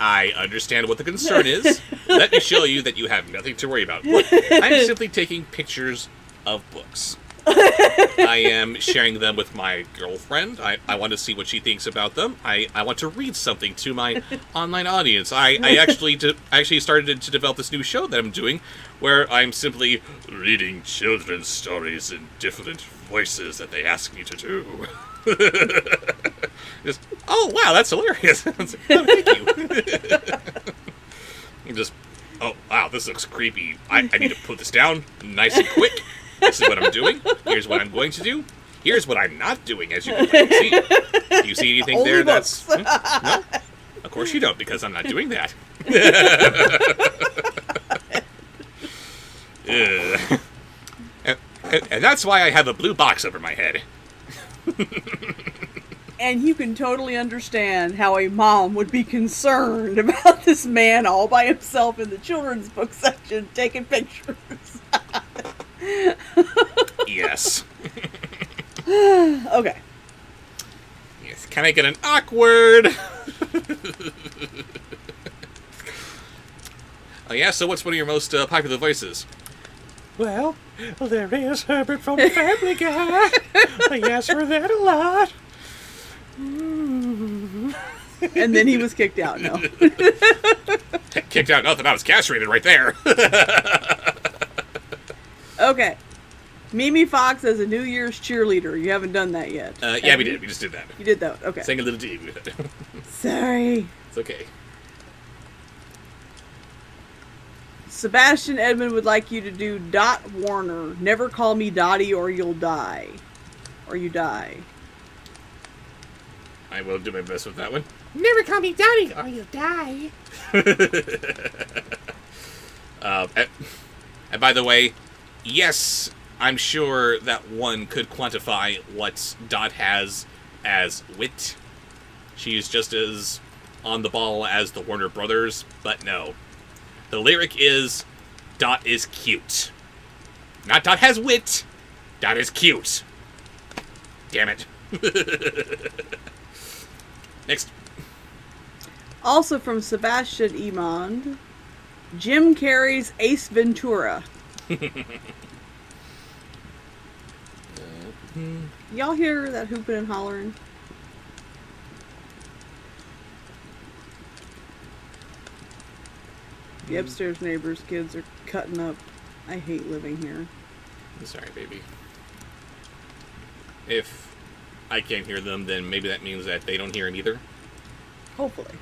I understand what the concern is. Let me show you that you have nothing to worry about. Look, I'm simply taking pictures of books. I am sharing them with my girlfriend. I want to see what she thinks about them. I want to read something to my online audience. I actually started to develop this new show that I'm doing where I'm simply reading children's stories in different voices that they ask me to do. Just, oh wow, that's hilarious. Oh, thank you. Just, oh wow, this looks creepy. I need to put this down nice and quick. This is what I'm doing. Here's what I'm going to do. Here's what I'm not doing, as you can see. Do you see anything Only there books. that's... No? Of course you don't, because I'm not doing that. And that's why I have a blue box over my head. And you can totally understand how a mom would be concerned about this man all by himself in the children's book section taking pictures. Yes. Okay. Yes. Can I get an awkward? Oh yeah, so what's one of your most popular voices? Well, there is Herbert from Family Guy. I ask for that a lot. And then he was kicked out. No. Kicked out nothing. I was castrated right there. Okay. Mimi Fox as a New Year's cheerleader. You haven't done that yet. Yeah, we did. We just did that. You did that. Okay. Sang a little ditty with it. Sorry. It's okay. Sebastian Edmund would like you to do Dot Warner. Never call me Dottie or you'll die. Or you die. I will do my best with that one. Never call me Daddy or you'll die. And by the way, yes, I'm sure that one could quantify what Dot has as wit. She's just as on the ball as the Warner Brothers, but no. The lyric is, Dot is cute. Not Dot has wit, Dot is cute. Damn it. Next. Also from Sebastian Emond, Jim Carrey's Ace Ventura. Y'all hear that hooping and hollering? The upstairs neighbors' kids are cutting up. I hate living here. I'm sorry, baby. If I can't hear them, then maybe that means that they don't hear him either. Hopefully.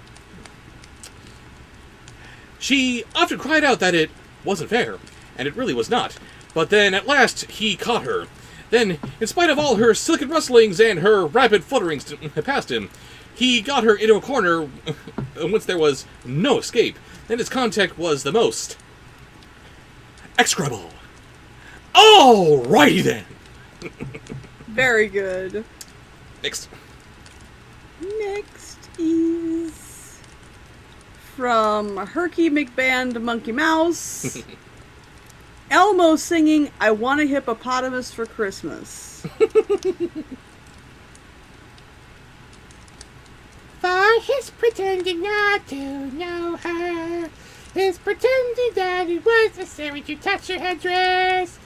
She often cried out that it wasn't fair, and it really was not. But then, at last, he caught her. Then, in spite of all her silken rustlings and her rapid flutterings past him, he got her into a corner whence there was no escape. Then his contact was the most execrable. Alrighty then! Very good. Next. Next is from Herky McBand Monkey Mouse. Elmo singing I Want a Hippopotamus for Christmas. For his pretending not to know her, his pretending that it was necessary to touch her headdress.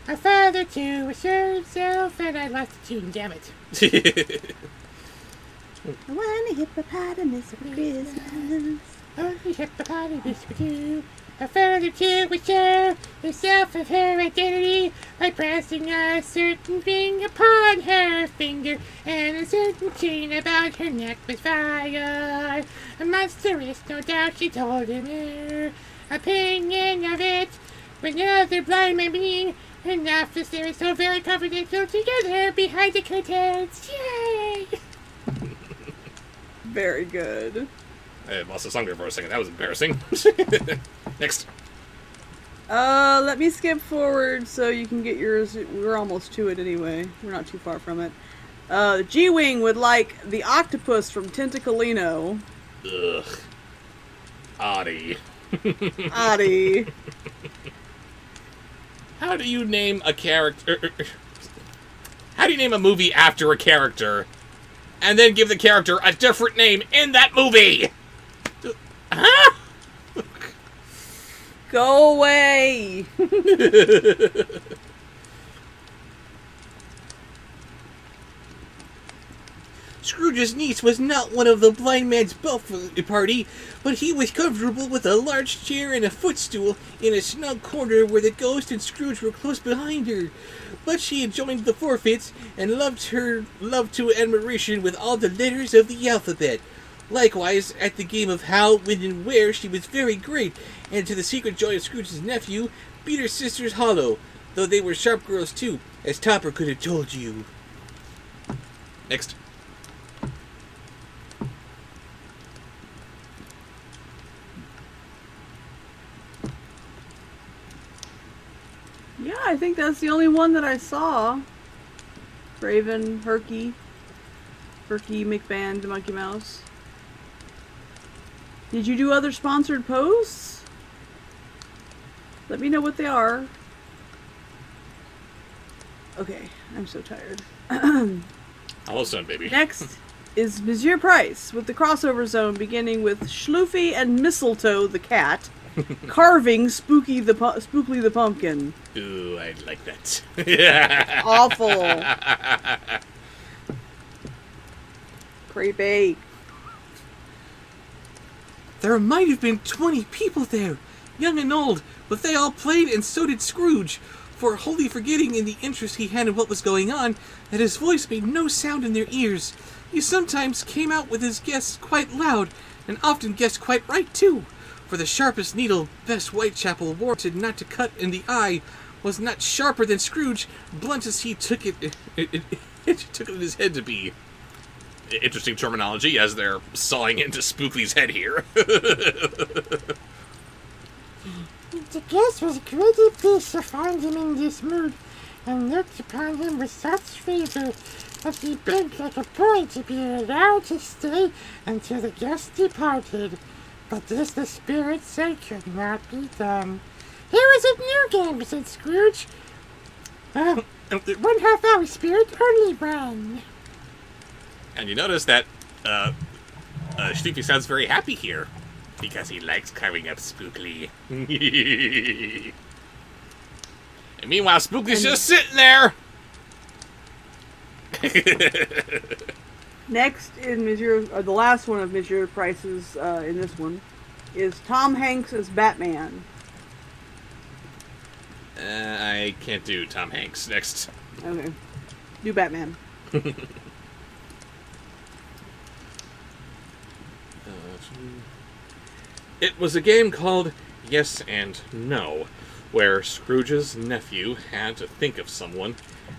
I father to assure himself, and I lost the tune, damn it. I want a hippopotamus for Christmas. Oh, the hippopotamus for you. I father to assure himself of her identity by pressing a certain ring upon her finger, and a certain chain about her neck with fire. A monstrous, no doubt, she told him her opinion of it. When other blind men being an officer is so very confidential together behind the curtains. Yay! Very good. I lost the song there for a second. That was embarrassing. Next. Let me skip forward so you can get yours. We're almost to it anyway. We're not too far from it. G-Wing would like the octopus from Tentacolino. Ugh. Oddie. Oddie. How do you name a character... How do you name a movie after a character and then give the character a different name in that movie? Huh? Go away. Scrooge's niece was not one of the blind man's buffet party, but he was comfortable with a large chair and a footstool in a snug corner where the ghost and Scrooge were close behind her. But she enjoyed the forfeits and loved her love to admiration with all the letters of the alphabet. Likewise, at the game of how, when, and where, she was very great, and to the secret joy of Scrooge's nephew, beat her sisters hollow, though they were sharp girls too, as Topper could have told you. Next. Yeah, I think that's the only one that I saw. Raven, Herky, McBand, Monkey Mouse. Did you do other sponsored posts? Let me know what they are. Okay, I'm so tired. Almost done, baby. Next is Monsieur Price with the crossover zone beginning with Schloofy and Mistletoe the cat carving Spookly the pumpkin. Ooh, I like that. Awful. Creepy. There might have been 20 people there, young and old, but they all played and so did Scrooge, for wholly forgetting in the interest he had in what was going on, that his voice made no sound in their ears. He sometimes came out with his guests quite loud, and often guessed quite right too, for the sharpest needle best Whitechapel warranted not to cut in the eye was not sharper than Scrooge, blunt as he took it took it in his head to be. Interesting terminology as they're sawing into Spookly's head here. The guest was greatly pleased to find him in this mood, and looked upon him with such favor that he begged like a boy to be allowed to stay until the guest departed. But this the spirit said could not be done. "Here is a new game," said Scrooge. 1/2 hour, spirit, only one. And you notice that Sleepy sounds very happy here. Because he likes carving up Spookly. And meanwhile, Spookly's just sitting there. Next in the last one of Monsieur Price's in this one is Tom Hanks as Batman. I can't do Tom Hanks. Next. Okay. Do Batman. It was a game called Yes and No, where Scrooge's nephew had to think of someone,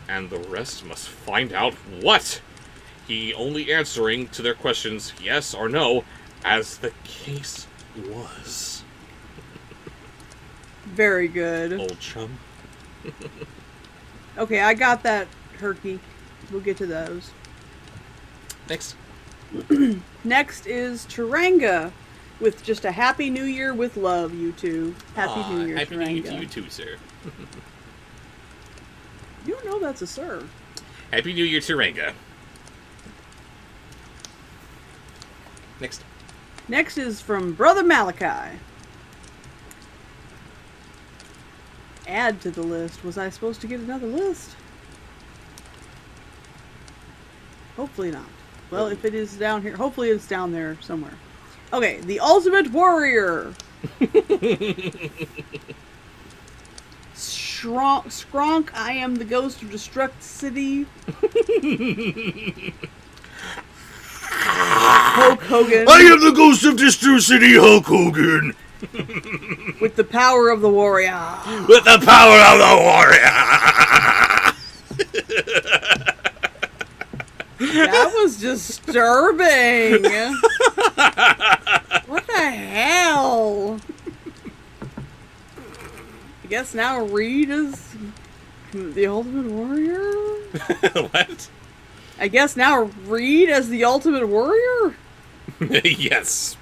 and the rest must find out what. He only answering to their questions yes or no, as the case was. Very good. Old chum. Okay, I got that, Herky. We'll get to those. Next. Next is Taranga, with just a Happy New Year with love, you two. Happy New Year, Happy Taranga. New Year to you too, sir. You don't know that's a sir. Happy New Year, Taranga. Next. Next is from Brother Malachi. Add to the list. Was I supposed to get another list? Hopefully not. Well, if it is down here, hopefully it's down there somewhere. Okay, the Ultimate Warrior. Skronk, I am the ghost of Destruct City. Hulk Hogan. I am the ghost of Destruct City, Hulk Hogan. With the power of the warrior. With the power of the warrior. That was disturbing. What the hell? I guess now Reed is the Ultimate Warrior? What? I guess now Reed as the Ultimate Warrior? Yes.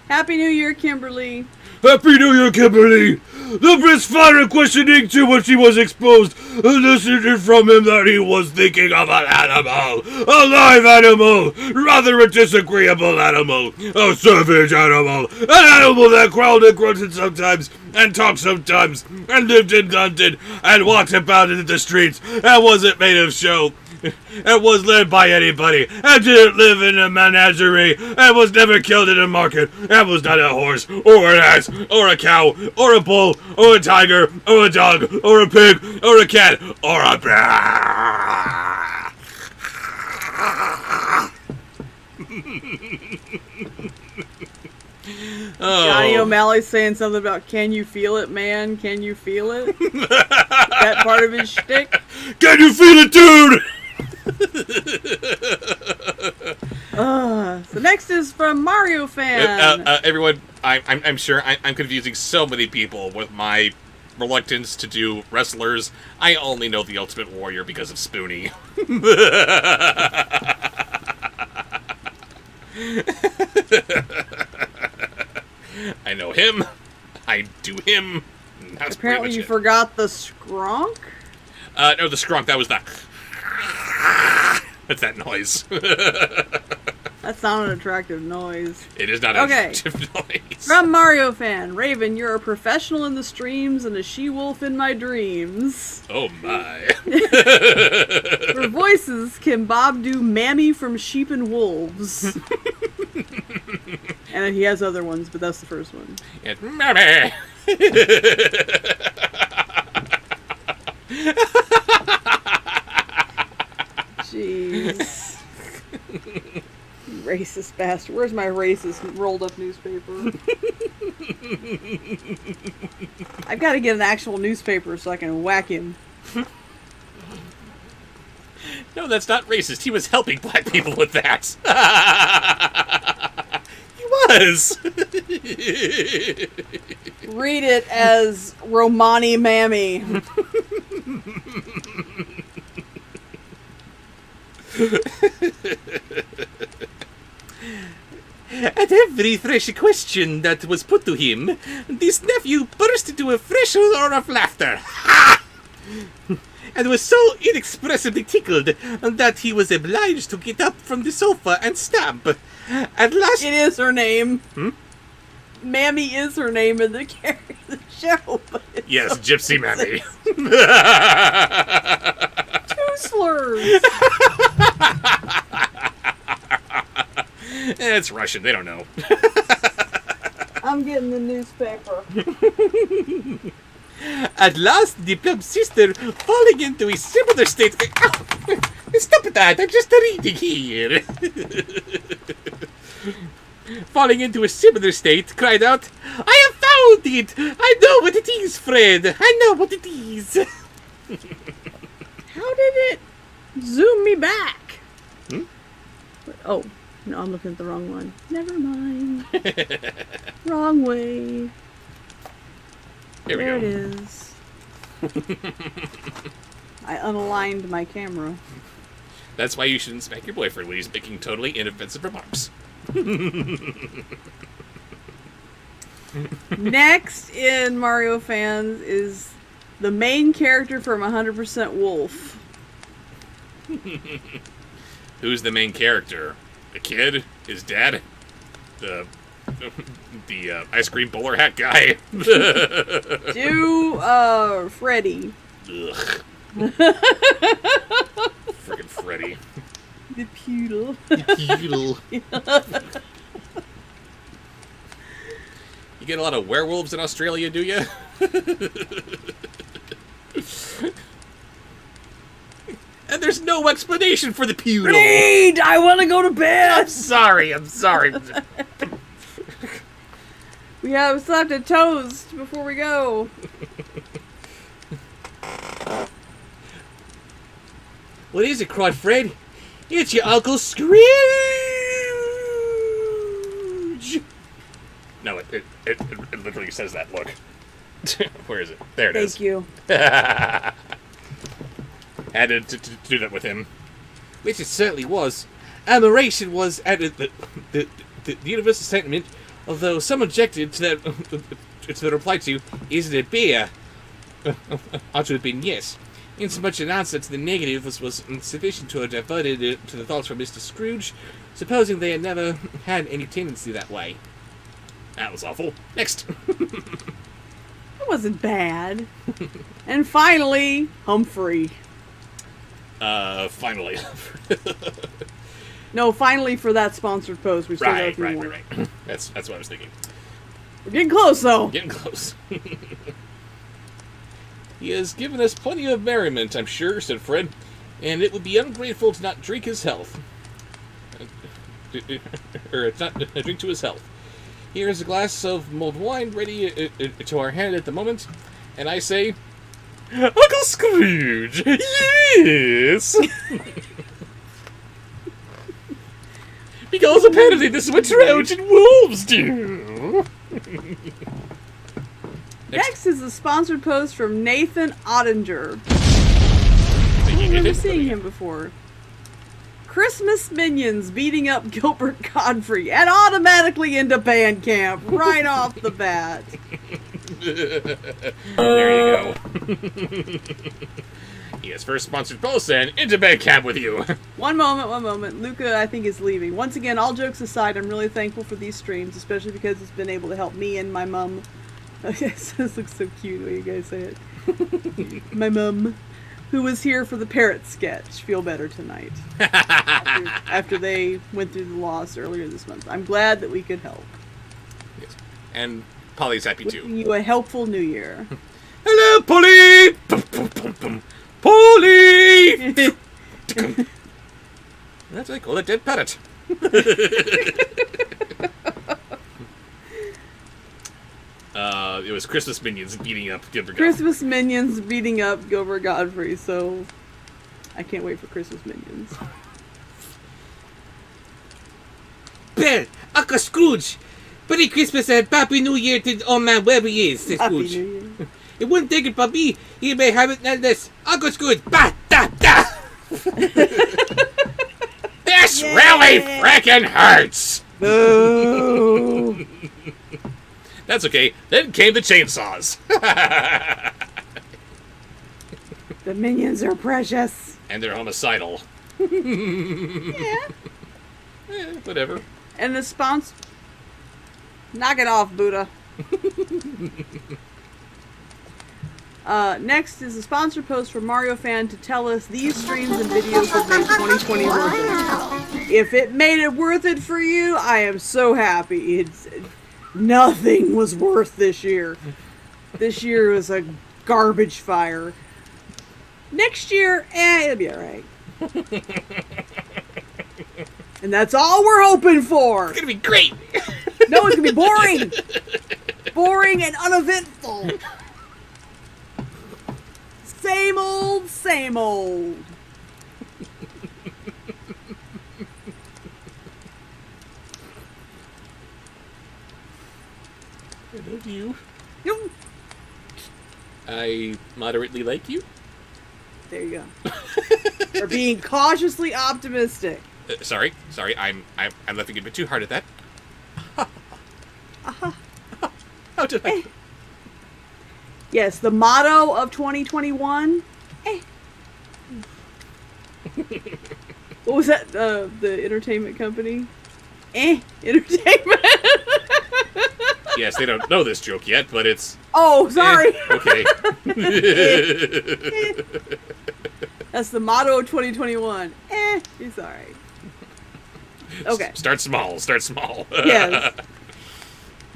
Happy New Year, Kimberly. Happy New Year, Kimberly! The Prince fired questioning to when she was exposed, elicited from him that he was thinking of an animal, a live animal, rather a disagreeable animal, a savage animal, an animal that growled and grunted sometimes, and talked sometimes, and lived and hunted, and walked about in the streets, and wasn't made of show. And was led by anybody, and didn't live in a menagerie, and was never killed in a market, and was not a horse, or an ass, or a cow, or a bull, or a tiger, or a dog, or a pig, or a cat, or a bear. Johnny O'Malley saying something about "Can you feel it, man? Can you feel it?" That part of his shtick. Can you feel it, dude? So next is from Mario Fan. Everyone, I'm sure I'm confusing so many people with my reluctance to do wrestlers. I only know the Ultimate Warrior because of Spoonie. I know him. I do him. That's Apparently you it. forgot the Skronk? No, the Skronk. That was the... That's that noise. That's not an attractive noise. It is not an Okay. attractive noise. From Mario Fan, Raven, you're a professional in the streams and a she-wolf in my dreams. Oh my. For voices, can Bob do Mammy from Sheep and Wolves? And he has other ones, but that's the first one. It's Mammy! Jeez. Racist bastard. Where's my racist rolled up newspaper? I've got to get an actual newspaper so I can whack him. No, that's not racist. He was helping black people with that. He was. Read it as Romani Mammy. At every fresh question that was put to him, this nephew burst into a fresh roar of laughter. Ha! And was so inexpressibly tickled that he was obliged to get up from the sofa and stamp. At last... It is her name. Hmm? Mammy is her name in the show. But Yes, so Gypsy Mammy. Two slurs. It's Russian. They don't know. I'm getting the newspaper. At last, the plump sister, falling into a similar state... Stop that, I'm just reading here. Falling into a similar state, cried out, I have found it! I know what it is, Fred! I know what it is! How did it zoom me back? Hmm? Oh, no, I'm looking at the wrong one. Never mind. Wrong way. Here we There it go. is. I unaligned my camera. That's why you shouldn't smack your boyfriend when he's making totally inoffensive remarks. Next in Mario fans is the main character from 100% Wolf. Who's the main character? The kid? His dad? The ice cream bowler hat guy? Do Freddy. Ugh. Friggin' Freddy. The poodle. You get a lot of werewolves in Australia, do you? And there's no explanation for the poodle. Reed, I want to go to bed. I'm sorry. We have stuff to toast before we go. What is it, cried Fred? It's your Uncle Scrooge! No, it literally says that. Look. Where is it? There it is. Thank you. Had to do that with him. Which it certainly was. Admiration was at the universal sentiment, although some objected to that to the reply to, isn't it beer? Ought to have been yes. Insomuch an answer to the negative was sufficient to have diverted it to the thoughts from Mr. Scrooge, supposing they had never had any tendency that way. That was awful. Next. It wasn't bad. And finally, Humphrey. Finally. No, finally for that sponsored post. We still got a few more. Right. That's what I was thinking. We're getting close, though. Getting close. He has given us plenty of merriment, I'm sure, said Fred, and it would be ungrateful to not drink his health. Or not drink to his health. Here's a glass of mulled wine ready to our hand at the moment, and I say, Uncle Scrooge, yes! Because apparently this is what Trojan wolves do! Next is a sponsored post from Nathan Ottinger. I don't remember seeing him before. Christmas minions beating up Gilbert Godfrey and automatically into band camp right off the bat. There you go. Yes, first sponsored post and into bed camp with you. One moment. Luca, I think, is leaving. Once again, all jokes aside, I'm really thankful for these streams, especially because it's been able to help me and my mum. This looks so cute when you guys say it. My mum, who was here for the parrot sketch, feel better tonight. after they went through the loss earlier this month. I'm glad that we could help. And Polly's happy too. Wishing you a helpful new year. Hello, Polly! Pum, pum, pum, pum. Polly! That's what I call a dead parrot. It was Christmas minions beating up Gilbert Godfrey. Christmas minions beating up Gilbert Godfrey, so I can't wait for Christmas minions. Ben, Uncle Scrooge! Merry Christmas and Happy New Year to all man wherever he is, says Happy Scrooge. New Year. It wouldn't take it from me. He may have it nonetheless. Uncle Scrooge, ba da da! This really frickin' hurts! Boo! That's okay. Then came the chainsaws. The minions are precious. And they're homicidal. Yeah. Whatever. And the sponsor... Knock it off, Buddha. Next is a sponsored post from Mario Fan to tell us these streams and videos have made 2020 worth it. If it made it worth it for you, I am so happy. Nothing was worth this year. This year was a garbage fire. Next year, it'll be alright. And that's all we're hoping for. It's gonna be great. No, it's gonna be boring. Boring and uneventful. Same old, same old. I love you. You- I moderately like you. There you go. Or being cautiously optimistic. Sorry. I'm laughing a bit too hard at that. How did I? Yes, the motto of 2021. What was that? The entertainment company? Entertainment. Yes, they don't know this joke yet, but it's... Oh, sorry. Okay. That's the motto of 2021. It's alright. Okay. Start small. Yes.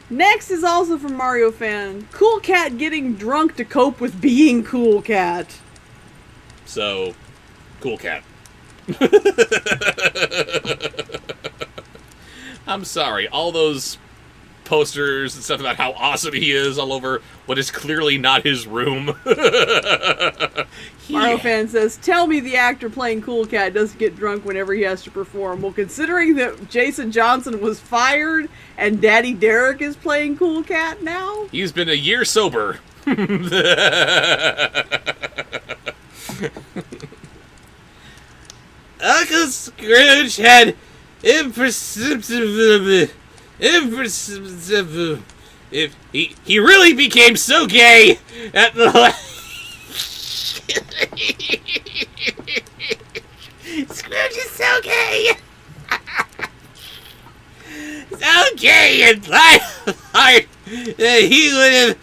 Next is also from Mario Fan. Cool Cat getting drunk to cope with being Cool Cat. So, Cool Cat. I'm sorry. All those posters and stuff about how awesome he is all over what is clearly not his room. Mario Fan says, tell me the actor playing Cool Cat doesn't get drunk whenever he has to perform. Well, considering that Jason Johnson was fired and Daddy Derek is playing Cool Cat now? He's been a year sober. Uncle Scrooge had if he really became so gay at the Scrooge is so gay. So gay and light-hearted that he would have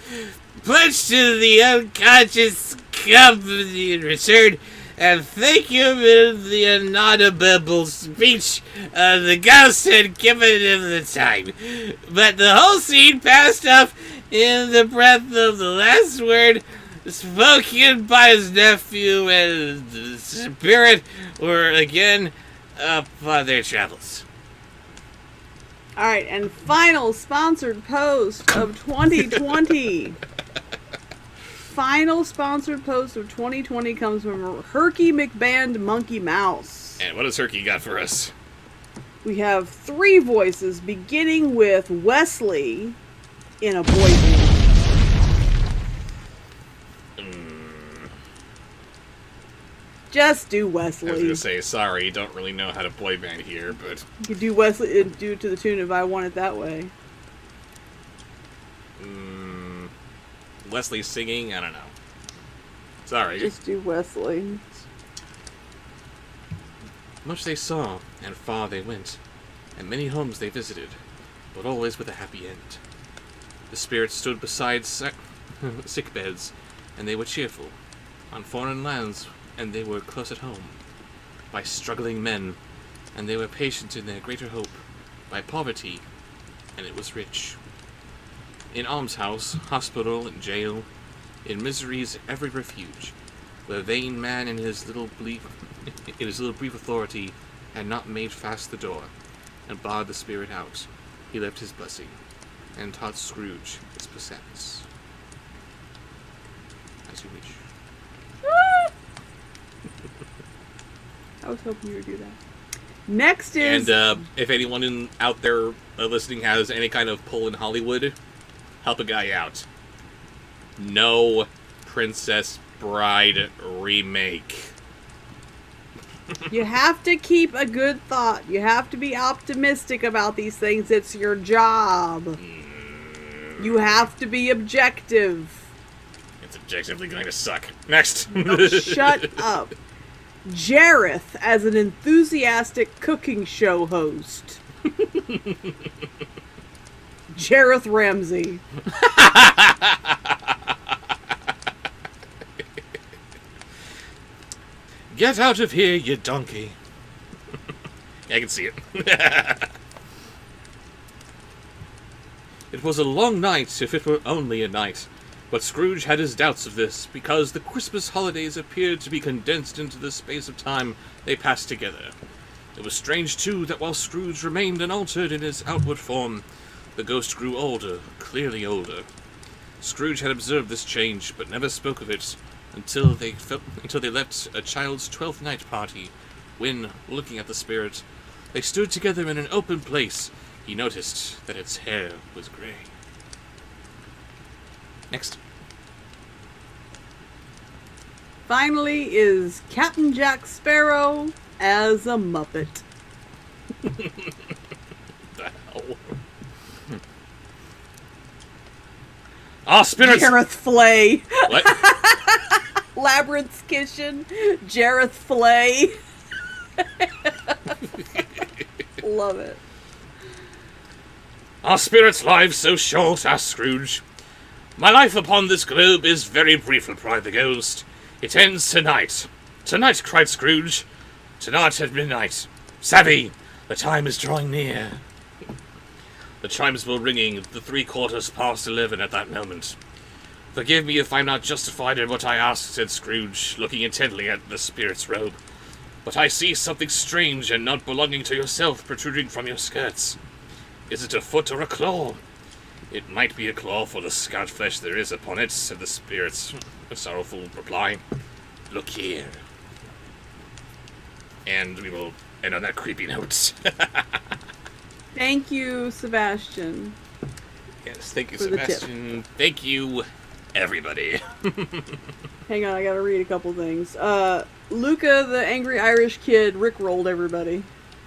plunged to the unconscious company in return and thank him in the inaudible speech the ghost had given him the time. But the whole scene passed off in the breath of the last word spoken by his nephew, and the spirit were again upon their travels. Alright, and final sponsored post of 2020. Final sponsored post of 2020 comes from Herky McBand Monkey Mouse. And what has Herky got for us? We have 3 voices, beginning with Wesley in a boy band. Just do I was Wesley. gonna say, sorry, don't really know how to boy band here, but... You could do Wesley and do it to the tune of I Want It That Way. Leslie's singing? I don't know. Sorry. Just do Wesley. Much they saw, and far they went, and many homes they visited, but always with a happy end. The spirits stood beside sick beds, and they were cheerful. On foreign lands, and they were close at home. By struggling men, and they were patient in their greater hope. By poverty, and it was rich. In almshouse, hospital, and jail, in misery's every refuge, where vain man in his little brief authority had not made fast the door, and barred the spirit out, he left his blessing, and taught Scrooge its percents. As you wish. I was hoping you would do that. Next is... And if anyone out there listening has any kind of pull in Hollywood, help a guy out. No Princess Bride remake. You have to keep a good thought. You have to be optimistic about these things. It's your job. You have to be objective. It's objectively going to suck. Next. Shut up. Jareth as an enthusiastic cooking show host. Jareth Ramsey. Get out of here, you donkey. I can see it. It was a long night, if it were only a night. But Scrooge had his doubts of this, because the Christmas holidays appeared to be condensed into the space of time they passed together. It was strange, too, that while Scrooge remained unaltered in his outward form, the ghost grew older, clearly older. Scrooge had observed this change, but never spoke of it until they left a child's 12th night party, when, looking at the spirit, they stood together in an open place. He noticed that its hair was grey. Next. Finally is Captain Jack Sparrow as a Muppet. The hell? Ah, spirits! Jareth Flay. What? Labyrinth's Kitchen. Jareth Flay. Love it. Are spirits' lives so short? Asked Scrooge. My life upon this globe is very brief, replied the ghost. It ends tonight. Tonight, cried Scrooge. Tonight at midnight. Savvy, the time is drawing near. The chimes were ringing, the 11:03 at that moment. Forgive me if I'm not justified in what I ask, said Scrooge, looking intently at the spirit's robe. But I see something strange and not belonging to yourself protruding from your skirts. Is it a foot or a claw? It might be a claw for the scout flesh there is upon it, said the spirit's sorrowful reply. Look here. And we will end on that creepy note. Thank you, Sebastian. Yes, thank you, For the tip. Sebastian. Thank you, everybody. Hang on, I gotta read a couple things. Luca, the angry Irish kid, rickrolled everybody.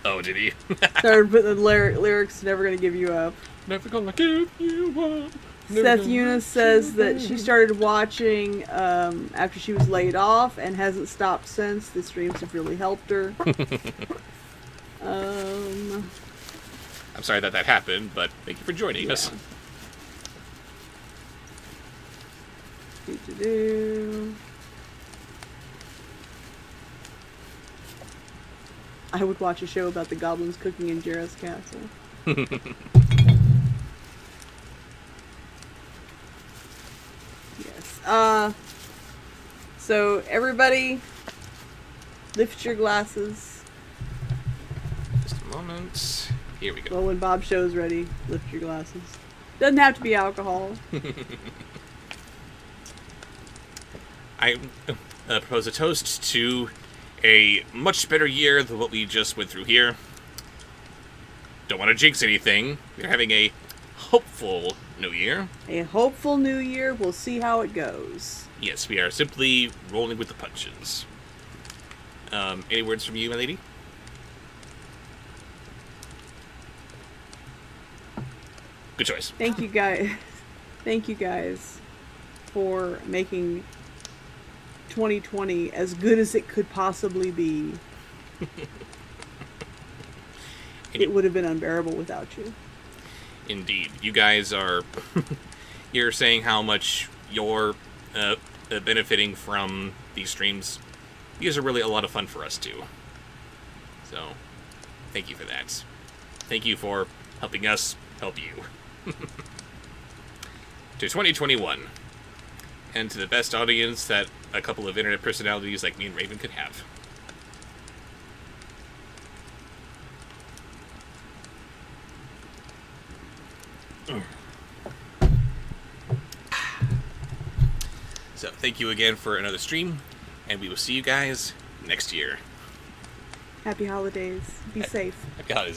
Oh, did he? Started putting the lyrics, never gonna give you up. Never gonna give you up. Seth Eunice says that she started watching after she was laid off and hasn't stopped since. The streams have really helped her. I'm sorry that happened, but thank you for joining us. Do-do-do. I would watch a show about the goblins cooking in Jareth's castle. Yes. So everybody, lift your glasses. Just a moment. Here we go. Well, when Bobshow's ready, lift your glasses. Doesn't have to be alcohol. I propose a toast to a much better year than what we just went through here. Don't want to jinx anything. We're having a hopeful new year. A hopeful new year. We'll see how it goes. Yes, we are simply rolling with the punches. Any words from you, my lady? Good choice. Thank you guys. Thank you guys for making 2020 as good as it could possibly be. It would have been unbearable without you. Indeed. You guys are... You're saying how much you're benefiting from these streams. These are really a lot of fun for us, too. So, thank you for that. Thank you for helping us help you. to 2021. And to the best audience that a couple of internet personalities like me and Raven could have. So, thank you again for another stream, and we will see you guys next year. Happy holidays. Be safe. Happy holidays,